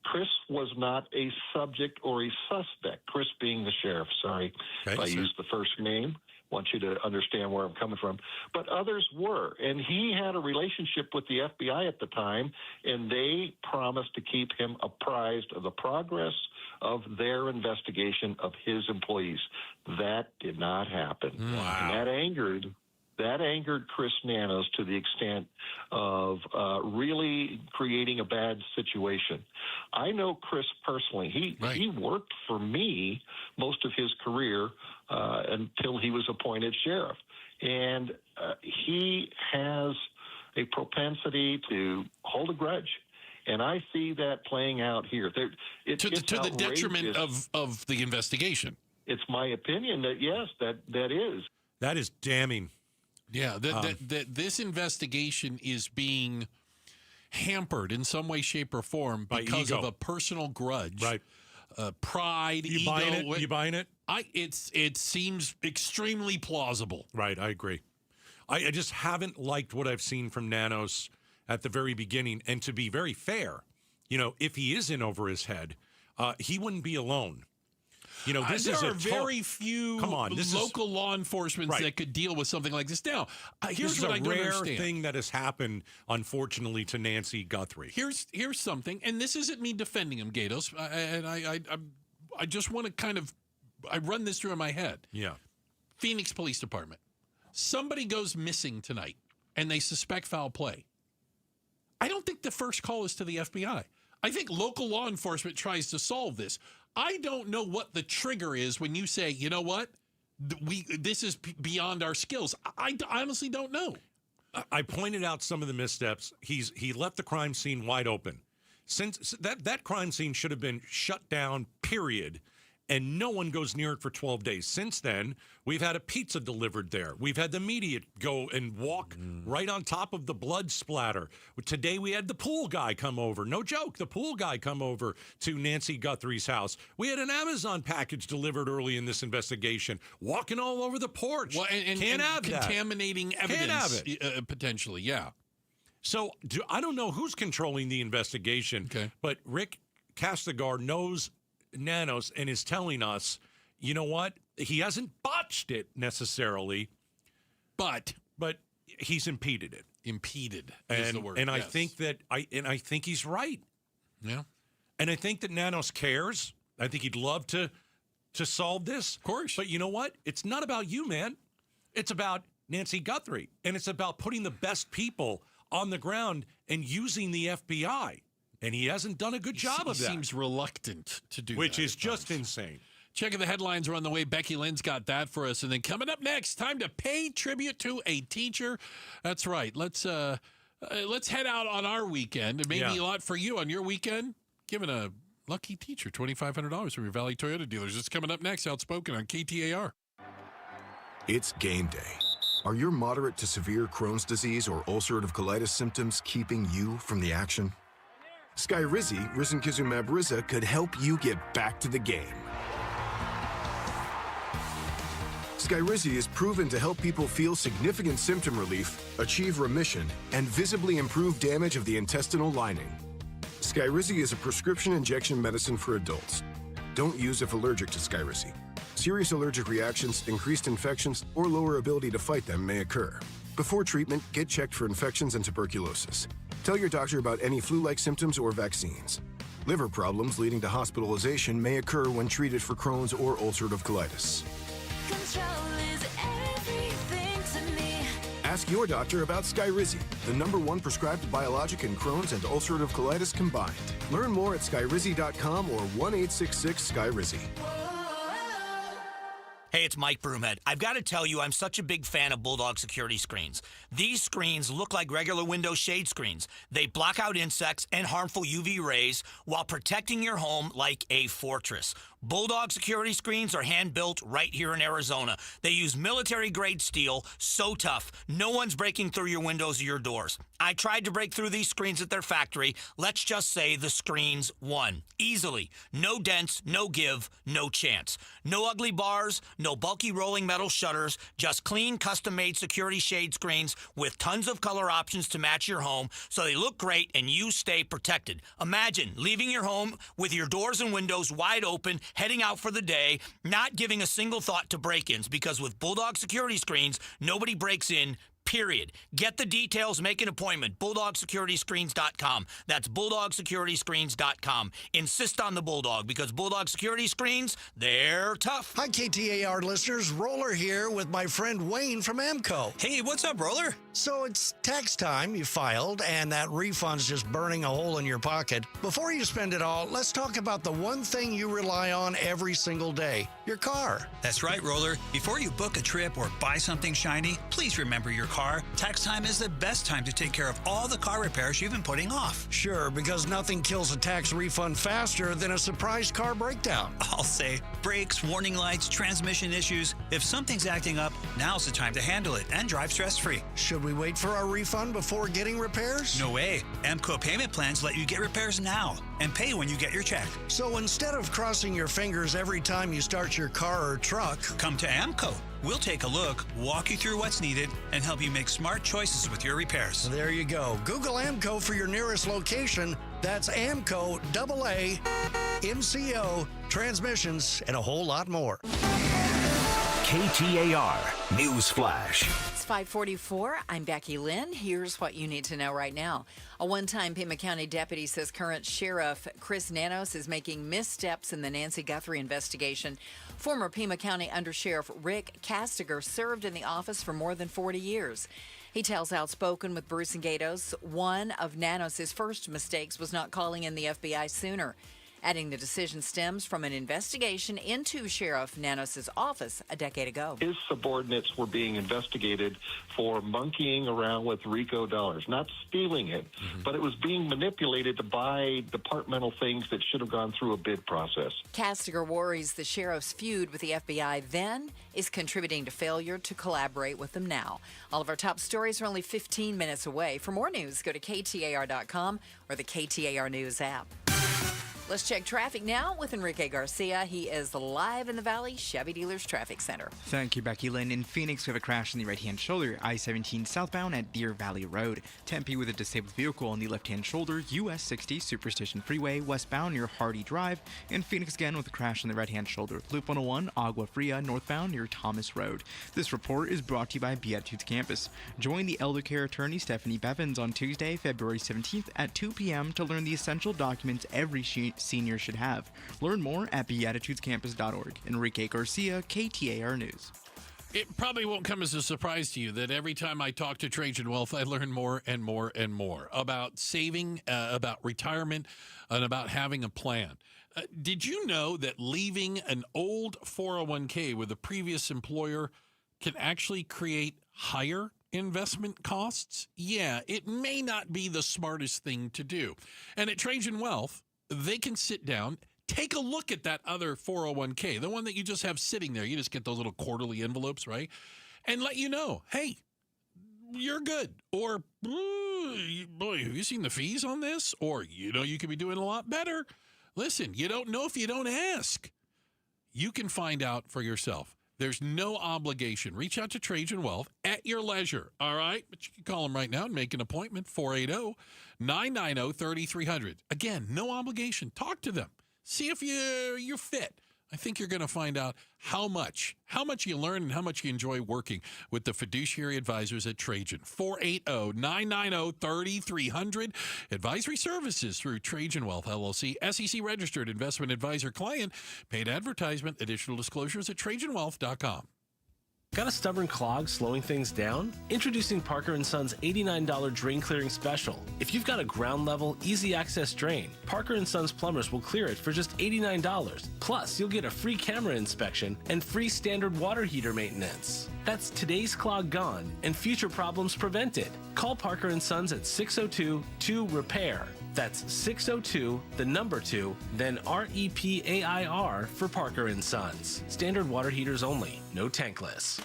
Chris was not a subject or a suspect, Chris being the sheriff. Sorry if I used the first name. Want you to understand where I'm coming from. But others were. And he had a relationship with the FBI at the time, and they promised to keep him apprised of the progress of their investigation of his employees. That did not happen. Wow. And that angered Chris Nanos to the extent of really creating a bad situation. I know Chris personally. He worked for me most of his career until he was appointed sheriff. And he has a propensity to hold a grudge. And I see that playing out here. To the detriment of the investigation. It's my opinion that, yes, that is. That is damning. Yeah, that this investigation is being hampered in some way, shape, or form because of a personal grudge, right? Pride, you ego. Buying it? You buying it? It seems extremely plausible. Right, I agree. I just haven't liked what I've seen from Nanos at the very beginning. And to be very fair, if he is in over his head, he wouldn't be alone. There are very few local law enforcement that could deal with something like this. Now, here's what I don't understand. This is a rare thing that has happened, unfortunately, to Nancy Guthrie. Here's something, and this isn't me defending him, Gatos, and I just want to I run this through in my head. Yeah. Phoenix Police Department. Somebody goes missing tonight, and they suspect foul play. I don't think the first call is to the FBI. I think local law enforcement tries to solve this. I don't know what the trigger is when you say, you know what, this is beyond our skills. I honestly don't know. I pointed out some of the missteps. He left the crime scene wide open. Since that crime scene should have been shut down, period. And no one goes near it for 12 days. Since then, we've had a pizza delivered there. We've had the media go and walk right on top of the blood splatter. Today, we had the pool guy come over. No joke, the pool guy come over to Nancy Guthrie's house. We had an Amazon package delivered early in this investigation, walking all over the porch. Well, and have contaminating that. evidence, Can't have it. Potentially, yeah. So I don't know who's controlling the investigation, but Rick Castigar knows Nanos and is telling us, you know what? He hasn't botched it necessarily, but he's impeded it. Impeded is the word. And I think I think he's right. Yeah. And I think that Nanos cares. I think he'd love to solve this. Of course. But you know what? It's not about you, man. It's about Nancy Guthrie. And it's about putting the best people on the ground and using the FBI. And he hasn't done a good job of that. He seems reluctant to do that. Which is just insane. Checking the headlines are on the way. Becky Lynn's got that for us. And then coming up next, time to pay tribute to a teacher. That's right. Let's head out on our weekend. It may be a lot for you on your weekend. Giving a lucky teacher $2,500 from your Valley Toyota dealers. It's coming up next, Outspoken on KTAR. It's game day. Are your moderate to severe Crohn's disease or ulcerative colitis symptoms keeping you from the action? Skyrizi, risankizumab Riza, could help you get back to the game. Skyrizi is proven to help people feel significant symptom relief, achieve remission, and visibly improve damage of the intestinal lining. Skyrizi is a prescription injection medicine for adults. Don't use if allergic to Skyrizi. Serious allergic reactions, increased infections, or lower ability to fight them may occur. Before treatment, get checked for infections and tuberculosis. Tell your doctor about any flu-like symptoms or vaccines. Liver problems leading to hospitalization may occur when treated for Crohn's or ulcerative colitis. Control is everything to me. Ask your doctor about Skyrizi, the #1 prescribed biologic in Crohn's and ulcerative colitis combined. Learn more at skyrizi.com or 1-866-SKYRIZI. Hey, it's Mike Broomhead. I've got to tell you, I'm such a big fan of Bulldog security screens. These screens look like regular window shade screens. They block out insects and harmful UV rays while protecting your home like a fortress. Bulldog security screens are hand-built right here in Arizona. They use military-grade steel, so tough, no one's breaking through your windows or your doors. I tried to break through these screens at their factory. Let's just say the screens won. Easily. No dents, no give, no chance. No ugly bars, no bulky rolling metal shutters, just clean, custom-made security shade screens with tons of color options to match your home so they look great and you stay protected. Imagine leaving your home with your doors and windows wide open, heading out for the day, not giving a single thought to break-ins, because with Bulldog security screens, nobody breaks in, period. Get the details, make an appointment. BulldogSecurityScreens.com. That's BulldogSecurityScreens.com. Insist on the Bulldog, because Bulldog security screens, they're tough. Hi, KTAR listeners. Roller here with my friend Wayne from AMCO. Hey, what's up, Roller? So it's tax time. You filed, and that refund's just burning a hole in your pocket. Before you spend it all, let's talk about the one thing you rely on every single day, your car. That's right, Roller. Before you book a trip or buy something shiny, please remember your car. Tax time is the best time to take care of all the car repairs you've been putting off. Sure, because nothing kills a tax refund faster than a surprise car breakdown. I'll say brakes, warning lights, transmission issues. If something's acting up, now's the time to handle it and drive stress-free. Should we wait for our refund before getting repairs? No way. AMCO payment plans let you get repairs now and pay when you get your check. So instead of crossing your fingers every time you start your car or truck, come to AMCO. We'll take a look, walk you through what's needed, and help you make smart choices with your repairs. There you go. Google AMCO for your nearest location. That's AMCO, AA, MCO, transmissions, and a whole lot more. KTAR News Flash. It's 5:44. I'm Becky Lynn. Here's what you need to know right now. A one-time Pima County deputy says current Sheriff Chris Nanos is making missteps in the Nancy Guthrie investigation. Former Pima County Undersheriff Rick Castigar served in the office for more than 40 years. He tells Outspoken with Bruce and Gatos one of Nanos' first mistakes was not calling in the FBI sooner. adding the decision stems from an investigation into Sheriff Nanos' office a decade ago. His subordinates were being investigated for monkeying around with RICO dollars, not stealing it, but it was being manipulated to buy departmental things that should have gone through a bid process. Castigar worries the sheriff's feud with the FBI then is contributing to failure to collaborate with them now. All of our top stories are only 15 minutes away. For more news, go to KTAR.com or the KTAR News app. Let's check traffic now with Enrique Garcia. He is live in the Valley Chevy Dealers Traffic Center. Thank you, Becky Lynn. In Phoenix, we have a crash on the right-hand shoulder, I-17 southbound at Deer Valley Road. Tempe with a disabled vehicle on the left-hand shoulder, US 60 Superstition Freeway westbound near Hardy Drive. In Phoenix again with a crash on the right-hand shoulder, Loop 101 Agua Fria northbound near Thomas Road. This report is brought to you by Beatitudes Campus. Join the elder care attorney Stephanie Bevins on Tuesday, February 17th at 2 p.m. to learn the essential documents every seniors should have. Learn more at beatitudescampus.org. Enrique Garcia, KTAR News. It probably won't come as a surprise to you that every time I talk to Trajan Wealth, I learn more and more and more about saving, about retirement, and about having a plan. Did you know that leaving an old 401k with a previous employer can actually create higher investment costs? Yeah, it may not be the smartest thing to do. And at Trajan Wealth, they can sit down, take a look at that other 401k, the one that you just have sitting there. You just get those little quarterly envelopes, right? And let you know, hey, you're good. Or, boy, have you seen the fees on this? Or, you could be doing a lot better. Listen, you don't know if you don't ask. You can find out for yourself. There's no obligation. Reach out to Trajan Wealth at your leisure, all right? But you can call them right now and make an appointment, 480-990-3300. Again, no obligation. Talk to them. See if you're fit. I think you're going to find out how much you learn and how much you enjoy working with the fiduciary advisors at Trajan. 480-990-3300. Advisory services through Trajan Wealth, LLC, SEC registered investment advisor client. Paid advertisement. Additional disclosures at TrajanWealth.com. Got a stubborn clog slowing things down? Introducing Parker & Son's $89 drain clearing special. If you've got a ground level, easy access drain, Parker & Son's plumbers will clear it for just $89. Plus, you'll get a free camera inspection and free standard water heater maintenance. That's today's clog gone and future problems prevented. Call Parker & Sons at 602-2-REPAIR. That's 602, the number 2, then REPAIR for Parker & Sons. Standard water heaters only, no tankless.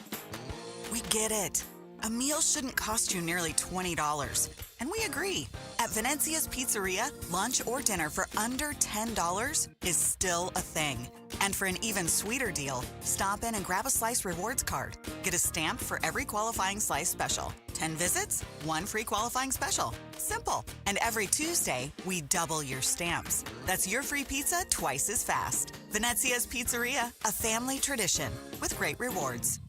We get it. A meal shouldn't cost you nearly $20. And we agree. At Venezia's Pizzeria, lunch or dinner for under $10 is still a thing. And for an even sweeter deal, stop in and grab a Slice Rewards card. Get a stamp for every qualifying Slice special. 10 visits, 1 free qualifying special. Simple. And every Tuesday, we double your stamps. That's your free pizza twice as fast. Venezia's Pizzeria, a family tradition with great rewards.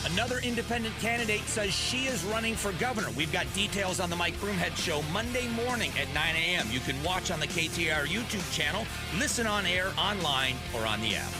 Another independent candidate says she is running for governor. We've got details on the Mike Broomhead Show Monday morning at 9 a.m. You can watch on the KTAR YouTube channel, listen on air, online, or on the app.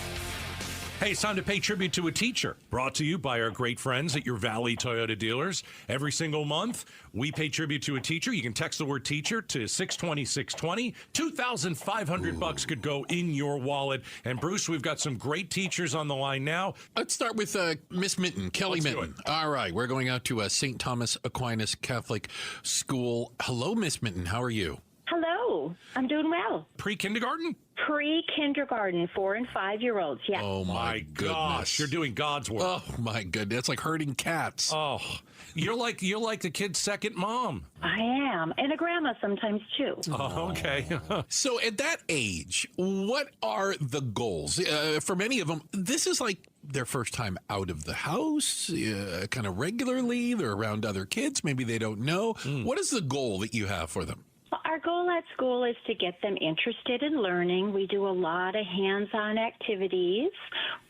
Hey, it's time to pay tribute to a teacher. Brought to you by our great friends at your Valley Toyota dealers. Every single month, we pay tribute to a teacher. You can text the word teacher to 620-620. $2,500 could go in your wallet. And Bruce, we've got some great teachers on the line now. Let's start with Miss Minton, Kelly Minton. All right, we're going out to St. Thomas Aquinas Catholic School. Hello, Miss Minton. How are you? Hello. I'm doing well. Pre-kindergarten? Pre-kindergarten, 4- and 5-year-olds, yeah. Oh, my gosh. You're doing God's work. Oh, my goodness. It's like herding cats. Oh, you're like the kid's second mom. I am. And a grandma sometimes, too. Oh, okay. So at that age, what are the goals? For many of them, this is like their first time out of the house, kind of regularly. They're around other kids. Maybe they don't know. What is the goal that you have for them? Our goal at school is to get them interested in learning. We do a lot of hands-on activities.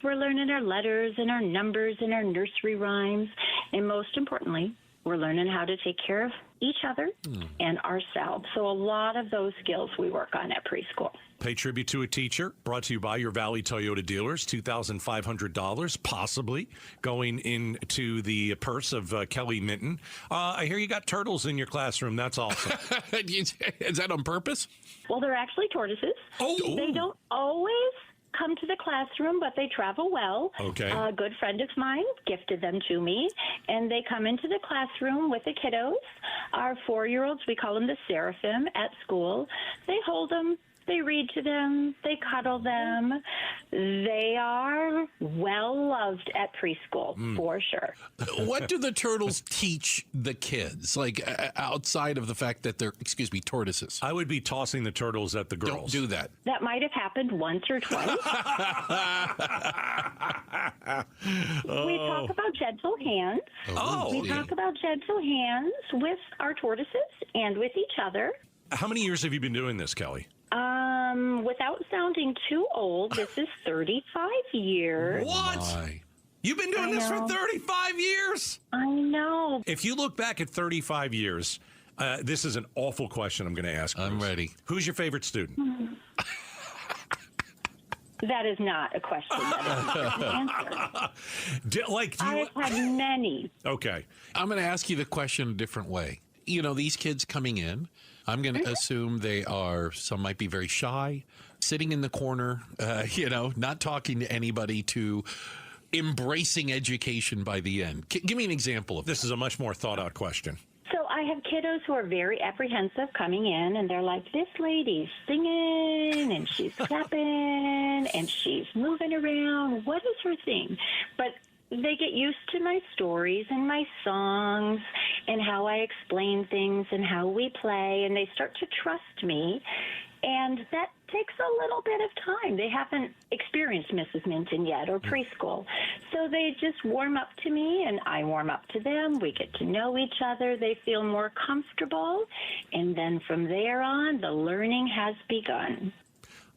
We're learning our letters and our numbers and our nursery rhymes. And most importantly, We're learning how to take care of each other and ourselves. So a lot of those skills we work on at preschool. Pay tribute to a teacher, brought to you by your Valley Toyota dealers, $2,500 possibly going into the purse of Kelly Minton. I hear you got turtles in your classroom. That's awesome. Is that on purpose? Well, they're actually tortoises. Oh. They don't always come to the classroom, but they travel well. Okay. A good friend of mine gifted them to me, and they come into the classroom with the kiddos. Our 4-year-olds, we call them the Seraphim at school. They hold them. They read to them. They cuddle them. They are well loved at preschool, for sure. What do the turtles teach the kids, like outside of the fact that they're, tortoises? I would be tossing the turtles at the girls. Don't do that. That might have happened once or twice. We talk about gentle hands. We talk about gentle hands with our tortoises and with each other. How many years have you been doing this, Kelly? Without sounding too old, this is 35 years. What? You've been doing this for 35 years? I know. If you look back at 35 years, this is an awful question I'm going to ask. I'm ready. Who's your favorite student? That is not a question. That is an answer. I've had many. Okay. I'm going to ask you the question a different way. You know, these kids coming in, I'm going to assume some might be very shy, sitting in the corner, not talking to anybody, to embracing education by the end. Give me an example of this. Is a much more thought out question. So I have kiddos who are very apprehensive coming in, and they're like, this lady's singing, and she's clapping, and she's moving around. What is her thing? But they get used to my stories and my songs and how I explain things and how we play, and they start to trust me. And that takes a little bit of time. They haven't experienced Mrs. Minton yet or preschool. So they just warm up to me, and I warm up to them. We get to know each other. They feel more comfortable. And then from there on, the learning has begun.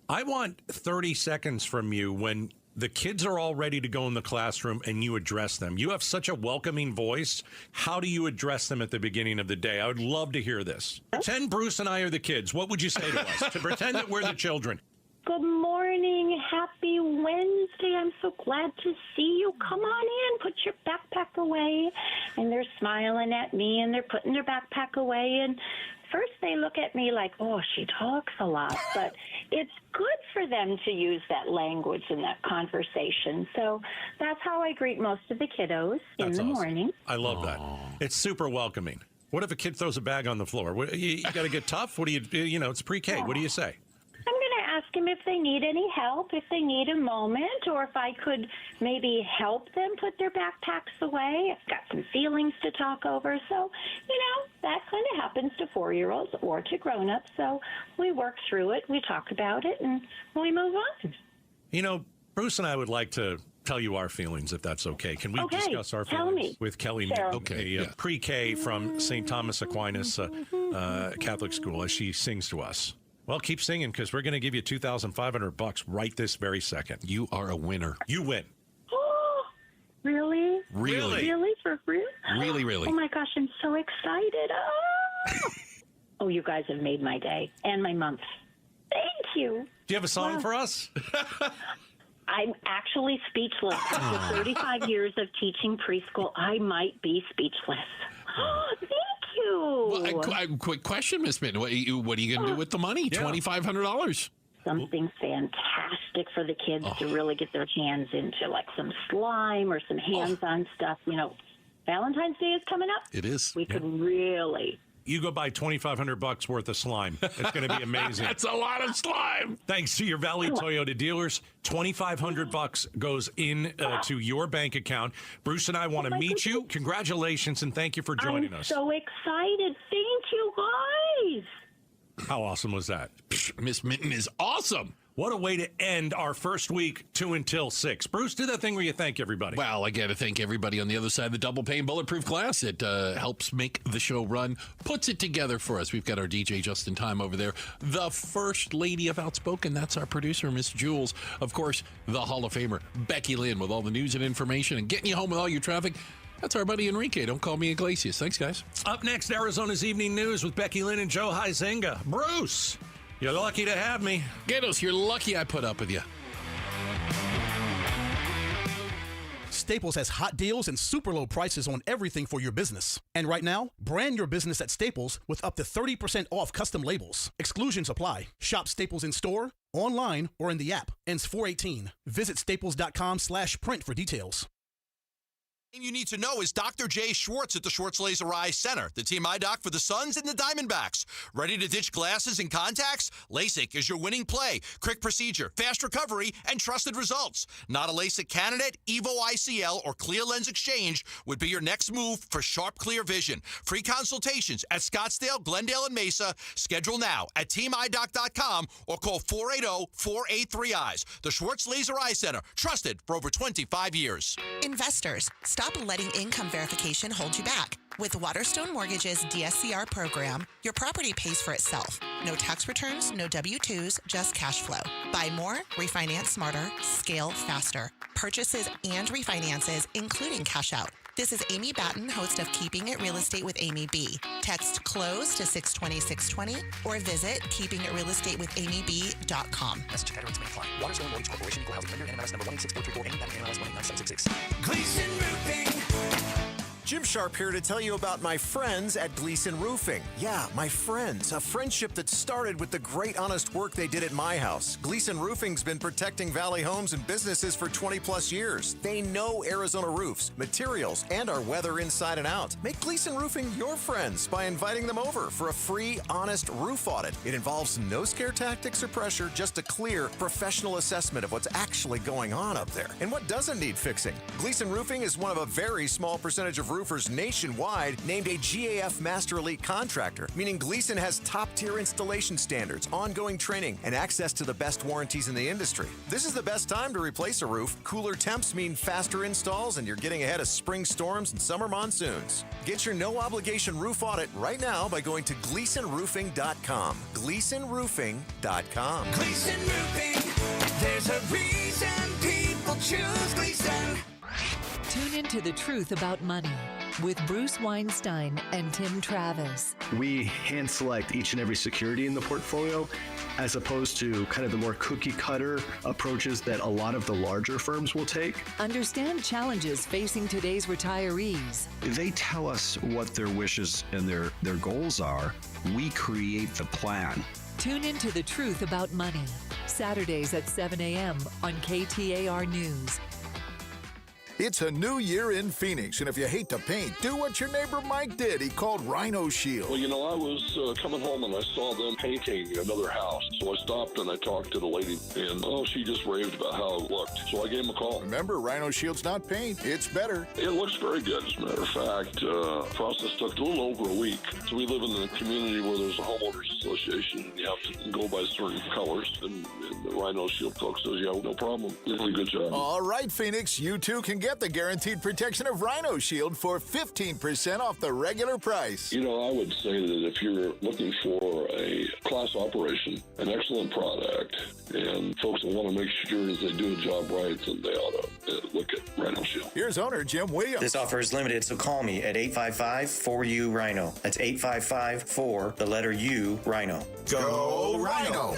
I want 30 seconds from you when the kids are all ready to go in the classroom and you address them. You have such a welcoming voice. How do you address them at the beginning of the day? I would love to hear this. Pretend Bruce and I are the kids. What would you say to us? To pretend that we're the children. Good morning. Happy Wednesday. I'm so glad to see you. Come on in. Put your backpack away. And they're smiling at me, and they're putting their backpack away. And first they look at me like, oh, she talks a lot. But it's good for them to use that language and that conversation. So that's how I greet most of the kiddos in the morning. I love that. It's super welcoming. What if a kid throws a bag on the floor? You got to get tough? What do it's pre-K. What do you say? I'm going to ask them if they need any help, if they need a moment, or if I could maybe help them put their backpacks away. I've got some feelings to talk over. So, that kind of happens to 4-year-olds or to grown-ups. So we work through it, we talk about it, and we move on. Bruce and I would like to tell you our feelings, if that's okay. Can we discuss our feelings with Kelly Minton, okay, pre-K from St. Thomas Aquinas Catholic School, as she sings to us? Well, keep singing, because we're going to give you $2,500 right this very second. You are a winner. You win. Really? Really? Really? For real? Really, really. Oh, my gosh, I'm so excited. Oh, you guys have made my day and my month. Thank you. Do you have a song for us? I'm actually speechless. After 35 years of teaching preschool, I might be speechless. Thank you. Well, quick question, Miss Minton. What are you going to do with the money? $2,500. Something fantastic for the kids to really get their hands into, like some slime or some hands-on stuff. Valentine's Day is coming up. It is. We could really. You go buy $2,500 worth of slime. It's going to be amazing. That's a lot of slime. Thanks to your Valley Toyota dealers, $2,500 goes in to your bank account. Bruce and I want to meet you. Congratulations, and thank you for joining us. I'm so excited. Thank you, guys. How awesome was that? Miss Minton is awesome. What a way to end our first week, 2 until 6. Bruce, do that thing where you thank everybody. Well, I got to thank everybody on the other side of the double pane bulletproof glass. It helps make the show run, puts it together for us. We've got our DJ Justin Time over there. The first lady of Outspoken, that's our producer, Miss Jules. Of course, the Hall of Famer, Becky Lynn, with all the news and information and getting you home with all your traffic. That's our buddy Enrique. Don't call me Iglesias. Thanks, guys. Up next, Arizona's Evening News with Becky Lynn and Joe Huizenga. Bruce, you're lucky to have me. Gatos, you're lucky I put up with you. Staples has hot deals and super low prices on everything for your business. And right now, brand your business at Staples with up to 30% off custom labels. Exclusions apply. Shop Staples in store, online, or in the app. Ends 4/18. Visit staples.com/print for details. You need to know is Dr. Jay Schwartz at the Schwartz Laser Eye Center, the team eye doc for the Suns and the Diamondbacks. Ready to ditch glasses and contacts? LASIK is your winning play. Quick procedure, fast recovery, and trusted results. Not a LASIK candidate? Evo ICL or Clear Lens Exchange would be your next move for sharp, clear vision. Free consultations at Scottsdale, Glendale, and Mesa. Schedule now at teamidoc.com or call 480-483-EYES. The Schwartz Laser Eye Center, trusted for over 25 years. Investors, stop letting income verification hold you back. With Waterstone Mortgage's DSCR program, your property pays for itself. No tax returns, no W-2s, just cash flow. Buy more, refinance smarter, scale faster. Purchases and refinances, including cash out. This is Amy Batten, host of Keeping It Real Estate with Amy B. Text CLOSE to 620-620 or visit keepingitrealestatewithamyb.com. Message and rates may apply. Waterstone Mortgage Corporation, Equal Housing Lender, NMLS number 1864334, NMLS 1897666. Gleason Roofing. Jim Sharp here to tell you about my friends at Gleason Roofing. Yeah, my friends. A friendship that started with the great honest work they did at my house. Gleason Roofing's been protecting Valley homes and businesses for 20 plus years. They know Arizona roofs, materials, and our weather inside and out. Make Gleason Roofing your friends by inviting them over for a free, honest roof audit. It involves no scare tactics or pressure, just a clear, professional assessment of what's actually going on up there and what doesn't need fixing. Gleason Roofing is one of a very small percentage of roofers nationwide named a GAF Master Elite contractor, meaning Gleason has top-tier installation standards, ongoing training, and access to the best warranties in the industry. This is the best time to replace a roof. Cooler temps mean faster installs, and you're getting ahead of spring storms and summer monsoons. Get your no-obligation roof audit right now by going to GleasonRoofing.com. GleasonRoofing.com. Gleason Roofing, there's a reason people choose Gleason. Tune into The Truth About Money with Bruce Weinstein and Tim Travis. We hand select each and every security in the portfolio as opposed to kind of the more cookie cutter approaches that a lot of the larger firms will take. Understand challenges facing today's retirees. They tell us what their wishes and their goals are. We create the plan. Tune into The Truth About Money, Saturdays at 7 a.m. on KTAR News. It's a new year in Phoenix, and if you hate to paint, do what your neighbor Mike did. He called Rhino Shield. Well, I was coming home and I saw them painting another house. So I stopped and I talked to the lady, and she just raved about how it looked. So I gave him a call. Remember, Rhino Shield's not paint. It's better. It looks very good. As a matter of fact, process took a little over a week. So we live in a community where there's a homeowners association, and you have to go by certain colors. And the Rhino Shield folks says, yeah, no problem. Really good job. All right, Phoenix, you too can get the guaranteed protection of Rhino Shield for 15% off the regular price. I would say that if you're looking for a class operation, an excellent product, and folks that want to make sure that they do a job right, then they ought to look at Rhino Shield. Here's owner Jim Williams. This offer is limited, so call me at 855-4U-RHINO. That's 855-4, the letter U, Rhino. Go Rhino!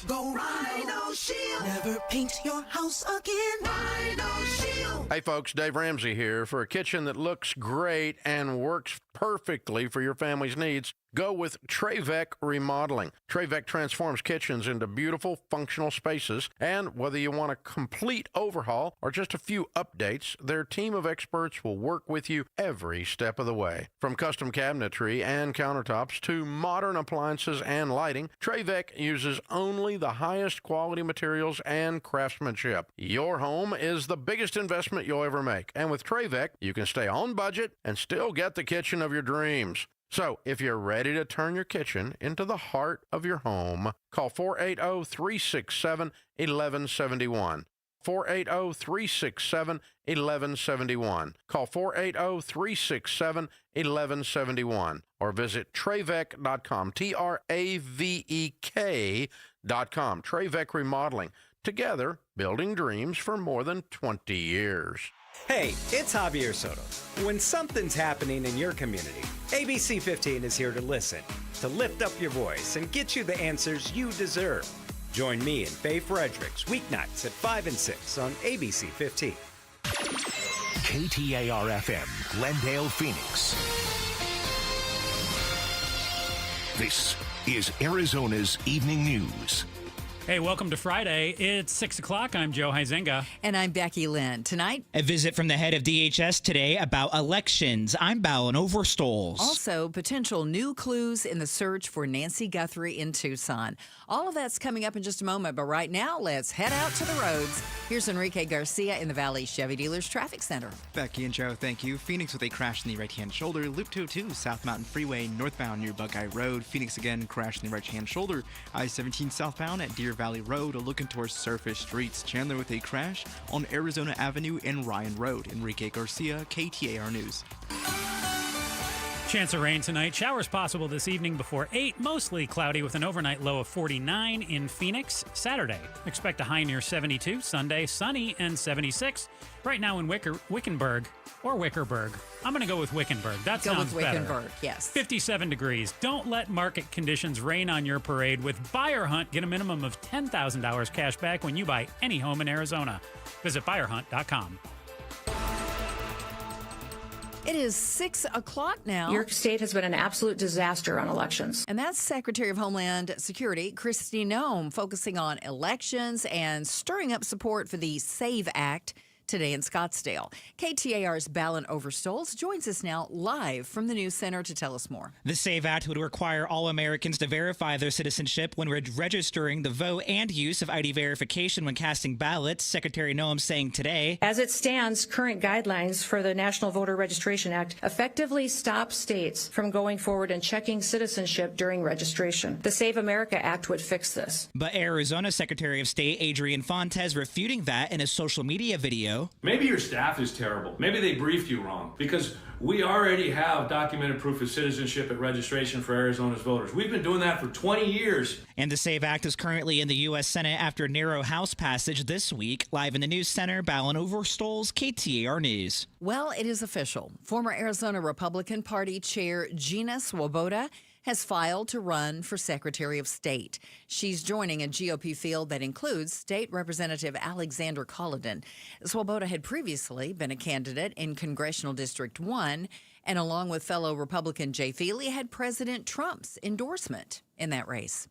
Go Rhino Shield. Never paint your house again. Rhino Shield. Hey folks, Dave Ramsey here. For a kitchen that looks great and works perfectly for your family's needs, go with Trevec Remodeling. Trevec transforms kitchens into beautiful, functional spaces, and whether you want a complete overhaul or just a few updates, their team of experts will work with you every step of the way. From custom cabinetry and countertops to modern appliances and lighting, Trevec uses only the highest quality materials and craftsmanship. Your home is the biggest investment you'll ever make, and with Trevec, you can stay on budget and still get the kitchen of your dreams. So, if you're ready to turn your kitchen into the heart of your home, call 480-367-1171. 480-367-1171. Call 480-367-1171 or visit Trevec.com, Travek.com. Trevec Remodeling. Together, building dreams for more than 20 years. Hey, it's Javier Soto. When something's happening in your community, ABC 15 is here to listen, to lift up your voice and get you the answers you deserve. Join me and Faye Fredericks weeknights at 5 and 6 on ABC 15. KTAR-FM, Glendale, Phoenix. This is Arizona's Evening News. Hey, welcome to Friday. It's 6 o'clock. I'm Joe Huizenga. And I'm Becky Lynn. Tonight, a visit from the head of DHS today about elections. I'm Ballin Overstoles. Also, potential new clues in the search for Nancy Guthrie in Tucson. All of that's coming up in just a moment, but right now, let's head out to the roads. Here's Enrique Garcia in the Valley Chevy Dealers Traffic Center. Becky and Joe, thank you. Phoenix with a crash in the right-hand shoulder. Loop 202, South Mountain Freeway, northbound near Buckeye Road. Phoenix again, crash in the right-hand shoulder. I-17 southbound at Deer Valley Road, looking towards surface streets. Chandler with a crash on Arizona Avenue and Ryan Road. Enrique Garcia, KTAR News. Chance of rain tonight. Showers possible this evening before 8. Mostly cloudy with an overnight low of 49 in Phoenix. Saturday, expect a high near 72. Sunday, sunny and 76. Right now in Wickenburg. I'm going to go with Wickenburg. That sounds better. Wickenburg, yes. 57 degrees. Don't let market conditions rain on your parade. With Buyer Hunt, get a minimum of $10,000 cash back when you buy any home in Arizona. Visit buyerhunt.com. It is 6 o'clock now. Your state has been an absolute disaster on elections. And that's Secretary of Homeland Security, Kristi Noem, focusing on elections and stirring up support for the SAVE Act today in Scottsdale. KTAR's Ballin Overstoles joins us now live from the News Center to tell us more. The SAVE Act would require all Americans to verify their citizenship when registering to vote and use of ID verification when casting ballots, Secretary Noem saying today. As it stands, current guidelines for the National Voter Registration Act effectively stop states from going forward and checking citizenship during registration. The Save America Act would fix this. But Arizona Secretary of State Adrian Fontes refuting that in a social media video. Maybe your staff is terrible. Maybe they briefed you wrong, because we already have documented proof of citizenship at registration for Arizona's voters. We've been doing that for 20 years. And the SAVE Act is currently in the U.S. Senate after narrow House passage this week. Live in the News Center, Ballin Overstoles, KTAR News. Well, it is official. Former Arizona Republican Party Chair Gina Swoboda has filed to run for Secretary of State. She's joining a GOP field that includes State Representative Alexander Colladon. Swoboda had previously been a candidate in Congressional District 1, and along with fellow Republican Jay Feely, had President Trump's endorsement in that race.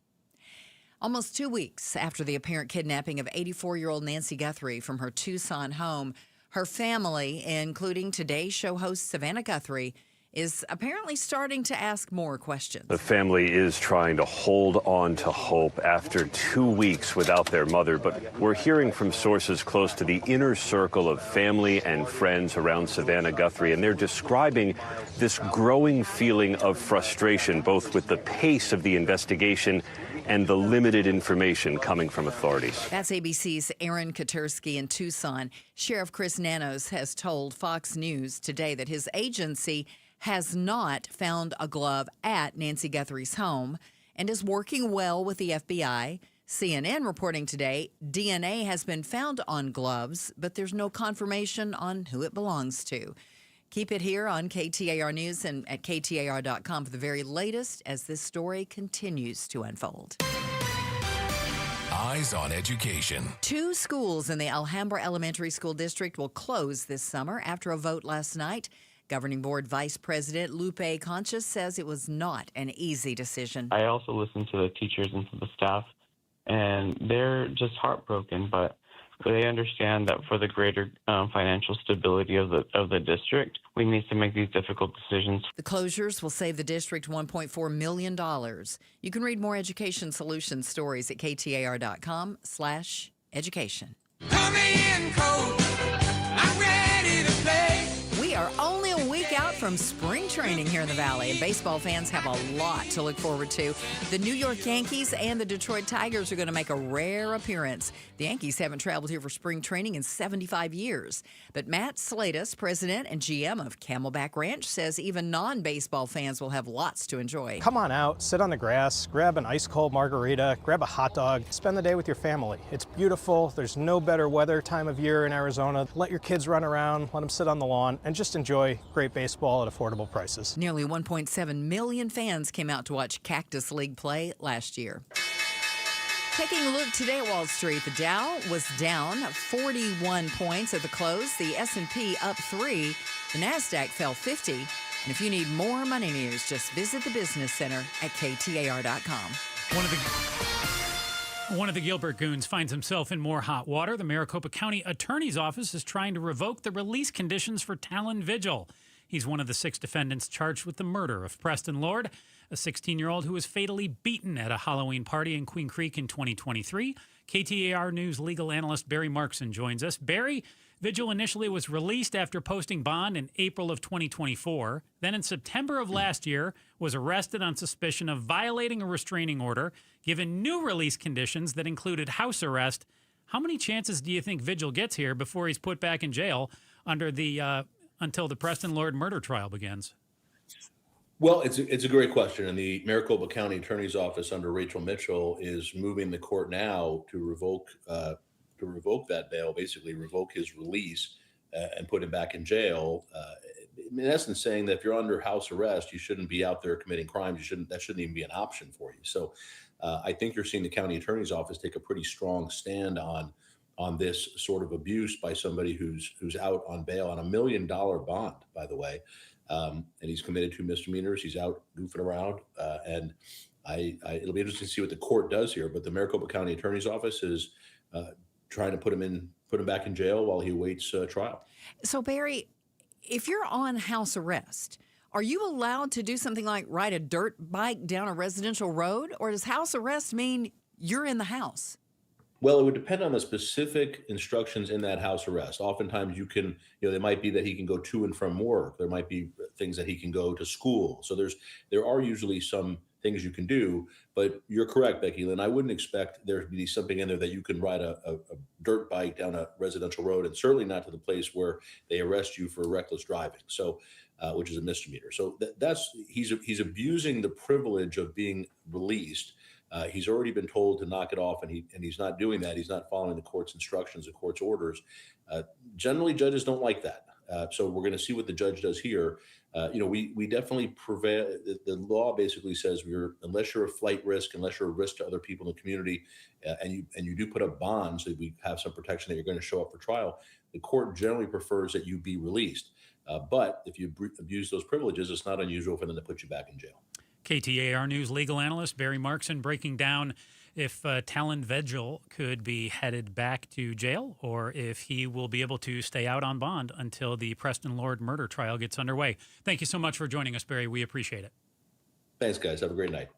Almost 2 weeks after the apparent kidnapping of 84-year-old Nancy Guthrie from her Tucson home, her family, including Today's Show host Savannah Guthrie, is apparently starting to ask more questions. The family is trying to hold on to hope after 2 weeks without their mother, but we're hearing from sources close to the inner circle of family and friends around Savannah Guthrie, and they're describing this growing feeling of frustration, both with the pace of the investigation and the limited information coming from authorities. That's ABC's Aaron Katursky in Tucson. Sheriff Chris Nanos has told Fox News today that his agency has not found a glove at Nancy Guthrie's home and is working well with the FBI. CNN reporting today DNA has been found on gloves, but there's no confirmation on who it belongs to. Keep it here on KTAR News and at KTAR.com for the very latest as this story continues to unfold. Eyes on Education. 2 schools in the Alhambra Elementary School District will close this summer after a vote last night. Governing Board Vice President Lupe Concha says it was not an easy decision. I also listened to the teachers and to the staff, and they're just heartbroken, but they understand that for the greater financial stability of the district, we need to make these difficult decisions. The closures will save the district $1.4 million. You can read more education solutions stories at KTAR.com/education. Coming in cold, I'm ready to play. We are only a week out from from spring training here in the Valley, and baseball fans have a lot to look forward to. The New York Yankees and the Detroit Tigers are going to make a rare appearance. The Yankees haven't traveled here for spring training in 75 years. But Matt Slatus, president and GM of Camelback Ranch, says even non-baseball fans will have lots to enjoy. Come on out, sit on the grass, grab an ice-cold margarita, grab a hot dog, spend the day with your family. It's beautiful. There's no better weather time of year in Arizona. Let your kids run around, let them sit on the lawn, and just enjoy great baseball at affordable prices. Nearly 1.7 million fans came out to watch Cactus League play last year. Taking a look today at Wall Street, the Dow was down 41 points at the close. The S&P up 3. The NASDAQ fell 50. And if you need more money news, just visit the Business Center at KTAR.com. One of the Gilbert goons finds himself in more hot water. The Maricopa County Attorney's Office is trying to revoke the release conditions for Talon Vigil. He's one of the 6 defendants charged with the murder of Preston Lord, a 16-year-old who was fatally beaten at a Halloween party in Queen Creek in 2023. KTAR News legal analyst Barry Markson joins us. Barry, Vigil initially was released after posting bond in April of 2024. Then in September of last year, was arrested on suspicion of violating a restraining order, given new release conditions that included house arrest. How many chances do you think Vigil gets here before he's put back in jail until the Preston Lord murder trial begins? Well, it's a great question, and the Maricopa County Attorney's Office under Rachel Mitchell is moving the court now to revoke that bail, basically revoke his release and put him back in jail. In essence, saying that if you're under house arrest, you shouldn't be out there committing crimes. That shouldn't even be an option for you. So, I think you're seeing the county attorney's office take a pretty strong stand on this sort of abuse by somebody who's out on bail on $1 million bond, by the way. And he's committed 2 misdemeanors. He's out goofing around. And it'll be interesting to see what the court does here. But the Maricopa County Attorney's Office is trying to put him back in jail while he awaits trial. So, Barry, if you're on house arrest, are you allowed to do something like ride a dirt bike down a residential road? Or does house arrest mean you're in the house? Well, it would depend on the specific instructions in that house arrest. Oftentimes there might be that he can go to and from work. There might be things that he can go to school. So there are usually some things you can do, but you're correct, Becky Lynn. I wouldn't expect there to be something in there that you can ride a dirt bike down a residential road, and certainly not to the place where they arrest you for reckless driving. So, which is a misdemeanor. So he's abusing the privilege of being released. He's already been told to knock it off, and he's not doing that. He's not following the court's instructions, the court's orders. Generally, judges don't like that. So we're going to see what the judge does here. We definitely prevail. The law basically says unless you're a flight risk, unless you're a risk to other people in the community, and you do put up bonds, so we have some protection that you're going to show up for trial. The court generally prefers that you be released. But if you abuse those privileges, it's not unusual for them to put you back in jail. KTAR News legal analyst Barry Markson breaking down if Talon Vigil could be headed back to jail or if he will be able to stay out on bond until the Preston Lord murder trial gets underway. Thank you so much for joining us, Barry. We appreciate it. Thanks, guys. Have a great night.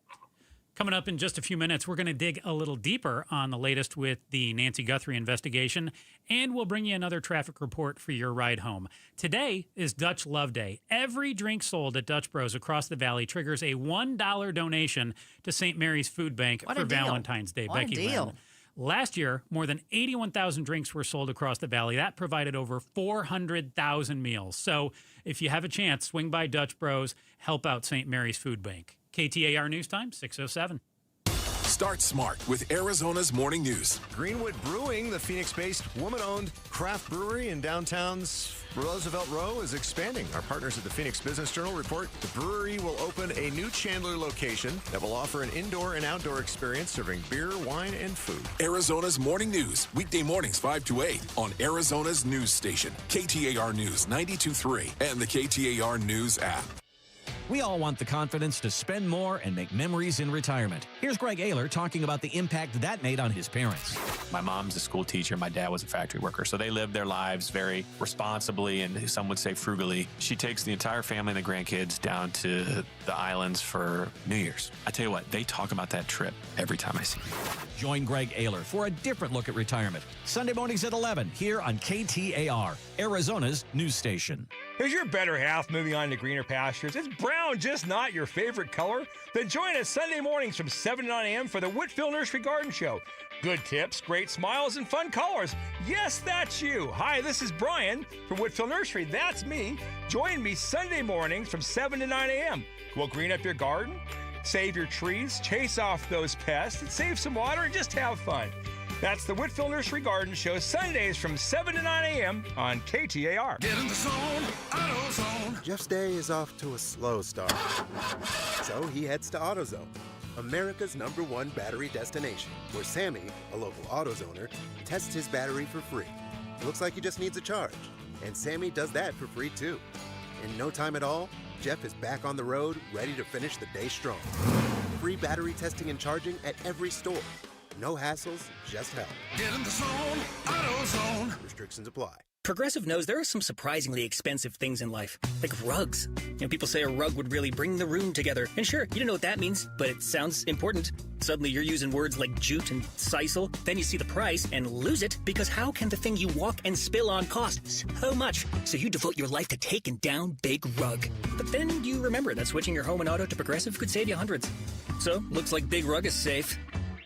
Coming up in just a few minutes, we're going to dig a little deeper on the latest with the Nancy Guthrie investigation, and we'll bring you another traffic report for your ride home. Today is Dutch Love Day. Every drink sold at Dutch Bros across the valley triggers a $1 donation to St. Mary's Food Bank for Valentine's Day. What Becky a deal. Lynn. Last year, more than 81,000 drinks were sold across the valley. That provided over 400,000 meals. So if you have a chance, swing by Dutch Bros, help out St. Mary's Food Bank. KTAR News Time, 6:07. Start smart with Arizona's Morning News. Greenwood Brewing, the Phoenix-based woman-owned craft brewery in downtown's Roosevelt Row, is expanding. Our partners at the Phoenix Business Journal report the brewery will open a new Chandler location that will offer an indoor and outdoor experience serving beer, wine, and food. Arizona's Morning News, weekday mornings 5 to 8 on Arizona's news station, KTAR News 92.3 and the KTAR News app. We all want the confidence to spend more and make memories in retirement. Here's Greg Ayler talking about the impact that made on his parents. My mom's a school teacher. My dad was a factory worker. So they lived their lives very responsibly and some would say frugally. She takes the entire family and the grandkids down to the islands for New Year's. I tell you what, they talk about that trip every time I see them. Join Greg Ayler for a different look at retirement. Sunday mornings at 11 here on KTAR, Arizona's news station. Is your better half moving on to greener pastures? Is brown just not your favorite color? Then join us Sunday mornings from 7 to 9 a.m. for the Whitfield Nursery Garden Show. Good tips, great smiles, and fun colors. Yes, that's you. Hi, this is Brian from Whitfield Nursery. That's me. Join me Sunday mornings from 7 to 9 a.m. We'll green up your garden, save your trees, chase off those pests, and save some water and just have fun. That's the Whitfield Nursery Garden Show, Sundays from 7 to 9 a.m. on KTAR. Get in the zone, AutoZone. Jeff's day is off to a slow start. So he heads to AutoZone, America's #1 battery destination, where Sammy, a local AutoZoner, tests his battery for free. Looks like he just needs a charge. And Sammy does that for free too. In no time at all, Jeff is back on the road, ready to finish the day strong. Free battery testing and charging at every store. No hassles, just help. Get in the zone, AutoZone. Restrictions apply. Progressive knows there are some surprisingly expensive things in life, like rugs. People say a rug would really bring the room together. And sure, you don't know what that means, but it sounds important. Suddenly you're using words like jute and sisal. Then you see the price and lose it, because how can the thing you walk and spill on cost so much? So you devote your life to taking down Big Rug. But then you remember that switching your home and auto to Progressive could save you hundreds. So, looks like Big Rug is safe.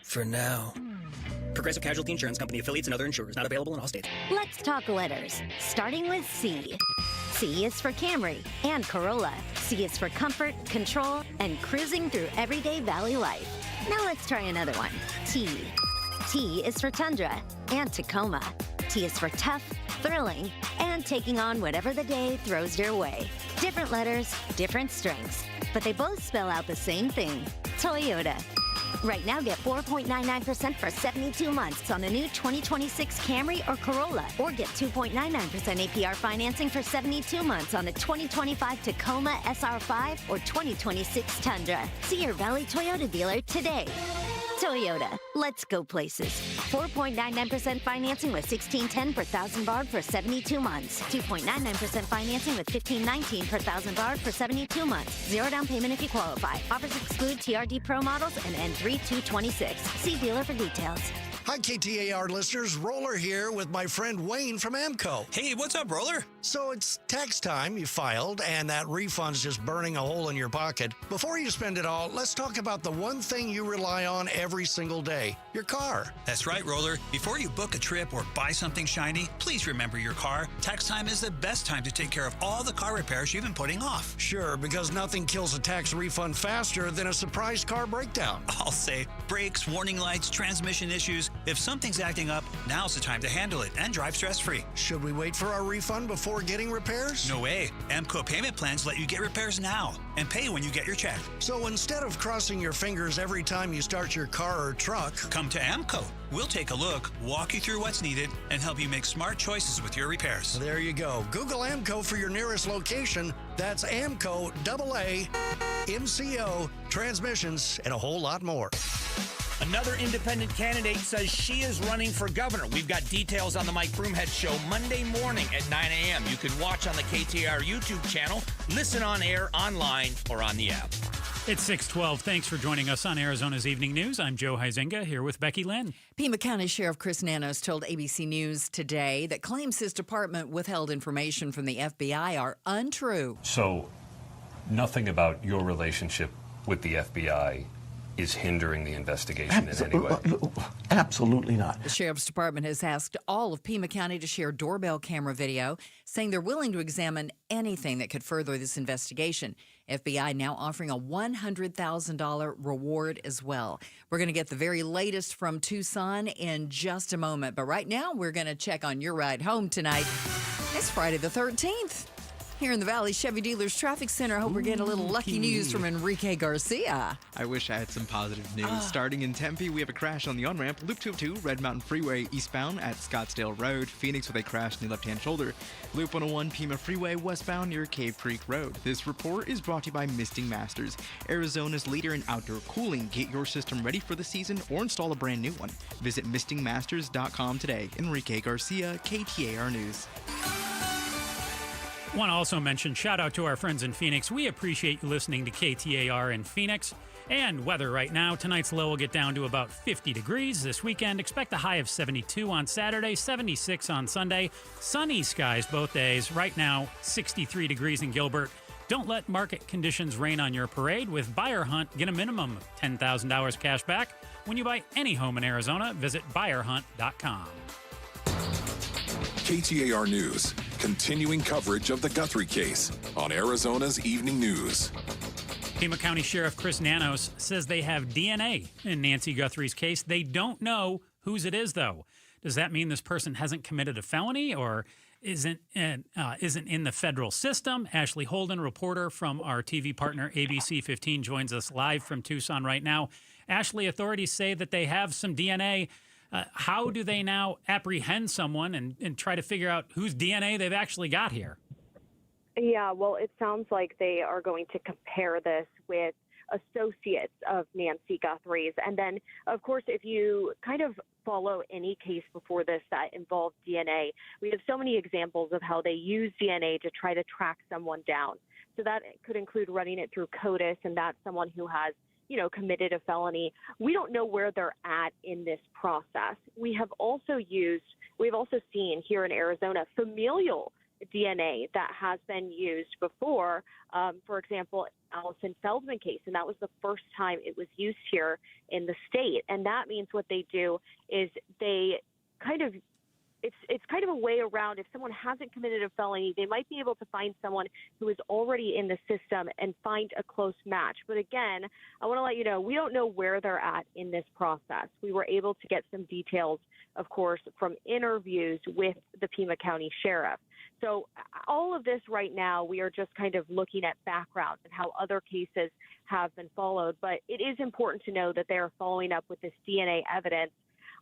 For now. Progressive Casualty Insurance Company, affiliates, and other insurers. Not available in all states. Let's talk letters, starting with C. C is for Camry and Corolla. C is for comfort, control, and cruising through everyday valley life. Now let's try another one. T. T is for Tundra and Tacoma. T is for tough, thrilling, and taking on whatever the day throws your way. Different letters, different strengths, but they both spell out the same thing, Toyota. Right now, get 4.99% for 72 months on a new 2026 Camry or Corolla, or get 2.99% APR financing for 72 months on a 2025 Tacoma SR5 or 2026 Tundra. See your Valley Toyota dealer today. Toyota, let's go places. 4.99% financing with $1,610 per thousand borrowed for 72 months. 2.99% financing with $1,519 per thousand borrowed for 72 months. Zero down payment if you qualify. Offers exclude TRD Pro models and N3226. See dealer for details. Hi, KTAR listeners. Roller here with my friend Wayne from AMCO. Hey, what's up, Roller? So it's tax time. You filed, and that refund's just burning a hole in your pocket. Before you spend it all, let's talk about the one thing you rely on every single day, your car. That's right, Roller. Before you book a trip or buy something shiny, please remember your car. Tax time is the best time to take care of all the car repairs you've been putting off. Sure, because nothing kills a tax refund faster than a surprise car breakdown. I'll say brakes, warning lights, transmission issues. If something's acting up, now's the time to handle it and drive stress-free. Should we wait for our refund before getting repairs? No way. AMCO payment plans let you get repairs now and pay when you get your check. So instead of crossing your fingers every time you start your car or truck, come to AMCO. We'll take a look, walk you through what's needed, and help you make smart choices with your repairs. There you go. Google AMCO for your nearest location. That's AMCO, AA, MCO, transmissions, and a whole lot more. Another independent candidate says she is running for governor. We've got details on the Mike Broomhead Show Monday morning at 9 a.m. You can watch on the KTAR YouTube channel, listen on air, online, or on the app. It's 6:12. Thanks for joining us on Arizona's Evening News. I'm Joe Huizenga here with Becky Lynn. Pima County Sheriff Chris Nanos told ABC News today that claims his department withheld information from the FBI are untrue. So, nothing about your relationship with the FBI is hindering the investigation in any way? Absolutely not. The Sheriff's Department has asked all of Pima County to share doorbell camera video, saying they're willing to examine anything that could further this investigation. FBI now offering a $100,000 reward as well. We're going to get the very latest from Tucson in just a moment. But right now, we're going to check on your ride home tonight. It's Friday the 13th. Here in the Valley Chevy Dealers Traffic Center, I hope we're getting a little lucky news from Enrique Garcia. I wish I had some positive news. Starting in Tempe, we have a crash on the on-ramp, Loop 202, Red Mountain Freeway eastbound at Scottsdale Road. Phoenix with a crash in the left-hand shoulder. Loop 101, Pima Freeway westbound near Cave Creek Road. This report is brought to you by Misting Masters, Arizona's leader in outdoor cooling. Get your system ready for the season or install a brand new one. Visit mistingmasters.com today. Enrique Garcia, KTAR News. Want to also mention, shout out to our friends in Phoenix. We appreciate you listening to KTAR in Phoenix. And weather right now. Tonight's low will get down to about 50 degrees. This weekend, expect a high of 72 on Saturday, 76 on Sunday. Sunny skies both days. Right now, 63 degrees in Gilbert. Don't let market conditions rain on your parade. With Buyer Hunt, get a minimum of $10,000 cash back when you buy any home in Arizona. Visit buyerhunt.com. KTAR News, continuing coverage of the Guthrie case on Arizona's Evening News. Pima County Sheriff Chris Nanos says they have DNA in Nancy Guthrie's case. They don't know whose it is, though. Does that mean this person hasn't committed a felony or isn't in the federal system? Ashley Holden, reporter from our TV partner ABC 15, joins us live from Tucson right now. Ashley, authorities say that they have some DNA. How do they now apprehend someone and try to figure out whose DNA they've actually got here? Yeah, well, it sounds like they are going to compare this with associates of Nancy Guthrie's. And then, of course, if you kind of follow any case before this that involved DNA, we have so many examples of how they use DNA to try to track someone down. So that could include running it through CODIS, and that's someone who has, committed a felony. We don't know where they're at in this process. We've also seen here in Arizona familial DNA that has been used before. For example, Allison Feldman case, and that was the first time it was used here in the state. And that means what they do is they it's kind of a way around. If someone hasn't committed a felony, they might be able to find someone who is already in the system and find a close match. But again, I want to let you know, we don't know where they're at in this process. We were able to get some details, of course, from interviews with the Pima County Sheriff. So all of this right now, we are just kind of looking at background and how other cases have been followed. But it is important to know that they are following up with this DNA evidence.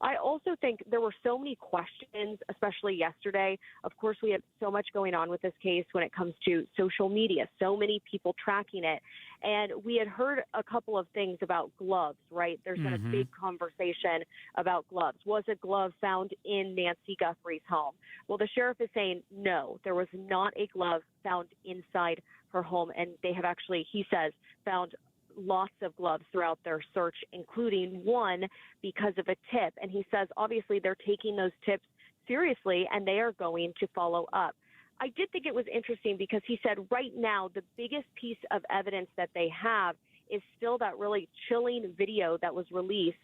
I also think there were so many questions, especially yesterday. Of course, we have so much going on with this case when it comes to social media, so many people tracking it. And we had heard a couple of things about gloves, right? There's been a big conversation about gloves. Was a glove found in Nancy Guthrie's home? Well, the sheriff is saying no, there was not a glove found inside her home. And they have actually, he says, found lots of gloves throughout their search, including one because of a tip. And he says, obviously, they're taking those tips seriously and they are going to follow up. I did think it was interesting because he said right now the biggest piece of evidence that they have is still that really chilling video that was released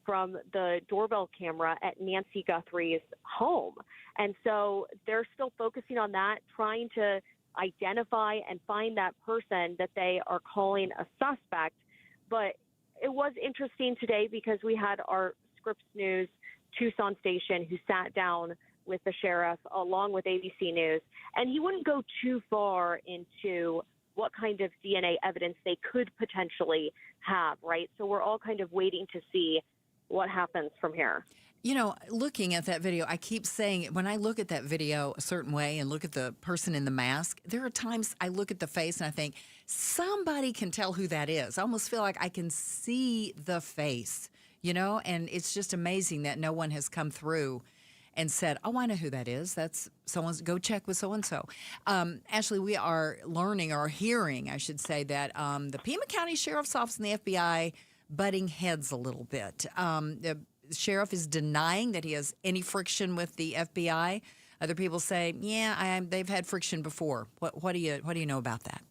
from the doorbell camera at Nancy Guthrie's home. And so they're still focusing on that, trying to identify and find that person that they are calling a suspect. But it was interesting today because we had our Scripps News Tucson station who sat down with the sheriff along with ABC News, and he wouldn't go too far into what kind of DNA evidence they could potentially have, right? So we're all kind of waiting to see what happens from here. Looking at that video, I keep saying when I look at that video a certain way and look at the person in the mask, there are times I look at the face and I think somebody can tell who that is. I almost feel like I can see the face, and it's just amazing that no one has come through and said, oh, I know who that is. That's someone's, go check with so-and-so. Ashley, we are learning or hearing, I should say, that the Pima County Sheriff's Office and the FBI butting heads a little bit. The sheriff is denying that he has any friction with the FBI. Other people say, they've had friction before. What do you know about that?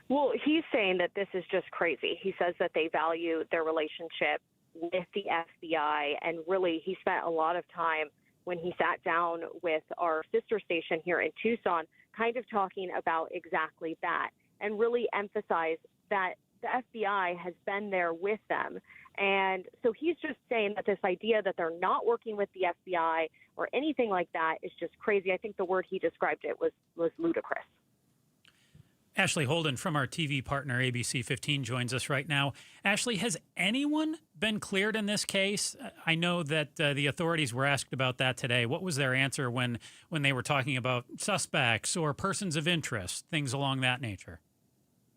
Well, he's saying that this is just crazy. He says that they value their relationship with the FBI, and really he spent a lot of time when he sat down with our sister station here in Tucson kind of talking about exactly that and really emphasized that the FBI has been there with them. And so he's just saying that this idea that they're not working with the FBI or anything like that is just crazy. I think the word he described it was ludicrous. Ashley Holden from our TV partner ABC 15 joins us right now. Ashley, has anyone been cleared in this case? I know that the authorities were asked about that today. What was their answer when they were talking about suspects or persons of interest, things along that nature?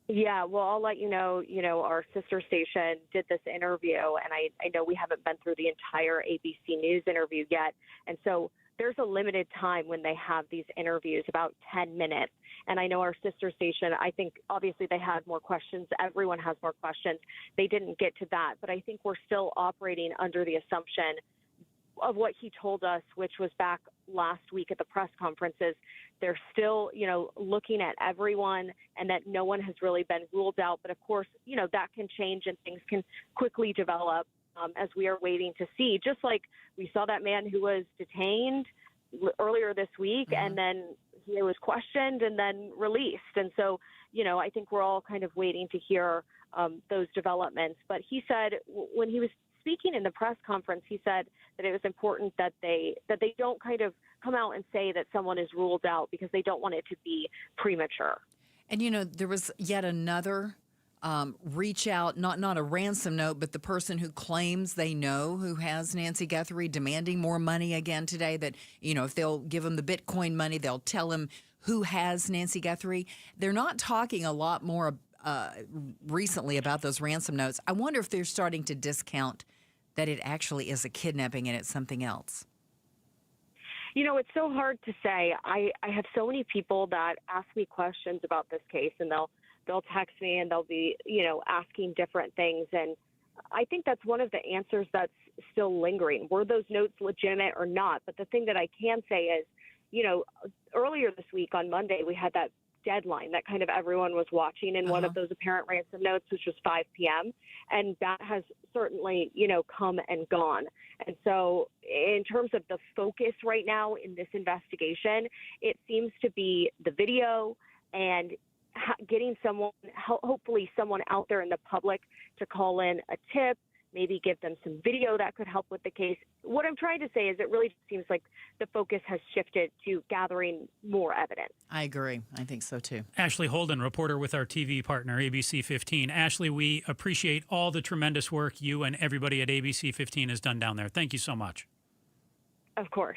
Yeah, well, I'll let you know, our sister station did this interview, and I know we haven't been through the entire ABC News interview yet. And so there's a limited time when they have these interviews, about 10 minutes. And I know our sister station, I think obviously they had more questions. Everyone has more questions. They didn't get to that. But I think we're still operating under the assumption of what he told us, which was back last week at the press conferences. They're still, looking at everyone and that no one has really been ruled out. But of course, that can change and things can quickly develop as we are waiting to see. Just like we saw that man who was detained earlier this week and then he was questioned and then released. And so, I think we're all kind of waiting to hear those developments. But he said when he was speaking in the press conference, he said that it was important that they don't kind of come out and say that someone is ruled out because they don't want it to be premature. And, there was yet another reach out, not a ransom note, but the person who claims they know who has Nancy Guthrie demanding more money again today, that, if they'll give him the Bitcoin money, they'll tell him who has Nancy Guthrie. They're not talking a lot more recently about those ransom notes. I wonder if they're starting to discount that it actually is a kidnapping and it's something else. It's so hard to say. I have so many people that ask me questions about this case, and they'll text me and they'll be, asking different things. And I think that's one of the answers that's still lingering. Were those notes legitimate or not? But the thing that I can say is, earlier this week on Monday, we had that deadline that kind of everyone was watching in one of those apparent ransom notes, which was 5 p.m. And that has certainly, come and gone. And so in terms of the focus right now in this investigation, it seems to be the video and getting someone, hopefully someone out there in the public to call in a tip, maybe give them some video that could help with the case. What I'm trying to say is it really seems like the focus has shifted to gathering more evidence. I agree. I think so, too. Ashley Holden, reporter with our TV partner, ABC 15. Ashley, we appreciate all the tremendous work you and everybody at ABC 15 has done down there. Thank you so much. Of course.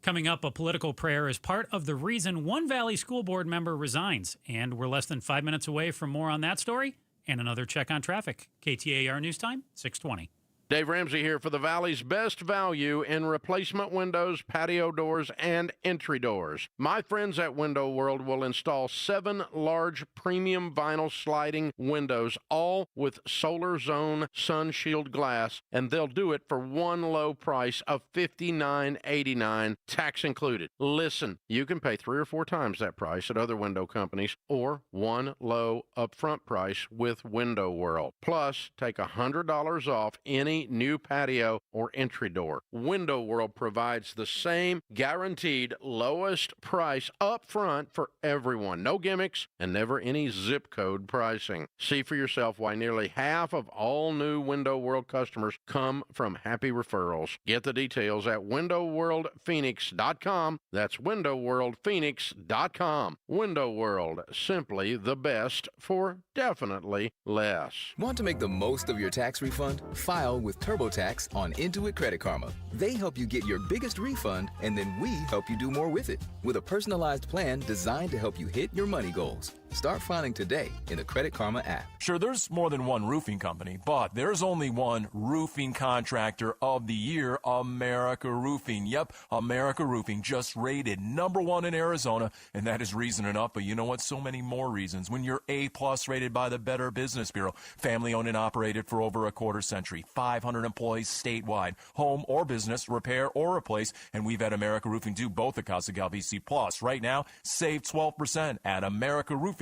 Coming up, a political prayer is part of the reason one Valley School Board member resigns. And we're less than 5 minutes away from more on that story and another check on traffic. KTAR News Time, 6:20. Dave Ramsey here for the Valley's best value in replacement windows, patio doors, and entry doors. My friends at Window World will install 7 large premium vinyl sliding windows, all with Solar Zone Sun Shield glass, and they'll do it for one low price of $59.89, tax included. Listen, you can pay 3 or 4 times that price at other window companies, or one low upfront price with Window World. Plus, take $100 off any new patio or entry door. Window World provides the same guaranteed lowest price up front for everyone. No gimmicks and never any zip code pricing. See for yourself why nearly half of all new Window World customers come from happy referrals. Get the details at windowworldphoenix.com. That's windowworldphoenix.com. Window World, simply the best for definitely less. Want to make the most of your tax refund? File with TurboTax on Intuit Credit Karma. They help you get your biggest refund, and then we help you do more with it with a personalized plan designed to help you hit your money goals. Start filing today in the Credit Karma app. Sure, there's more than one roofing company, but there's only one roofing contractor of the year, America Roofing. Yep, America Roofing just rated #1 in Arizona, and that is reason enough, but you know what? So many more reasons. When you're A+ rated by the Better Business Bureau, family owned and operated for over a quarter century, 500 employees statewide, home or business, repair or replace, and we've had America Roofing do both at Casa Galvisi Plus. Right now, save 12% at AmericaRoofing.com.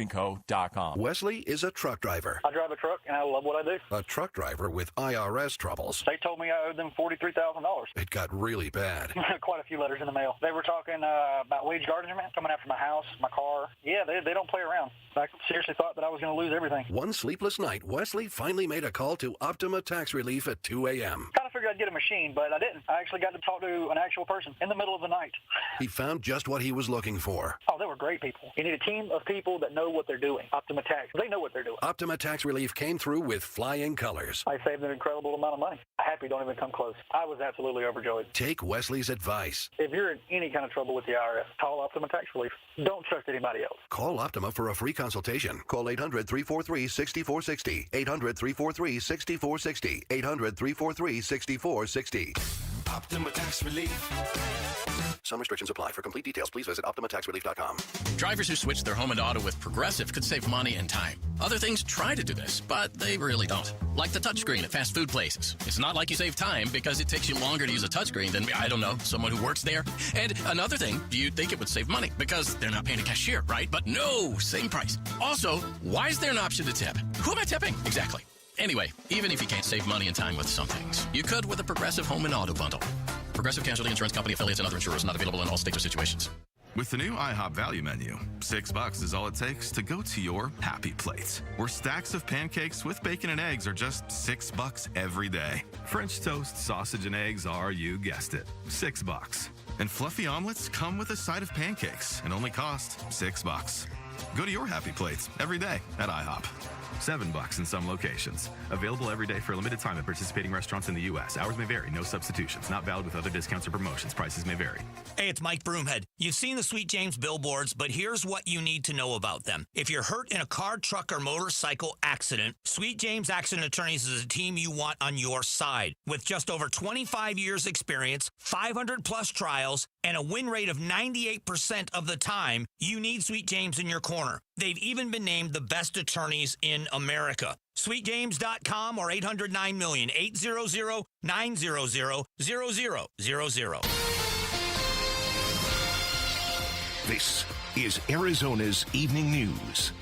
Wesley is a truck driver. I drive a truck, and I love what I do. A truck driver with IRS troubles. They told me I owed them $43,000. It got really bad. Quite a few letters in the mail. They were talking about wage garnishment coming after my house, my car. Yeah, they don't play around. I seriously thought that I was going to lose everything. One sleepless night, Wesley finally made a call to Optima Tax Relief at 2 a.m. Kind of figured I'd get a machine, but I didn't. I actually got to talk to an actual person in the middle of the night. He found just what he was looking for. Oh, they were great people. You need a team of people that know what they're doing. Optima Tax, they know what they're doing. Optima Tax Relief came through with flying colors. I saved an incredible amount of money. Happy don't even come close. I was absolutely overjoyed. Take Wesley's advice. If you're in any kind of trouble with the IRS, call Optima Tax Relief. Don't trust anybody else. Call Optima for a free consultation. Call 800-343-6460. 800-343-6460. 800-343-6460. Optima Tax Relief. Some restrictions apply. For complete details, please visit OptimaTaxRelief.com. Drivers who switch their home and auto with Progressive could save money and time. Other things try to do this, but they really don't. Like the touchscreen at fast food places. It's not like you save time because it takes you longer to use a touchscreen than, I don't know, someone who works there. And another thing, you'd think it would save money because they're not paying a cashier, right? But no, same price. Also, why is there an option to tip? Who am I tipping? Exactly. Anyway, even if you can't save money and time with some things, you could with a Progressive Home and Auto Bundle. Progressive Casualty Insurance Company affiliates and other insurers, not available in all states or situations. With the new IHOP value menu, $6 is all it takes to go to your happy place, where stacks of pancakes with bacon and eggs are just $6 every day. French toast, sausage, and eggs are, you guessed it, $6. And fluffy omelets come with a side of pancakes and only cost $6. Go to your happy plates every day at IHOP. $7 in some locations. Available every day for a limited time at participating restaurants in the U.S. Hours may vary. No substitutions. Not valid with other discounts or promotions. Prices may vary. Hey, it's Mike Broomhead. You've seen the Sweet James billboards, but here's what you need to know about them. If you're hurt in a car, truck, or motorcycle accident, Sweet James Accident Attorneys is a team you want on your side. With just over 25 years experience, 500-plus trials, and a win rate of 98% of the time, you need Sweet James in your corner. They've even been named the best attorneys in America. SweetJames.com or 800-9-million, 800-900-0000. This is Arizona's Evening News.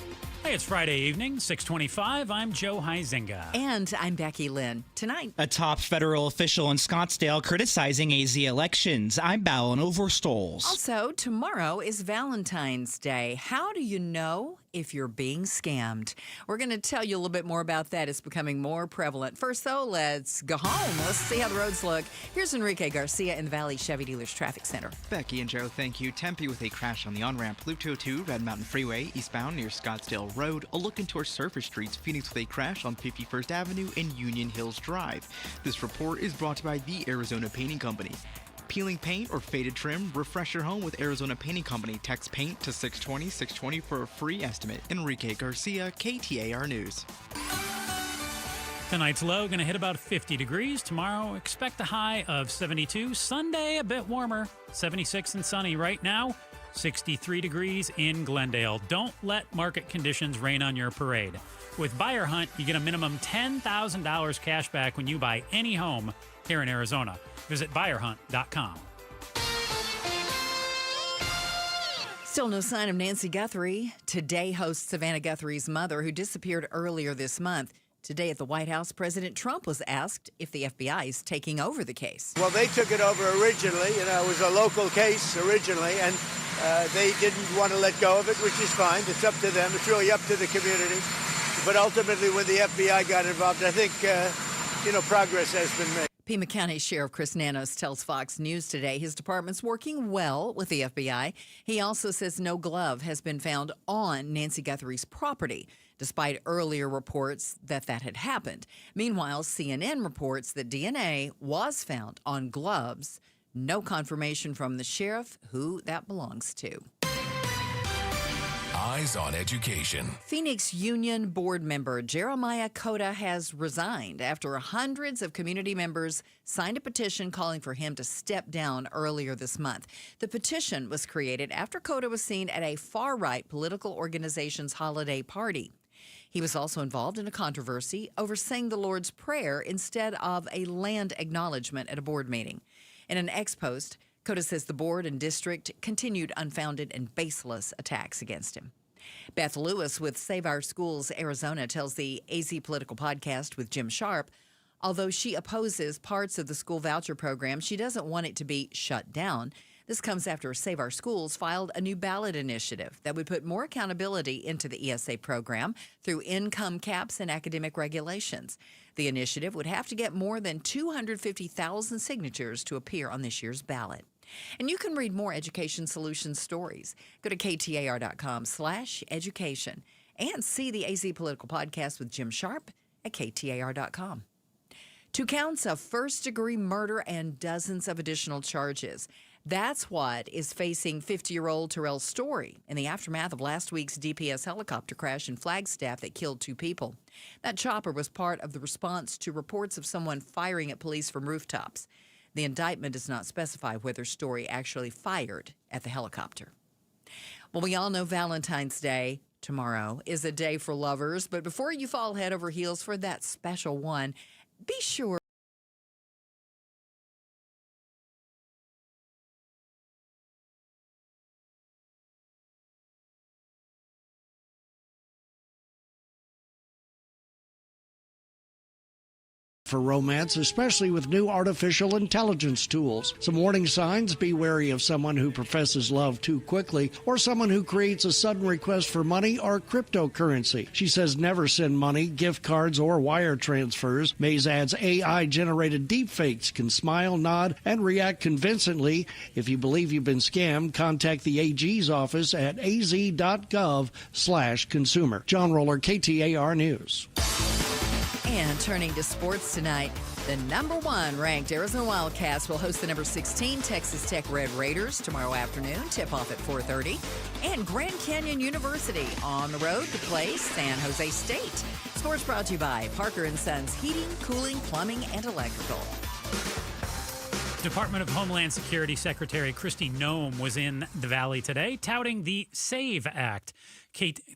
Hey, it's Friday evening, 6:25. I'm Joe Huizinga. And I'm Becky Lynn. Tonight, a top federal official in Scottsdale criticizing AZ elections. I'm Ballon Overstoles. Also, tomorrow is Valentine's Day. How do you know if you're being scammed? We're going to tell you a little bit more about that. It's becoming more prevalent. First, though, let's go home. Let's see how the roads look. Here's Enrique Garcia in the Valley Chevy Dealers Traffic Center. Becky and Joe, thank you. Tempe with a crash on the on-ramp. Loop 202, Red Mountain Freeway, eastbound near Scottsdale Road. A look into our surface streets. Phoenix with a crash on 51st Avenue and Union Hills Drive. This report is brought to you by the Arizona Painting Company. Peeling paint or faded trim? Refresh your home with Arizona Painting Company. Text paint to 620-620 for a free estimate. Enrique Garcia, KTAR News. Tonight's low going to hit about 50 degrees. Tomorrow, expect a high of 72. Sunday, a bit warmer, 76 and sunny. Right now, 63 degrees in Glendale. Don't let market conditions rain on your parade. With Buyer Hunt, you get a minimum $10,000 cash back when you buy any home here in Arizona. Visit buyerhunt.com. Still no sign of Nancy Guthrie. Today hosts Savannah Guthrie's mother, who disappeared earlier this month. Today at the White House, President Trump was asked if the FBI is taking over the case. Well, they took it over originally. It was a local case originally, and they didn't want to let go of it, which is fine. It's up to them. It's really up to the community. But ultimately, when the FBI got involved, I think, progress has been made. Pima County Sheriff Chris Nanos tells Fox News today his department's working well with the FBI. He also says no glove has been found on Nancy Guthrie's property, despite earlier reports that had happened. Meanwhile, CNN reports that DNA was found on gloves. No confirmation from the sheriff who that belongs to. Eyes on Education. Phoenix Union Board member Jeremiah Cota has resigned after hundreds of community members signed a petition calling for him to step down earlier this month. The petition was created after Cota was seen at a far-right political organization's holiday party. He was also involved in a controversy over saying the Lord's Prayer instead of a land acknowledgement at a board meeting. In an ex-post, Cota says the board and district continued unfounded and baseless attacks against him. Beth Lewis with Save Our Schools Arizona tells the AZ Political Podcast with Jim Sharp, although she opposes parts of the school voucher program, she doesn't want it to be shut down. This comes after Save Our Schools filed a new ballot initiative that would put more accountability into the ESA program through income caps and academic regulations. The initiative would have to get more than 250,000 signatures to appear on this year's ballot. And you can read more Education Solutions stories. Go to KTAR.com/education and see the AZ Political Podcast with Jim Sharp at KTAR.com. 2 counts of first-degree murder and dozens of additional charges. That's what is facing 50-year-old Terrell Story in the aftermath of last week's DPS helicopter crash in Flagstaff that killed 2 people. That chopper was part of the response to reports of someone firing at police from rooftops. The indictment does not specify whether Story actually fired at the helicopter. Well, we all know Valentine's Day tomorrow is a day for lovers, but before you fall head over heels for that special one, be sure for romance, especially with new artificial intelligence tools. Some warning signs: be wary of someone who professes love too quickly or someone who creates a sudden request for money or cryptocurrency. She says never send money, gift cards, or wire transfers. Mays adds AI-generated deepfakes can smile, nod, and react convincingly. If you believe you've been scammed, contact the AG's office at az.gov/consumer. John Roller, KTAR News. And turning to sports tonight, the number 1 ranked Arizona Wildcats will host the number 16 Texas Tech Red Raiders tomorrow afternoon, tip-off at 4:30. And Grand Canyon University on the road to play San Jose State. Sports brought to you by Parker & Sons Heating, Cooling, Plumbing, and Electrical. Department of Homeland Security Secretary Kristi Noem was in the Valley today touting the SAVE Act.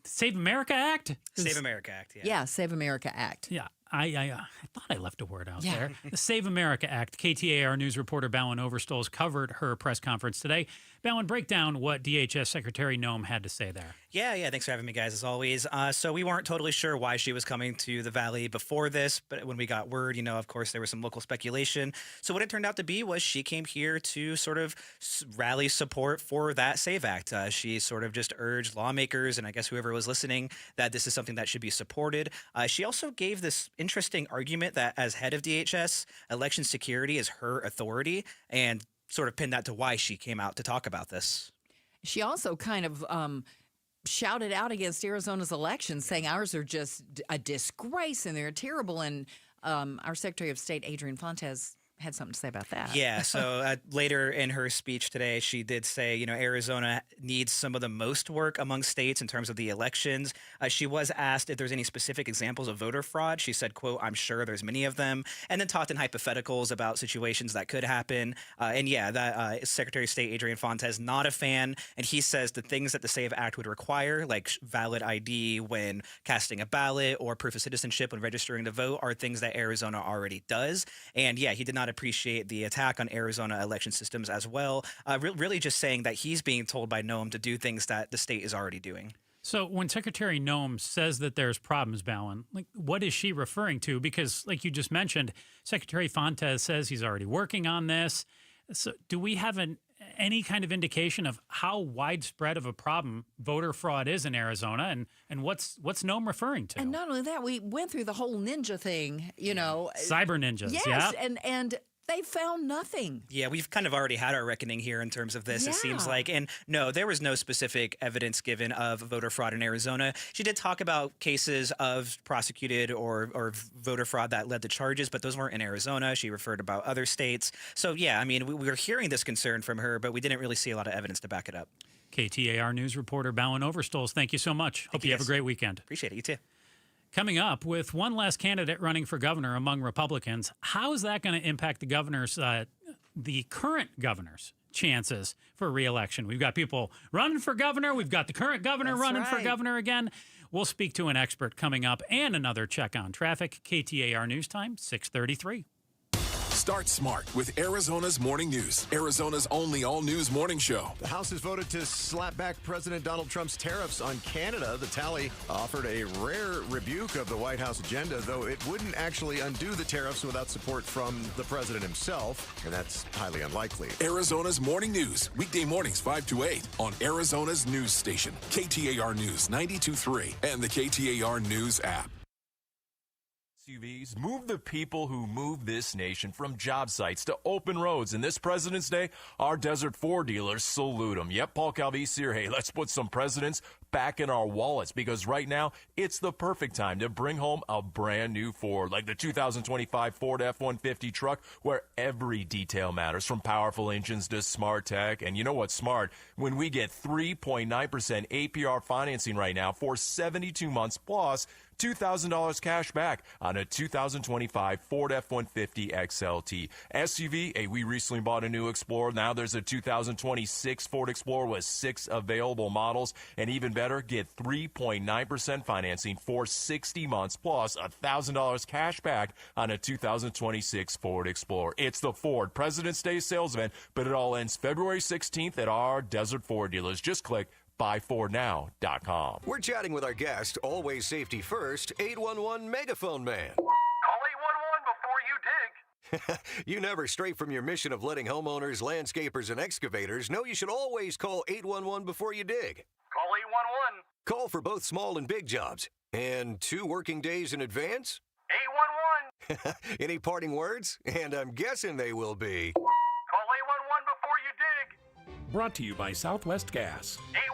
Save America Act? Save America Act, yeah. Yeah, Save America Act. Yeah. I thought I left a word out there. The Save America Act. KTAR News reporter Bowen Overstolz covered her press conference today. Bowen, break down what DHS Secretary Noem had to say there. Yeah. Thanks for having me, guys, as always. So we weren't totally sure why she was coming to the Valley before this, but when we got word, of course, there was some local speculation. So what it turned out to be was she came here to sort of rally support for that SAVE Act. She sort of just urged lawmakers, and I guess whoever was listening, that this is something that should be supported. She also gave this interesting argument that as head of DHS, election security is her authority, and sort of pinned that to why she came out to talk about this. She also kind of shouted out against Arizona's elections, saying ours are just a disgrace and they're terrible. And our Secretary of State, Adrian Fontes, had something to say about that. Yeah, so later in her speech today, she did say, Arizona needs some of the most work among states in terms of the elections. She was asked if there's any specific examples of voter fraud. She said, quote, "I'm sure there's many of them," and then talked in hypotheticals about situations that could happen. That Secretary of State Adrian Fontes not a fan, and he says the things that the SAVE Act would require, like valid ID when casting a ballot or proof of citizenship when registering to vote, are things that Arizona already does. And yeah, he did not appreciate the attack on Arizona election systems as well. Really just saying that he's being told by Noem to do things that the state is already doing. So when Secretary Noem says that there's problems, Bowen, what is she referring to? Because like you just mentioned, Secretary Fontes says he's already working on this. So do we have any kind of indication of how widespread of a problem voter fraud is in Arizona, and what's Noem referring to? And not only that, we went through the whole ninja thing, Cyber ninjas, yes, yeah. And they found nothing. Yeah, we've kind of already had our reckoning here in terms of this, it seems like. And no, there was no specific evidence given of voter fraud in Arizona. She did talk about cases of prosecuted or voter fraud that led to charges, but those weren't in Arizona. She referred about other states. So, yeah, I mean, we were hearing this concern from her, but we didn't really see a lot of evidence to back it up. KTAR News reporter Bowen Overstolz, thank you so much. Hope you have a great weekend. Appreciate it. You too. Coming up, with one less candidate running for governor among Republicans, how is that going to impact the current governor's chances for re-election? We've got people running for governor. We've got the current governor running for governor again. We'll speak to an expert coming up, and another check on traffic. KTAR News Time, 6:33. Start smart with Arizona's Morning News, Arizona's only all-news morning show. The House has voted to slap back President Donald Trump's tariffs on Canada. The tally offered a rare rebuke of the White House agenda, though it wouldn't actually undo the tariffs without support from the president himself, and that's highly unlikely. Arizona's Morning News, weekday mornings 5 to 8 on Arizona's news station, KTAR News 92.3 and the KTAR News app. SUVs move the people who move this nation from job sites to open roads. And this President's Day, our Desert Ford dealers salute them. Yep, Paul Calvisi here. Hey, let's put some presidents back in our wallets, because right now it's the perfect time to bring home a brand new Ford, like the 2025 Ford F-150 truck, where every detail matters, from powerful engines to smart tech. And you know what's smart? When we get 3.9% APR financing right now for 72 months plus $2,000 cash back on a 2025 Ford F-150 XLT. SUV, we recently bought a new Explorer. Now there's a 2026 Ford Explorer with 6 available models. And even better, get 3.9% financing for 60 months plus $1,000 cash back on a 2026 Ford Explorer. It's the Ford President's Day sales event, but it all ends February 16th at our Desert Ford dealers. Just click buyfordnow.com. We're chatting with our guest, always safety first, 811 Megaphone Man. Call 811 before you dig. You never stray from your mission of letting homeowners, landscapers, and excavators know you should always call 811 before you dig. Call 811. Call for both small and big jobs. And 2 working days in advance? 811. Any parting words? And I'm guessing they will be. Call 811 before you dig. Brought to you by Southwest Gas. 811.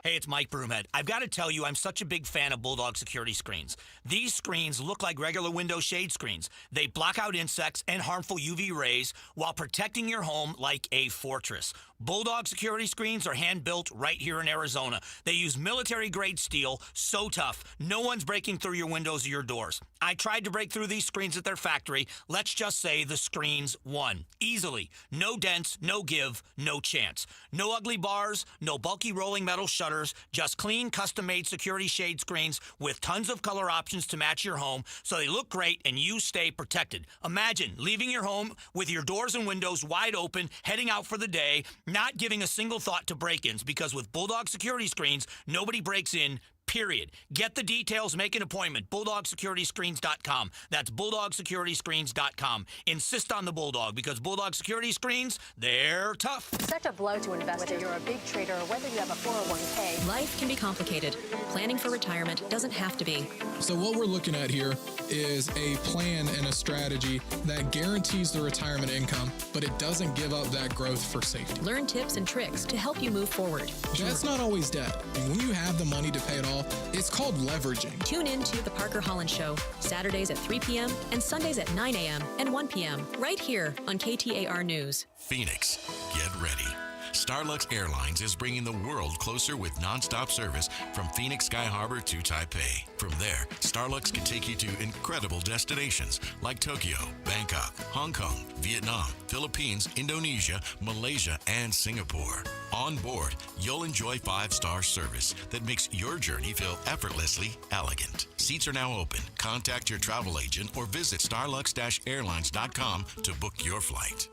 Hey, it's Mike Broomhead. I've got to tell you, I'm such a big fan of Bulldog security screens. These screens look like regular window shade screens. They block out insects and harmful UV rays while protecting your home like a fortress. Bulldog security screens are hand-built right here in Arizona. They use military-grade steel, so tough, no one's breaking through your windows or your doors. I tried to break through these screens at their factory. Let's just say the screens won. Easily. No dents, no give, no chance. No ugly bars, no bulky rolling metal shutters, just clean, custom-made security shade screens with tons of color options to match your home so they look great and you stay protected. Imagine leaving your home with your doors and windows wide open, heading out for the day, not giving a single thought to break-ins, because with Bulldog security screens, nobody breaks in, period. Get the details, make an appointment. BulldogSecurityScreens.com. That's BulldogSecurityScreens.com. Insist on the Bulldog, because Bulldog security screens, they're tough. Such a blow to investors. Whether you're a big trader or whether you have a 401k. Life can be complicated. Planning for retirement doesn't have to be. So what we're looking at here is a plan and a strategy that guarantees the retirement income, but it doesn't give up that growth for safety. Learn tips and tricks to help you move forward. That's not always debt. And when you have the money to pay it off, it's called leveraging. Tune in to The Parker Holland Show, Saturdays at 3 p.m. and Sundays at 9 a.m. and 1 p.m. right here on KTAR News. Phoenix, get ready. Starlux Airlines is bringing the world closer with nonstop service from Phoenix Sky Harbor to Taipei. From there, Starlux can take you to incredible destinations like Tokyo, Bangkok, Hong Kong, Vietnam, Philippines, Indonesia, Malaysia, and Singapore. On board, you'll enjoy 5-star service that makes your journey feel effortlessly elegant. Seats are now open. Contact your travel agent or visit starlux-airlines.com to book your flight.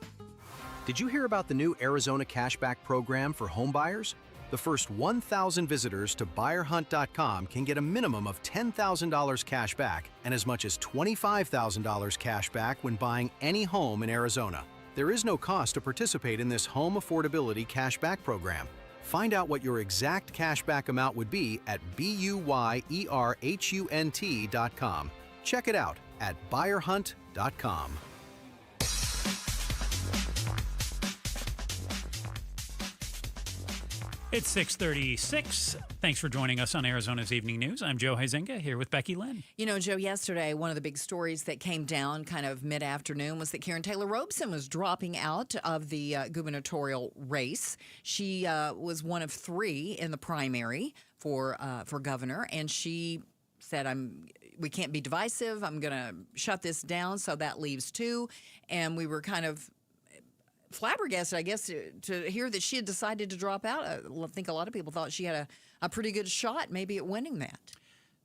Did you hear about the new Arizona Cashback Program for homebuyers? The first 1,000 visitors to buyerhunt.com can get a minimum of $10,000 cash back and as much as $25,000 cash back when buying any home in Arizona. There is no cost to participate in this home affordability cashback program. Find out what your exact cashback amount would be at buyerhunt.com. Check it out at buyerhunt.com. It's 6:36. Thanks for joining us on Arizona's Evening News. I'm Joe Huizenga here with Becky Lynn. You know, Joe, yesterday, one of the big stories that came down kind of mid-afternoon was that Karen Taylor Robeson was dropping out of the gubernatorial race. She was one of 3 in the primary for governor, and she said, we can't be divisive. I'm going to shut this down. So that leaves 2. And we were kind of flabbergasted, I guess, to hear that she had decided to drop out. I think a lot of people thought she had a pretty good shot maybe at winning that.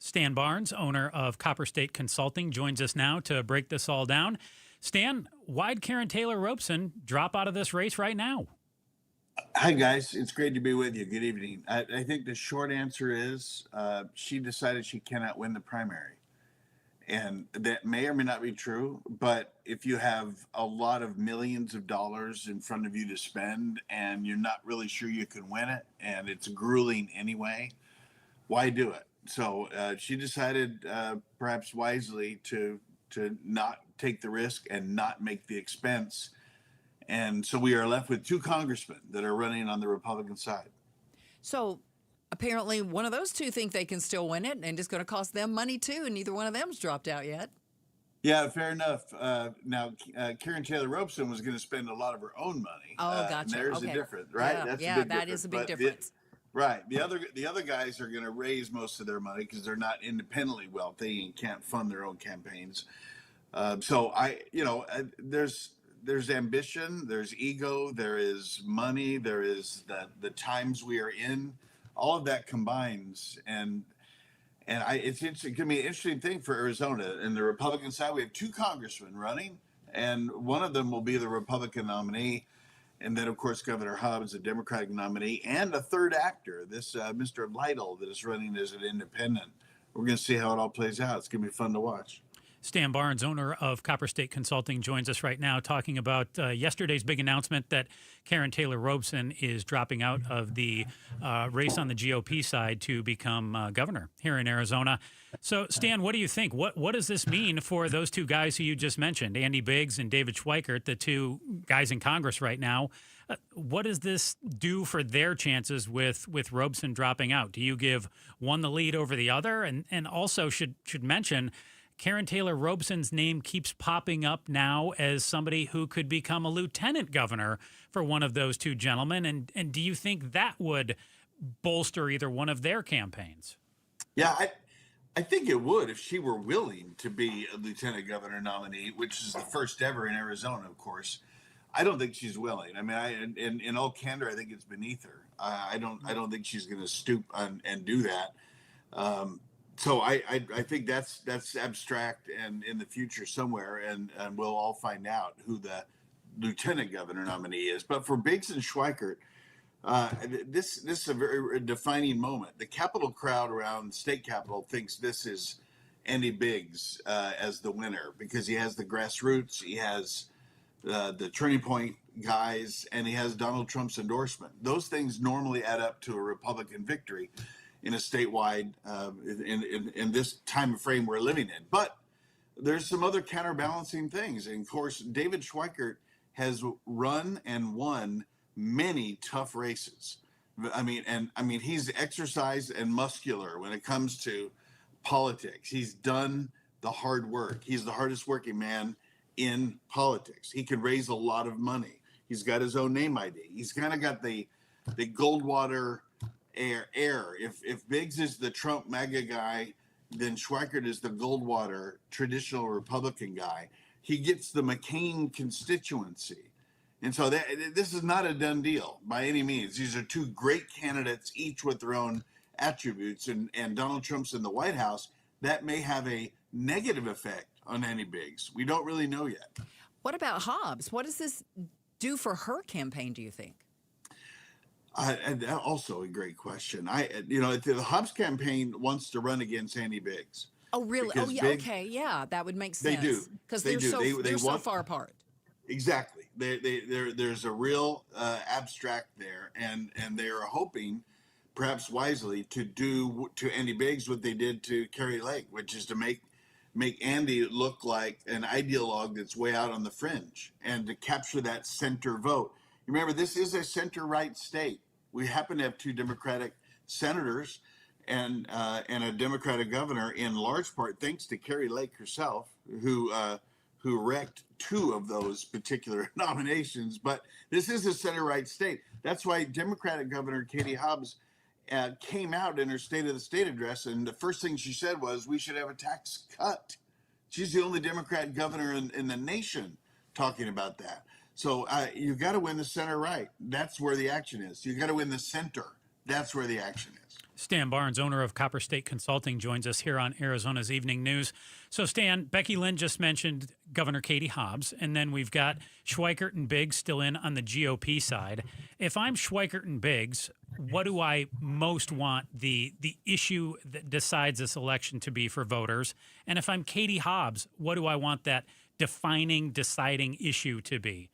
Stan Barnes, owner of Copper State Consulting, joins us now to break this all down. Stan, why'd Karen Taylor Robeson drop out of this race right now? Hi, guys. It's great to be with you. Good evening. I think the short answer is she decided she cannot win the primary. And that may or may not be true, but if you have a lot of millions of dollars in front of you to spend and you're not really sure you can win it, and it's grueling anyway, why do it? So she decided, perhaps wisely, to not take the risk and not make the expense. And so we are left with 2 congressmen that are running on the Republican side. So apparently one of those 2 think they can still win it, and it's going to cost them money too, and neither one of them's dropped out yet. Yeah, fair enough. Now, Karen Taylor Robeson was going to spend a lot of her own money. Oh, gotcha. There's okay. a difference, right? Yeah, That's yeah, a big that difference. is a big But difference. Right. The other guys are going to raise most of their money because they're not independently wealthy and can't fund their own campaigns. There's ambition, there's ego, there is money, there is the times we are in. All of that combines, it's going to be an interesting thing for Arizona. And the Republican side, we have 2 congressmen running, and one of them will be the Republican nominee. And then, of course, Governor Hobbs, a Democratic nominee, and a third actor, this Mr. Lytle, that is running as an independent. We're going to see how it all plays out. It's going to be fun to watch. Stan Barnes, owner of Copper State Consulting, joins us right now talking about yesterday's big announcement that Karen Taylor Robeson is dropping out of the race on the GOP side to become governor here in Arizona. So, Stan, what do you think? What does this mean for those 2 guys who you just mentioned, Andy Biggs and David Schweikert, the 2 guys in Congress right now? What does this do for their chances with Robeson dropping out? Do you give one the lead over the other? And also should mention, Karen Taylor Robeson's name keeps popping up now as somebody who could become a lieutenant governor for one of those 2 gentlemen. And do you think that would bolster either one of their campaigns? Yeah, I think it would if she were willing to be a lieutenant governor nominee, which is the first ever in Arizona, of course. I don't think she's willing. I mean, in all candor, I think it's beneath her. I don't think she's going to stoop and do that. So I think that's abstract and in the future somewhere, and we'll all find out who the lieutenant governor nominee is. But for Biggs and Schweikert, this is a very defining moment. The Capitol crowd around the state capitol thinks this is Andy Biggs as the winner because he has the grassroots, he has the Turning Point guys, and he has Donald Trump's endorsement. Those things normally add up to a Republican victory in a statewide, in this time frame we're living in. But there's some other counterbalancing things. And of course, David Schweikert has run and won many tough races. I mean, he's exercised and muscular when it comes to politics. He's done the hard work. He's the hardest working man in politics. He can raise a lot of money. He's got his own name ID. He's kind of got the Goldwater air. If Biggs is the Trump MAGA guy, then Schweikert is the Goldwater traditional Republican guy. He gets the McCain constituency. And so this is not a done deal by any means. These are 2 great candidates, each with their own attributes. And Donald Trump's in the White House. That may have a negative effect on Andy Biggs. We don't really know yet. What about Hobbs? What does this do for her campaign, do you think? Also a great question. The Hobbs campaign wants to run against Andy Biggs. Oh, really? Because okay. Yeah, that would make sense. They do. Because they're so far apart. Exactly. There's a real abstract there, and they are hoping, perhaps wisely, to do to Andy Biggs what they did to Kari Lake, which is to make Andy look like an ideologue that's way out on the fringe, and to capture that center vote. Remember, this is a center-right state. We happen to have 2 Democratic senators and a Democratic governor, in large part thanks to Kari Lake herself, who wrecked 2 of those particular nominations. But this is a center-right state. That's why Democratic Governor Katie Hobbs came out in her State of the State address, and the first thing she said was, we should have a tax cut. She's the only Democrat governor in the nation talking about that. So you've got to win the center right. That's where the action is. You've got to win the center. That's where the action is. Stan Barnes, owner of Copper State Consulting, joins us here on Arizona's Evening News. So, Stan, Becky Lynn just mentioned Governor Katie Hobbs, and then we've got Schweikert and Biggs still in on the GOP side. If I'm Schweikert and Biggs, what do I most want the issue that decides this election to be for voters? And if I'm Katie Hobbs, what do I want that deciding issue to be?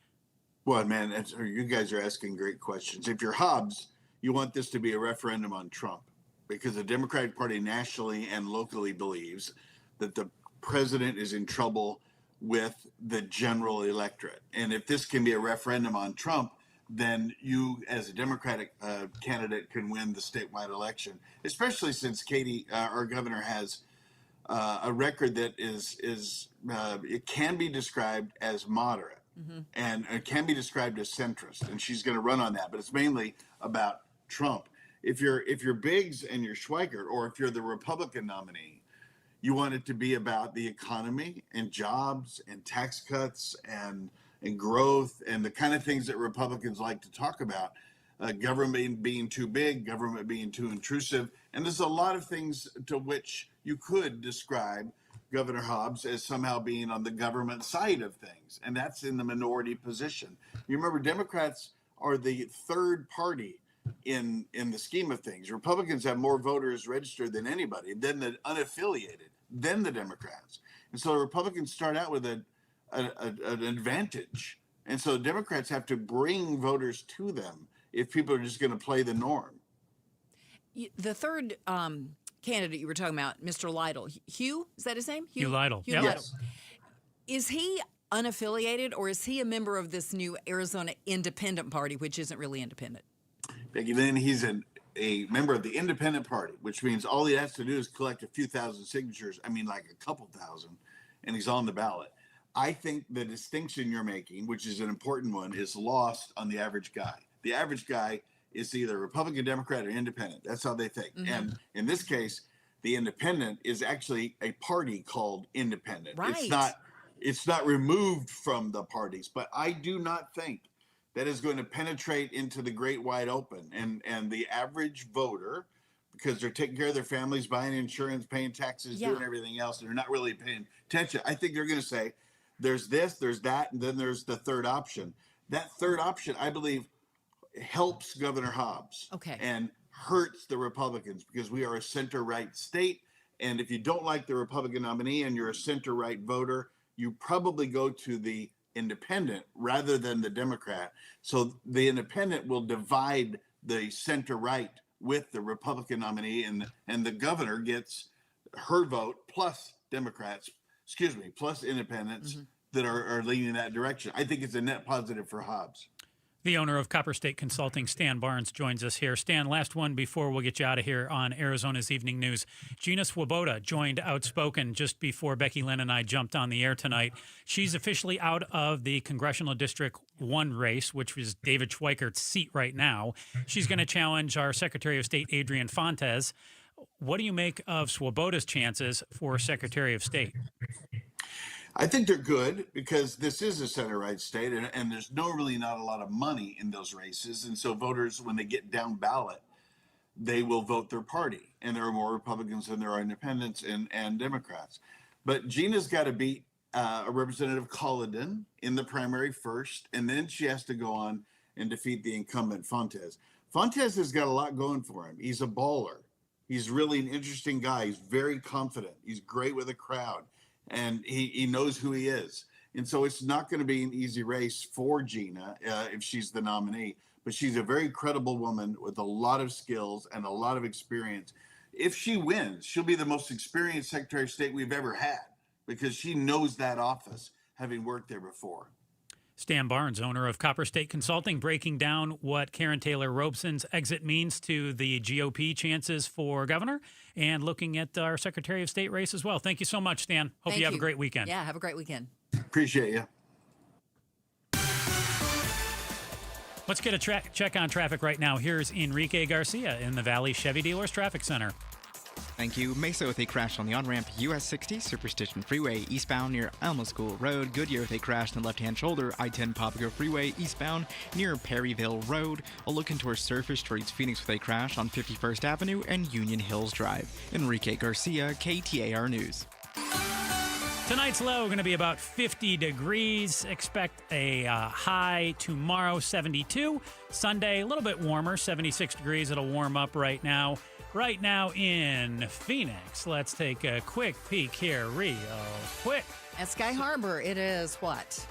Well, man, you guys are asking great questions. If you're Hobbs, you want this to be a referendum on Trump, because the Democratic Party nationally and locally believes that the president is in trouble with the general electorate. And if this can be a referendum on Trump, then you, as a Democratic candidate, can win the statewide election, especially since Katie, our governor, has a record that it can be described as moderate. Mm-hmm. And it can be described as centrist, and she's going to run on that. But it's mainly about Trump. if you're Biggs and you're Schweikert, or if you're the Republican nominee, you want it to be about the economy and jobs and tax cuts and growth and the kind of things that Republicans like to talk about. Government being too big, government being too intrusive. And there's a lot of things to which you could describe Governor Hobbs as somehow being on the government side of things. And that's in the minority position. You remember, Democrats are the third party in the scheme of things. Republicans have more voters registered than anybody, then the unaffiliated, then the Democrats. And so the Republicans start out with an advantage. And so Democrats have to bring voters to them if people are just going to play the norm. The third candidate you were talking about, Mr. Lytle, Hugh, is that his name? Hugh Lytle. Hugh Yep. Lytle. Is he unaffiliated, or is he a member of this new Arizona Independent Party, which isn't really independent? Becky Lynn, he's a member of the Independent Party, which means all he has to do is collect a few thousand signatures. I mean, like a couple thousand, and he's on the ballot. I think the distinction you're making, which is an important one, is lost on the average guy. The average guy is either Republican, Democrat, or Independent. That's how they think. Mm-hmm. And in this case, the Independent is actually a party called Independent. Right. It's not removed from the parties, but I do not think that is going to penetrate into the great wide open. And the average voter, because they're taking care of their families, buying insurance, paying taxes, doing everything else, and they're not really paying attention. I think they're going to say, there's this, there's that, and then there's the third option. That third option, I believe, helps Governor Hobbs and hurts the Republicans, because we are a center-right state. And if you don't like the Republican nominee and you're a center-right voter, you probably go to the Independent rather than the Democrat. So the Independent will divide the center-right with the Republican nominee, and the governor gets her vote plus plus independents that are leaning in that direction. I think it's a net positive for Hobbs. The owner of Copper State Consulting, Stan Barnes, joins us here. Stan, last one before we'll get you out of here on Arizona's Evening News. Gina Swoboda joined Outspoken just before Becky Lynn and I jumped on the air tonight. She's officially out of the Congressional District 1 race, which is David Schweikert's seat right now. She's going to challenge our Secretary of State, Adrian Fontes. What do you make of Swoboda's chances for Secretary of State? I think they're good, because this is a center-right state, and there's not a lot of money in those races. And so voters, when they get down ballot, they will vote their party. And there are more Republicans than there are independents and Democrats. But Gina's got to beat Representative Colliden in the primary first, and then she has to go on and defeat the incumbent Fontes. Fontes has got a lot going for him. He's a baller. He's really an interesting guy. He's very confident. He's great with a crowd. And he knows who he is. And so it's not going to be an easy race for Gina if she's the nominee. But she's a very credible woman with a lot of skills and a lot of experience. If she wins, she'll be the most experienced Secretary of State we've ever had, because she knows that office, having worked there before. Stan Barnes, owner of Copper State Consulting, breaking down what Karen Taylor Robeson's exit means to the GOP chances for governor, and looking at our Secretary of State race as well. Thank you so much, Stan. Hope you have a great weekend. Yeah, have a great weekend. Appreciate you. Let's get a check on traffic right now. Here's Enrique Garcia in the Valley Chevy Dealers Traffic Center. Thank you. Mesa with a crash on the on-ramp US 60 Superstition Freeway eastbound near Alma School Road. Goodyear with a crash on the left-hand shoulder I-10 Papago Freeway eastbound near Perryville Road. A look into Surface Streets Phoenix with a crash on 51st Avenue and Union Hills Drive. Enrique Garcia, KTAR News. Tonight's low going to be about 50 degrees. Expect a high tomorrow, 72. Sunday, a little bit warmer, 76 degrees. It'll warm up right now. Right now in Phoenix, let's take a quick peek here real quick. At Sky Harbor, it is what?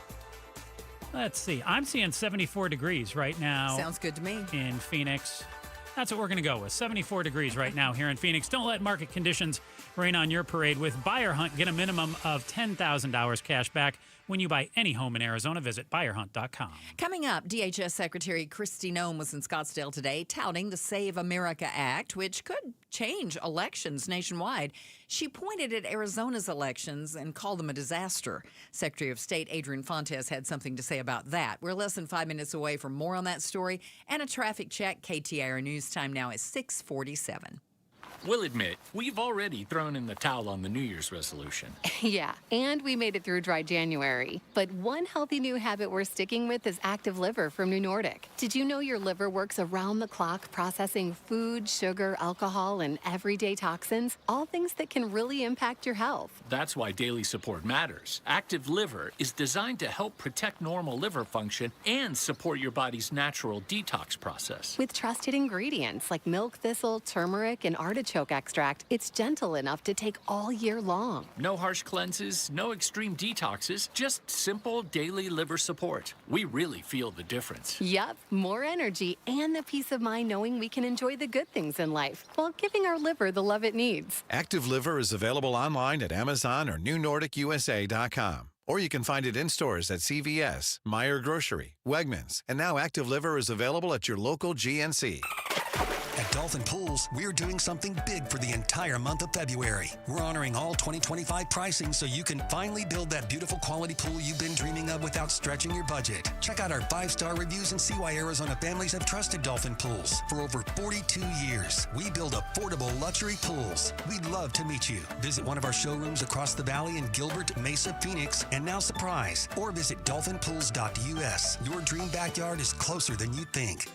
Let's see. I'm seeing 74 degrees right now. Sounds good to me. In Phoenix. That's what we're going to go with. 74 degrees right now here in Phoenix. Don't let market conditions rain on your parade. With Buyer Hunt, get a minimum of $10,000 cash back when you buy any home in Arizona. Visit buyerhunt.com. Coming up, DHS Secretary Kristi Noem was in Scottsdale today touting the Save America Act, which could change elections nationwide. She pointed at Arizona's elections and called them a disaster. Secretary of State Adrian Fontes had something to say about that. We're less than 5 minutes away from more on that story and a traffic check. KTAR News news. Time now is 6:47. We'll admit, we've already thrown in the towel on the New Year's resolution. Yeah, and we made it through dry January. But one healthy new habit we're sticking with is Active Liver from New Nordic. Did you know your liver works around the clock processing food, sugar, alcohol, and everyday toxins? All things that can really impact your health. That's why daily support matters. Active Liver is designed to help protect normal liver function and support your body's natural detox process. With trusted ingredients like milk thistle, turmeric, and artichoke extract, it's gentle enough to take all year long. No harsh cleanses, no extreme detoxes, just simple daily liver support. We really feel the difference. Yup, more energy and the peace of mind knowing we can enjoy the good things in life while giving our liver the love it needs. Active Liver is available online at Amazon or newnordicusa.com. Or you can find it in stores at CVS, Meijer Grocery, Wegmans, and now Active Liver is available at your local GNC. At Dolphin Pools, we're doing something big for the entire month of February. We're honoring all 2025 pricing so you can finally build that beautiful quality pool you've been dreaming of without stretching your budget. Check out our 5-star reviews and see why Arizona families have trusted Dolphin Pools. For over 42 years, we build affordable luxury pools. We'd love to meet you. Visit one of our showrooms across the valley in Gilbert, Mesa, Phoenix, and now Surprise. Or visit dolphinpools.us. Your dream backyard is closer than you think.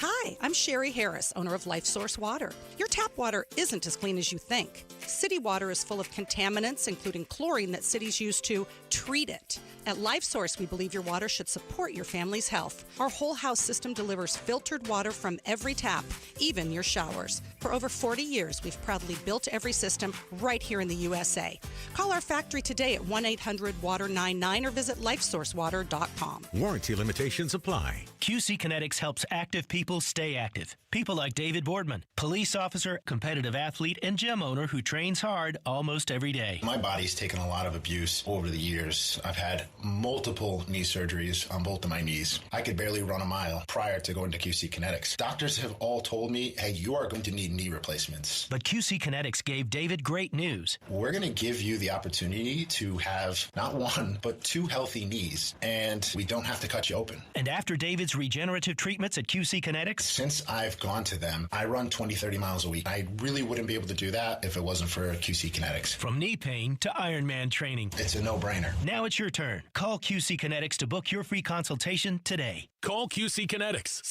Hi, I'm Sherry Harris, owner of Life Source Water. Your tap water isn't as clean as you think. City water is full of contaminants, including chlorine that cities use to treat it. At Life Source, we believe your water should support your family's health. Our whole house system delivers filtered water from every tap, even your showers. For over 40 years, we've proudly built every system right here in the USA. Call our factory today at 1-800-WATER-99 or visit lifesourcewater.com. Warranty limitations apply. QC Kinetics helps active people stay active. People like David Boardman, police officer, competitive athlete, and gym owner who trains hard almost every day. My body's taken a lot of abuse over the years. I've had multiple knee surgeries on both of my knees. I could barely run a mile prior to going to QC Kinetics. Doctors have all told me, hey, you are going to need knee replacements. But QC Kinetics gave David great news. We're going to give you the opportunity to have not one, but 2 healthy knees, and we don't have to cut you open. And after David's regenerative treatments at QC Kinetics? Since I've gone to them, I run 20, 30 miles a week. I really wouldn't be able to do that if it wasn't for QC Kinetics. From knee pain to Ironman training. It's a no-brainer. Now it's your turn. Call QC Kinetics to book your free consultation today. Call QC Kinetics,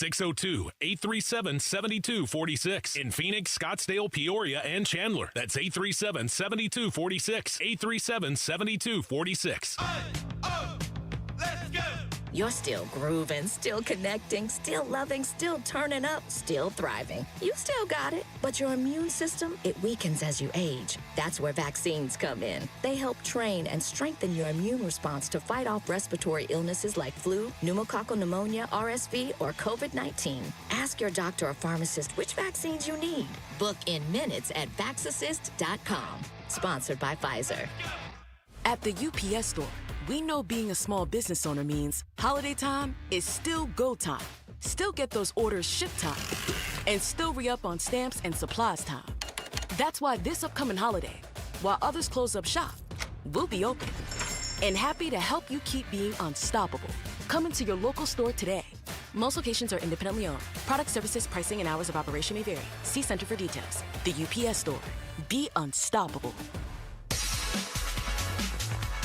602-837-7246. In Phoenix, Scottsdale, Peoria, and Chandler. That's 837-7246. 837-7246. Let's go! You're still grooving, still connecting, still loving, still turning up, still thriving. You still got it, but your immune system, it weakens as you age. That's where vaccines come in. They help train and strengthen your immune response to fight off respiratory illnesses like flu, pneumococcal pneumonia, RSV, or COVID-19. Ask your doctor or pharmacist which vaccines you need. Book in minutes at vaxassist.com. Sponsored by Pfizer. At the UPS store, we know being a small business owner means holiday time is still go time. Still get those orders shipped time. And still re-up on stamps and supplies time. That's why this upcoming holiday, while others close up shop, we'll be open. And happy to help you keep being unstoppable. Come into your local store today. Most locations are independently owned. Product services, pricing, and hours of operation may vary. See Center for details. The UPS store. Be unstoppable.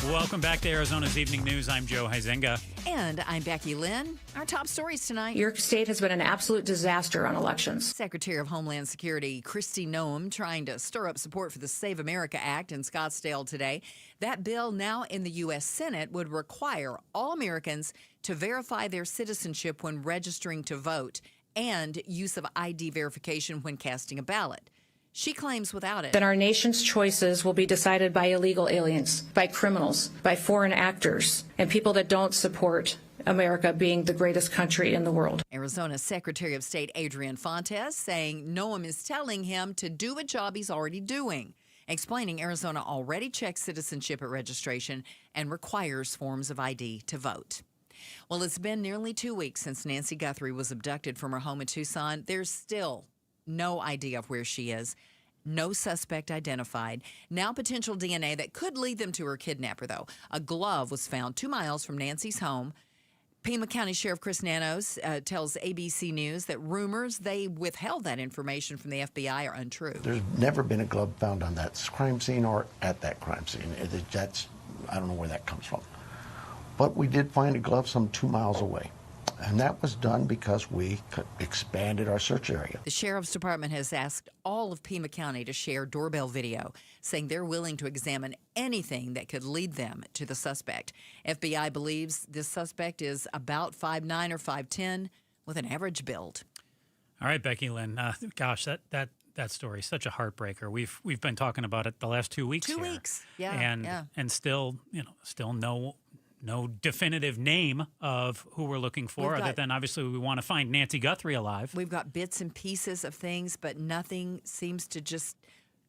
Welcome back to Arizona's Evening News. I'm Joe Huizenga. And I'm Becky Lynn. Our top stories tonight. Your state has been an absolute disaster on elections. Secretary of Homeland Security Kristi Noem trying to stir up support for the Save America Act in Scottsdale today. That bill now in the U.S. Senate would require all Americans to verify their citizenship when registering to vote and use of ID verification when casting a ballot. She claims without it, then our nation's choices will be decided by illegal aliens, by criminals, by foreign actors, and people that don't support America being the greatest country in the world. Arizona Secretary of State Adrian Fontes saying Noem is telling him to do a job he's already doing, explaining Arizona already checks citizenship at registration and requires forms of ID to vote. Well, it's been nearly 2 weeks since Nancy Guthrie was abducted from her home in Tucson. There's still no idea of where she is. No suspect identified. Now potential DNA that could lead them to her kidnapper, though. A glove was found 2 miles from Nancy's home. Pima County Sheriff Chris Nanos tells ABC News that rumors they withheld that information from the FBI are untrue. There's never been a glove found on that crime scene or at that crime scene. I don't know where that comes from. But we did find a glove some 2 miles away. And that was done because we expanded our search area. The Sheriff's Department has asked all of Pima County to share doorbell video, saying they're willing to examine anything that could lead them to the suspect. FBI believes this suspect is about 5'9" or 5'10", with an average build. All right, Becky Lynn. Gosh, that story is such a heartbreaker. We've been talking about it the last 2 weeks. 2 weeks, yeah. And still no definitive name of who we're looking for, other than obviously we want to find Nancy Guthrie alive. We've got bits and pieces of things, but nothing seems to just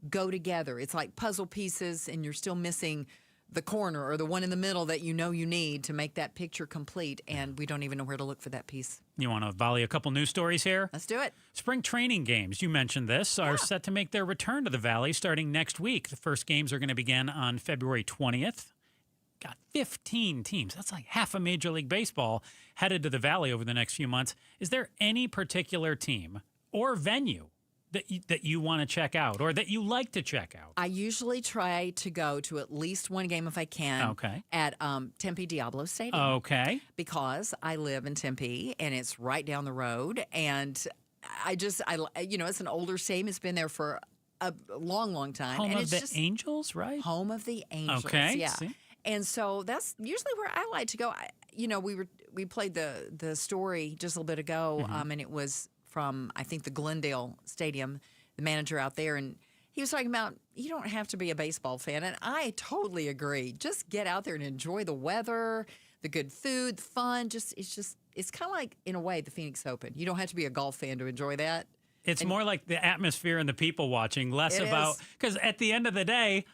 go together. It's like puzzle pieces, and you're still missing the corner or the one in the middle that you need to make that picture complete, and we don't even know where to look for that piece. You want to volley a couple news stories here? Let's do it. Spring training games, you mentioned this, are set to make their return to the Valley starting next week. The first games are going to begin on February 20th. Got 15 teams. That's like half of Major League Baseball headed to the Valley over the next few months. Is there any particular team or venue that you want to check out or that you like to check out? I usually try to go to at least one game if I can at Tempe Diablo Stadium. Okay. Because I live in Tempe and it's right down the road. And it's an older stadium. It's been there for a long, long time. Home of the Angels, right? Home of the Angels, okay. yeah. See? And so that's usually where I like to go. We played the story just a little bit ago, and it was from, I think, the Glendale Stadium, the manager out there, and he was talking about you don't have to be a baseball fan, and I totally agree. Just get out there and enjoy the weather, the good food, the fun. It's kind of like, in a way, the Phoenix Open. You don't have to be a golf fan to enjoy that. It's more like the atmosphere and the people watching, less about, because at the end of the day,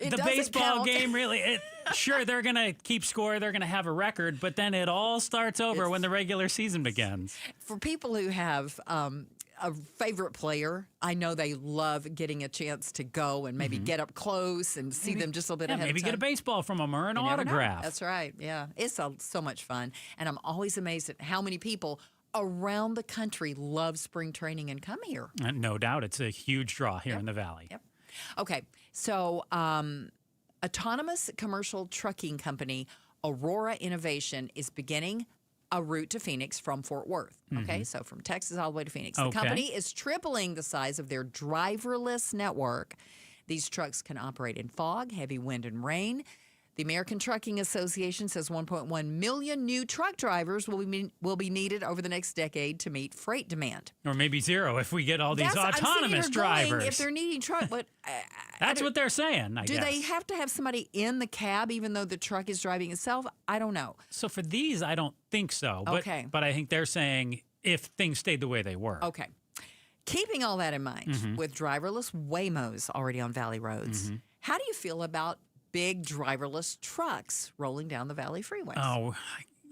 the baseball game really, sure, they're going to keep score, they're going to have a record, but then it all starts over when the regular season begins. For people who have a favorite player, I know they love getting a chance to go and maybe get up close and see them just a little bit ahead of time. Maybe get a baseball from them or an autograph. That's right, yeah. It's so much fun, and I'm always amazed at how many people around the country love spring training and come here. No doubt. It's a huge draw here in the Valley. Yep. Okay, so autonomous commercial trucking company Aurora Innovation is beginning a route to Phoenix from Fort Worth. Okay, so from Texas all the way to Phoenix. The company is tripling the size of their driverless network. These trucks can operate in fog, heavy wind, and rain. The American Trucking Association says 1.1 million new truck drivers will be needed over the next decade to meet freight demand. Or maybe zero if we get all these autonomous drivers. If they're needing truck, but that's what they're saying, I guess. Do they have to have somebody in the cab even though the truck is driving itself? I don't know. So for these, I don't think so. Okay. But I think they're saying if things stayed the way they were. Okay. Keeping all that in mind, with driverless Waymos already on Valley roads, how do you feel about big driverless trucks rolling down the Valley freeways? Oh,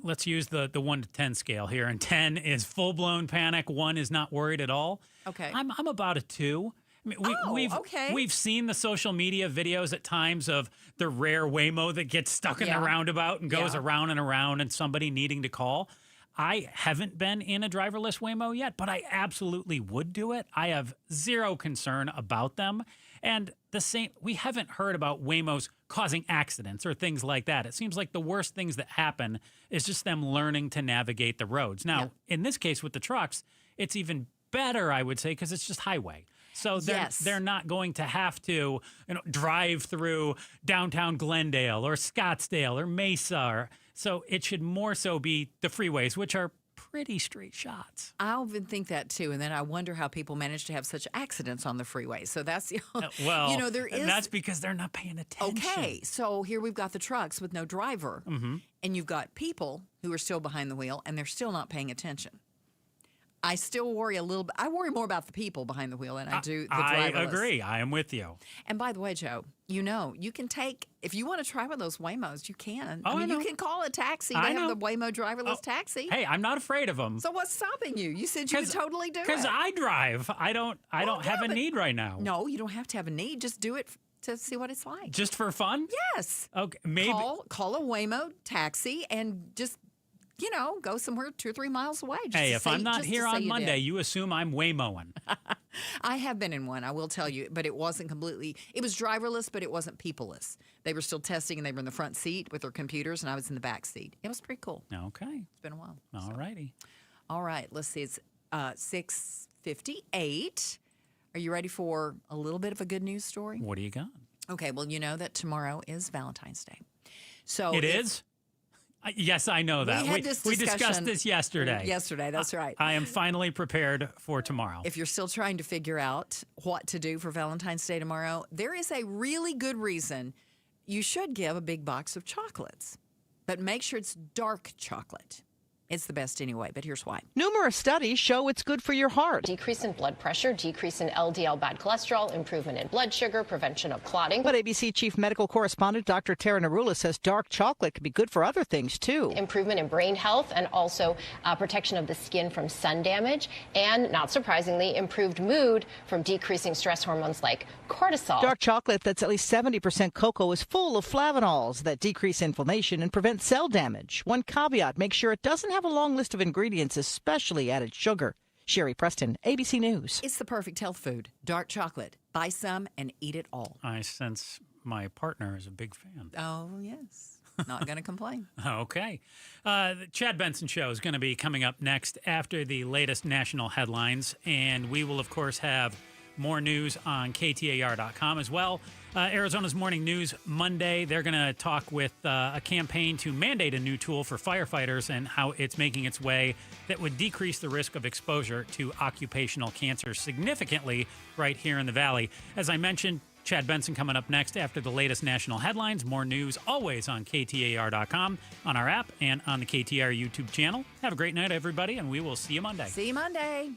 let's use the 1 to 10 scale here. And 10 is full-blown panic. 1 is not worried at all. Okay. I'm about a 2. I mean, we've seen the social media videos at times of the rare Waymo that gets stuck in the roundabout and goes around and around and somebody needing to call. I haven't been in a driverless Waymo yet, but I absolutely would do it. I have zero concern about them. And we haven't heard about Waymos causing accidents or things like that. It seems like the worst things that happen is just them learning to navigate the roads. Now, in this case with the trucks, it's even better, I would say, because it's just highway. So they're not going to have to drive through downtown Glendale or Scottsdale or Mesa. So it should more so be the freeways, which are pretty straight shots. I often think that too, and then I wonder how people manage to have such accidents on the freeway. So that's there is. And that's because they're not paying attention. Okay, so here we've got the trucks with no driver, and you've got people who are still behind the wheel, and they're still not paying attention. I still worry a little bit. I worry more about the people behind the wheel than I do the driverless. I agree. I am with you. And by the way, Joe, you can take, if you want to try one of those Waymos, you can. Oh, I mean, you can call a taxi. They have the Waymo driverless taxi. Hey, I'm not afraid of them. So what's stopping you? You said you would totally do it. Because I drive. I don't have a need right now. No, you don't have to have a need. Just do it to see what it's like. Just for fun? Yes. Okay, maybe. Call a Waymo taxi and just go somewhere 2 or 3 miles away. Hey, if I'm not here on Monday, you assume I'm way mowing. I have been in one, I will tell you, but it wasn't completely, it was driverless, but it wasn't peopleless. They were still testing, and they were in the front seat with their computers, and I was in the back seat. It was pretty cool. Okay. It's been a while. All righty. All right, let's see. It's 6:58. Are you ready for a little bit of a good news story? What do you got? Okay, well, you know that tomorrow is Valentine's Day. So it is? Yes, I know that. We discussed this yesterday. Yesterday, that's right. I am finally prepared for tomorrow. If you're still trying to figure out what to do for Valentine's Day tomorrow, there is a really good reason you should give a big box of chocolates. But make sure it's dark chocolate. It's the best anyway, but here's why. Numerous studies show it's good for your heart. Decrease in blood pressure, decrease in LDL bad cholesterol, improvement in blood sugar, prevention of clotting. But ABC Chief Medical Correspondent Dr. Tara Narula says dark chocolate can be good for other things, too. Improvement in brain health and also protection of the skin from sun damage. And, not surprisingly, improved mood from decreasing stress hormones like cortisol. Dark chocolate that's at least 70% cocoa is full of flavonols that decrease inflammation and prevent cell damage. One caveat, make sure it doesn't have a long list of ingredients, especially added sugar. Sherry Preston, ABC News. It's the perfect health food. Dark chocolate. Buy some and eat it all. I sense my partner is a big fan. Oh, yes. Not going to complain. Okay. The Chad Benson Show is going to be coming up next after the latest national headlines, and we will, of course, have more news on KTAR.com as well. Arizona's Morning News Monday, they're going to talk with a campaign to mandate a new tool for firefighters and how it's making its way that would decrease the risk of exposure to occupational cancer significantly right here in the Valley. As I mentioned, Chad Benson coming up next after the latest national headlines. More news always on KTAR.com, on our app, and on the KTAR YouTube channel. Have a great night, everybody, and we will see you Monday. See you Monday.